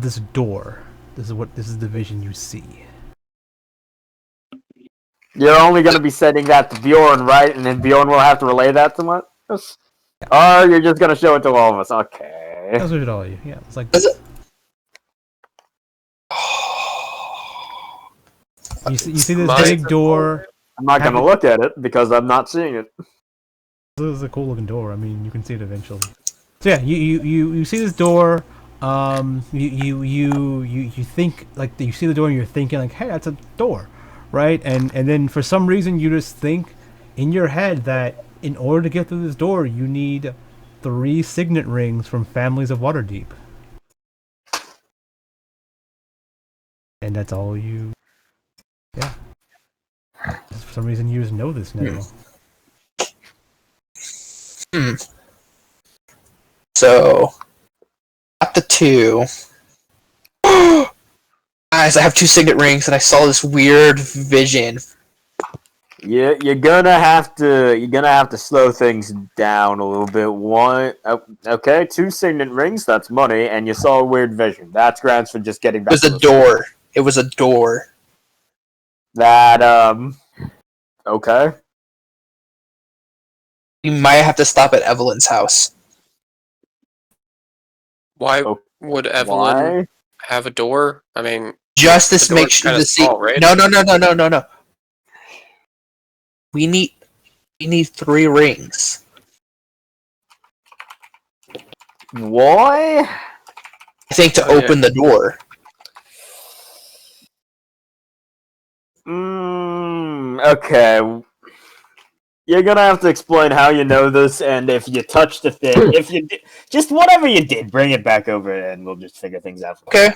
[SPEAKER 1] this door. This is the vision you see.
[SPEAKER 3] You're only going to be sending that to Bjorn, right? And then Bjorn will have to relay that to us? Or you're just going to show it to all of us? Okay.
[SPEAKER 1] That's what it all you. Yeah, it's like
[SPEAKER 4] Is it?
[SPEAKER 1] you see this
[SPEAKER 2] Mine-
[SPEAKER 1] big door.
[SPEAKER 3] I'm not going to look at it because I'm not seeing it.
[SPEAKER 1] This is a cool looking door. I mean, you can see it eventually. So yeah, you see this door. You think like you see the door and you're thinking like, hey, that's a door, right? And then for some reason you just think in your head that in order to get through this door, you need 3 signet rings from families of Waterdeep. And that's all you. Yeah. For some reason, you just know this now.
[SPEAKER 4] So, got the 2. Guys, I have 2 signet rings, and I saw this weird vision.
[SPEAKER 3] Yeah, you're gonna have to slow things down a little bit. Okay, 2 signet rings, that's money, and you saw a weird vision. That's grounds for just getting
[SPEAKER 4] It
[SPEAKER 3] back
[SPEAKER 4] was
[SPEAKER 3] to
[SPEAKER 4] a
[SPEAKER 3] the
[SPEAKER 4] door. It was a door.
[SPEAKER 3] That, okay.
[SPEAKER 4] We might have to stop at Evelyn's house.
[SPEAKER 2] Why
[SPEAKER 3] Oh,
[SPEAKER 2] would Evelyn
[SPEAKER 3] Why?
[SPEAKER 2] have a door? I mean,
[SPEAKER 4] Just
[SPEAKER 2] The
[SPEAKER 4] to make
[SPEAKER 2] door's
[SPEAKER 4] sure
[SPEAKER 2] kinda
[SPEAKER 4] to see.
[SPEAKER 2] small, right?
[SPEAKER 4] No. We need 3 rings.
[SPEAKER 3] Why?
[SPEAKER 4] I think to
[SPEAKER 2] Oh, yeah.
[SPEAKER 4] open the door.
[SPEAKER 3] Okay. You're gonna have to explain how you know this, and if you touched the thing, if you did, just whatever you did, bring it back over, and we'll just figure things out.
[SPEAKER 4] Okay.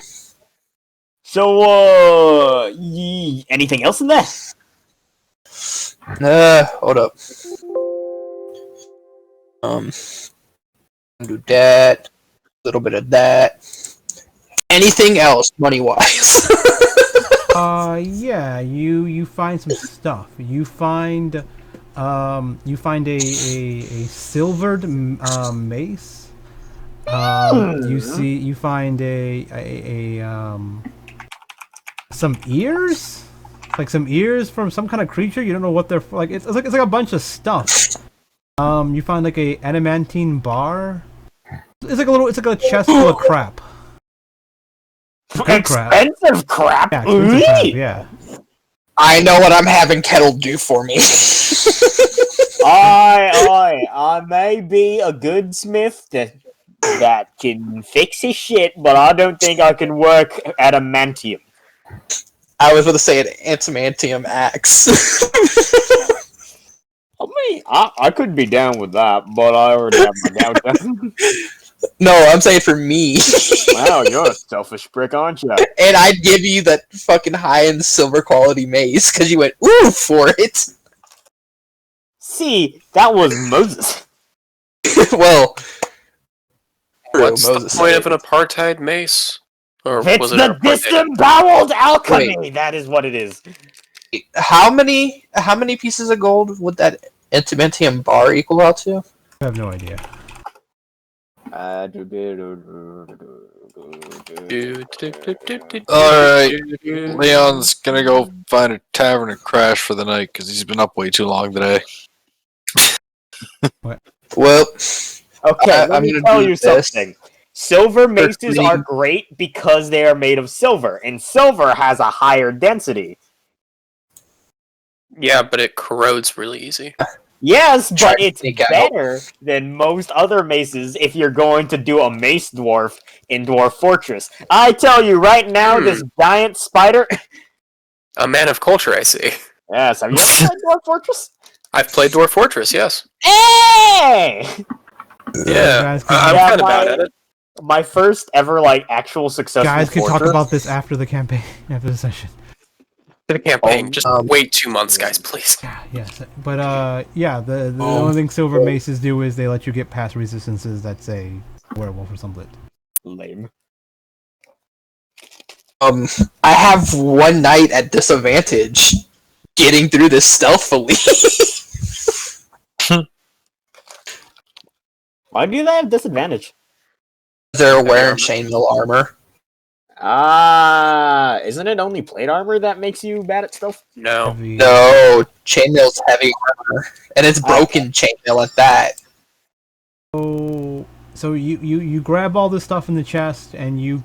[SPEAKER 3] So, anything else in there?
[SPEAKER 4] Hold up. Do that. A little bit of that. Anything else, money wise?
[SPEAKER 1] Yeah, you find some stuff. You find a silvered mace. You find some ears, like some ears from some kind of creature. You don't know what they're like. It's like a bunch of stuff. You find like a adamantine bar. It's like a chest full of crap. Good crap.
[SPEAKER 3] Expensive crap.
[SPEAKER 1] Yeah, expensive crap, yeah.
[SPEAKER 4] I know what I'm having Kettil do for me.
[SPEAKER 3] I may be a good smith that can fix his shit, but I don't think I can work adamantium.
[SPEAKER 4] I was going to say an antimantium axe.
[SPEAKER 3] I mean, I could be down with that, but I already have my downtime.
[SPEAKER 4] No, I'm saying for me.
[SPEAKER 3] Wow, you're a selfish prick, aren't you?
[SPEAKER 4] And I'd give you that fucking high-end silver quality mace because you went ooh for it.
[SPEAKER 3] See, that was Moses.
[SPEAKER 4] Well, true,
[SPEAKER 2] what's
[SPEAKER 4] Moses
[SPEAKER 2] the point
[SPEAKER 4] said
[SPEAKER 2] of an apartheid mace? Or
[SPEAKER 3] It's
[SPEAKER 2] was it
[SPEAKER 3] the
[SPEAKER 2] apartheid?
[SPEAKER 3] disemboweled alchemy. That is what it is.
[SPEAKER 4] How many pieces of gold would that antimantium bar equal out to?
[SPEAKER 1] I have no idea.
[SPEAKER 6] Alright, Leon's gonna go find a tavern and crash for the night because he's been up way too long today.
[SPEAKER 4] Well,
[SPEAKER 3] Okay, let
[SPEAKER 4] I'm
[SPEAKER 3] me
[SPEAKER 4] gonna
[SPEAKER 3] tell
[SPEAKER 4] do
[SPEAKER 3] you
[SPEAKER 4] this.
[SPEAKER 3] something. Silver maces
[SPEAKER 4] Firstly-
[SPEAKER 3] are great because they are made of silver, and silver has a higher density.
[SPEAKER 2] Yeah, but it corrodes really easy.
[SPEAKER 3] Yes,
[SPEAKER 4] Try
[SPEAKER 3] but
[SPEAKER 4] to
[SPEAKER 3] it's
[SPEAKER 4] sneak out.
[SPEAKER 3] better than most other maces if you're going to do a mace dwarf in Dwarf Fortress. I tell you right now, this giant spider.
[SPEAKER 2] A man of culture, I see.
[SPEAKER 3] Yes, have you ever played Dwarf Fortress?
[SPEAKER 2] I've played Dwarf Fortress, yes.
[SPEAKER 3] Hey!
[SPEAKER 2] Yeah,
[SPEAKER 1] guys can-
[SPEAKER 2] I'm
[SPEAKER 3] Yeah,
[SPEAKER 2] kind of bad at it.
[SPEAKER 3] My first ever like actual successful
[SPEAKER 1] Guys can talk
[SPEAKER 3] fortress.
[SPEAKER 1] about this after the campaign, after the session.
[SPEAKER 2] The campaign, just wait 2 months, guys, please.
[SPEAKER 1] Yeah, yes. But yeah, the only thing silver maces do is they let you get past resistances that say werewolf or something.
[SPEAKER 3] Lame.
[SPEAKER 4] I have one night at disadvantage getting through this stealthily.
[SPEAKER 3] Why do they have disadvantage?
[SPEAKER 4] They're wearing chainmail armor.
[SPEAKER 3] Isn't it only plate armor that makes you bad at stealth?
[SPEAKER 2] No.
[SPEAKER 1] Heavy-
[SPEAKER 4] No, chainmail's heavy armor, and it's broken chainmail at that.
[SPEAKER 1] So you grab all this stuff in the chest and you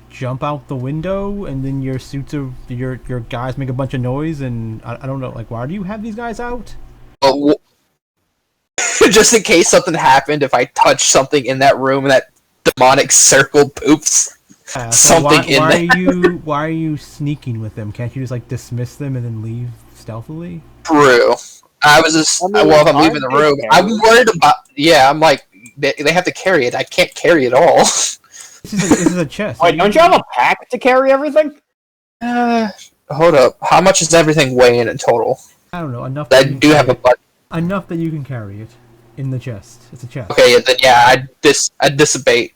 [SPEAKER 1] jump out the window, and then your suits of your guys make a bunch of noise, and I don't know, like, why do you have these guys out?
[SPEAKER 4] But just in case something happened, if I touch something in that room and that demonic circle poops something in there.
[SPEAKER 1] Why are you sneaking with them? Can't you just like dismiss them and then leave stealthily?
[SPEAKER 4] True. I was just
[SPEAKER 3] I mean,
[SPEAKER 4] well, if I'm leaving the
[SPEAKER 3] aren't they
[SPEAKER 4] room, I'm worried about. Yeah, I'm like they have to carry it. I can't carry it all.
[SPEAKER 1] This is a chest.
[SPEAKER 3] Wait, don't you have a pack to carry everything?
[SPEAKER 4] Hold up. How much is everything weighing in total?
[SPEAKER 1] I don't know, enough.
[SPEAKER 4] I
[SPEAKER 1] that you
[SPEAKER 4] do have a
[SPEAKER 1] can-
[SPEAKER 4] butt.
[SPEAKER 1] enough that you can carry it in the chest. It's a chest.
[SPEAKER 4] Okay, then yeah, I dissipate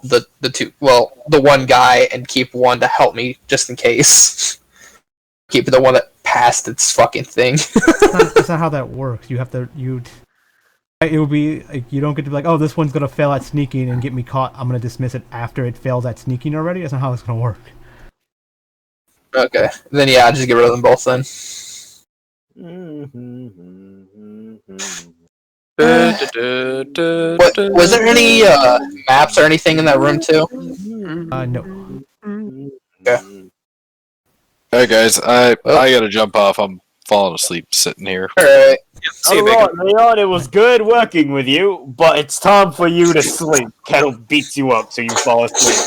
[SPEAKER 4] the two. Well, the one guy and keep one to help me just in case. Keep the one that passed its fucking thing.
[SPEAKER 1] That's not how that works. You have to it would be like you don't get to be like, oh, this one's gonna fail at sneaking and get me caught. I'm gonna dismiss it after it fails at sneaking already. That's not how it's gonna work.
[SPEAKER 4] Okay, then yeah, I'll just get rid of them both then. Was there any maps or anything in that room too?
[SPEAKER 1] No.
[SPEAKER 6] Alright, guys, I gotta jump off. I'm falling asleep sitting here.
[SPEAKER 4] Alright.
[SPEAKER 2] See you, Bacon.
[SPEAKER 3] Alright, Leon, it was good working with you, but it's time for you to sleep. Kettle beats you up so you fall asleep.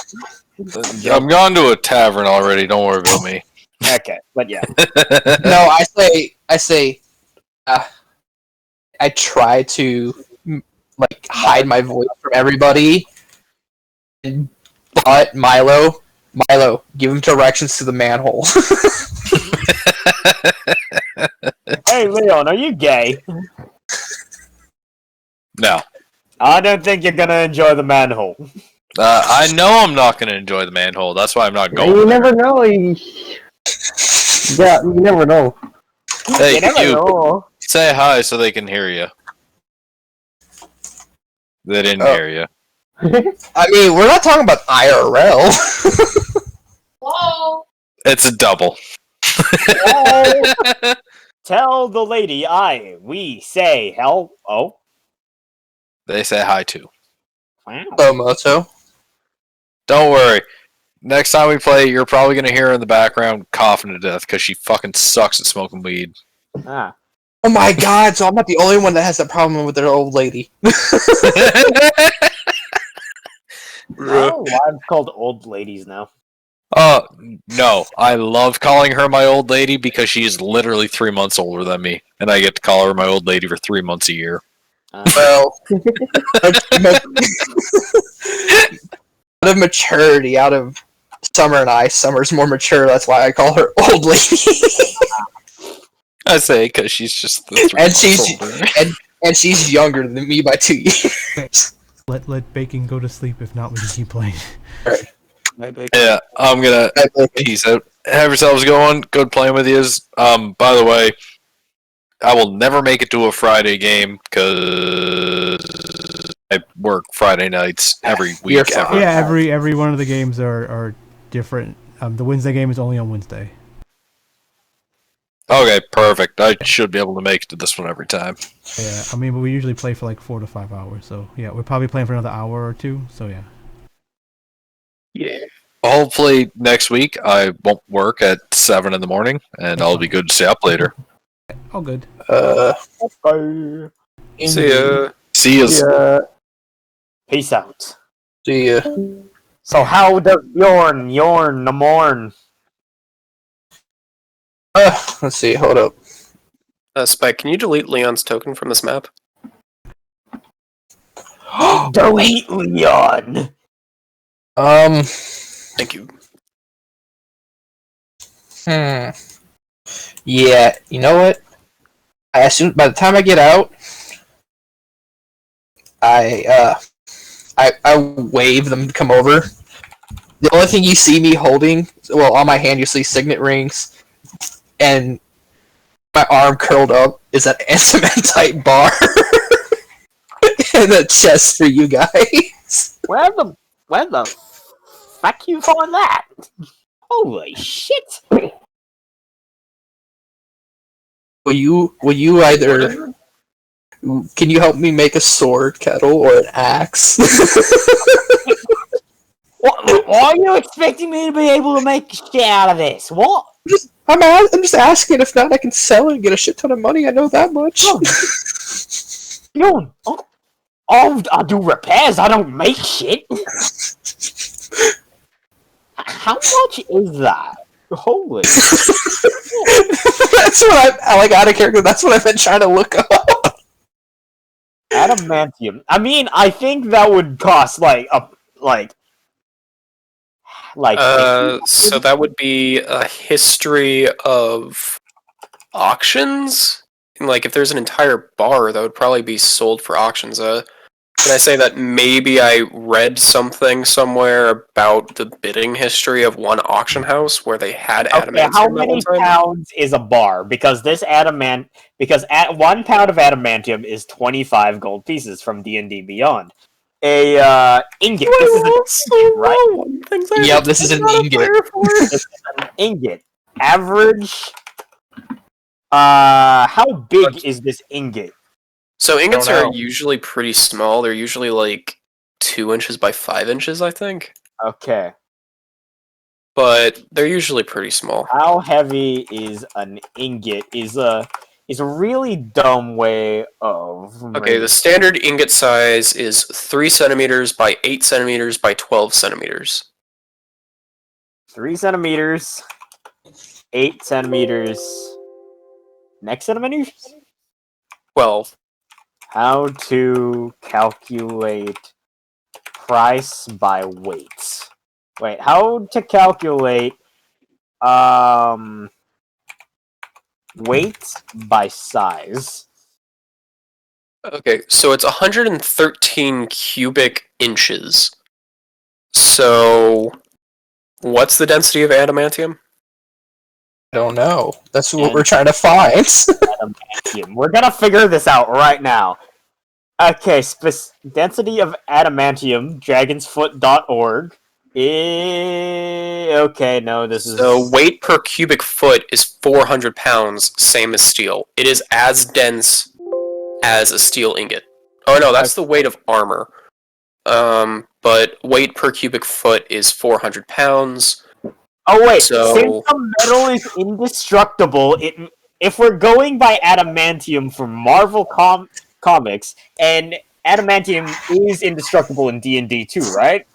[SPEAKER 6] I'm gone to a tavern already. Don't worry about me.
[SPEAKER 3] Okay, but yeah.
[SPEAKER 4] No, I say, I try to like hide my voice from everybody, but Milo, give him directions to the manhole.
[SPEAKER 3] Hey, Leon, are you gay?
[SPEAKER 6] No.
[SPEAKER 3] I don't think you're gonna enjoy the manhole.
[SPEAKER 6] I know I'm not going to enjoy the manhole. That's why I'm not going.
[SPEAKER 5] You never know. Yeah, you never know.
[SPEAKER 6] Hey,
[SPEAKER 3] You never know.
[SPEAKER 6] say hi so they can hear you. They didn't
[SPEAKER 4] Oh.
[SPEAKER 6] hear you.
[SPEAKER 4] I mean, we're not talking about IRL.
[SPEAKER 6] It's a double.
[SPEAKER 3] Tell the lady we say hell. Oh,
[SPEAKER 6] They say hi too.
[SPEAKER 3] wow.
[SPEAKER 4] Moto.
[SPEAKER 6] Don't worry. Next time we play, you're probably going to hear her in the background coughing to death because she fucking sucks at smoking weed.
[SPEAKER 3] Ah.
[SPEAKER 4] Oh my god! So I'm not the only one that has that problem with their old lady.
[SPEAKER 3] Oh, wives called old ladies now.
[SPEAKER 6] No. I love calling her my old lady because she is literally 3 months older than me. And I get to call her my old lady for 3 months a year.
[SPEAKER 4] Well, out of maturity, out of Summer and I, Summer's more mature. That's why I call her old lady.
[SPEAKER 6] I say because she's just the 3
[SPEAKER 4] And
[SPEAKER 6] months
[SPEAKER 4] she's-
[SPEAKER 6] older.
[SPEAKER 4] and she's younger than me by 2 years.
[SPEAKER 1] Let Bacon go to sleep. If not, we can keep playing.
[SPEAKER 6] Yeah, I'm gonna peace out. Have yourselves going. Good playing with yous. By the way, I will never make it to a Friday game because I work Friday nights every
[SPEAKER 4] You're
[SPEAKER 6] week.
[SPEAKER 4] fine.
[SPEAKER 1] Yeah, every one of the games are different. The Wednesday game is only on Wednesday.
[SPEAKER 6] Okay, perfect. I should be able to make it to this one every time.
[SPEAKER 1] Yeah, I mean, but we usually play for like 4 to 5 hours. So yeah, we're probably playing for another hour or two. So yeah.
[SPEAKER 2] Yeah.
[SPEAKER 6] Hopefully next week I won't work at 7 in the morning, and I'll be good to stay up later.
[SPEAKER 1] All good.
[SPEAKER 3] Bye.
[SPEAKER 2] See ya.
[SPEAKER 6] See you.
[SPEAKER 3] Yeah. Peace out.
[SPEAKER 4] See ya.
[SPEAKER 3] So how does Bjorn the morn?
[SPEAKER 4] Let's see. Hold up.
[SPEAKER 2] Spike, can you delete Leon's token from this map?
[SPEAKER 3] Delete Leon.
[SPEAKER 2] Thank you.
[SPEAKER 4] Yeah. You know what? I assume by the time I get out, I wave them to come over. The only thing you see me holding, well, on my hand you see signet rings, and my arm curled up is an antimentite bar, and a chest for you guys.
[SPEAKER 3] Where the fuck you find that? Holy shit!
[SPEAKER 4] Will you either? Can you help me make a sword, Kettil, or an axe?
[SPEAKER 3] What? Why are you expecting me to be able to make shit out of this? What?
[SPEAKER 4] I'm just asking. If not, I can sell it and get a shit ton of money. I know that much.
[SPEAKER 3] Bjorn, I'll do repairs. I don't make shit. How much is that? Holy!
[SPEAKER 4] That's what I like out of character. That's what I've been trying to look up.
[SPEAKER 3] Adamantium. I mean, I think that would cost like.
[SPEAKER 2] So that would be a history of auctions. Like, if there's an entire bar, that would probably be sold for auctions. Can I say that maybe I read something somewhere about the bidding history of one auction house where they had adamantium?
[SPEAKER 3] Okay, how many pounds is a bar? Because this because at 1 pound of adamantium is 25 gold pieces from D&D Beyond. A ingot. This is an ingot, right?
[SPEAKER 4] Yep, this is an ingot.
[SPEAKER 3] This is an ingot. Average. How big is this ingot?
[SPEAKER 2] So ingots
[SPEAKER 4] Don't
[SPEAKER 2] are
[SPEAKER 4] know.
[SPEAKER 2] usually pretty small. They're usually like 2 inches by 5 inches, I think.
[SPEAKER 3] Okay.
[SPEAKER 2] But they're usually pretty small.
[SPEAKER 3] How heavy is an ingot? Is a really dumb way of.
[SPEAKER 2] Okay, the standard ingot size is 3 centimeters by 8 centimeters by 12 centimeters.
[SPEAKER 3] 3 centimeters, 8 centimeters. Next centimeters?
[SPEAKER 2] 12.
[SPEAKER 3] How to calculate price by weight. Wait, how to calculate weight by size.
[SPEAKER 2] Okay, so it's 113 cubic inches. So, what's the density of adamantium?
[SPEAKER 4] I don't know. That's what we're trying to find.
[SPEAKER 3] Adamantium. We're gonna figure this out right now. Okay, density of adamantium, dragonsfoot.org. Okay, no, this is...
[SPEAKER 2] So, weight per cubic foot is 400 pounds, same as steel. It is as dense as a steel ingot. Oh no, that's the weight of armor. But weight per cubic foot is 400 pounds.
[SPEAKER 3] Oh wait,
[SPEAKER 2] So-
[SPEAKER 3] since the metal is indestructible, if we're going by adamantium from Marvel comics, and adamantium is indestructible in D&D too, right?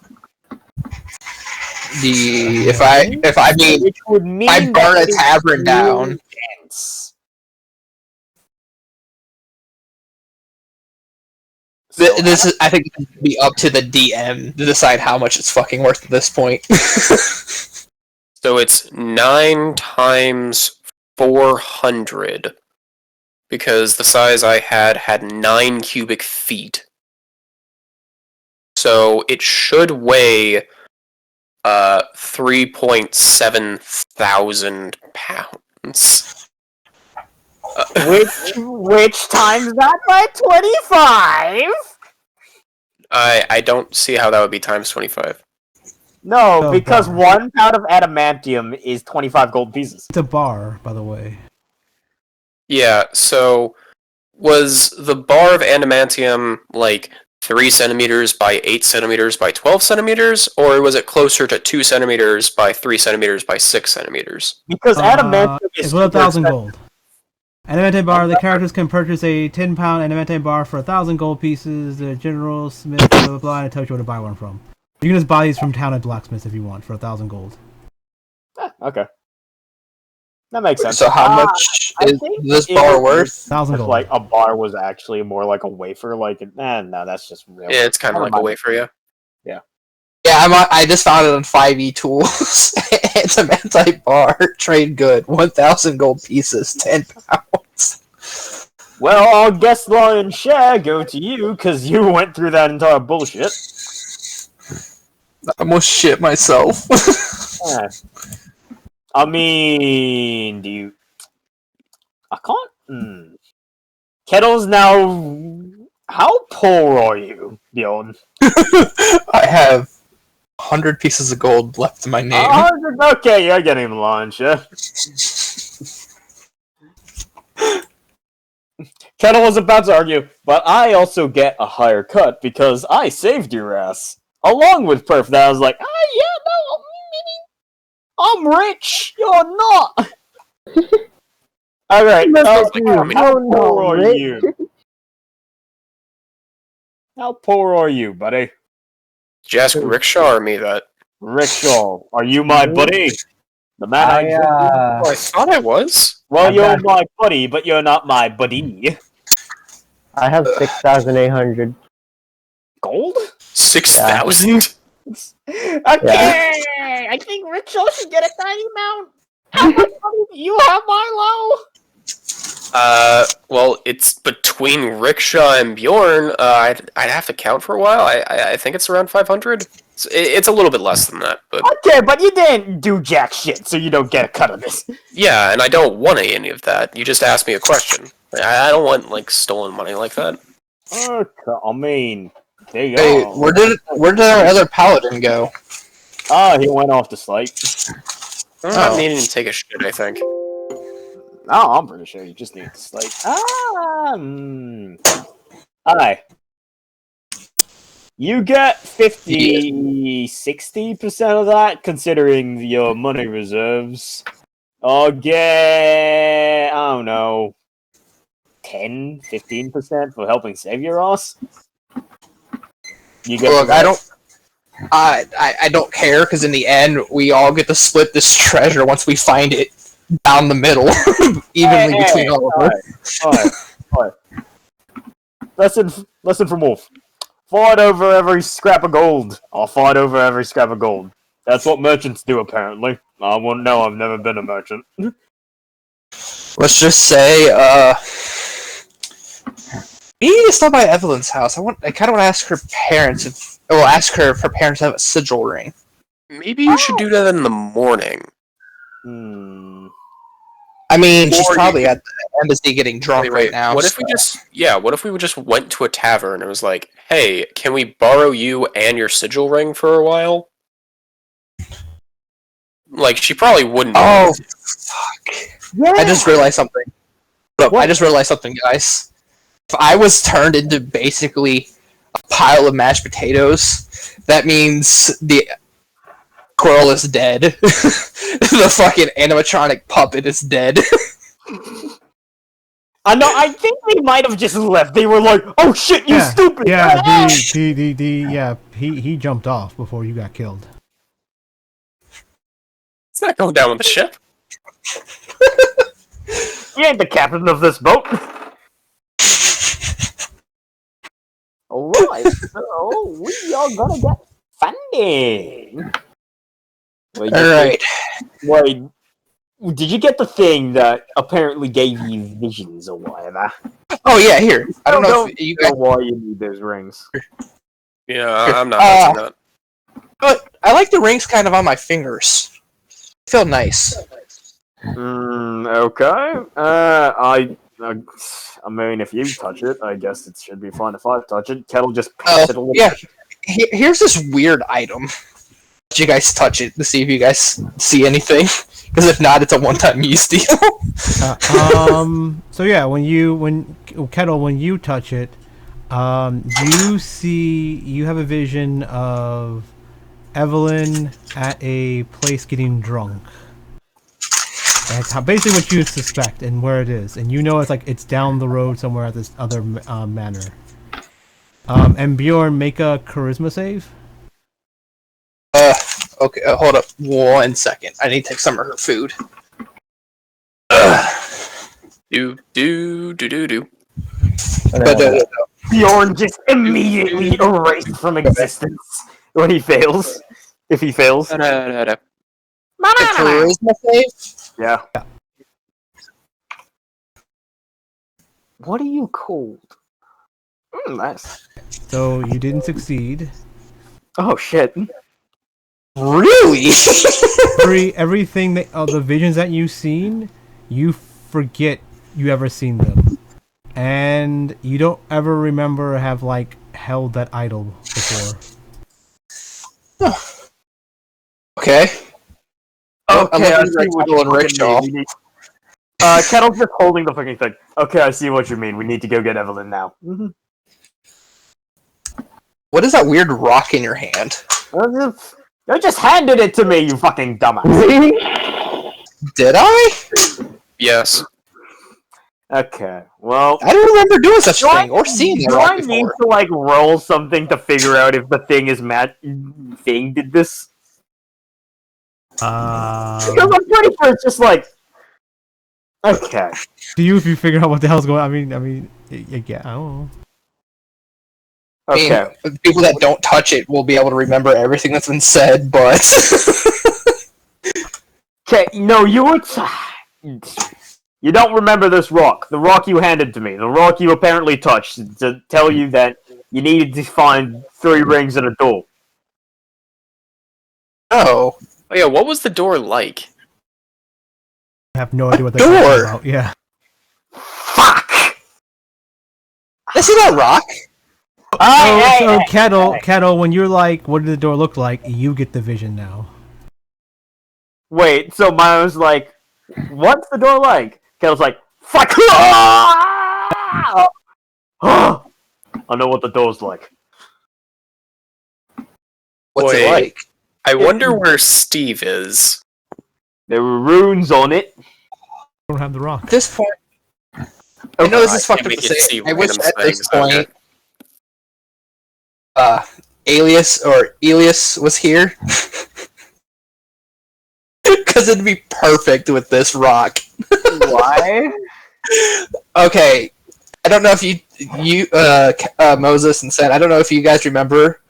[SPEAKER 4] If I mean,
[SPEAKER 3] Which would mean
[SPEAKER 4] I burn
[SPEAKER 3] that
[SPEAKER 4] a tavern
[SPEAKER 3] it's
[SPEAKER 4] down.
[SPEAKER 3] really dense.
[SPEAKER 4] This is, I think, it would be up to the DM to decide how much it's fucking worth at this point.
[SPEAKER 2] So it's 9 times 400. Because the size I had 9 cubic feet. So it should weigh 3.7 thousand pounds.
[SPEAKER 3] Which times that by 25?
[SPEAKER 2] I don't see how that would be times 25.
[SPEAKER 3] No,
[SPEAKER 1] Oh,
[SPEAKER 3] because
[SPEAKER 1] God.
[SPEAKER 3] 1 pound of adamantium is 25 gold pieces.
[SPEAKER 1] It's a bar, by the way.
[SPEAKER 2] Yeah, so was the bar of adamantium like 3 centimeters by 8 centimeters by 12 centimeters, or was it closer to 2 centimeters by 3 centimeters by 6 centimeters?
[SPEAKER 3] Because adamantium is
[SPEAKER 1] It's worth
[SPEAKER 3] super
[SPEAKER 1] 1,000
[SPEAKER 3] expensive.
[SPEAKER 1] gold. Adamantine bar. The characters can purchase a 10-pound adamantine bar for 1,000 gold pieces. The general smith, blah blah blah, and it tells you where to buy one from. You can just buy these from town at blacksmiths if you want for 1,000 gold.
[SPEAKER 3] Okay. That makes sense.
[SPEAKER 4] So how much
[SPEAKER 3] I
[SPEAKER 4] is
[SPEAKER 3] think
[SPEAKER 4] this
[SPEAKER 3] it
[SPEAKER 4] bar
[SPEAKER 3] was-
[SPEAKER 4] worth?
[SPEAKER 1] 1,000
[SPEAKER 3] If
[SPEAKER 1] gold.
[SPEAKER 3] like a bar was actually more like a wafer, like no, that's just real.
[SPEAKER 2] Yeah, it's kind of like a wafer, yeah.
[SPEAKER 4] Yeah, I just found it on 5e tools. It's a Adamantite bar, trade good, 1,000 gold pieces, 10 pounds.
[SPEAKER 3] Well, I guess Lion Share go to you because you went through that entire bullshit.
[SPEAKER 4] I almost shit myself.
[SPEAKER 3] Yeah. I mean, do you? I can't. Kettle's now. How poor are you, Bjorn?
[SPEAKER 4] I have 100 pieces of gold left in my name.
[SPEAKER 3] Okay, you're getting the Lion Share. Kettle was about to argue, but I also get a higher cut because I saved your ass. Along with Perf, that I was like, I'm rich, you're not. Alright, how poor are you? How poor are you, buddy?
[SPEAKER 2] Did you ask Rikkshal or me that?
[SPEAKER 3] Rikkshal, are you my buddy? The man I
[SPEAKER 2] Oh, I thought I was.
[SPEAKER 3] Well,
[SPEAKER 5] I've
[SPEAKER 3] you're
[SPEAKER 5] got-
[SPEAKER 3] my buddy, but you're not my buddy.
[SPEAKER 5] I have 6,800.
[SPEAKER 3] Gold?
[SPEAKER 2] 6,000?
[SPEAKER 3] Okay, I think Rikkshal should get a tiny amount. How much money do you have, Milo?
[SPEAKER 2] Well, it's between Rikkshal and Bjorn. I'd have to count for a while. I think it's around 500. It's a little bit less than that, but
[SPEAKER 3] Okay, but you didn't do jack shit, so you don't get a cut of this.
[SPEAKER 2] yeah, and I don't want any of that. You just asked me a question. I don't want like stolen money like that.
[SPEAKER 3] Okay, I mean, there you
[SPEAKER 4] Hey,
[SPEAKER 3] go.
[SPEAKER 4] where did our other paladin go?
[SPEAKER 3] Oh, he went off the slate.
[SPEAKER 2] I'm not
[SPEAKER 4] Oh.
[SPEAKER 2] needing to take a shit, I think.
[SPEAKER 3] No, I'm pretty sure you just need the slate. Hi. You get 60% of that, considering your money reserves. I'll get, I don't know, 10-15% for helping save your ass. You get
[SPEAKER 4] Look, I don't care because in the end we all get to split this treasure once we find it down the middle, evenly between all of us.
[SPEAKER 3] Alright. Lesson from Wolf. Fight over every scrap of gold. I'll fight over every scrap of gold. That's what merchants do, apparently. I won't know. I've never been a merchant.
[SPEAKER 4] Let's just say, we need to stop by Evelyn's house. I kind of want to ask her parents ask her if her parents have a sigil ring.
[SPEAKER 2] Maybe you should do that in the morning.
[SPEAKER 4] I mean, she's
[SPEAKER 2] Or
[SPEAKER 4] probably
[SPEAKER 2] you-
[SPEAKER 4] at the embassy getting drunk right now.
[SPEAKER 2] What if we just went to a tavern and it was like, hey, can we borrow you and your sigil ring for a while? Like, she probably wouldn't.
[SPEAKER 4] Oh, fuck.
[SPEAKER 3] Yeah.
[SPEAKER 4] I just realized something. Look,
[SPEAKER 3] What?
[SPEAKER 4] I just realized something, guys. If I was turned into basically a pile of mashed potatoes, that means the squirrel is dead. The fucking animatronic puppet is dead.
[SPEAKER 3] I know. I think they might have just left. They were like, "Oh shit, you stupid!"
[SPEAKER 1] Yeah,
[SPEAKER 3] Ah!
[SPEAKER 1] he jumped off before you got killed.
[SPEAKER 2] It's not going down with the ship.
[SPEAKER 3] You ain't the captain of this boat. Alright, so we are gonna get funding.
[SPEAKER 4] Alright.
[SPEAKER 3] Wait, did you get the thing that apparently gave you visions or whatever?
[SPEAKER 4] Oh, yeah, here. I don't know if you guys...
[SPEAKER 3] why you need those rings.
[SPEAKER 2] Yeah, I'm not touching that.
[SPEAKER 4] But I like the rings kind of on my fingers. Feel nice.
[SPEAKER 3] Okay. I mean, if you touch it, I guess it should be fine. If I touch it, Kettil just pats it a little bit.
[SPEAKER 4] Here's this weird item. Did you guys touch it to see if you guys see anything? Because if not, it's a one-time use deal.
[SPEAKER 1] So yeah, when Kettil, when you touch it, you have a vision of Evelyn at a place getting drunk. That's basically what you suspect and where it is, and you know it's down the road somewhere at this other manor. And Bjorn, make a charisma save.
[SPEAKER 4] Okay, hold up 1 second. I need to take some of her food.
[SPEAKER 2] Do.
[SPEAKER 3] Bjorn just immediately erased from existence when he fails. If he fails.
[SPEAKER 4] A charisma save?
[SPEAKER 3] Yeah. What are you called? Nice.
[SPEAKER 1] So you didn't succeed.
[SPEAKER 3] Oh shit.
[SPEAKER 4] Really?
[SPEAKER 1] Everything the visions that you've seen, you forget you ever seen them, and you don't ever remember have held that idol before.
[SPEAKER 4] Okay.
[SPEAKER 3] Okay, I see
[SPEAKER 4] what
[SPEAKER 3] what
[SPEAKER 4] you
[SPEAKER 3] Rikkshal. Kettle's just holding the fucking thing. Okay, I see what you mean. We need to go get Evelyn now. Mm-hmm.
[SPEAKER 4] What is that weird rock in your hand?
[SPEAKER 3] You just handed it to me, you fucking dumbass.
[SPEAKER 4] Did I?
[SPEAKER 2] Yes.
[SPEAKER 3] Okay, well...
[SPEAKER 4] I don't remember doing such a thing, or seeing that rock
[SPEAKER 3] Do I need
[SPEAKER 4] before.
[SPEAKER 3] to, roll something to figure out if the thing is Thing did this? Because I'm pretty sure it's just okay.
[SPEAKER 1] Do you if you figure out what the hell's going on? I mean, yeah, I don't know.
[SPEAKER 3] Okay.
[SPEAKER 4] I mean, people that don't touch it will be able to remember everything that's been said, but...
[SPEAKER 3] Okay, no, you don't remember this rock. The rock you handed to me. The rock you apparently touched to tell you that you needed to find 3 rings and a door.
[SPEAKER 4] Oh.
[SPEAKER 2] Oh yeah, what was the door like?
[SPEAKER 1] I have no idea what
[SPEAKER 4] door?
[SPEAKER 1] they're talking about. Yeah.
[SPEAKER 3] Fuck!
[SPEAKER 4] I see that rock.
[SPEAKER 1] So Kettil, when you're what did the door look like? You get the vision now.
[SPEAKER 3] Wait, so mine was what's the door like? Kettle's fuck! I know what the door's like.
[SPEAKER 4] What's it like?
[SPEAKER 2] I wonder where Steve is.
[SPEAKER 3] There were runes on it.
[SPEAKER 1] I don't have the rock.
[SPEAKER 4] At this point... I know this is fucked up to say. I wish at this point... Elias was here. Because it'd be perfect with this rock.
[SPEAKER 3] Why?
[SPEAKER 4] Okay, I don't know if you Moses and Sen, I don't know if you guys remember,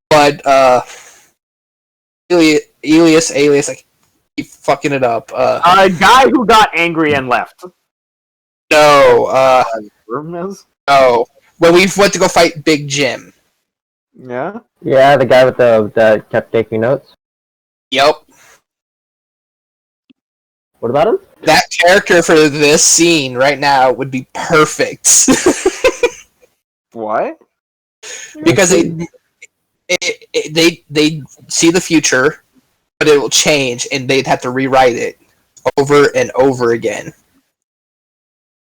[SPEAKER 4] but Elias, I keep fucking it up.
[SPEAKER 3] A guy who got angry and left.
[SPEAKER 4] No,
[SPEAKER 3] No.
[SPEAKER 4] when we went to go fight Big Jim.
[SPEAKER 3] Yeah?
[SPEAKER 5] Yeah, the guy with that kept taking notes.
[SPEAKER 4] Yep.
[SPEAKER 5] What about him?
[SPEAKER 4] That character for this scene right now would be perfect.
[SPEAKER 3] What?
[SPEAKER 4] Because they see the future, but it will change, and they'd have to rewrite it over and over again.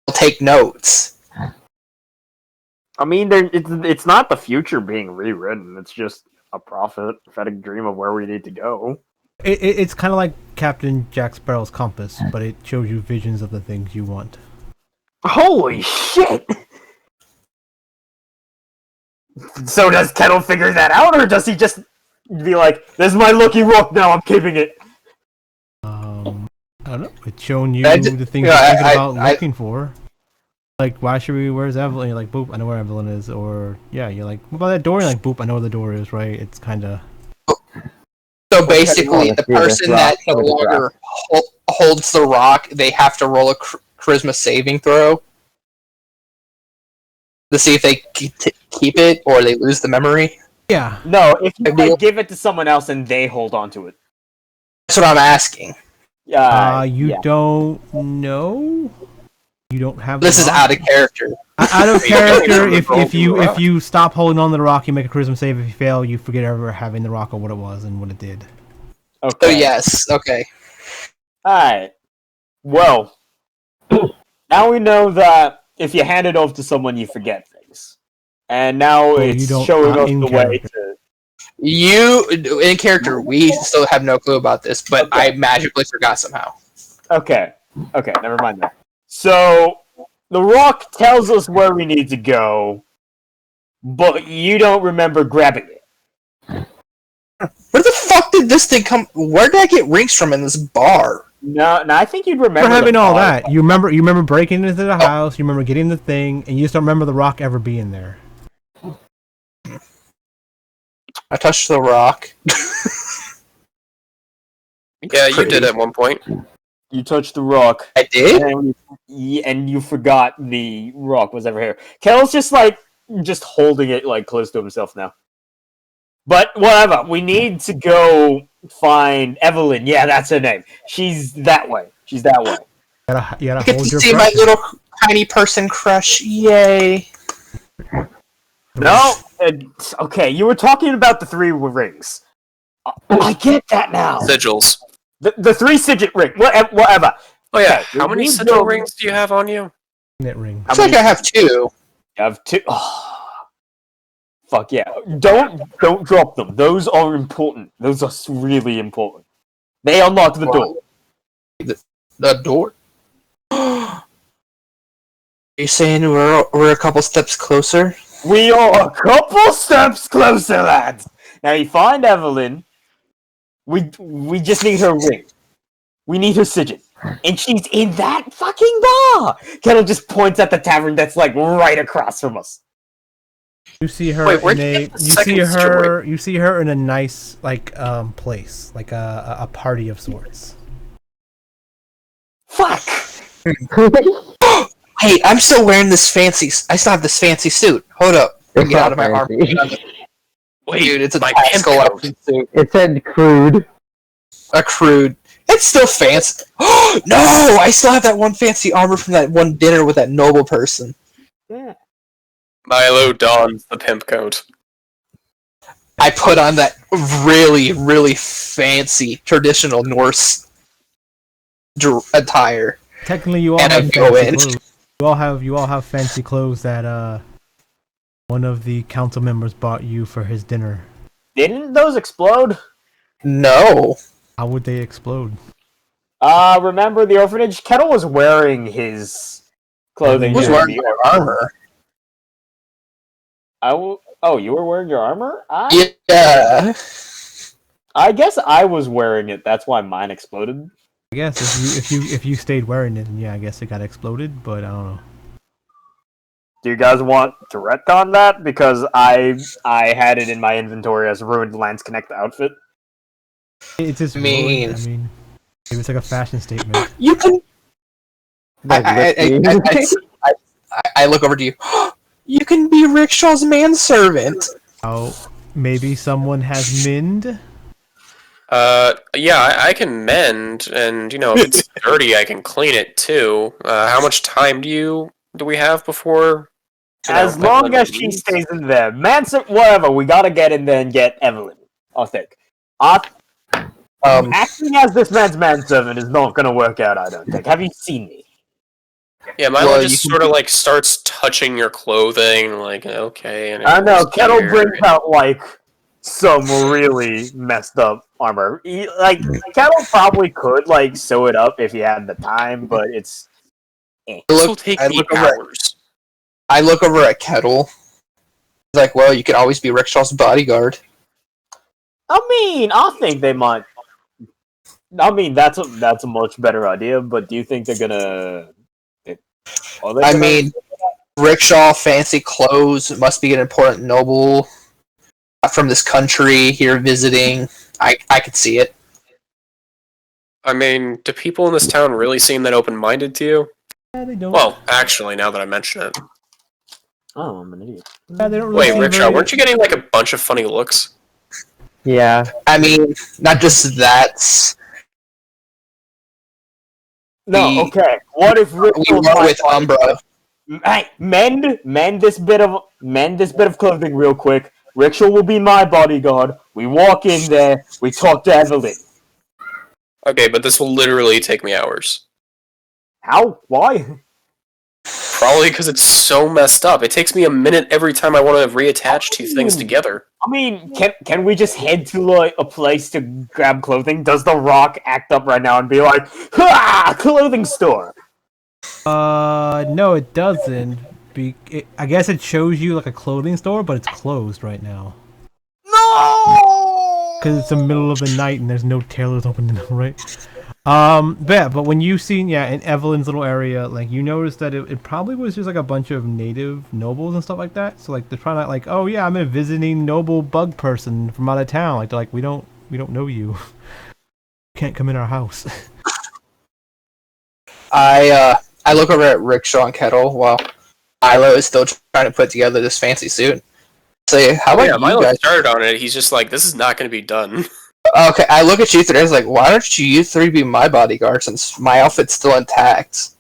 [SPEAKER 4] They'll take notes.
[SPEAKER 3] I mean, it's not the future being rewritten. It's just a prophetic dream of where we need to go.
[SPEAKER 1] It's kind of like Captain Jack Sparrow's compass, but it shows you visions of the things you want.
[SPEAKER 3] Holy shit! So does Kettil figure that out, or does he just be like, "This is my lucky rock now, I'm keeping it"?
[SPEAKER 1] I don't know. It's showing you the things you're thinking about looking for. Why should we? Where's Evelyn? You're like, boop, I know where Evelyn is. Or yeah, you're like, what about that door? You're like, boop, I know where the door is. Right? It's kind of.
[SPEAKER 4] So basically, the person that no longer holds the rock, they have to roll a charisma saving throw to see if they keep it or they lose the memory.
[SPEAKER 1] Yeah.
[SPEAKER 3] No, if you give it to someone else and they hold on to it.
[SPEAKER 4] That's what I'm asking.
[SPEAKER 1] You don't know. You don't have.
[SPEAKER 4] This is out of character.
[SPEAKER 1] Out of character. If you stop holding on to the rock, you make a charisma save. If you fail, you forget ever having the rock or what it was and what it did.
[SPEAKER 3] Okay.
[SPEAKER 4] Oh yes. Okay.
[SPEAKER 3] All right. Well, now we know that if you hand it off to someone, you forget things, and now it's showing us the way to.
[SPEAKER 4] You in character. We still have no clue about this, but I magically forgot somehow.
[SPEAKER 3] Okay. Never mind that. So the rock tells us where we need to go, but you don't remember grabbing it.
[SPEAKER 4] Where the fuck did this thing come? Where did I get rings from in this bar?
[SPEAKER 3] No, I think you'd remember.
[SPEAKER 1] For having all that, you remember breaking into the house. You remember getting the thing, and you just don't remember the rock ever being there.
[SPEAKER 4] I touched the rock.
[SPEAKER 2] Yeah, you did at one point.
[SPEAKER 3] You touched the rock.
[SPEAKER 4] I did?
[SPEAKER 3] And you forgot the rock was ever here. Kel's just holding it close to himself now. But whatever, we need to go find Evelyn. Yeah, that's her name. She's that way.
[SPEAKER 1] You gotta
[SPEAKER 4] I get
[SPEAKER 1] hold
[SPEAKER 4] to
[SPEAKER 1] your
[SPEAKER 4] see my little tiny person crush. Yay.
[SPEAKER 3] No, okay, you were talking about the 3 rings. I get that now.
[SPEAKER 2] Sigils.
[SPEAKER 3] The 3 sigil ring, whatever.
[SPEAKER 2] Oh yeah,
[SPEAKER 3] Okay,
[SPEAKER 2] how many sigil rings do you have on you?
[SPEAKER 1] ring.
[SPEAKER 4] I feel like I have 2.
[SPEAKER 3] You have 2. Oh, fuck yeah! Don't drop them. Those are important. Those are really important. They unlock the door.
[SPEAKER 4] The door? Are you saying we're a couple steps closer?
[SPEAKER 3] We are a couple steps closer, lads. Now you find Evelyn. We just need her ring. We need her sigil. And she's in that fucking bar! Kettil just points at the tavern that's right across from us.
[SPEAKER 1] You see her you see her in a nice place, like a party of sorts.
[SPEAKER 3] Fuck!
[SPEAKER 4] Hey, I'm still wearing this fancy. I still have this fancy suit. Hold up.
[SPEAKER 5] It's
[SPEAKER 4] Get out of my
[SPEAKER 5] not
[SPEAKER 4] armor.
[SPEAKER 5] fancy.
[SPEAKER 2] Wait,
[SPEAKER 4] Dude, it's a
[SPEAKER 2] my
[SPEAKER 4] tax
[SPEAKER 2] pimp coat.
[SPEAKER 4] collection suit.
[SPEAKER 5] It said crude.
[SPEAKER 4] A crude. It's still fancy. No! I still have that one fancy armor from that one dinner with that noble person.
[SPEAKER 3] Yeah.
[SPEAKER 2] Milo dons the pimp coat.
[SPEAKER 4] I put on that really, really fancy traditional Norse attire.
[SPEAKER 1] Technically, you all
[SPEAKER 4] And
[SPEAKER 1] have
[SPEAKER 4] I go
[SPEAKER 1] fancy
[SPEAKER 4] in.
[SPEAKER 1] clothes. You all have fancy clothes that one of the council members bought you for his dinner.
[SPEAKER 3] Didn't those explode?
[SPEAKER 4] No.
[SPEAKER 1] How would they explode?
[SPEAKER 3] Remember the orphanage? Kettil was wearing his clothing.
[SPEAKER 4] Who's
[SPEAKER 3] during
[SPEAKER 4] wearing
[SPEAKER 3] the
[SPEAKER 4] my armor?
[SPEAKER 3] Oh, you were wearing your armor?
[SPEAKER 4] Yeah.
[SPEAKER 3] I guess I was wearing it. That's why mine exploded.
[SPEAKER 1] I guess if you stayed wearing it, then yeah, I guess it got exploded. But I don't know.
[SPEAKER 3] Do you guys want to retcon that? Because I had it in my inventory as ruined Lance Connect outfit.
[SPEAKER 1] It's just
[SPEAKER 4] mean.
[SPEAKER 1] ruined. I mean, it was like a fashion statement.
[SPEAKER 4] You can. I look over to you. You can be Rikshal's manservant.
[SPEAKER 1] Oh, maybe someone has mind.
[SPEAKER 2] Yeah, I can mend, and if it's dirty, I can clean it too. How much time do we have before?
[SPEAKER 3] As long as she stays in there. Whatever, we gotta get in there and get Evelyn, I think. Acting as this man's manservant is not gonna work out, I don't think. Have you seen me?
[SPEAKER 2] Yeah, Milo just sort of starts touching your clothing, okay. And
[SPEAKER 3] I know, Kettil brings out some really messed up armor. Kettil probably could sew it up if he had the time, but it's.
[SPEAKER 2] This will take 8 hours.
[SPEAKER 4] I look over at Kettil. He's like, well, you could always be Rikshal's bodyguard.
[SPEAKER 3] I think they might. That's a much better idea. But do you think they're gonna?
[SPEAKER 4] Rikkshal, fancy clothes, must be an important noble from this country here visiting. I could see it.
[SPEAKER 2] Do people in this town really seem that open-minded to you?
[SPEAKER 1] Yeah, they don't.
[SPEAKER 2] Well, actually, now that I mention it.
[SPEAKER 3] Oh, I'm an idiot.
[SPEAKER 1] Yeah, they don't really
[SPEAKER 2] Wait, Rikkshal, weren't you getting a bunch of funny looks?
[SPEAKER 5] Yeah.
[SPEAKER 4] Not just that.
[SPEAKER 3] No, okay. What if
[SPEAKER 4] We
[SPEAKER 3] Rikkshal
[SPEAKER 4] were with Umbra.
[SPEAKER 3] Hey, mend this bit of clothing real quick. Rikkshal will be my bodyguard. We walk in there. We talk to Evelyn.
[SPEAKER 2] Okay, but this will literally take me hours.
[SPEAKER 3] How? Why?
[SPEAKER 2] Probably because it's so messed up. It takes me a minute every time I want to reattach two things together.
[SPEAKER 3] I mean, can we just head to like a place to grab clothing? Does The Rock act up right now and be like, "Ha! Clothing store"?
[SPEAKER 1] No, it doesn't. I guess it shows you like a clothing store, but it's closed right now.
[SPEAKER 3] No!
[SPEAKER 1] Because it's the middle of the night and there's no tailors open, right? But when you seen, in Evelyn's little area, like, you noticed that it probably was just like a bunch of native nobles and stuff like that. So like they're trying to like, oh yeah, I'm a visiting noble bug person from out of town. Like they're like, we don't know you. You can't come in our house.
[SPEAKER 4] I look over at Rikkshal and Kettil while Milo is still trying to put together this fancy suit. Say, how about you
[SPEAKER 2] Milo
[SPEAKER 4] guys?
[SPEAKER 2] started on it. He's just like, this is not going to be done.
[SPEAKER 4] Okay, I look at you three. I was like, why don't you three be my bodyguard since my outfit's still intact?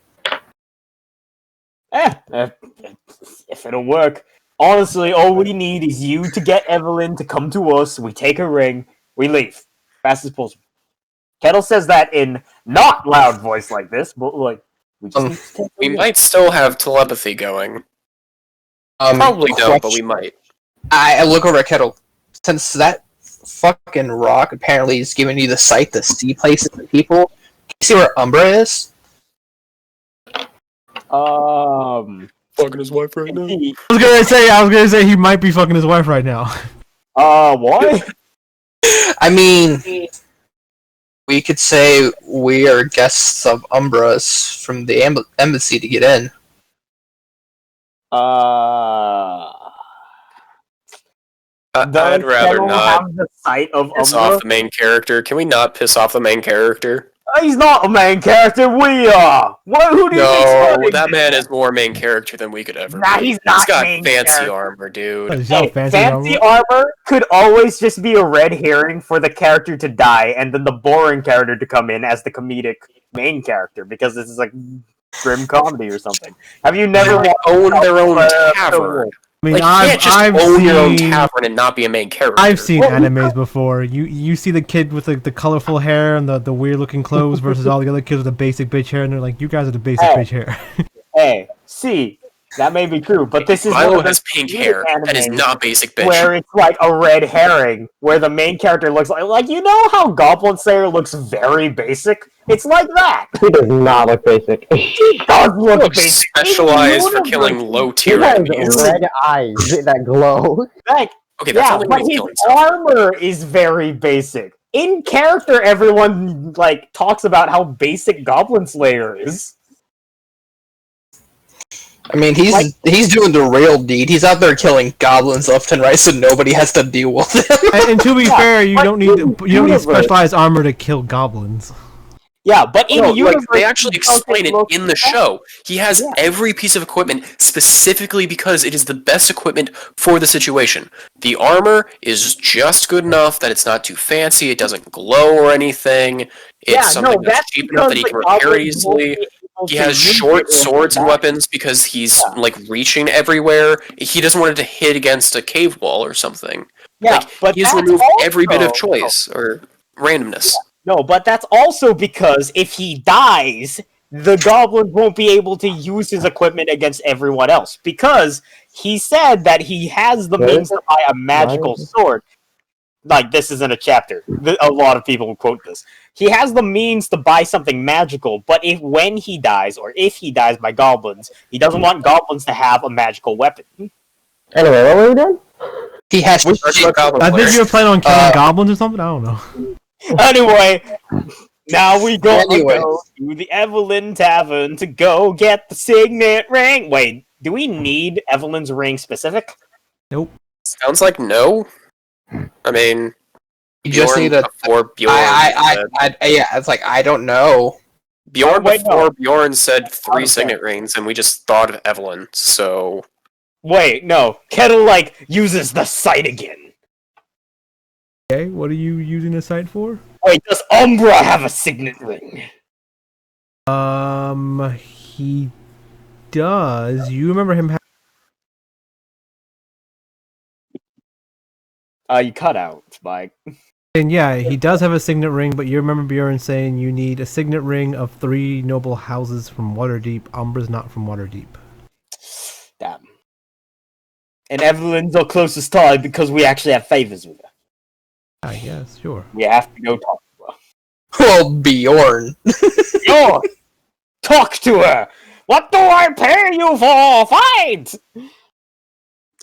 [SPEAKER 3] If it'll work. Honestly, all we need is you to get Evelyn to come to us. We take her ring. We leave. Fast as possible. Kettil says that in not loud voice like this, but like we just need to take
[SPEAKER 2] We
[SPEAKER 3] her ring.
[SPEAKER 2] might still have telepathy going. Probably don't, but we might.
[SPEAKER 4] I look over at Kettil. Since that fucking rock apparently is giving you the sight to see places and people, can you see where Umbra is?
[SPEAKER 2] Fucking his wife right now.
[SPEAKER 1] I was gonna say he might be fucking his wife right now.
[SPEAKER 3] What?
[SPEAKER 4] I mean, we could say we are guests of Umbra's from the embassy to get in.
[SPEAKER 2] I'd rather
[SPEAKER 3] Kettil
[SPEAKER 2] not
[SPEAKER 3] have the sight of
[SPEAKER 2] piss
[SPEAKER 3] Umbra?
[SPEAKER 2] off the main character. Can we not piss off the main character?
[SPEAKER 3] He's not a main character. We are. Who do you
[SPEAKER 2] No,
[SPEAKER 3] think?
[SPEAKER 2] that man is more main character than we could ever
[SPEAKER 3] Nah,
[SPEAKER 2] be.
[SPEAKER 3] he's not
[SPEAKER 2] He's got
[SPEAKER 3] main
[SPEAKER 2] fancy
[SPEAKER 3] character.
[SPEAKER 2] armor, dude.
[SPEAKER 1] He's
[SPEAKER 3] Hey,
[SPEAKER 1] got
[SPEAKER 3] fancy armor could always just be a red herring for the character to die, and then the boring character to come in as the comedic main character, because this is like grim comedy or something. Have you never
[SPEAKER 2] They own their own tavern.
[SPEAKER 1] I mean,
[SPEAKER 2] Like, you can't just
[SPEAKER 1] I've
[SPEAKER 2] own your own
[SPEAKER 1] seen
[SPEAKER 2] tavern and not be a main character.
[SPEAKER 1] I've seen animes before. You see the kid with the colorful hair and the weird looking clothes versus all the other kids with the basic bitch hair, and they're like, you guys are the basic bitch hair.
[SPEAKER 3] Hey, see, that may be true, but this is
[SPEAKER 2] Milo
[SPEAKER 3] one of
[SPEAKER 2] has
[SPEAKER 3] the
[SPEAKER 2] pink
[SPEAKER 3] few
[SPEAKER 2] hair. That is
[SPEAKER 3] animes
[SPEAKER 2] not basic bitch.
[SPEAKER 3] where it's like a red herring, where the main character looks like you know how Goblin Slayer looks very basic? It's like that.
[SPEAKER 5] He does not look basic.
[SPEAKER 3] He does look
[SPEAKER 2] Looks
[SPEAKER 3] basic.
[SPEAKER 2] specialized for killing low
[SPEAKER 5] He
[SPEAKER 2] tier
[SPEAKER 5] has
[SPEAKER 2] enemies.
[SPEAKER 5] red eyes that glow.
[SPEAKER 3] Like,
[SPEAKER 2] Okay, that's
[SPEAKER 3] yeah,
[SPEAKER 2] only when
[SPEAKER 3] but
[SPEAKER 2] he's
[SPEAKER 3] his
[SPEAKER 2] killing stuff.
[SPEAKER 3] armor is very basic. In character, everyone like talks about how basic Goblin Slayer is.
[SPEAKER 4] I mean, he's doing the real deed. He's out there killing goblins left and right, so nobody has to deal with him.
[SPEAKER 1] And to be fair, you
[SPEAKER 3] but
[SPEAKER 1] don't need
[SPEAKER 3] in the
[SPEAKER 1] you don't need
[SPEAKER 3] universe-
[SPEAKER 1] specialized armor to kill goblins.
[SPEAKER 3] Yeah, but in
[SPEAKER 2] No,
[SPEAKER 3] the universe,
[SPEAKER 2] they actually explain it in the show. He has
[SPEAKER 3] Yeah.
[SPEAKER 2] every piece of equipment specifically because it is the best equipment for the situation. The armor is just good enough that it's not too fancy, it doesn't glow or anything. It's something that's cheap enough that he can repair it easily. He has short swords and weapons because he's like reaching everywhere. He doesn't want it to hit against a cave wall or something.
[SPEAKER 3] Yeah,
[SPEAKER 2] Like,
[SPEAKER 3] but
[SPEAKER 2] he's
[SPEAKER 3] that's
[SPEAKER 2] removed every bit of
[SPEAKER 3] also-
[SPEAKER 2] choice or randomness.
[SPEAKER 3] No, but that's also because if he dies, the goblin won't be able to use his equipment against everyone else. Because he said that he has the means to buy a magical sword. Like, this isn't a chapter. A lot of people will quote this. He has the means to buy something magical, but when he dies, or if he dies by goblins, he doesn't want goblins to have a magical weapon.
[SPEAKER 5] Anyway, what were we doing?
[SPEAKER 4] He has
[SPEAKER 2] We're talking about Goblin
[SPEAKER 1] I think
[SPEAKER 2] Slayer.
[SPEAKER 1] you were planning on killing goblins or something. I don't know.
[SPEAKER 3] Anyway, now we go
[SPEAKER 4] Anyway.
[SPEAKER 3] to the Evelyn Tavern to go get the signet ring. Wait, do we need Evelyn's ring specific?
[SPEAKER 1] Nope.
[SPEAKER 2] Sounds like no. I mean,
[SPEAKER 4] You just need a.
[SPEAKER 2] before Bjorn.
[SPEAKER 4] Yeah, it's like I don't know.
[SPEAKER 2] Bjorn
[SPEAKER 3] Oh, wait, no.
[SPEAKER 2] before Bjorn said 3
[SPEAKER 3] Okay.
[SPEAKER 2] signet rings, and we just thought of Evelyn. So
[SPEAKER 3] Wait, no. Kettil, uses the sight again.
[SPEAKER 1] Okay, what are you using the site for?
[SPEAKER 3] Wait, does Umbra have a signet ring?
[SPEAKER 1] He does. You remember him?
[SPEAKER 3] You cut out, Mike.
[SPEAKER 1] And yeah, he does have a signet ring, but you remember Bjorn saying you need a signet ring of 3 noble houses from Waterdeep. Umbra's not from Waterdeep.
[SPEAKER 3] Damn. And Evelyn's our closest tie because we actually have favors with her.
[SPEAKER 1] I guess, sure.
[SPEAKER 3] We have to go talk to her.
[SPEAKER 4] Well, Bjorn.
[SPEAKER 3] Bjorn! Talk to her! What do I pay you for? Fight!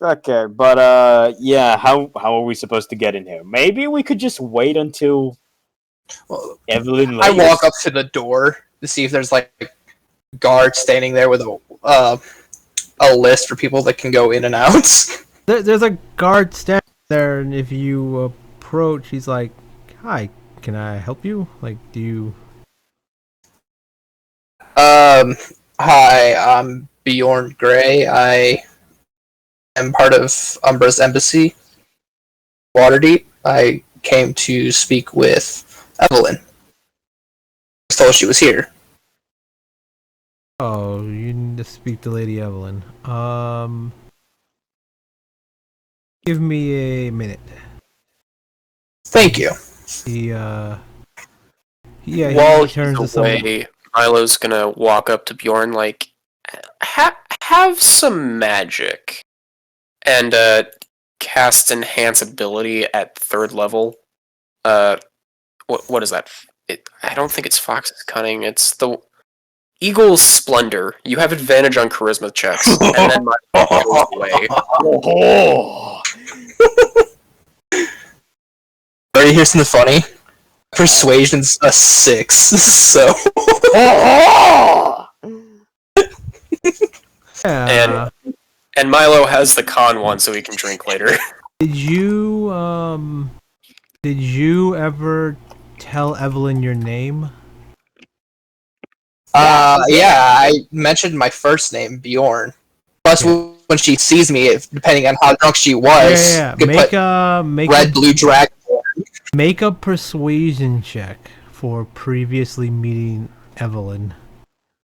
[SPEAKER 3] Okay, but yeah, how are we supposed to get in here? Maybe we could just wait until Evelyn
[SPEAKER 4] I
[SPEAKER 3] leaves.
[SPEAKER 4] walk up to the door to see if there's like guards standing there with a list for people that can go in and out.
[SPEAKER 1] There's a guard standing there, and if you approach, he's like, "Hi, can I help you? Like, do you?"
[SPEAKER 4] Hi, I'm Bjorn Gray. I am part of Umbra's embassy, Waterdeep. I came to speak with Evelyn. I was told she was here.
[SPEAKER 1] Oh, you need to speak to Lady Evelyn. Give me a minute.
[SPEAKER 4] Thank you.
[SPEAKER 1] He
[SPEAKER 2] While
[SPEAKER 1] turns to
[SPEAKER 2] he's
[SPEAKER 1] someone.
[SPEAKER 2] away, Milo's gonna walk up to Bjorn like, have some magic, and cast enhance ability at 3rd level. What is that? I don't think it's Fox's Cunning. It's the Eagle's Splendor. You have advantage on charisma checks, and then Milo goes away.
[SPEAKER 3] Oh.
[SPEAKER 4] Ready to hear something funny? Persuasion's a 6, so...
[SPEAKER 3] Oh.
[SPEAKER 1] Yeah.
[SPEAKER 2] And Milo has the con one, so he can drink later.
[SPEAKER 1] Did you ever tell Evelyn your name?
[SPEAKER 4] Yeah, I mentioned my first name, Bjorn. Plus, when she sees me, depending on how drunk she was,
[SPEAKER 1] Yeah.
[SPEAKER 4] you could put red, blue dragon.
[SPEAKER 1] Make a persuasion check for previously meeting Evelyn.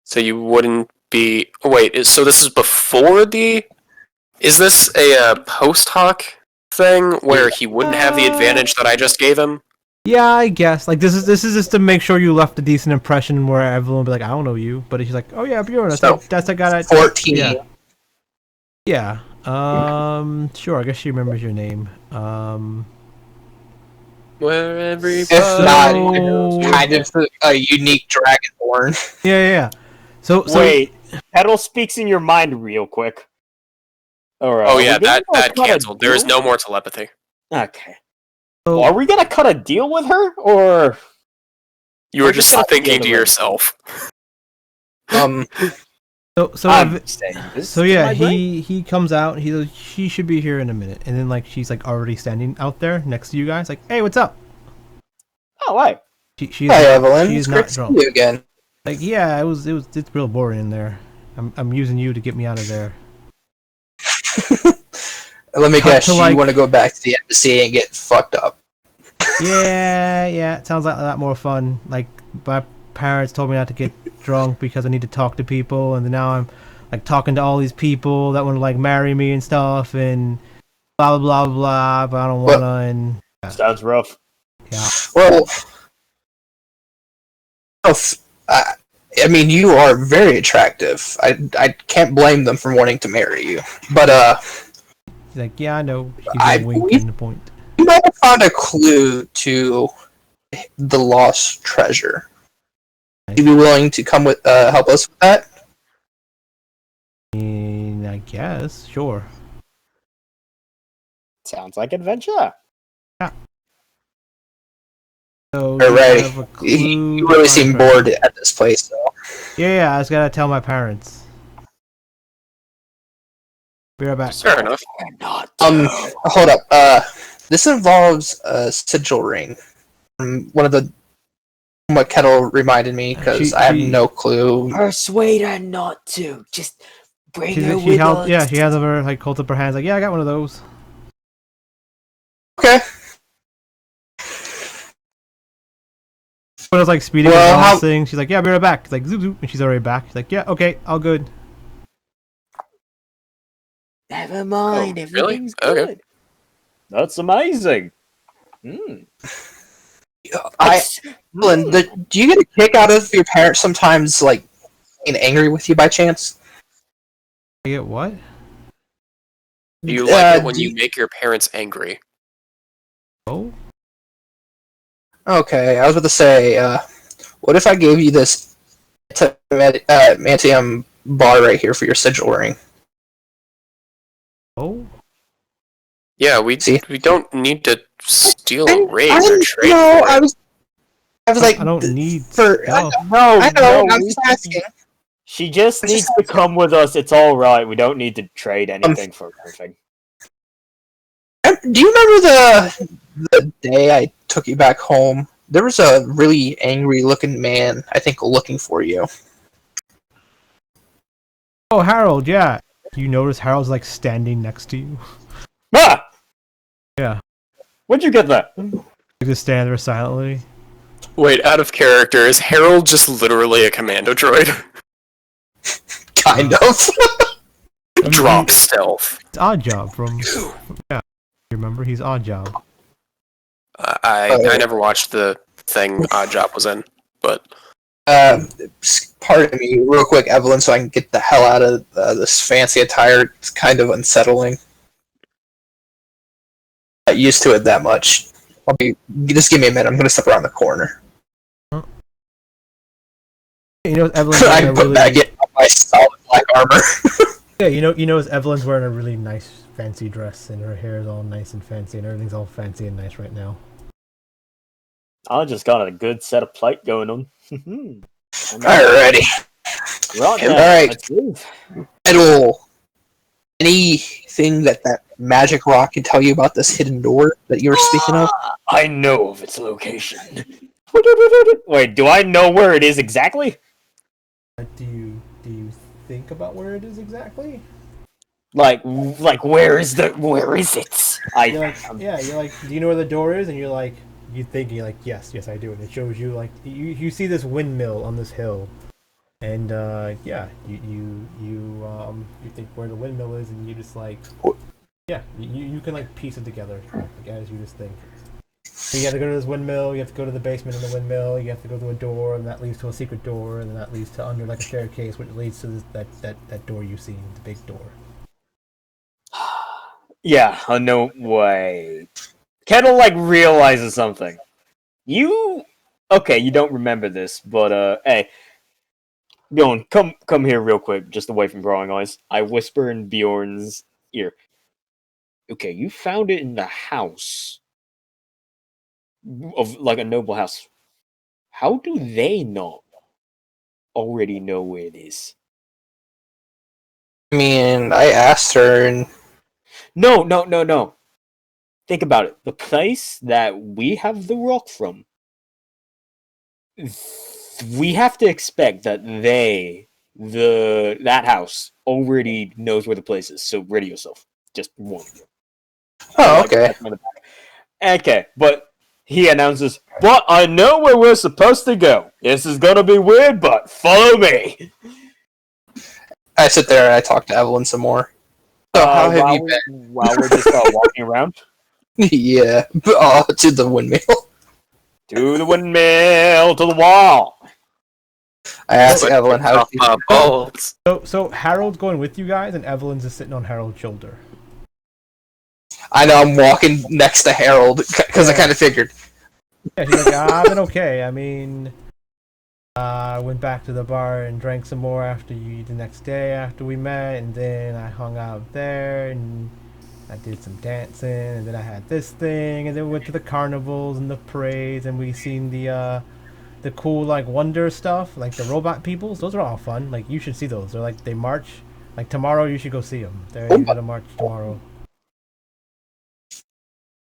[SPEAKER 2] So you wouldn't be... Wait, so this is before the... Is this a post hoc thing where he wouldn't have the advantage that I just gave him?
[SPEAKER 1] Yeah, I guess. Like this is just to make sure you left a decent impression where everyone will be like, I don't know you, but she's like, oh yeah, Bjorn, that's the guy.
[SPEAKER 4] 14.
[SPEAKER 1] Yeah. Sure. I guess she remembers your name.
[SPEAKER 2] Where everybody
[SPEAKER 4] If not,
[SPEAKER 1] So-
[SPEAKER 4] kind of a unique dragonborn.
[SPEAKER 1] Yeah. So
[SPEAKER 3] Wait, Kettil speaks in your mind real quick. Alright.
[SPEAKER 2] Oh yeah, that canceled. There is no more telepathy.
[SPEAKER 3] Okay.
[SPEAKER 1] So-
[SPEAKER 3] Are we gonna cut a deal with her, or
[SPEAKER 2] You were
[SPEAKER 3] We're
[SPEAKER 2] just
[SPEAKER 3] just not
[SPEAKER 2] thinking
[SPEAKER 3] the
[SPEAKER 2] to
[SPEAKER 3] other way.
[SPEAKER 2] yourself.
[SPEAKER 3] I'm saying this?
[SPEAKER 1] So yeah,
[SPEAKER 3] to my brain?
[SPEAKER 1] he comes out. She should be here in a minute, and then like she's like already standing out there next to you guys. Like, hey, what's up?
[SPEAKER 3] Oh, why?
[SPEAKER 1] She's
[SPEAKER 4] Hi, Evelyn.
[SPEAKER 1] She
[SPEAKER 4] It's
[SPEAKER 1] is
[SPEAKER 4] great
[SPEAKER 1] not
[SPEAKER 4] to see
[SPEAKER 1] drunk.
[SPEAKER 4] you again.
[SPEAKER 1] Like, yeah, it's real boring in there. I'm using you to get me out of there.
[SPEAKER 4] Let me
[SPEAKER 1] Cut
[SPEAKER 4] guess,
[SPEAKER 1] to,
[SPEAKER 4] you
[SPEAKER 1] like-
[SPEAKER 4] want to go back to the embassy and get fucked up.
[SPEAKER 1] Yeah, it sounds like a lot more fun. Like, my parents told me not to get drunk because I need to talk to people, and then now I'm like talking to all these people that want to like marry me and stuff, and blah blah blah blah. But I don't
[SPEAKER 4] Well-
[SPEAKER 1] wanna. And
[SPEAKER 3] Sounds rough.
[SPEAKER 1] yeah,
[SPEAKER 4] Well, I mean, you are very attractive. I can't blame them for wanting to marry you. But,
[SPEAKER 1] he's like, yeah, I know. She gives
[SPEAKER 4] I
[SPEAKER 1] me a wink
[SPEAKER 4] believe-
[SPEAKER 1] and a point.
[SPEAKER 4] you might have found a clue to the lost treasure. Would you be willing to come with, help us with that?
[SPEAKER 1] And I guess, sure.
[SPEAKER 3] Sounds like adventure.
[SPEAKER 1] So you
[SPEAKER 4] Alright.
[SPEAKER 1] have a clue
[SPEAKER 4] You really
[SPEAKER 1] to
[SPEAKER 4] seem
[SPEAKER 1] find her.
[SPEAKER 4] bored at this place, though.
[SPEAKER 1] Yeah, I just gotta tell my parents. Be right back.
[SPEAKER 2] Fair enough.
[SPEAKER 3] Not.
[SPEAKER 4] Hold up. This involves a sigil ring. One of the what Kettil reminded me because I have
[SPEAKER 1] She-
[SPEAKER 4] no clue.
[SPEAKER 7] Persuade her not to. Just bring her
[SPEAKER 1] She
[SPEAKER 7] with
[SPEAKER 1] held,
[SPEAKER 7] us.
[SPEAKER 1] yeah, she has her like hold up her hands like, yeah, I got one of those.
[SPEAKER 4] Okay.
[SPEAKER 1] When I was like speeding
[SPEAKER 4] Well,
[SPEAKER 1] and
[SPEAKER 4] how-
[SPEAKER 1] balancing, she's like, "Yeah, I'll be right back." It's like zoop zoop, and she's already back. She's like, "Yeah, okay, all good."
[SPEAKER 7] Never mind,
[SPEAKER 2] really?
[SPEAKER 7] everything's
[SPEAKER 2] Okay.
[SPEAKER 7] good.
[SPEAKER 3] That's amazing.
[SPEAKER 4] Evelyn, do you get a kick out of your parents sometimes, like, being angry with you by chance?
[SPEAKER 1] I get what?
[SPEAKER 2] Do you like it when
[SPEAKER 4] do
[SPEAKER 2] you make your parents angry?
[SPEAKER 1] Oh,
[SPEAKER 4] Okay, I was about to say, what if I gave you this adamantium bar right here for your sigil ring?
[SPEAKER 1] oh.
[SPEAKER 2] Yeah, we
[SPEAKER 4] See?
[SPEAKER 2] don't need to steal a ring or trade
[SPEAKER 4] No,
[SPEAKER 2] for it.
[SPEAKER 4] I was like,
[SPEAKER 1] I don't need
[SPEAKER 4] for.
[SPEAKER 1] stuff.
[SPEAKER 4] I know, I'm
[SPEAKER 3] we-
[SPEAKER 4] just asking.
[SPEAKER 3] She just
[SPEAKER 4] I just-
[SPEAKER 3] needs to come with us. It's all right. We don't need to trade anything for anything.
[SPEAKER 4] Do you remember the day I took you back home? There was a really angry looking man, I think, looking for you.
[SPEAKER 1] Oh, Harold, yeah. You notice Harold's like standing next to you.
[SPEAKER 3] Ah!
[SPEAKER 1] Yeah,
[SPEAKER 3] Where'd you get that?
[SPEAKER 1] like just stand there silently.
[SPEAKER 2] Wait, out of character, is Harold just literally a commando droid?
[SPEAKER 4] Kind of.
[SPEAKER 2] Drop stealth.
[SPEAKER 1] It's Odd Job from yeah. You remember? He's Odd Job.
[SPEAKER 2] I never watched the thing Odd Job was in, but
[SPEAKER 4] Pardon me, real quick, Evelyn, so I can get the hell out of this fancy attire. It's kind of unsettling. Not used to it that much. Just give me a minute. I'm gonna step around the corner.
[SPEAKER 1] You know, Evelyn's
[SPEAKER 4] I
[SPEAKER 1] wearing a
[SPEAKER 4] put
[SPEAKER 1] really
[SPEAKER 4] back in my solid black armor.
[SPEAKER 1] yeah. You know, Evelyn's wearing a really nice fancy dress, and her hair is all nice and fancy, and everything's all fancy and nice right now.
[SPEAKER 3] I just got a good set of plate going on.
[SPEAKER 4] Alrighty.
[SPEAKER 3] Right, then,
[SPEAKER 4] Alright.
[SPEAKER 3] let's move.
[SPEAKER 4] Kettil, anything that magic rock can tell you about this hidden door that you were speaking of?
[SPEAKER 3] I know of its location. Wait, do I know where it is exactly?
[SPEAKER 1] Do you think about where it is exactly?
[SPEAKER 3] Like where is it?
[SPEAKER 1] You're like, yeah. You're like, do you know where the door is? And you're like, you're like, yes, I do. And it shows you like you see this windmill on this hill, and yeah, you think where the windmill is, and you just like, yeah, you can like piece it together like, as you just think. So you have to go to this windmill, you have to go to the basement of the windmill, you have to go to a door, and that leads to a secret door, and then that leads to under like a staircase, which leads to that door you've seen, the big door.
[SPEAKER 3] Yeah, no way. Kettil like realizes something. You don't remember this, but hey, Bjorn, come here real quick, just away from Growing Eyes. I whisper in Bjorn's ear. Okay, you found it in the house of like a noble house. How do they not already know where it is?
[SPEAKER 4] I mean, I asked her, and
[SPEAKER 3] No. Think about it. The place that we have the rock from, we have to expect that that house already knows where the place is. So ready yourself. Just one.
[SPEAKER 4] oh, okay.
[SPEAKER 3] Okay, but he announces, "But I know where we're supposed to go. This is gonna be weird, but follow me."
[SPEAKER 4] I sit there and I talk to Evelyn some more. So how have you been?
[SPEAKER 3] While we're just walking around
[SPEAKER 4] Yeah, to the windmill.
[SPEAKER 3] to the windmill, to the wall.
[SPEAKER 4] I asked Evelyn how she.
[SPEAKER 2] bolts.
[SPEAKER 1] So Harold's going with you guys, and Evelyn's just sitting on Harold's shoulder.
[SPEAKER 4] I know I'm walking next to Harold because I kind of figured.
[SPEAKER 1] Yeah, she's like, I've been okay. I mean, I went back to the bar and drank some more after the next day after we met, and then I hung out there and I did some dancing, and then I had this thing, and then we went to the carnivals and the parades, and we seen the cool like wonder stuff, like the robot peoples. Those are all fun. Like you should see those. They're like they march. Like tomorrow, you should go see them. They're gonna march tomorrow.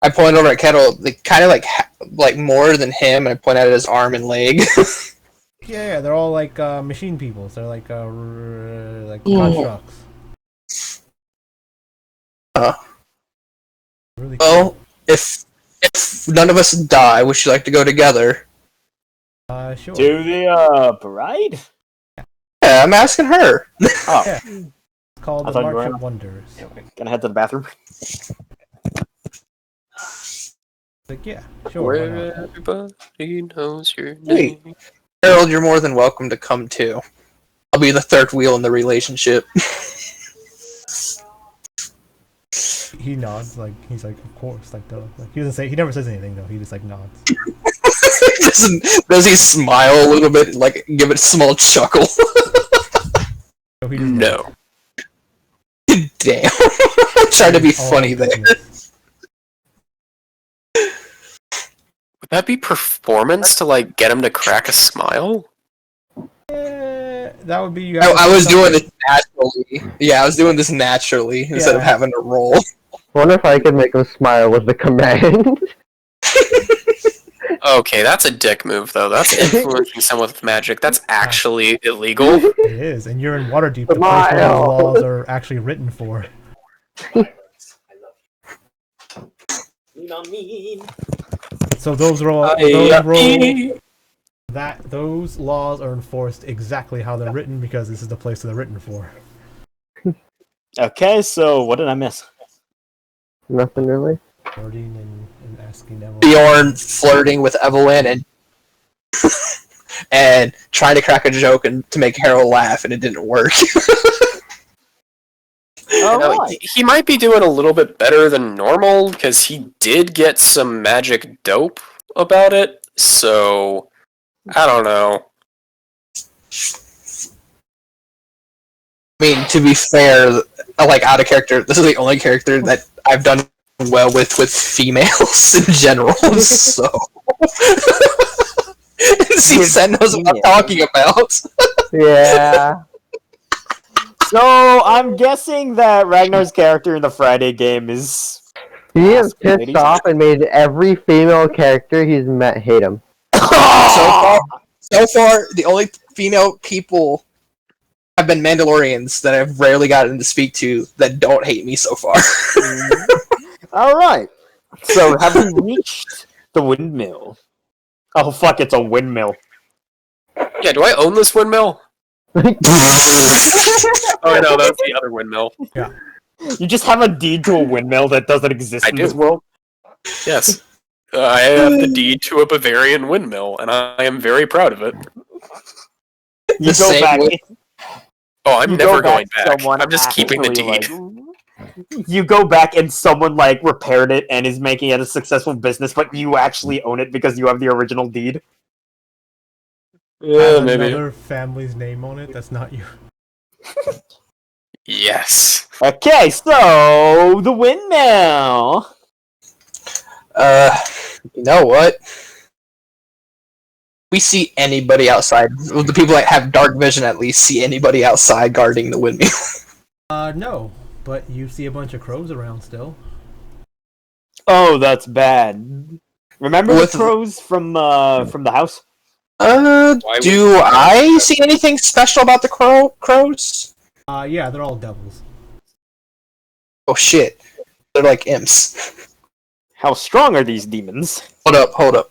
[SPEAKER 4] I point over at Kettil, like kind of like more than him, and I point out at his arm and leg.
[SPEAKER 1] Yeah, they're all like machine peoples. They're like constructs. Really cool.
[SPEAKER 4] Well, if none of us die, would you like to go together?
[SPEAKER 1] Sure.
[SPEAKER 3] To the bride?
[SPEAKER 4] Yeah, I'm asking her.
[SPEAKER 3] Oh,
[SPEAKER 1] Yeah. It's called
[SPEAKER 3] I
[SPEAKER 1] the
[SPEAKER 3] thought you
[SPEAKER 1] March
[SPEAKER 3] were-
[SPEAKER 1] of Wonders.
[SPEAKER 3] Gonna head to the bathroom.
[SPEAKER 1] Like, yeah, sure. Why
[SPEAKER 2] Where
[SPEAKER 1] not?
[SPEAKER 2] everybody knows your
[SPEAKER 4] Sweet.
[SPEAKER 2] name.
[SPEAKER 4] Harold, you're more than welcome to come too. I'll be the third wheel in the relationship.
[SPEAKER 1] He nods, like he's like, of course, like duh. Like he doesn't say, he never says anything though. He just like nods.
[SPEAKER 4] Does he smile a little bit, like give it a small chuckle?
[SPEAKER 1] So he just nods.
[SPEAKER 2] No.
[SPEAKER 4] Damn. Trying to be
[SPEAKER 1] All
[SPEAKER 4] funny there.
[SPEAKER 1] business.
[SPEAKER 2] Would that be performance to like get him to crack a smile?
[SPEAKER 1] That would be. You
[SPEAKER 4] I was doing this naturally. Yeah, I was doing this naturally instead of
[SPEAKER 1] Yeah.
[SPEAKER 4] having to roll.
[SPEAKER 5] Wonder if I could make him smile with the command.
[SPEAKER 2] Okay, that's a dick move though. That's influencing someone with magic. That's actually illegal.
[SPEAKER 1] It is, and you're in Waterdeep, the place where those
[SPEAKER 5] Smile.
[SPEAKER 1] laws are actually written for. So those those laws are enforced exactly how they're written because this is the place that they're written for.
[SPEAKER 3] Okay, so what did I miss?
[SPEAKER 5] Nothing really.
[SPEAKER 1] Flirting and asking Evelyn.
[SPEAKER 4] Bjorn flirting with Evelyn and and trying to crack a joke and to make Harold laugh, and it didn't work.
[SPEAKER 2] Now, he might be doing a little bit better than normal because he did get some magic dope about it. So I don't know.
[SPEAKER 4] I mean, to be fair, like out of character, this is the only character that I've done well with females in general. So, see, Sen knows what I'm talking about.
[SPEAKER 5] Yeah.
[SPEAKER 3] So I'm guessing that Ragnar's character in the Friday game is.
[SPEAKER 5] He is pissed
[SPEAKER 3] Ladies.
[SPEAKER 5] off and made every female character he's met hate him.
[SPEAKER 4] So far, the only female people have been Mandalorians that I've rarely gotten to speak to that don't hate me so far.
[SPEAKER 3] All right. So have we reached the windmill? Oh fuck! It's a windmill.
[SPEAKER 2] Yeah, do I own this windmill? Oh no, that's the other windmill.
[SPEAKER 3] You just have a deed to a windmill that doesn't exist
[SPEAKER 2] I
[SPEAKER 3] in this
[SPEAKER 2] do.
[SPEAKER 3] world.
[SPEAKER 2] Yes. I have the deed to a Bavarian windmill, and I am very proud of it.
[SPEAKER 3] You
[SPEAKER 4] The
[SPEAKER 3] go
[SPEAKER 4] same
[SPEAKER 3] back.
[SPEAKER 4] way-
[SPEAKER 2] Oh, I'm
[SPEAKER 3] You
[SPEAKER 2] never
[SPEAKER 3] go back
[SPEAKER 2] going
[SPEAKER 3] to
[SPEAKER 2] back.
[SPEAKER 3] someone
[SPEAKER 2] I'm just keeping the
[SPEAKER 3] actually,
[SPEAKER 2] deed.
[SPEAKER 3] you go back and someone like repaired it and is making it a successful business, but you actually own it because you have the original deed.
[SPEAKER 2] Yeah,
[SPEAKER 1] Has
[SPEAKER 2] maybe.
[SPEAKER 1] another family's name on it. That's not you.
[SPEAKER 2] Yes.
[SPEAKER 3] Okay, so the windmill.
[SPEAKER 4] You know what? We see anybody outside. Well, the people that have dark vision at least see anybody outside guarding the windmill.
[SPEAKER 1] No, but you see a bunch of crows around still.
[SPEAKER 3] Oh, that's bad. Remember
[SPEAKER 4] With-
[SPEAKER 3] the crows from the house?
[SPEAKER 4] Do I see anything special about the crows?
[SPEAKER 1] Yeah, they're all devils.
[SPEAKER 4] Oh shit. They're like imps.
[SPEAKER 3] How strong are these demons?
[SPEAKER 4] Hold up.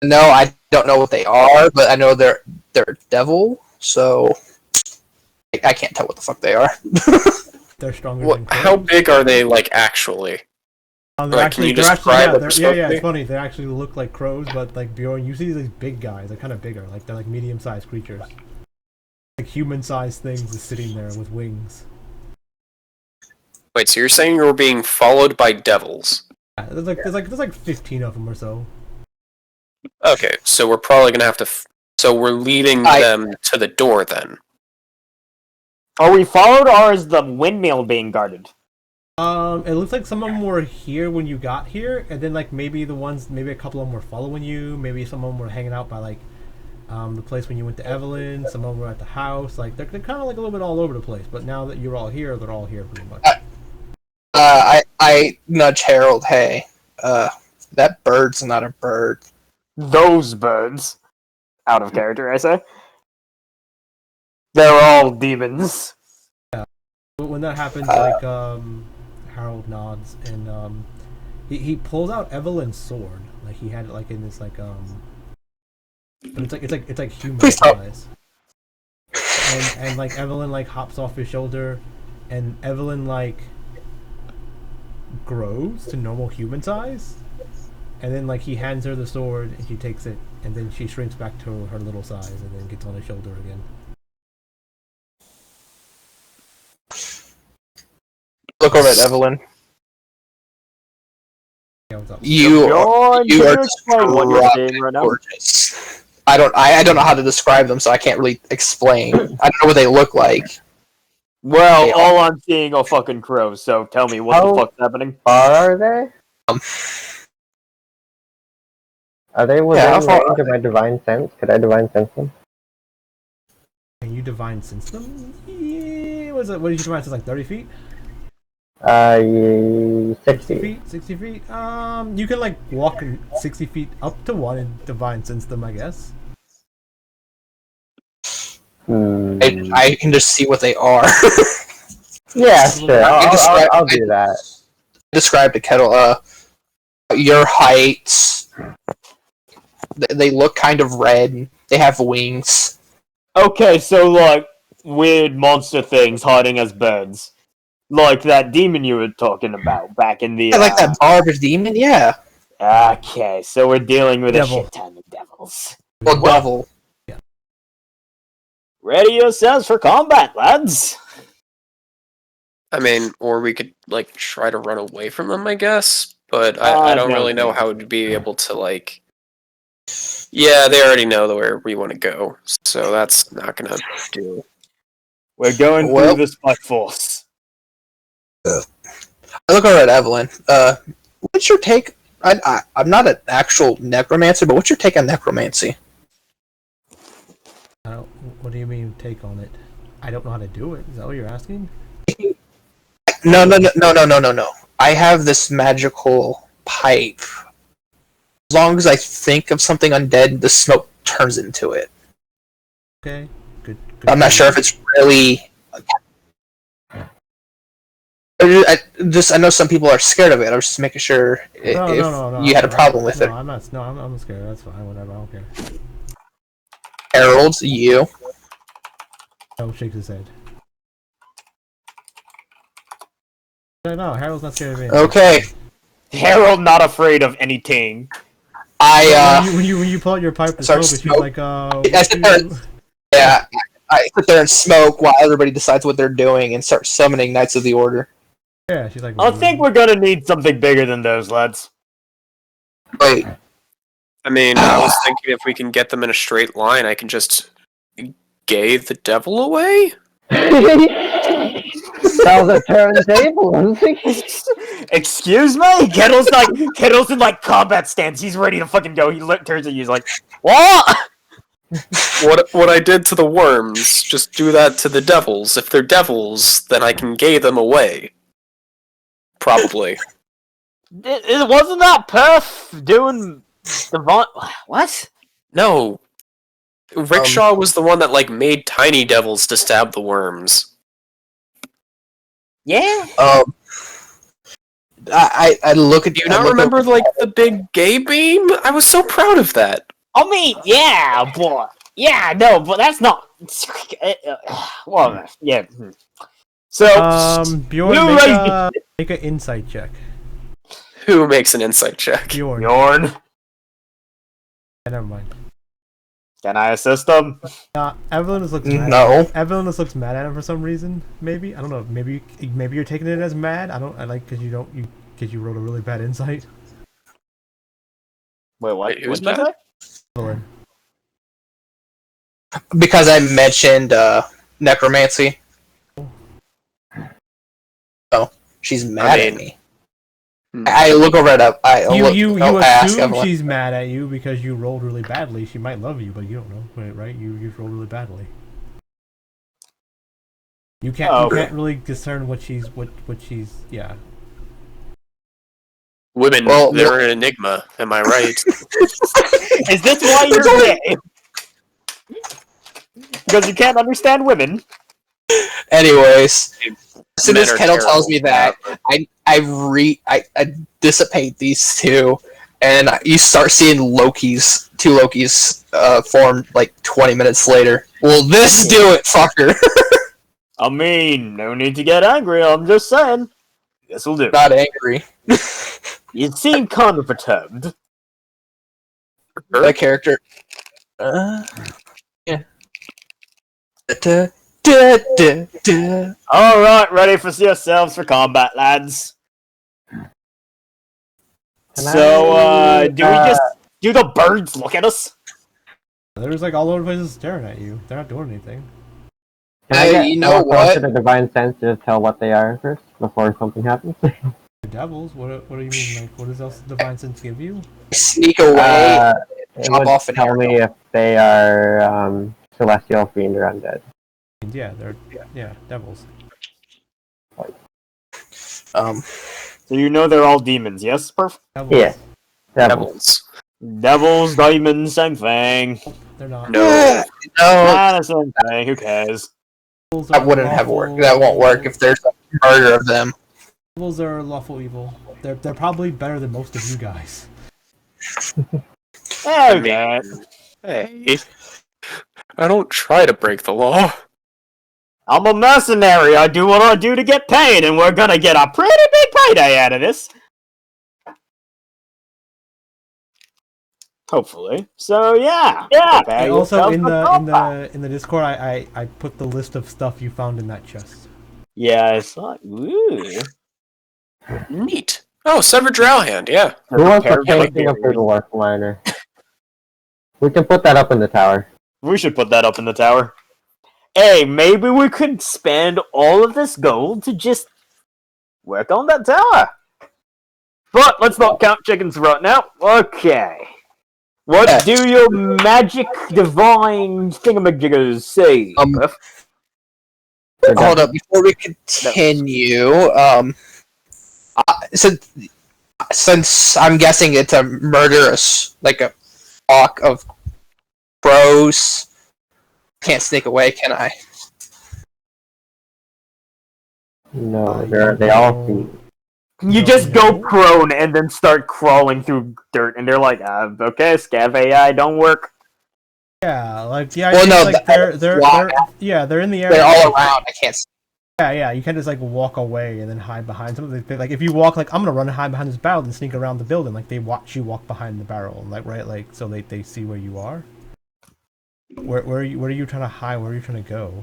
[SPEAKER 4] No, I don't know what they are, but I know they're devil, so I can't tell what the fuck they are.
[SPEAKER 1] They're stronger
[SPEAKER 2] What,
[SPEAKER 1] than crows.
[SPEAKER 2] how big are they, like, actually?
[SPEAKER 1] They're
[SPEAKER 2] Like, can you
[SPEAKER 1] they're
[SPEAKER 2] describe what
[SPEAKER 1] they're-
[SPEAKER 2] they're
[SPEAKER 1] yeah,
[SPEAKER 2] supposed to
[SPEAKER 1] it's
[SPEAKER 2] be?
[SPEAKER 1] funny. They actually look like crows, but like Bjorn, you see these big guys. They're kind of bigger. Like they're like medium-sized creatures. Like human-sized things just sitting there with wings.
[SPEAKER 2] Wait, so you're saying you're being followed by devils?
[SPEAKER 1] Yeah, there's like 15 of them or so.
[SPEAKER 2] Okay, so we're probably gonna have to. So we're leading them to the door then.
[SPEAKER 3] Are we followed, or is the windmill being guarded?
[SPEAKER 1] It looks like some of them were here when you got here, and then like maybe a couple of them were following you. Maybe some of them were hanging out by like the place when you went to Evelyn. Some of them were at the house. Like they're kind of like a little bit all over the place. But now that you're all here, they're all here pretty much.
[SPEAKER 4] I nudge Harold. Hey, that bird's not a bird.
[SPEAKER 3] Those birds. Out of character, I say. They're all demons.
[SPEAKER 1] But when that happens, like Harold nods and he pulls out Evelyn's sword. Like he had it like in this like But it's like human
[SPEAKER 4] Please stop.
[SPEAKER 1] size. And like Evelyn like hops off his shoulder, and Evelyn like grows to normal human size, and then like he hands her the sword and she takes it, and then she shrinks back to her little size and then gets on his shoulder again.
[SPEAKER 4] Look over at Evelyn.
[SPEAKER 1] Yeah, what's up?
[SPEAKER 4] You are
[SPEAKER 3] explain what you're seeing right now?
[SPEAKER 4] gorgeous. I don't know how to describe them, so I can't really explain. I don't know what they look like.
[SPEAKER 3] Well, all I'm seeing are fucking crows, so tell me what the fuck's happening.
[SPEAKER 5] Far are they? Are they within
[SPEAKER 4] how far
[SPEAKER 5] range of my divine sense? Could I divine sense them?
[SPEAKER 1] Can you divine sense them? Yeah, what did you divine sense, like 30 feet?
[SPEAKER 5] 60.
[SPEAKER 1] feet? 60 feet? You can like walk 60 feet up to one and divine sense them, I guess.
[SPEAKER 4] I can just see what they are.
[SPEAKER 5] Yeah, sure. I'll do that.
[SPEAKER 4] Describe to Kettil, your height. They look kind of red. They have wings.
[SPEAKER 3] Okay, so like weird monster things hiding as birds, like that demon you were talking about back in the.
[SPEAKER 4] Like that barbed demon, yeah.
[SPEAKER 3] Okay, so we're dealing with
[SPEAKER 1] Devil.
[SPEAKER 3] a shit ton of devils.
[SPEAKER 4] Well, devil.
[SPEAKER 3] Ready yourselves for combat, lads.
[SPEAKER 2] I mean, or we could like try to run away from them, I guess. But I don't really know how we'd be able to like. Yeah, they already know where we want to go, so that's not gonna do.
[SPEAKER 3] We're going
[SPEAKER 4] Well-
[SPEAKER 3] through this by force.
[SPEAKER 4] I look over at Evelyn. What's your take? I'm not an actual necromancer, but what's your take on necromancy?
[SPEAKER 1] What do you mean take on it? I don't know how to do it. Is that what you're asking?
[SPEAKER 4] No. I have this magical pipe. As long as I think of something undead, the smoke turns into it.
[SPEAKER 1] Okay. Good.
[SPEAKER 4] I'm not sure if it's really. I know some people are scared of it. I was just making sure
[SPEAKER 1] No,
[SPEAKER 4] you had a problem with it.
[SPEAKER 1] I'm not. No, I'm scared. That's fine. Whatever. I don't care.
[SPEAKER 4] Harold, you.
[SPEAKER 1] Harold shakes his head. No, Harold's not scared of me.
[SPEAKER 4] Okay.
[SPEAKER 3] Harold not afraid of anything.
[SPEAKER 1] When you pull out your pipe to
[SPEAKER 4] Start
[SPEAKER 1] smoke, she's
[SPEAKER 4] smoke.
[SPEAKER 1] like,
[SPEAKER 4] I sit there, yeah, I sit there and smoke while everybody decides what they're doing and start summoning Knights of the Order.
[SPEAKER 1] yeah, she's like,
[SPEAKER 3] I think we're gonna need something bigger than those, lads.
[SPEAKER 4] Wait,
[SPEAKER 2] I mean, I was thinking if we can get them in a straight line, I can just gay the devil away.
[SPEAKER 5] That was a turntable.
[SPEAKER 3] Excuse me? Kettle's in like combat stance. He's ready to fucking go. He turns at you. He's like, what?
[SPEAKER 2] What I did to the worms, just do that to the devils. If they're devils, then I can gay them away. Probably.
[SPEAKER 3] It wasn't that Perf doing the what?
[SPEAKER 2] No. Rikkshal was the one that like made tiny devils to stab the worms.
[SPEAKER 3] Yeah.
[SPEAKER 4] I look at
[SPEAKER 2] Do you not remember like the big gay beam? I was so proud of that.
[SPEAKER 3] I mean, yeah, but but that's not. Well, yeah. So,
[SPEAKER 1] Bjorn, make an insight check.
[SPEAKER 2] Who makes an insight check?
[SPEAKER 1] Bjorn.
[SPEAKER 3] Bjorn,
[SPEAKER 1] Never mind.
[SPEAKER 3] can I assist him?
[SPEAKER 1] Evelyn just looks mad.
[SPEAKER 4] No.
[SPEAKER 1] Evelyn just looks mad at him for some reason. Maybe I don't know. Maybe you're taking it as mad. I like because you rolled a really bad insight.
[SPEAKER 3] Wait, what?
[SPEAKER 2] Wait, who's
[SPEAKER 3] What'd you
[SPEAKER 2] mad?
[SPEAKER 3] say?
[SPEAKER 1] Evelyn.
[SPEAKER 4] because I mentioned necromancy. Oh, she's mad at me. I look over at
[SPEAKER 1] You
[SPEAKER 4] ask
[SPEAKER 1] assume
[SPEAKER 4] Evelyn.
[SPEAKER 1] she's mad at you because you rolled really badly. She might love you, but you don't know, right? You rolled really badly. You can't really discern what she's yeah.
[SPEAKER 2] Women, they're an enigma. Am I right?
[SPEAKER 3] Is this why you're gay? Because you can't understand women.
[SPEAKER 4] Anyways, as soon as
[SPEAKER 2] Men are
[SPEAKER 4] Kettil tells
[SPEAKER 2] terrible.
[SPEAKER 4] me that, I dissipate these two, and you start seeing two Lokis form like 20 minutes later. Will this do it, fucker?
[SPEAKER 3] I mean, no need to get angry. I'm just saying. This'll do.
[SPEAKER 4] Not angry.
[SPEAKER 3] You seem kind of perturbed.
[SPEAKER 4] That character. Yeah.
[SPEAKER 3] All right, ready for yourselves for combat, lads. Do the birds look at us?
[SPEAKER 1] There's like all over the place staring at you. They're not doing anything.
[SPEAKER 5] Can I get
[SPEAKER 4] you know
[SPEAKER 5] close to
[SPEAKER 4] what?
[SPEAKER 5] the divine sense to tell what they are first before something happens?
[SPEAKER 1] The devils. What do you mean? Like, what does else the divine sense give you?
[SPEAKER 4] Sneak away.
[SPEAKER 5] It
[SPEAKER 4] Chop
[SPEAKER 5] would
[SPEAKER 4] off an
[SPEAKER 5] tell
[SPEAKER 4] arrow.
[SPEAKER 5] me if they are celestial, fiend, or undead.
[SPEAKER 1] Yeah, they're devils.
[SPEAKER 3] So you know they're all demons, yes? Perfect.
[SPEAKER 1] Devils.
[SPEAKER 5] Yeah.
[SPEAKER 2] Devils.
[SPEAKER 3] Devils, demons, same thing.
[SPEAKER 1] They're not.
[SPEAKER 2] No.
[SPEAKER 4] No,
[SPEAKER 3] Ah, same thing. Who cares?
[SPEAKER 1] Devils
[SPEAKER 4] that
[SPEAKER 1] are
[SPEAKER 4] wouldn't have
[SPEAKER 1] lawful-
[SPEAKER 4] worked. That won't work if there's a murder of them.
[SPEAKER 1] Devils are lawful evil. They're probably better than most of you guys.
[SPEAKER 3] Okay.
[SPEAKER 2] Hey. I don't try to break the law.
[SPEAKER 3] I'm a mercenary. I do what I do to get paid, and we're gonna get a pretty big payday out of this. Hopefully. So yeah. Prepare
[SPEAKER 1] And also
[SPEAKER 3] yourself
[SPEAKER 1] in
[SPEAKER 3] for combat.
[SPEAKER 1] the Discord, I put the list of stuff you found in that chest.
[SPEAKER 3] Yeah, it's like ooh.
[SPEAKER 2] Neat. Oh, severed drow hand, yeah.
[SPEAKER 5] Who wants a
[SPEAKER 3] Prepare for
[SPEAKER 5] painting of
[SPEAKER 3] the-
[SPEAKER 5] the dwarf miner? We can put that up in the tower.
[SPEAKER 3] We should put that up in the tower. Hey, maybe we could spend all of this gold to just work on that tower. But let's not count chickens right now. Okay. What do your magic divine thingamajiggers say?
[SPEAKER 4] Hold up, before we continue, since I'm guessing it's a murderous, like a flock of crows, can't sneak away, can I?
[SPEAKER 5] No, they all see.
[SPEAKER 3] You just go prone and then start crawling through dirt, and they're like, okay, scav AI don't work.
[SPEAKER 1] Yeah, like the
[SPEAKER 4] Well,
[SPEAKER 1] idea
[SPEAKER 4] no,
[SPEAKER 1] is like they're in the area.
[SPEAKER 4] They're all around, I can't see.
[SPEAKER 1] Yeah, you can't just like walk away and then hide behind something. Like if you walk like I'm gonna run and hide behind this barrel and sneak around the building, like they watch you walk behind the barrel, like right, like so they see where you are. Where are you trying to hide? Where are you trying to go?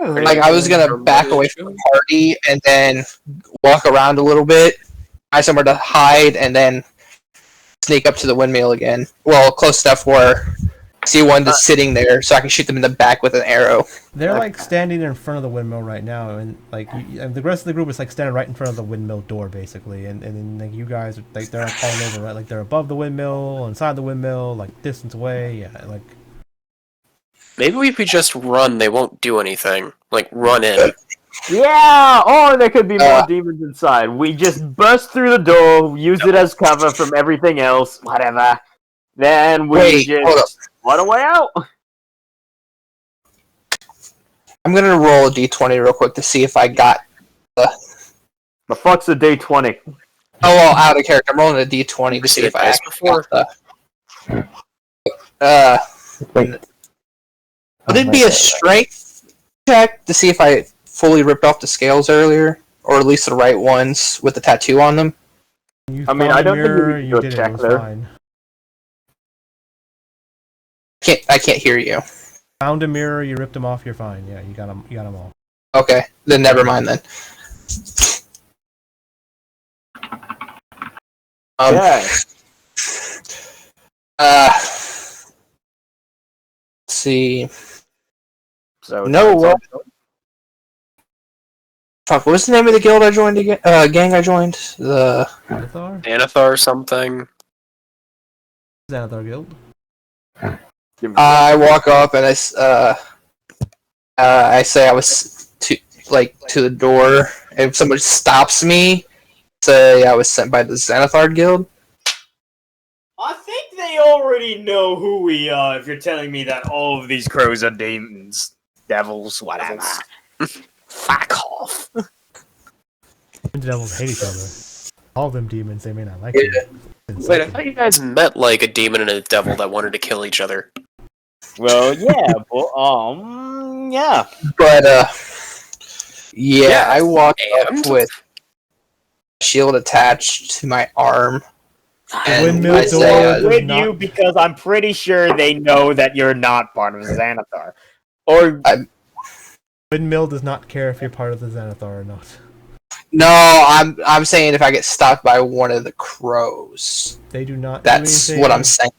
[SPEAKER 4] Like, I was gonna back away from the party and then walk around a little bit, find somewhere to hide, and then sneak up to the windmill again. Well, close enough where I see one that's sitting there, so I can shoot them in the back with an arrow.
[SPEAKER 1] They're like standing in front of the windmill right now, and like and the rest of the group is like standing right in front of the windmill door, basically. And then like you guys, like they're like all over, right? Like they're above the windmill, inside the windmill, like distance away. Yeah, like.
[SPEAKER 2] Maybe if we just run, they won't do anything. Like, run in.
[SPEAKER 3] Yeah, or there could be more demons inside. We just bust through the door, use it as cover from everything else, whatever. Then we
[SPEAKER 4] Hold up.
[SPEAKER 3] just run away out.
[SPEAKER 4] I'm gonna roll a d20 real quick to see if I got
[SPEAKER 3] The fuck's a day 20?
[SPEAKER 4] Oh, well, out of character. I'm rolling a d20 to see
[SPEAKER 2] seen
[SPEAKER 4] if
[SPEAKER 2] it
[SPEAKER 4] I
[SPEAKER 2] twice
[SPEAKER 4] actually
[SPEAKER 2] before.
[SPEAKER 4] got
[SPEAKER 5] Like,
[SPEAKER 4] would it be a strength check to see if I fully ripped off the scales earlier? Or at least the right ones with the tattoo on them?
[SPEAKER 1] You
[SPEAKER 3] I mean,
[SPEAKER 1] found
[SPEAKER 3] I
[SPEAKER 1] a
[SPEAKER 3] don't think we
[SPEAKER 1] mirror,
[SPEAKER 3] can
[SPEAKER 1] you
[SPEAKER 3] do a
[SPEAKER 1] did it.
[SPEAKER 3] check
[SPEAKER 1] It was
[SPEAKER 3] there.
[SPEAKER 1] fine.
[SPEAKER 4] I can't hear you.
[SPEAKER 1] Found a mirror, you ripped them off. You're fine. Yeah, you got them. You got them all.
[SPEAKER 4] Okay, then never mind then.
[SPEAKER 3] Yeah.
[SPEAKER 4] Let's see.
[SPEAKER 3] So
[SPEAKER 4] No, what? Fuck, what was the name of the guild I joined again? Gang I joined? The
[SPEAKER 1] Xanathar?
[SPEAKER 2] Anathar something.
[SPEAKER 1] Xanathar Guild.
[SPEAKER 4] I walk up and I say I was to the door. If somebody stops me, say I was sent by the Xanathar Guild.
[SPEAKER 3] I think they already know who we are if you're telling me that all of these crows are demons, devils, whatever. Fuck off.
[SPEAKER 1] The devils hate each other. All of them demons, they may not like you.
[SPEAKER 2] Wait, I thought you guys met like a demon and a devil that wanted to kill each other.
[SPEAKER 3] Well, yeah, but yeah.
[SPEAKER 4] But yeah, I walked
[SPEAKER 2] and?
[SPEAKER 4] up with shield attached to my arm. And
[SPEAKER 1] windmill
[SPEAKER 4] I
[SPEAKER 1] door
[SPEAKER 4] say,
[SPEAKER 1] does
[SPEAKER 3] With
[SPEAKER 1] not-
[SPEAKER 3] you because I'm pretty sure they know that you're not part of Xanathar. Or
[SPEAKER 1] Windmill does not care if you're part of the Xanathar or not.
[SPEAKER 4] no, I'm saying if I get stopped by one of the crows.
[SPEAKER 1] They do not.
[SPEAKER 4] That's
[SPEAKER 1] do anything.
[SPEAKER 4] what I'm saying.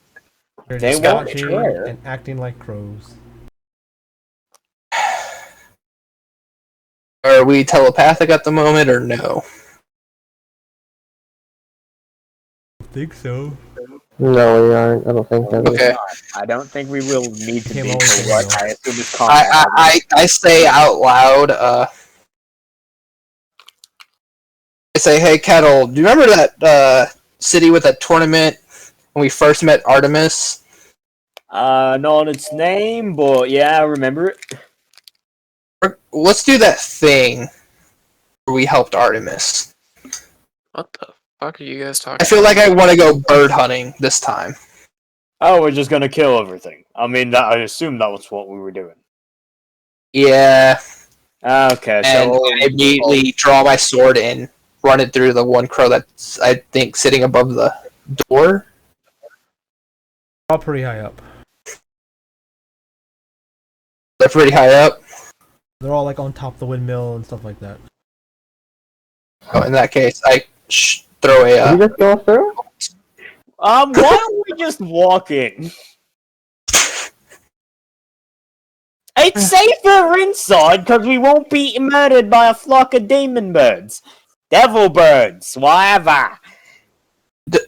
[SPEAKER 1] They're
[SPEAKER 3] They
[SPEAKER 1] just
[SPEAKER 3] won't
[SPEAKER 1] watching
[SPEAKER 3] care.
[SPEAKER 1] and acting like crows.
[SPEAKER 4] Are we telepathic at the moment or no?
[SPEAKER 1] I think so.
[SPEAKER 5] No, we aren't. I don't think that.
[SPEAKER 4] Okay.
[SPEAKER 3] I don't think we will need to
[SPEAKER 1] Came
[SPEAKER 3] be
[SPEAKER 1] on
[SPEAKER 3] for
[SPEAKER 1] with
[SPEAKER 3] what
[SPEAKER 1] it.
[SPEAKER 3] I assume is combat.
[SPEAKER 4] I say out loud, I say, hey Kettil, do you remember that city with that tournament when we first met Artemis?
[SPEAKER 3] Not its name, but yeah, I remember it.
[SPEAKER 4] Let's do that thing where we helped Artemis.
[SPEAKER 2] What the fuck are you guys talking
[SPEAKER 4] I feel like I want to go bird hunting this time.
[SPEAKER 3] Oh, we're just gonna kill everything. I mean, I assume that was what we were doing.
[SPEAKER 4] Yeah,
[SPEAKER 3] Okay,
[SPEAKER 4] and
[SPEAKER 3] so
[SPEAKER 4] I immediately draw my sword and run it through the one crow that's, I think, sitting above the door.
[SPEAKER 1] All pretty high up.
[SPEAKER 4] They're pretty high up.
[SPEAKER 1] They're all like on top of the windmill and stuff like that.
[SPEAKER 4] Oh, in that case, I throw a...
[SPEAKER 5] Did you just go through?
[SPEAKER 3] why are we just walking? It's safer inside because we won't be murdered by a flock of demon birds, devil birds, whatever.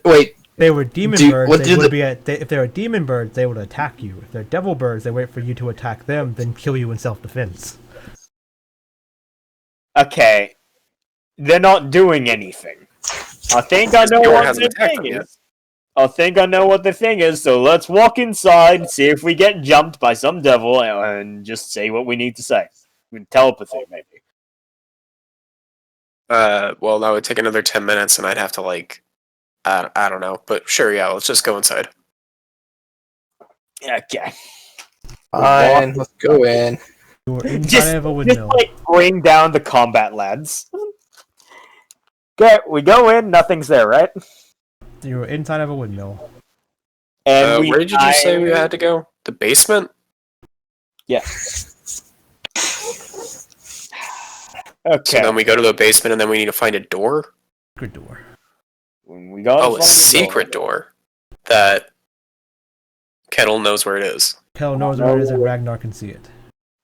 [SPEAKER 4] wait,
[SPEAKER 1] If they were demon
[SPEAKER 4] Do-
[SPEAKER 1] birds,
[SPEAKER 4] what
[SPEAKER 1] they
[SPEAKER 4] do
[SPEAKER 1] would
[SPEAKER 4] the-
[SPEAKER 1] be if they were demon birds, they would attack you. If they're devil birds, they wait for you to attack them, then kill you in self-defense.
[SPEAKER 3] Okay, they're not doing anything. I think I know
[SPEAKER 2] Bjorn
[SPEAKER 3] what
[SPEAKER 2] hasn't
[SPEAKER 3] the
[SPEAKER 2] attacked
[SPEAKER 3] thing
[SPEAKER 2] them yet.
[SPEAKER 3] is. I think I know what the thing is, so let's walk inside, see if we get jumped by some devil, and just say what we need to say. With telepathy, maybe.
[SPEAKER 2] Well, that would take another 10 minutes, and I'd have to like, I don't know, but sure, yeah, let's just go inside.
[SPEAKER 3] Okay.
[SPEAKER 4] fine, let's go in.
[SPEAKER 1] You were inside
[SPEAKER 3] Just-
[SPEAKER 1] of a
[SPEAKER 3] Just
[SPEAKER 1] windmill.
[SPEAKER 3] like bring down the combat lads. Okay, we go in, nothing's there, right?
[SPEAKER 1] You were inside of a windmill.
[SPEAKER 3] And
[SPEAKER 2] Where did you say we had to go? The basement?
[SPEAKER 3] Yeah.
[SPEAKER 2] So
[SPEAKER 3] Okay.
[SPEAKER 2] then we go to the basement, and then we need to find a door?
[SPEAKER 1] Secret door.
[SPEAKER 3] When we got
[SPEAKER 2] Oh, a secret door. That Kettil knows where it is.
[SPEAKER 1] Hell knows where it is, and Ragnar can see it.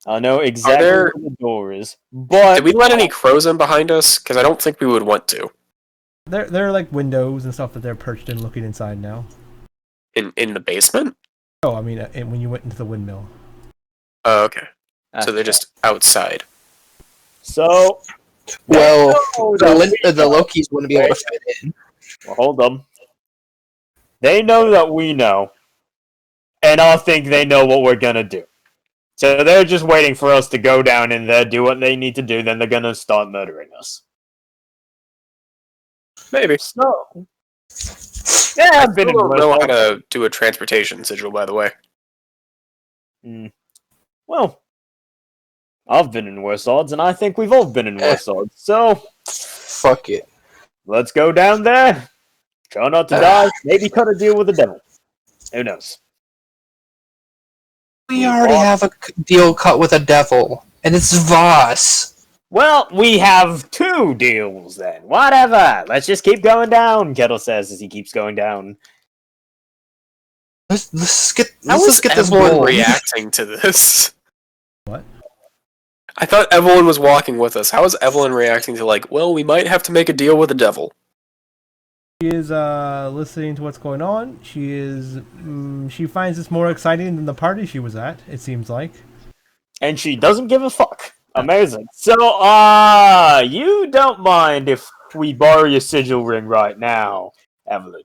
[SPEAKER 3] I know exactly
[SPEAKER 2] there-
[SPEAKER 3] where the door is, but
[SPEAKER 2] Did we let any crows in behind us? Because I don't think we would want to.
[SPEAKER 1] There are like windows and stuff that they're perched in, looking inside now.
[SPEAKER 2] In the basement?
[SPEAKER 1] Oh, I mean, when you went into the windmill.
[SPEAKER 2] Oh, okay. So they're just outside.
[SPEAKER 3] So
[SPEAKER 4] Well,
[SPEAKER 3] know
[SPEAKER 4] the,
[SPEAKER 3] that we
[SPEAKER 4] the
[SPEAKER 3] know-
[SPEAKER 4] Lokis wouldn't be able to fit in.
[SPEAKER 3] well, hold on. They know that we know, and I think they know what we're gonna do. So they're just waiting for us to go down in there, do what they need to do, then they're gonna start murdering us.
[SPEAKER 2] Maybe.
[SPEAKER 3] So, yeah, I've been
[SPEAKER 2] I
[SPEAKER 3] in
[SPEAKER 2] don't know how
[SPEAKER 3] worse.
[SPEAKER 2] to do a transportation sigil, by the way.
[SPEAKER 3] Well, I've been in worse odds, and I think we've all been in worse odds. So
[SPEAKER 4] Fuck it.
[SPEAKER 3] let's go down there. Try not to die. Maybe cut a deal with the devil. Who knows?
[SPEAKER 4] We already have a deal cut with a devil, and it's Voss.
[SPEAKER 3] Well, we have two deals then. Whatever. Let's just keep going down, Kettil says as he keeps going down.
[SPEAKER 4] Let's get
[SPEAKER 2] How is
[SPEAKER 4] this
[SPEAKER 2] Evelyn
[SPEAKER 4] one.
[SPEAKER 2] reacting to this?
[SPEAKER 1] What?
[SPEAKER 2] I thought Evelyn was walking with us. How is Evelyn reacting to like, well, we might have to make a deal with the devil?
[SPEAKER 1] She is listening to what's going on. She is she finds this more exciting than the party she was at, it seems like.
[SPEAKER 3] And she doesn't give a fuck. Amazing. So, you don't mind if we borrow your sigil ring right now, Evelyn?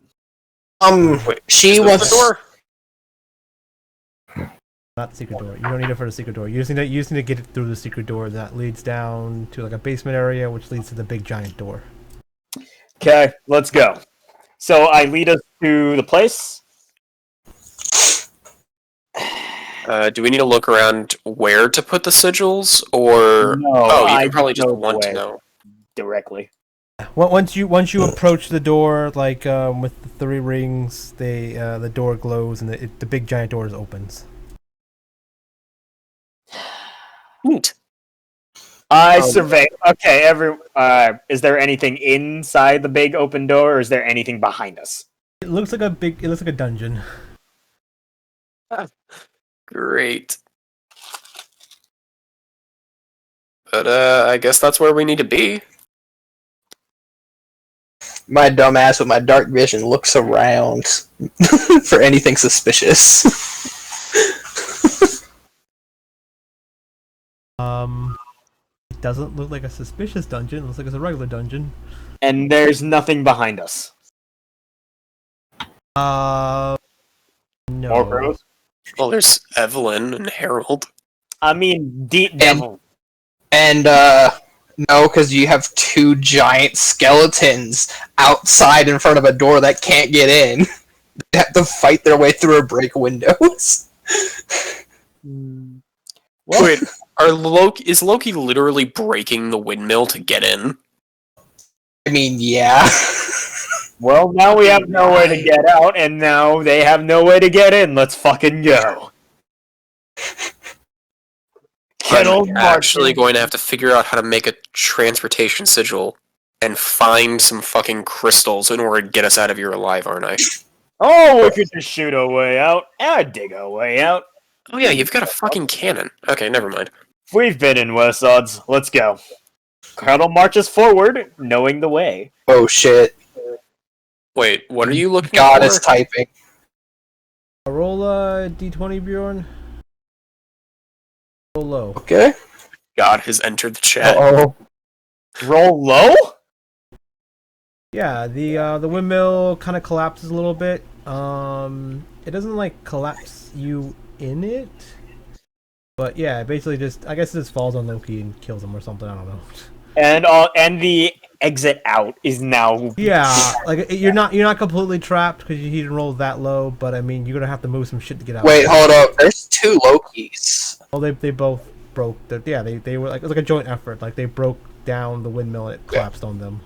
[SPEAKER 2] Wait,
[SPEAKER 4] She
[SPEAKER 2] is this
[SPEAKER 4] wants.
[SPEAKER 2] the door?
[SPEAKER 1] Not the secret door. You don't need it for the secret door. You just need to get it through the secret door that leads down to like a basement area, which leads to the big giant door.
[SPEAKER 3] Okay, let's go. So I lead us to the place.
[SPEAKER 2] Do we need to look around where to put the sigils, or
[SPEAKER 3] No,
[SPEAKER 2] oh, you
[SPEAKER 3] I
[SPEAKER 2] can probably just
[SPEAKER 3] know the
[SPEAKER 2] want to
[SPEAKER 3] way.
[SPEAKER 2] know.
[SPEAKER 3] Directly.
[SPEAKER 1] Once you approach the door, like with the 3 rings, the door glows and the big giant door opens.
[SPEAKER 2] Neat.
[SPEAKER 3] I survey. Okay, is there anything inside the big open door, or is there anything behind us?
[SPEAKER 1] It looks like a dungeon.
[SPEAKER 2] Great. But I guess that's where we need to be.
[SPEAKER 4] My dumbass with my dark vision looks around for anything suspicious.
[SPEAKER 1] It doesn't look like a suspicious dungeon. It looks like it's a regular dungeon.
[SPEAKER 3] And there's nothing behind us.
[SPEAKER 1] No.
[SPEAKER 3] More crows?
[SPEAKER 2] Well, there's Evelyn and Harold.
[SPEAKER 3] I mean, devil.
[SPEAKER 4] And no, because you have 2 giant skeletons outside in front of a door that can't get in. They have to fight their way through or break windows.
[SPEAKER 3] Well,
[SPEAKER 2] Wait, is Loki literally breaking the windmill to get in?
[SPEAKER 4] I mean, yeah.
[SPEAKER 3] well, now we have no way to get out, and now they have no way to get in. Let's fucking go.
[SPEAKER 2] I'm actually going to have to figure out how to make a transportation sigil and find some fucking crystals in order to get us out of here alive, aren't I?
[SPEAKER 3] Oh, we could just shoot our way out and dig our way out.
[SPEAKER 2] Oh yeah, you've got a fucking cannon. Okay, never mind.
[SPEAKER 3] We've been in West Odds. Let's go. Kettil marches forward, knowing the way.
[SPEAKER 4] Oh shit.
[SPEAKER 2] Wait, what are you looking
[SPEAKER 4] God
[SPEAKER 2] for?
[SPEAKER 4] is typing.
[SPEAKER 1] Roll a d20, Bjorn. Roll low.
[SPEAKER 4] Okay.
[SPEAKER 2] God has entered the chat.
[SPEAKER 5] Oh,
[SPEAKER 3] Roll low?
[SPEAKER 1] Yeah, the windmill kind of collapses a little bit. It doesn't like collapse you in it, but yeah, basically I guess it just falls on Loki and kills him or something. I don't know.
[SPEAKER 3] And the exit out is now.
[SPEAKER 1] Yeah, like you're not completely trapped because you didn't roll that low, but I mean you're gonna have to move some shit to get out.
[SPEAKER 4] Wait, hold up. There's 2 Lokis.
[SPEAKER 1] Well, they both broke. They were like it was like a joint effort. Like they broke down the windmill and it collapsed on them.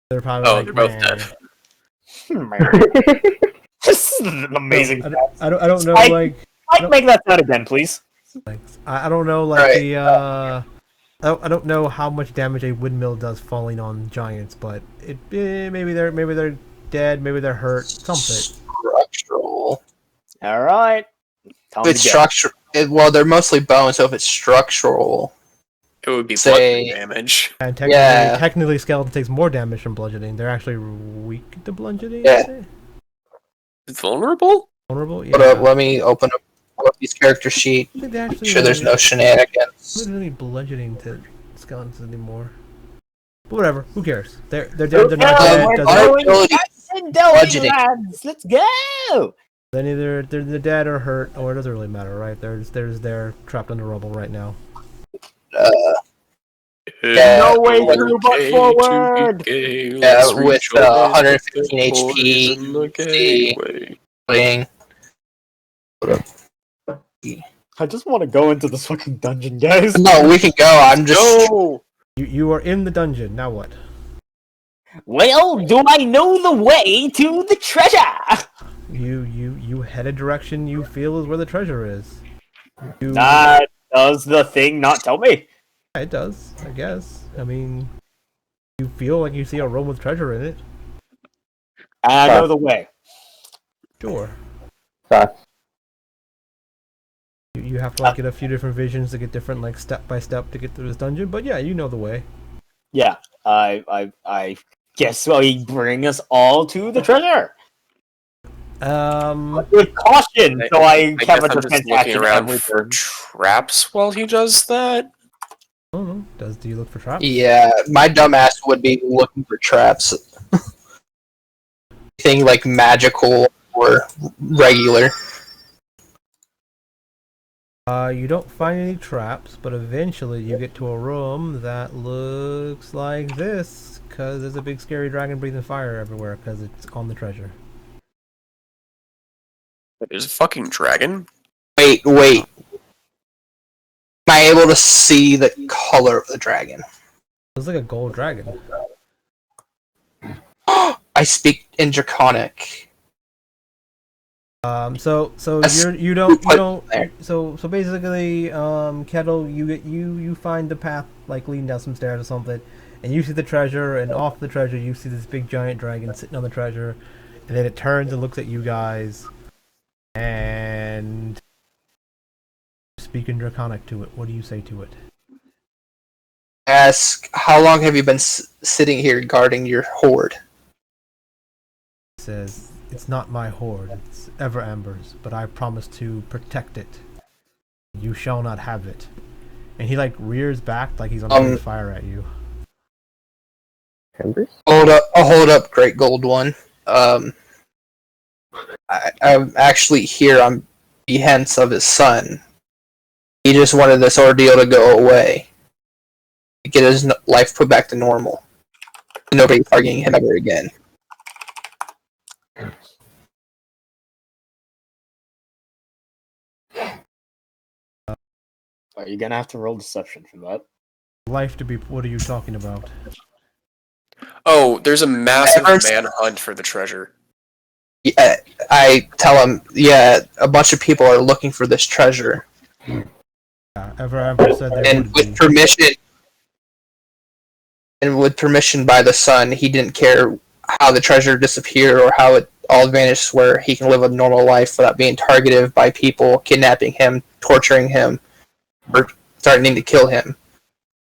[SPEAKER 1] They're probably
[SPEAKER 2] They're both dead.
[SPEAKER 3] This is an amazing.
[SPEAKER 1] I don't know
[SPEAKER 3] Mike, make that sound again, please.
[SPEAKER 1] I don't know like
[SPEAKER 4] Right.
[SPEAKER 1] I don't know how much damage a windmill does falling on giants, but maybe they're dead, maybe they're hurt, something.
[SPEAKER 4] Structural.
[SPEAKER 3] All right.
[SPEAKER 4] If it's structural, well, they're mostly bone, so if it's structural,
[SPEAKER 2] It would be
[SPEAKER 4] Say-
[SPEAKER 2] bludgeoning damage.
[SPEAKER 1] And technically, skeleton takes more damage from bludgeoning. They're actually weak to bludgeoning.
[SPEAKER 4] Yeah.
[SPEAKER 1] I'd say?
[SPEAKER 2] Vulnerable?
[SPEAKER 1] Vulnerable. Yeah.
[SPEAKER 4] hold up, let me open up Loki's character sheet.
[SPEAKER 1] I think they actually
[SPEAKER 4] Make sure there's no shenanigans.
[SPEAKER 1] They don't need bludgeoning to skeletons anymore. But whatever. Who cares? They're dead. They're not dead.
[SPEAKER 3] we're
[SPEAKER 1] Doesn't-
[SPEAKER 3] going
[SPEAKER 4] Bludgeoning.
[SPEAKER 3] lads. Let's go.
[SPEAKER 1] Then either they're dead or hurt, or it doesn't really matter, right? They're trapped under rubble right now.
[SPEAKER 4] Yeah,
[SPEAKER 3] No way through but forward.
[SPEAKER 4] Yeah, with 115 HP. Playing.
[SPEAKER 3] I just want to go into this fucking dungeon, guys.
[SPEAKER 4] No, we can go. I'm just.
[SPEAKER 3] No.
[SPEAKER 1] You are in the dungeon. Now what?
[SPEAKER 3] Well, do I know the way to the treasure?
[SPEAKER 1] You head a direction you feel is where the treasure is.
[SPEAKER 3] Does the thing not tell me?
[SPEAKER 1] It does, I guess. I mean, you feel like you see a room with treasure in it.
[SPEAKER 3] I know the way.
[SPEAKER 1] Sure.
[SPEAKER 5] sucks.
[SPEAKER 1] You have to like get a few different visions to get different like step by step to get through this dungeon, but yeah, you know the way.
[SPEAKER 3] Yeah, I guess will bring us all to the treasure. With caution, so I
[SPEAKER 2] guess
[SPEAKER 3] have a
[SPEAKER 2] I'm just
[SPEAKER 3] defense
[SPEAKER 2] looking
[SPEAKER 3] action
[SPEAKER 2] around
[SPEAKER 3] every
[SPEAKER 2] for
[SPEAKER 3] turn.
[SPEAKER 2] traps while he does that.
[SPEAKER 1] I don't know. Do you look for traps?
[SPEAKER 4] Yeah, my dumbass would be looking for traps. Anything like magical or regular.
[SPEAKER 1] You don't find any traps, but eventually you get to a room that looks like this, because there's a big scary dragon breathing fire everywhere, because it's on the treasure.
[SPEAKER 2] There's a fucking dragon?
[SPEAKER 4] Wait. Am I able to see the color of the dragon?
[SPEAKER 1] It's like a gold dragon.
[SPEAKER 4] I speak in Draconic.
[SPEAKER 1] So
[SPEAKER 4] That's-
[SPEAKER 1] you don't
[SPEAKER 4] there.
[SPEAKER 1] so basically, Kettil, you find the path like leading down some stairs or something, and you see the treasure, and off the treasure you see this big giant dragon sitting on the treasure, and then it turns and looks at you guys, and speak in Draconic to it. What do you say to it?
[SPEAKER 4] Ask, how long have you been sitting here guarding your hoard?
[SPEAKER 1] It says, "It's not my hoard, it's Ever Amber's, but I promise to protect it. You shall not have it." And he like rears back like he's on fire at you.
[SPEAKER 5] Embers?
[SPEAKER 4] Hold up, Great Gold One. I'm actually here on behest of his son. He just wanted this ordeal to go away. To get his life put back to normal. Nobody targeting him ever again.
[SPEAKER 3] Are you gonna have to roll deception for that?
[SPEAKER 1] Life to be. What are you talking about?
[SPEAKER 2] Oh, there's a massive
[SPEAKER 4] Ever's-
[SPEAKER 2] manhunt for the treasure.
[SPEAKER 4] Yeah, I tell him, yeah, a bunch of people are looking for this treasure.
[SPEAKER 1] Yeah, Ever Amber said there
[SPEAKER 4] And
[SPEAKER 1] would be.
[SPEAKER 4] with permission by the son, he didn't care how the treasure disappeared or how it all vanished, where he can live a normal life without being targeted by people kidnapping him, torturing him, or threatening to kill him.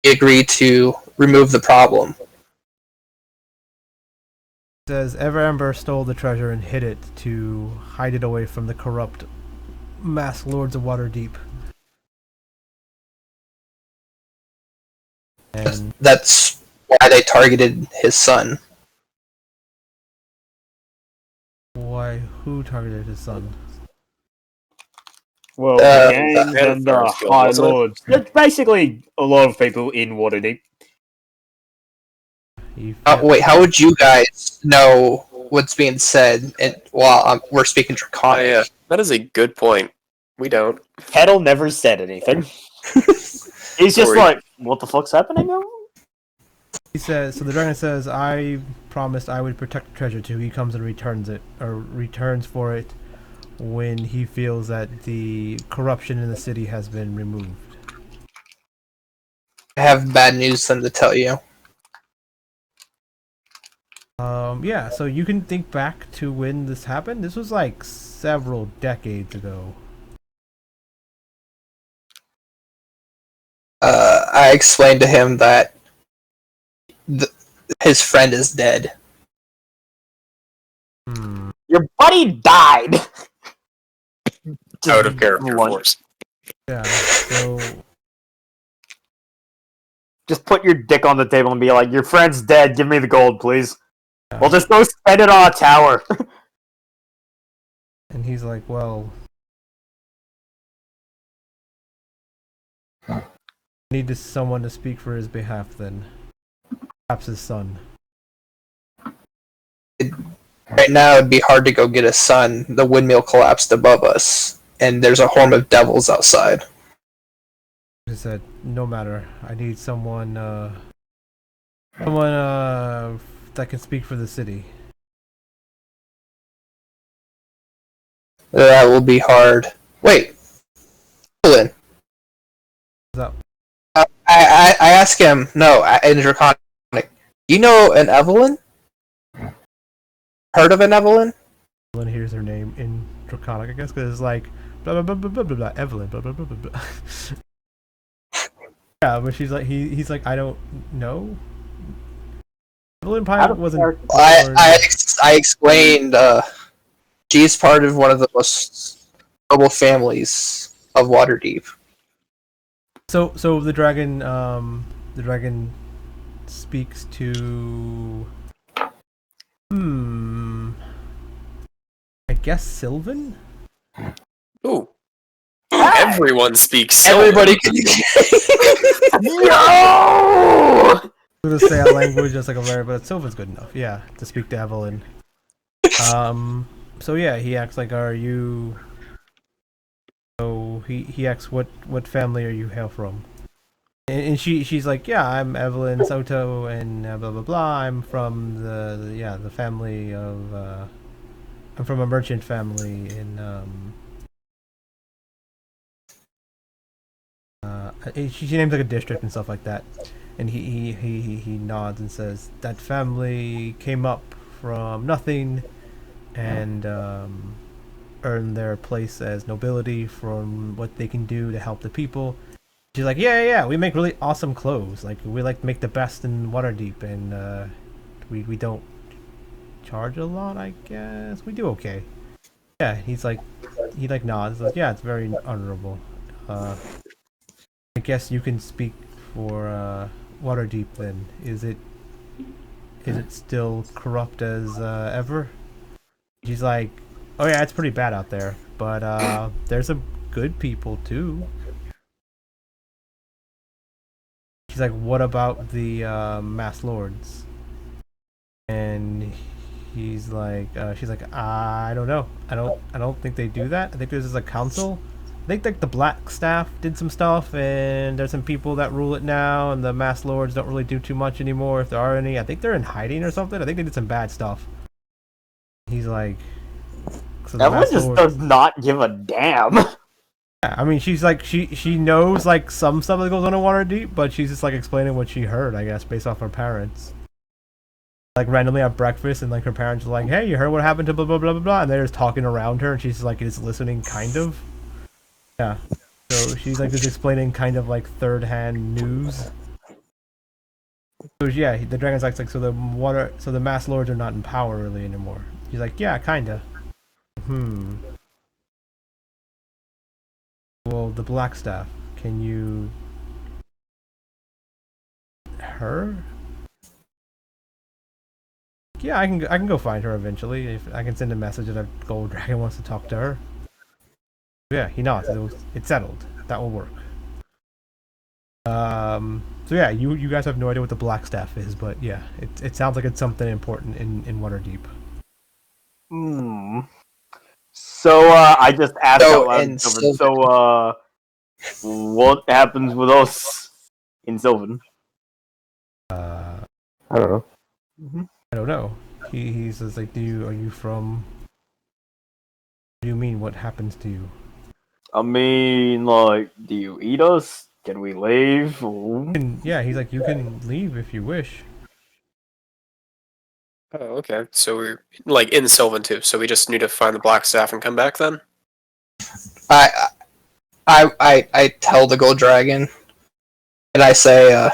[SPEAKER 4] He agreed to remove the problem.
[SPEAKER 1] Says Ever Amber stole the treasure and hid it to hide it away from the corrupt masked lords of Waterdeep. And
[SPEAKER 4] That's why they targeted his son.
[SPEAKER 1] why? Who targeted his son?
[SPEAKER 3] Well,
[SPEAKER 4] Uh,
[SPEAKER 3] the gangs
[SPEAKER 2] that
[SPEAKER 3] and the
[SPEAKER 2] Vampires Guild,
[SPEAKER 3] High
[SPEAKER 2] wasn't it?
[SPEAKER 3] Lords. It's basically a lot of people in Waterdeep.
[SPEAKER 1] He
[SPEAKER 4] Wait, how would you guys know what's being said while we're speaking
[SPEAKER 2] Oh,
[SPEAKER 4] Draconic?
[SPEAKER 2] yeah, that is a good point. We don't.
[SPEAKER 3] Kettil never said anything. He's just
[SPEAKER 2] Sorry.
[SPEAKER 3] like, what the fuck's happening now?
[SPEAKER 1] He says, so the dragon says, "I promised I would protect the treasure too." He comes and returns it, or returns for it, when he feels that the corruption in the city has been removed.
[SPEAKER 4] I have bad news then to tell you.
[SPEAKER 1] Yeah, so you can think back to when this happened. This was like several decades ago.
[SPEAKER 4] I explained to him that his friend is dead.
[SPEAKER 1] Hmm.
[SPEAKER 3] Your buddy died!
[SPEAKER 2] Out of character, of
[SPEAKER 3] Lunch.
[SPEAKER 2] course.
[SPEAKER 1] Yeah, so
[SPEAKER 3] Just put your dick on the table and be like, your friend's dead, give me the gold, please.
[SPEAKER 1] Yeah.
[SPEAKER 3] We'll just go spend it on a tower.
[SPEAKER 1] and he's like, "Well, I need someone to speak for his behalf then. Perhaps his son."
[SPEAKER 4] Right now, it'd be hard to go get his son. The windmill collapsed above us, and there's a horde of devils outside.
[SPEAKER 1] He said, "No matter. I need someone that can speak for the city."
[SPEAKER 4] That will be hard. Wait, Evelyn.
[SPEAKER 1] What's up?
[SPEAKER 4] I asked him. No, in Draconic. You know an Evelyn? Heard of an Evelyn?
[SPEAKER 1] Evelyn hears her name in Draconic, I guess, because it's like blah blah blah blah blah blah Evelyn blah blah blah blah blah. Yeah, but she's like he's like, "I don't know." Evelyn probably wasn't.
[SPEAKER 4] I explained. She's part of one of the most noble families of Waterdeep.
[SPEAKER 1] So the dragon speaks to I guess Sylvan?
[SPEAKER 2] Ooh.
[SPEAKER 3] Hey!
[SPEAKER 2] Everyone speaks Sylvan.
[SPEAKER 4] Everybody can.
[SPEAKER 3] Yo!
[SPEAKER 1] I'm gonna say a language that's like a rare, but Sylvan's good enough. Yeah, to speak to Evelyn. So yeah, he acts like, "Are you?" So he asks, "What family are you hail from?" And she's like, "Yeah, I'm Evelyn Soto, and blah blah blah. I'm from the family of I'm from a merchant family in she names like a district and stuff like that." And he nods and says that family came up from nothing and earned their place as nobility from what they can do to help the people. She's like, yeah, we make really awesome clothes. Like, we like to make the best in Waterdeep, and we don't charge a lot, I guess. We do okay. Yeah, he nods. Like, yeah, it's very honorable. I guess you can speak for Waterdeep then. Is it still corrupt as ever? She's like, oh yeah, it's pretty bad out there, but there's some good people too. She's like, what about the mass lords? And she's like, I don't know. I don't think they do that. I think there's a council. I think like the Black Staff did some stuff, and there's some people that rule it now, and the mass lords don't really do too much anymore, if there are any. I think they're in hiding or something. I think they did some bad stuff. He's like, so
[SPEAKER 3] Evelyn just does not give a damn.
[SPEAKER 1] Yeah, I mean, she's like, she knows like some stuff that goes on in Waterdeep, but she's just like explaining what she heard, I guess, based off her parents. Like randomly at breakfast, and like her parents are like, "Hey, you heard what happened to blah blah blah blah blah," and they're just talking around her, and she's like, is listening, kind of. Yeah. So she's like just explaining kind of like third-hand news. So yeah, the dragon's like, so the mass lords are not in power really anymore. She's like, yeah, kinda. Well, the Black Staff, can you... her? Yeah, I can go find her eventually. If I can send a message that a gold dragon wants to talk to her. Yeah, he nods. It's settled. That will work. So yeah, you guys have no idea what the Black Staff is, but yeah, it sounds like it's something important in Waterdeep.
[SPEAKER 3] So I just asked out loud, so what happens with us in Sylvan?
[SPEAKER 5] I don't know.
[SPEAKER 1] I don't know. He says like, are you from? What do you mean? What happens to you?
[SPEAKER 3] I mean, like, do you eat us? Can we leave?
[SPEAKER 1] Yeah, he's like, you can leave if you wish.
[SPEAKER 2] Oh, okay. So we're like in Sylvan too. So we just need to find the Black Staff and come back then.
[SPEAKER 4] I tell the gold dragon, and I say,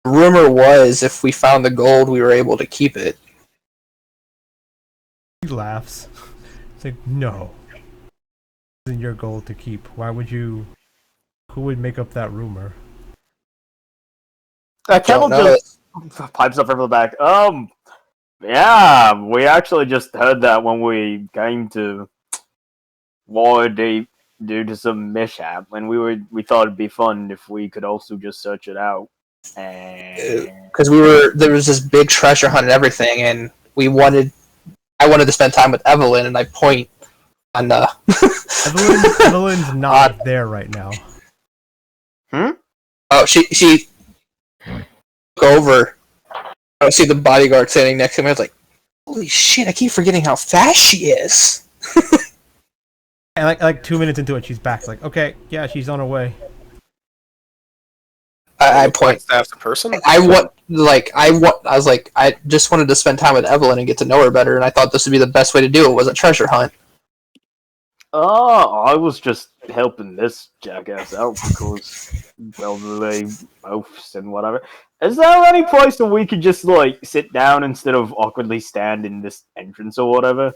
[SPEAKER 4] rumor was if we found the gold, we were able to keep it.
[SPEAKER 1] He laughs. It's like, no. It isn't your gold to keep. Why would you... Who would make up that rumor?
[SPEAKER 3] Kettil just pipes up from the back. Yeah, we actually just heard that when we came to Waterdeep due to some mishap, and we thought it'd be fun if we could also just search it out. And
[SPEAKER 4] because there was this big treasure hunt and everything, and I wanted to spend time with Evelyn, and I point on
[SPEAKER 1] Evelyn's not there right now.
[SPEAKER 4] Oh, she go over. I see the bodyguard standing next to me. I was like, "Holy shit! I keep forgetting how fast she is."
[SPEAKER 1] And like 2 minutes into it, she's back. Like, okay, yeah, she's on her way.
[SPEAKER 4] I point.
[SPEAKER 2] Staff's a person.
[SPEAKER 4] I was like, I just wanted to spend time with Evelyn and get to know her better, and I thought this would be the best way to do it. Was a treasure hunt.
[SPEAKER 3] I was just helping this jackass out because, well, they oaths and whatever. Is there any place where we could just, like, sit down instead of awkwardly stand in this entrance or whatever?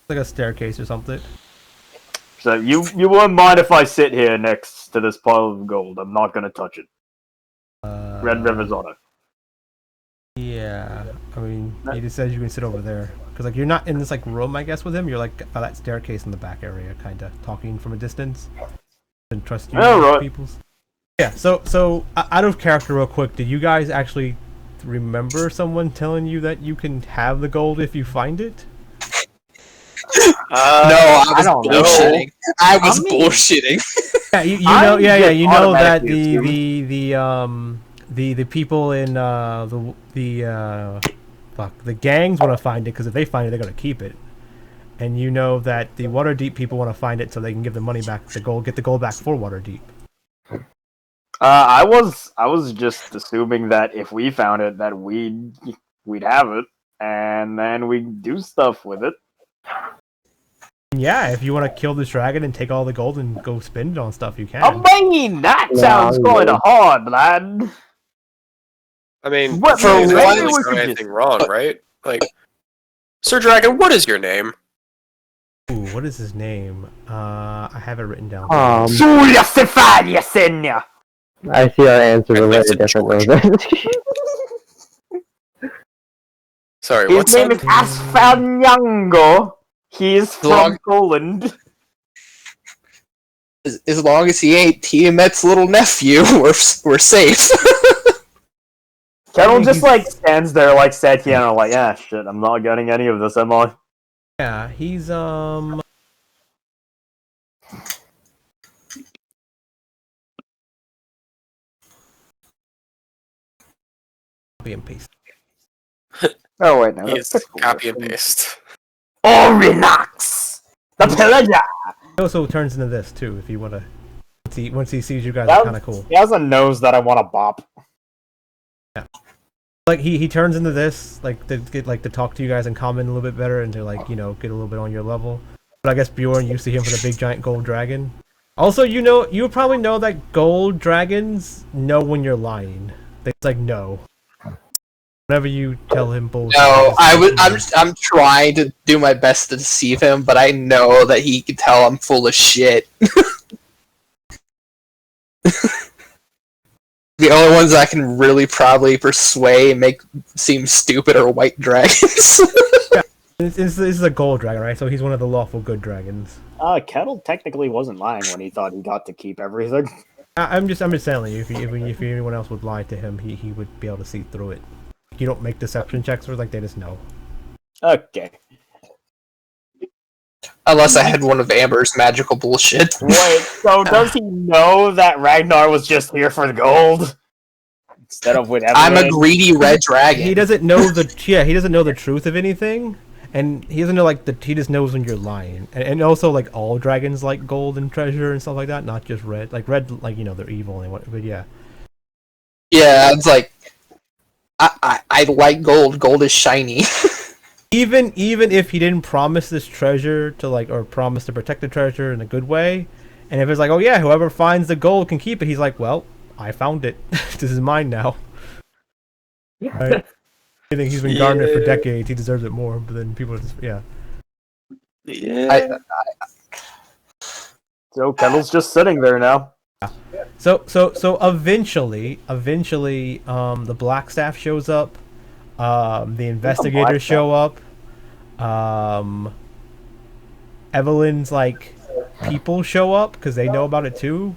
[SPEAKER 1] Like a staircase or something.
[SPEAKER 3] So you won't mind if I sit here next to this pile of gold. I'm not gonna touch it. Red River's on it.
[SPEAKER 1] Yeah, I mean, he just says you can sit over there. Because, like, you're not in this, like, room, I guess, with him. You're, like, by that staircase in the back area, kind of, talking from a distance. and trust you,
[SPEAKER 3] Alright.
[SPEAKER 1] peoples. Yeah. So out of character, real quick, did you guys actually remember someone telling you that you can have the gold if you find it?
[SPEAKER 4] No, I was
[SPEAKER 3] don't know.
[SPEAKER 4] bullshitting. I was
[SPEAKER 3] mean-
[SPEAKER 4] bullshitting.
[SPEAKER 1] Yeah, you
[SPEAKER 3] I
[SPEAKER 1] know, yeah,
[SPEAKER 3] just
[SPEAKER 1] you know that
[SPEAKER 3] automatically
[SPEAKER 1] the people in the gangs want to find it because if they find it, they're gonna keep it. And you know that the Waterdeep people want to find it so they can give the money back, get the gold back for Waterdeep.
[SPEAKER 3] I was just assuming that if we found it, that we'd have it, and then we'd do stuff with it.
[SPEAKER 1] Yeah, if you want to kill this dragon and take all the gold and go spend it on stuff, you can.
[SPEAKER 3] I mean, that
[SPEAKER 5] No,
[SPEAKER 3] sounds
[SPEAKER 5] I'm
[SPEAKER 3] kind
[SPEAKER 5] good.
[SPEAKER 3] of hard, lad.
[SPEAKER 2] I mean,
[SPEAKER 3] What-
[SPEAKER 2] for
[SPEAKER 3] maybe
[SPEAKER 2] one,
[SPEAKER 3] we
[SPEAKER 2] not
[SPEAKER 3] could
[SPEAKER 2] anything
[SPEAKER 3] just-
[SPEAKER 2] wrong, right? Like, Sir Dragon, what is your name?
[SPEAKER 1] Ooh, what is his name? I have it written down.
[SPEAKER 3] Julia Stefania Senya.
[SPEAKER 5] I see our answers
[SPEAKER 2] I
[SPEAKER 5] are
[SPEAKER 2] think
[SPEAKER 5] very
[SPEAKER 2] it's
[SPEAKER 5] different.
[SPEAKER 2] Sorry,
[SPEAKER 3] His
[SPEAKER 2] what's
[SPEAKER 3] name
[SPEAKER 2] that?
[SPEAKER 3] is Asfanyango. He is from
[SPEAKER 4] Long-
[SPEAKER 3] Poland.
[SPEAKER 4] As long as he ain't Tiamat's little nephew, we're safe.
[SPEAKER 3] Kettil just stands there like Satiana, like, yeah, shit, I'm not getting any of this, am I?
[SPEAKER 1] Yeah, he's Copy and paste.
[SPEAKER 3] Oh wait, no,
[SPEAKER 2] He's
[SPEAKER 3] that's cool.
[SPEAKER 2] copy and paste.
[SPEAKER 3] Orinox, the pillager.
[SPEAKER 1] He also turns into this too, if you want to. Once he sees you guys,
[SPEAKER 3] That
[SPEAKER 1] it's kind of cool.
[SPEAKER 3] He has a nose that I want to bop.
[SPEAKER 1] Like he turns into this, like to get to talk to you guys and comment a little bit better and to get a little bit on your level. But I guess Bjorn, you see him for the big giant gold dragon. Also, you probably know that gold dragons know when you're lying. They know. Whenever you tell him bullshit.
[SPEAKER 4] No, I'm trying to do my best to deceive him, but I know that he can tell I'm full of shit. The only ones I can really probably persuade and make seem stupid are white dragons.
[SPEAKER 1] This is a gold dragon, right? So he's one of the lawful good dragons.
[SPEAKER 3] Kettil technically wasn't lying when he thought he got to keep everything.
[SPEAKER 1] I'm just telling you, if anyone else would lie to him, he would be able to see through it. You don't make deception checks, or they just know.
[SPEAKER 3] Okay.
[SPEAKER 4] Unless I had one of Amber's magical bullshit.
[SPEAKER 3] Wait, so does he know that Ragnar was just here for the gold? Instead of with everything?
[SPEAKER 4] I'm a greedy red dragon.
[SPEAKER 1] He doesn't know he doesn't know the truth of anything, and he doesn't know he just knows when you're lying. And also all dragons like gold and treasure and stuff like that, not just red. Like red, they're evil and what. But yeah.
[SPEAKER 4] Yeah, it's like I like gold. Gold is shiny.
[SPEAKER 1] Even if he didn't promise this treasure to or promise to protect the treasure in a good way, and if it's oh yeah, whoever finds the gold can keep it, he's like, well, I found it. This is mine now. Right? I think he's been guarding it for decades. He deserves it more. But then people just
[SPEAKER 2] Yeah.
[SPEAKER 3] So Kettle's just sitting there now.
[SPEAKER 1] So eventually, the black staff shows up. The investigators show up. Evelyn's people show up because they know about it too.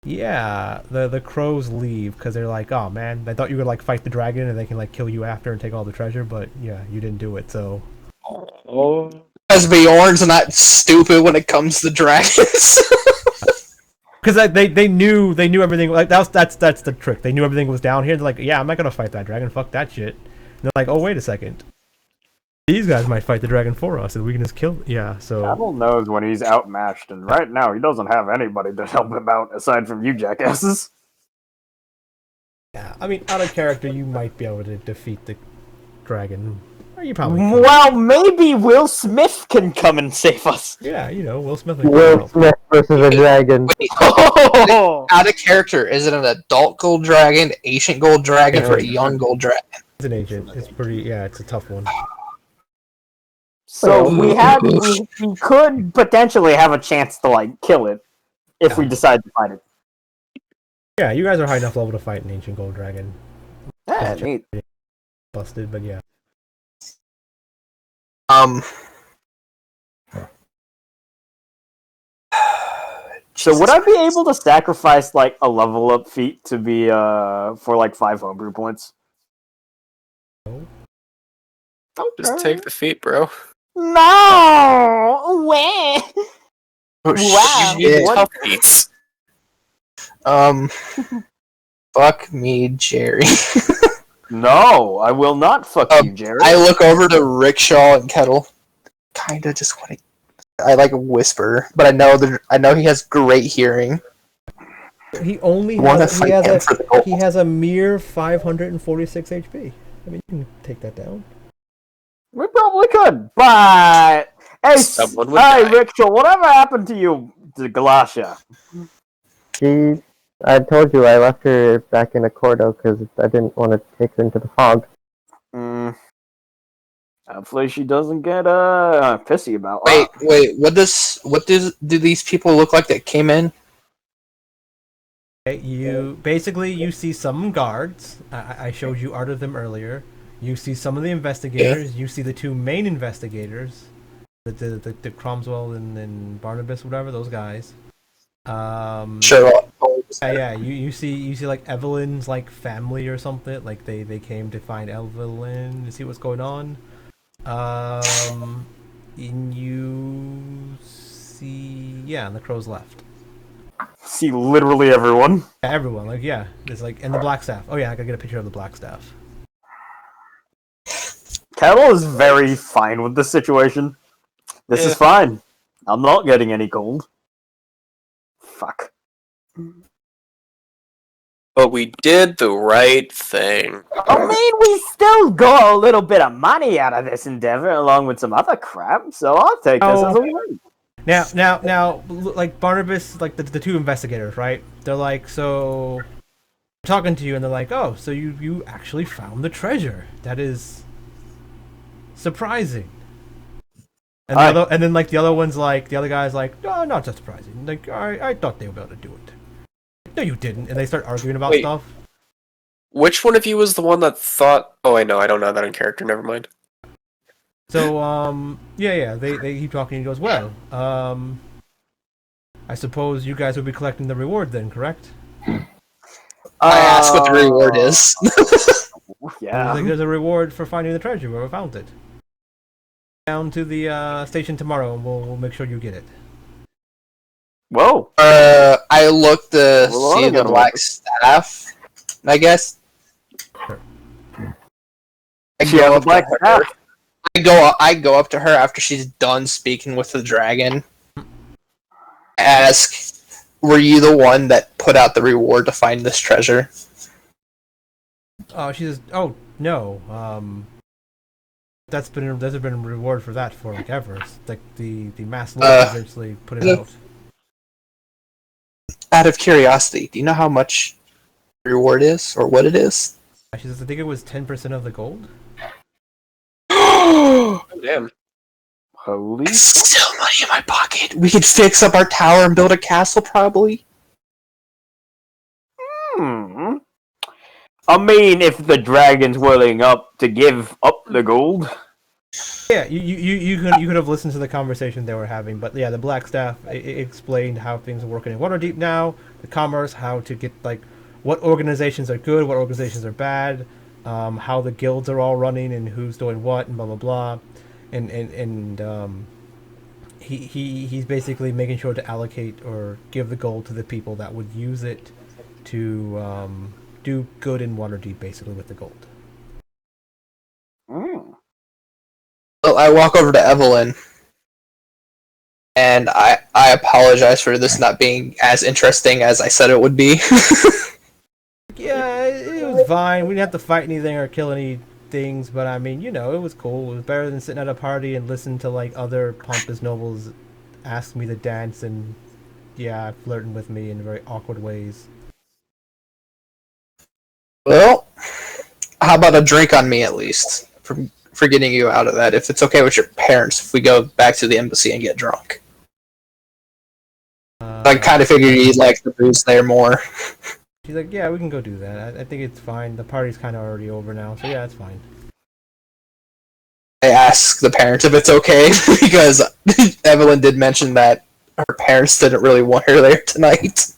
[SPEAKER 1] Yeah, the crows leave because they're oh man, I thought you would fight the dragon and they can kill you after and take all the treasure, but yeah, you didn't do it. So
[SPEAKER 4] Because Bjorn's not stupid when it comes to dragons.
[SPEAKER 1] because they knew everything. That's the trick. They knew everything was down here. They're yeah, I'm not gonna fight that dragon. Fuck that shit. And they're oh wait a second, these guys might fight the dragon for us, and we can just kill. Yeah, so
[SPEAKER 3] Kettle knows when he's outmatched, and right now he doesn't have anybody to help him out aside from you jackasses.
[SPEAKER 1] yeah. I mean, out of character, you might be able to defeat the dragon. Or you probably could.
[SPEAKER 3] Well, maybe Will Smith can come and save us.
[SPEAKER 1] Yeah, Will Smith.
[SPEAKER 5] Will Smith versus a dragon.
[SPEAKER 4] Wait,
[SPEAKER 3] Oh!
[SPEAKER 4] out of character, is it an adult gold dragon, ancient gold dragon, or a young gold dragon?
[SPEAKER 1] It's an agent. It's pretty. Yeah, it's a tough one.
[SPEAKER 3] So we could potentially have a chance to kill it if we decide to fight it.
[SPEAKER 1] Yeah, you guys are high enough level to fight an ancient gold dragon.
[SPEAKER 3] Yeah, neat.
[SPEAKER 1] Busted, but yeah.
[SPEAKER 3] So would I be able to sacrifice like a level up feat to be for like 5 homebrew points?
[SPEAKER 2] Just take the feet, bro.
[SPEAKER 3] No way.
[SPEAKER 4] Oh,
[SPEAKER 3] Wow.
[SPEAKER 2] You need
[SPEAKER 4] shit.
[SPEAKER 2] tough feats.
[SPEAKER 4] Fuck me, Jerry.
[SPEAKER 3] No, I will not fuck you, Jared.
[SPEAKER 4] I look over to Rikkshal and Kettil. Kinda just want to. I like a whisper, but I know he has great hearing.
[SPEAKER 1] He only
[SPEAKER 4] Wanna
[SPEAKER 1] has,
[SPEAKER 4] fight him for the gold.
[SPEAKER 1] he has a mere 546 HP. I mean, you can take that down.
[SPEAKER 3] We probably could, but hey,
[SPEAKER 2] Someone would die.
[SPEAKER 3] Rikkshal, whatever happened to you, to Galasha?
[SPEAKER 5] I told you I left her back in Accordo because I didn't want to take her into the fog.
[SPEAKER 3] Hopefully she doesn't get pissy about.
[SPEAKER 4] Wait. Do these people look like that came in?
[SPEAKER 1] Okay, you see some guards. I showed you art of them earlier. You see some of the investigators. You see the 2 main investigators, the Cromwell and Barnabas, whatever those guys.
[SPEAKER 4] Sherlock.
[SPEAKER 1] Yeah. You see like Evelyn's like family or something. Like they came to find Evelyn to see what's going on. And you see, and the crows left.
[SPEAKER 3] See literally everyone.
[SPEAKER 1] Yeah, everyone, there's like, and the black staff. Oh yeah, I gotta get a picture of the black staff.
[SPEAKER 3] Kettil is very fine with this situation. This is fine. I'm not getting any gold. Fuck.
[SPEAKER 2] But we did the right thing.
[SPEAKER 3] I mean, we still got a little bit of money out of this endeavor, along with some other crap. So I'll take this as a win.
[SPEAKER 1] Now, like Barnabas, like the 2 investigators, right? They're like, so talking to you, and they're like, oh, so you actually found the treasure. That is surprising. And and then like the other guy's like, no, not just surprising. Like, I thought they would be able to do it. No, you didn't. And they start arguing about stuff.
[SPEAKER 2] Which one of you was the one that thought? Oh, I know. I don't know that in character. Never mind.
[SPEAKER 1] So, they keep talking. He goes, well, I suppose you guys will be collecting the reward then, correct?
[SPEAKER 4] I asked what the reward is.
[SPEAKER 3] Yeah.
[SPEAKER 1] There's a reward for finding the treasure where we found it. Down to the station tomorrow, and we'll make sure you get it.
[SPEAKER 3] Whoa.
[SPEAKER 4] I looked to see the black staff, I guess.
[SPEAKER 1] Sure.
[SPEAKER 4] I go up to her after she's done speaking with the dragon. Ask, were you the one that put out the reward to find this treasure?
[SPEAKER 1] Oh, she says, oh, no. There's been a reward for that for like ever. It's like the mass lord eventually put it out.
[SPEAKER 4] Out of curiosity, do you know how much the reward is, or what it is?
[SPEAKER 1] She says, I think it was 10% of the gold.
[SPEAKER 2] Oh, damn.
[SPEAKER 3] Holy.
[SPEAKER 4] Still money in my pocket. We could fix up our tower and build a castle, probably.
[SPEAKER 3] I mean, if the dragon's willing up to give up the gold.
[SPEAKER 1] Yeah, you could have listened to the conversation they were having, but yeah, the black staff explained how things are working in Waterdeep now, the commerce, how to get like what organizations are good, what organizations are bad, how the guilds are all running and who's doing what, and blah blah blah, and he's basically making sure to allocate or give the gold to the people that would use it to do good in Waterdeep, basically with the gold.
[SPEAKER 4] Well, I walk over to Evelyn, and I apologize for this not being as interesting as I said it would be.
[SPEAKER 1] Yeah, it was fine. We didn't have to fight anything or kill any things, but I mean, it was cool. It was better than sitting at a party and listening to like other pompous nobles ask me to dance and flirting with me in very awkward ways.
[SPEAKER 4] Well, how about a drink on me at least for getting you out of that? If it's okay with your parents, if we go back to the embassy and get drunk. I kind of figured you'd like the booze there more.
[SPEAKER 1] She's like, yeah, we can go do that. I think it's fine. The party's kind of already over now, so yeah, it's fine.
[SPEAKER 4] I ask the parents if it's okay, because Evelyn did mention that her parents didn't really want her there tonight.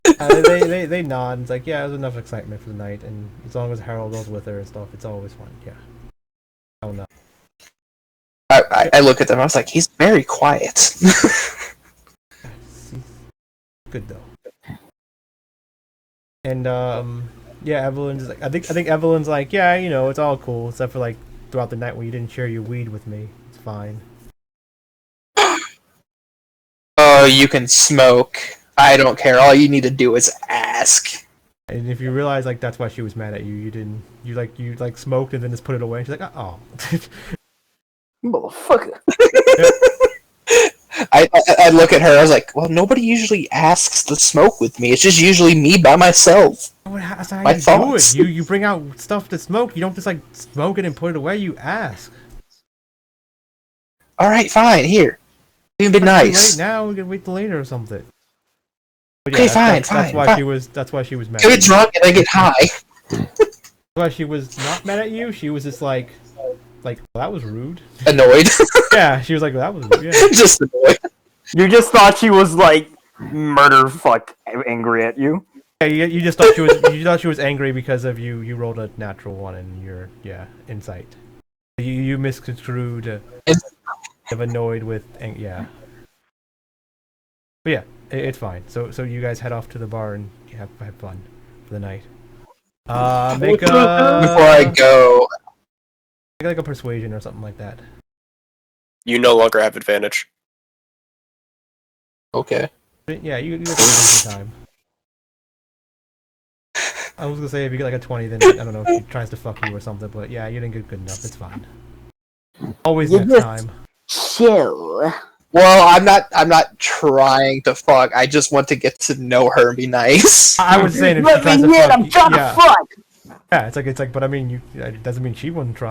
[SPEAKER 1] They nod. It's like, yeah, there's enough excitement for the night, and as long as Harold goes with her and stuff, it's always fun. Yeah. Oh no.
[SPEAKER 4] I look at them. I was like, he's very quiet.
[SPEAKER 1] Good though. And yeah, Evelyn's like, I think Evelyn's like, yeah, you know, it's all cool except for like throughout the night when you didn't share your weed with me. It's fine.
[SPEAKER 4] Oh, you can smoke. I don't care. All you need to do is ask.
[SPEAKER 1] And if you realize like that's why she was mad at you, you like smoked and then just put it away. And she's like, oh.
[SPEAKER 3] Motherfucker.
[SPEAKER 4] I look at her. I was like, well, nobody usually asks to smoke with me. It's just usually me by myself.
[SPEAKER 1] That's how
[SPEAKER 4] My
[SPEAKER 1] you
[SPEAKER 4] thoughts.
[SPEAKER 1] do it. You bring out stuff to smoke. You don't just like smoke it and put it away. You ask.
[SPEAKER 4] All right, fine. Here, you can be
[SPEAKER 1] It's
[SPEAKER 4] nice.
[SPEAKER 1] too late now. We can wait till later or something. But
[SPEAKER 4] Okay,
[SPEAKER 1] that's
[SPEAKER 4] fine.
[SPEAKER 1] why she was. That's why she was mad.
[SPEAKER 4] Get
[SPEAKER 1] At you.
[SPEAKER 4] drunk and then get high.
[SPEAKER 1] That's why she was not mad at you. She was just like, well, that was rude.
[SPEAKER 4] Annoyed.
[SPEAKER 1] Yeah, she was like, well, that was rude. Yeah.
[SPEAKER 4] Just annoyed.
[SPEAKER 3] You just thought she was like murder fuck angry at you.
[SPEAKER 1] Yeah, you just thought she was angry because of you rolled a natural one in your insight. You misconstrued of annoyed with yeah. But yeah, it's fine. So you guys head off to the bar and have fun for the night. Make
[SPEAKER 4] Before I go,
[SPEAKER 1] make like a persuasion or something like that.
[SPEAKER 2] You no longer have advantage.
[SPEAKER 4] okay.
[SPEAKER 1] Yeah, you get some time. I was gonna say if you get like a 20, then I don't know if she tries to fuck you or something, but yeah, you didn't get good enough. It's fine. Always
[SPEAKER 7] You
[SPEAKER 1] next
[SPEAKER 7] just-
[SPEAKER 1] time.
[SPEAKER 7] Chill.
[SPEAKER 4] Well, I'm not trying to fuck. I just want to get to know her and be nice.
[SPEAKER 1] I was saying if she
[SPEAKER 7] Let
[SPEAKER 1] tries
[SPEAKER 7] me
[SPEAKER 1] to
[SPEAKER 7] in,
[SPEAKER 1] fuck,
[SPEAKER 7] I'm trying
[SPEAKER 1] yeah,
[SPEAKER 7] to fuck.
[SPEAKER 1] yeah, it's like, but I mean, it doesn't mean she wouldn't try.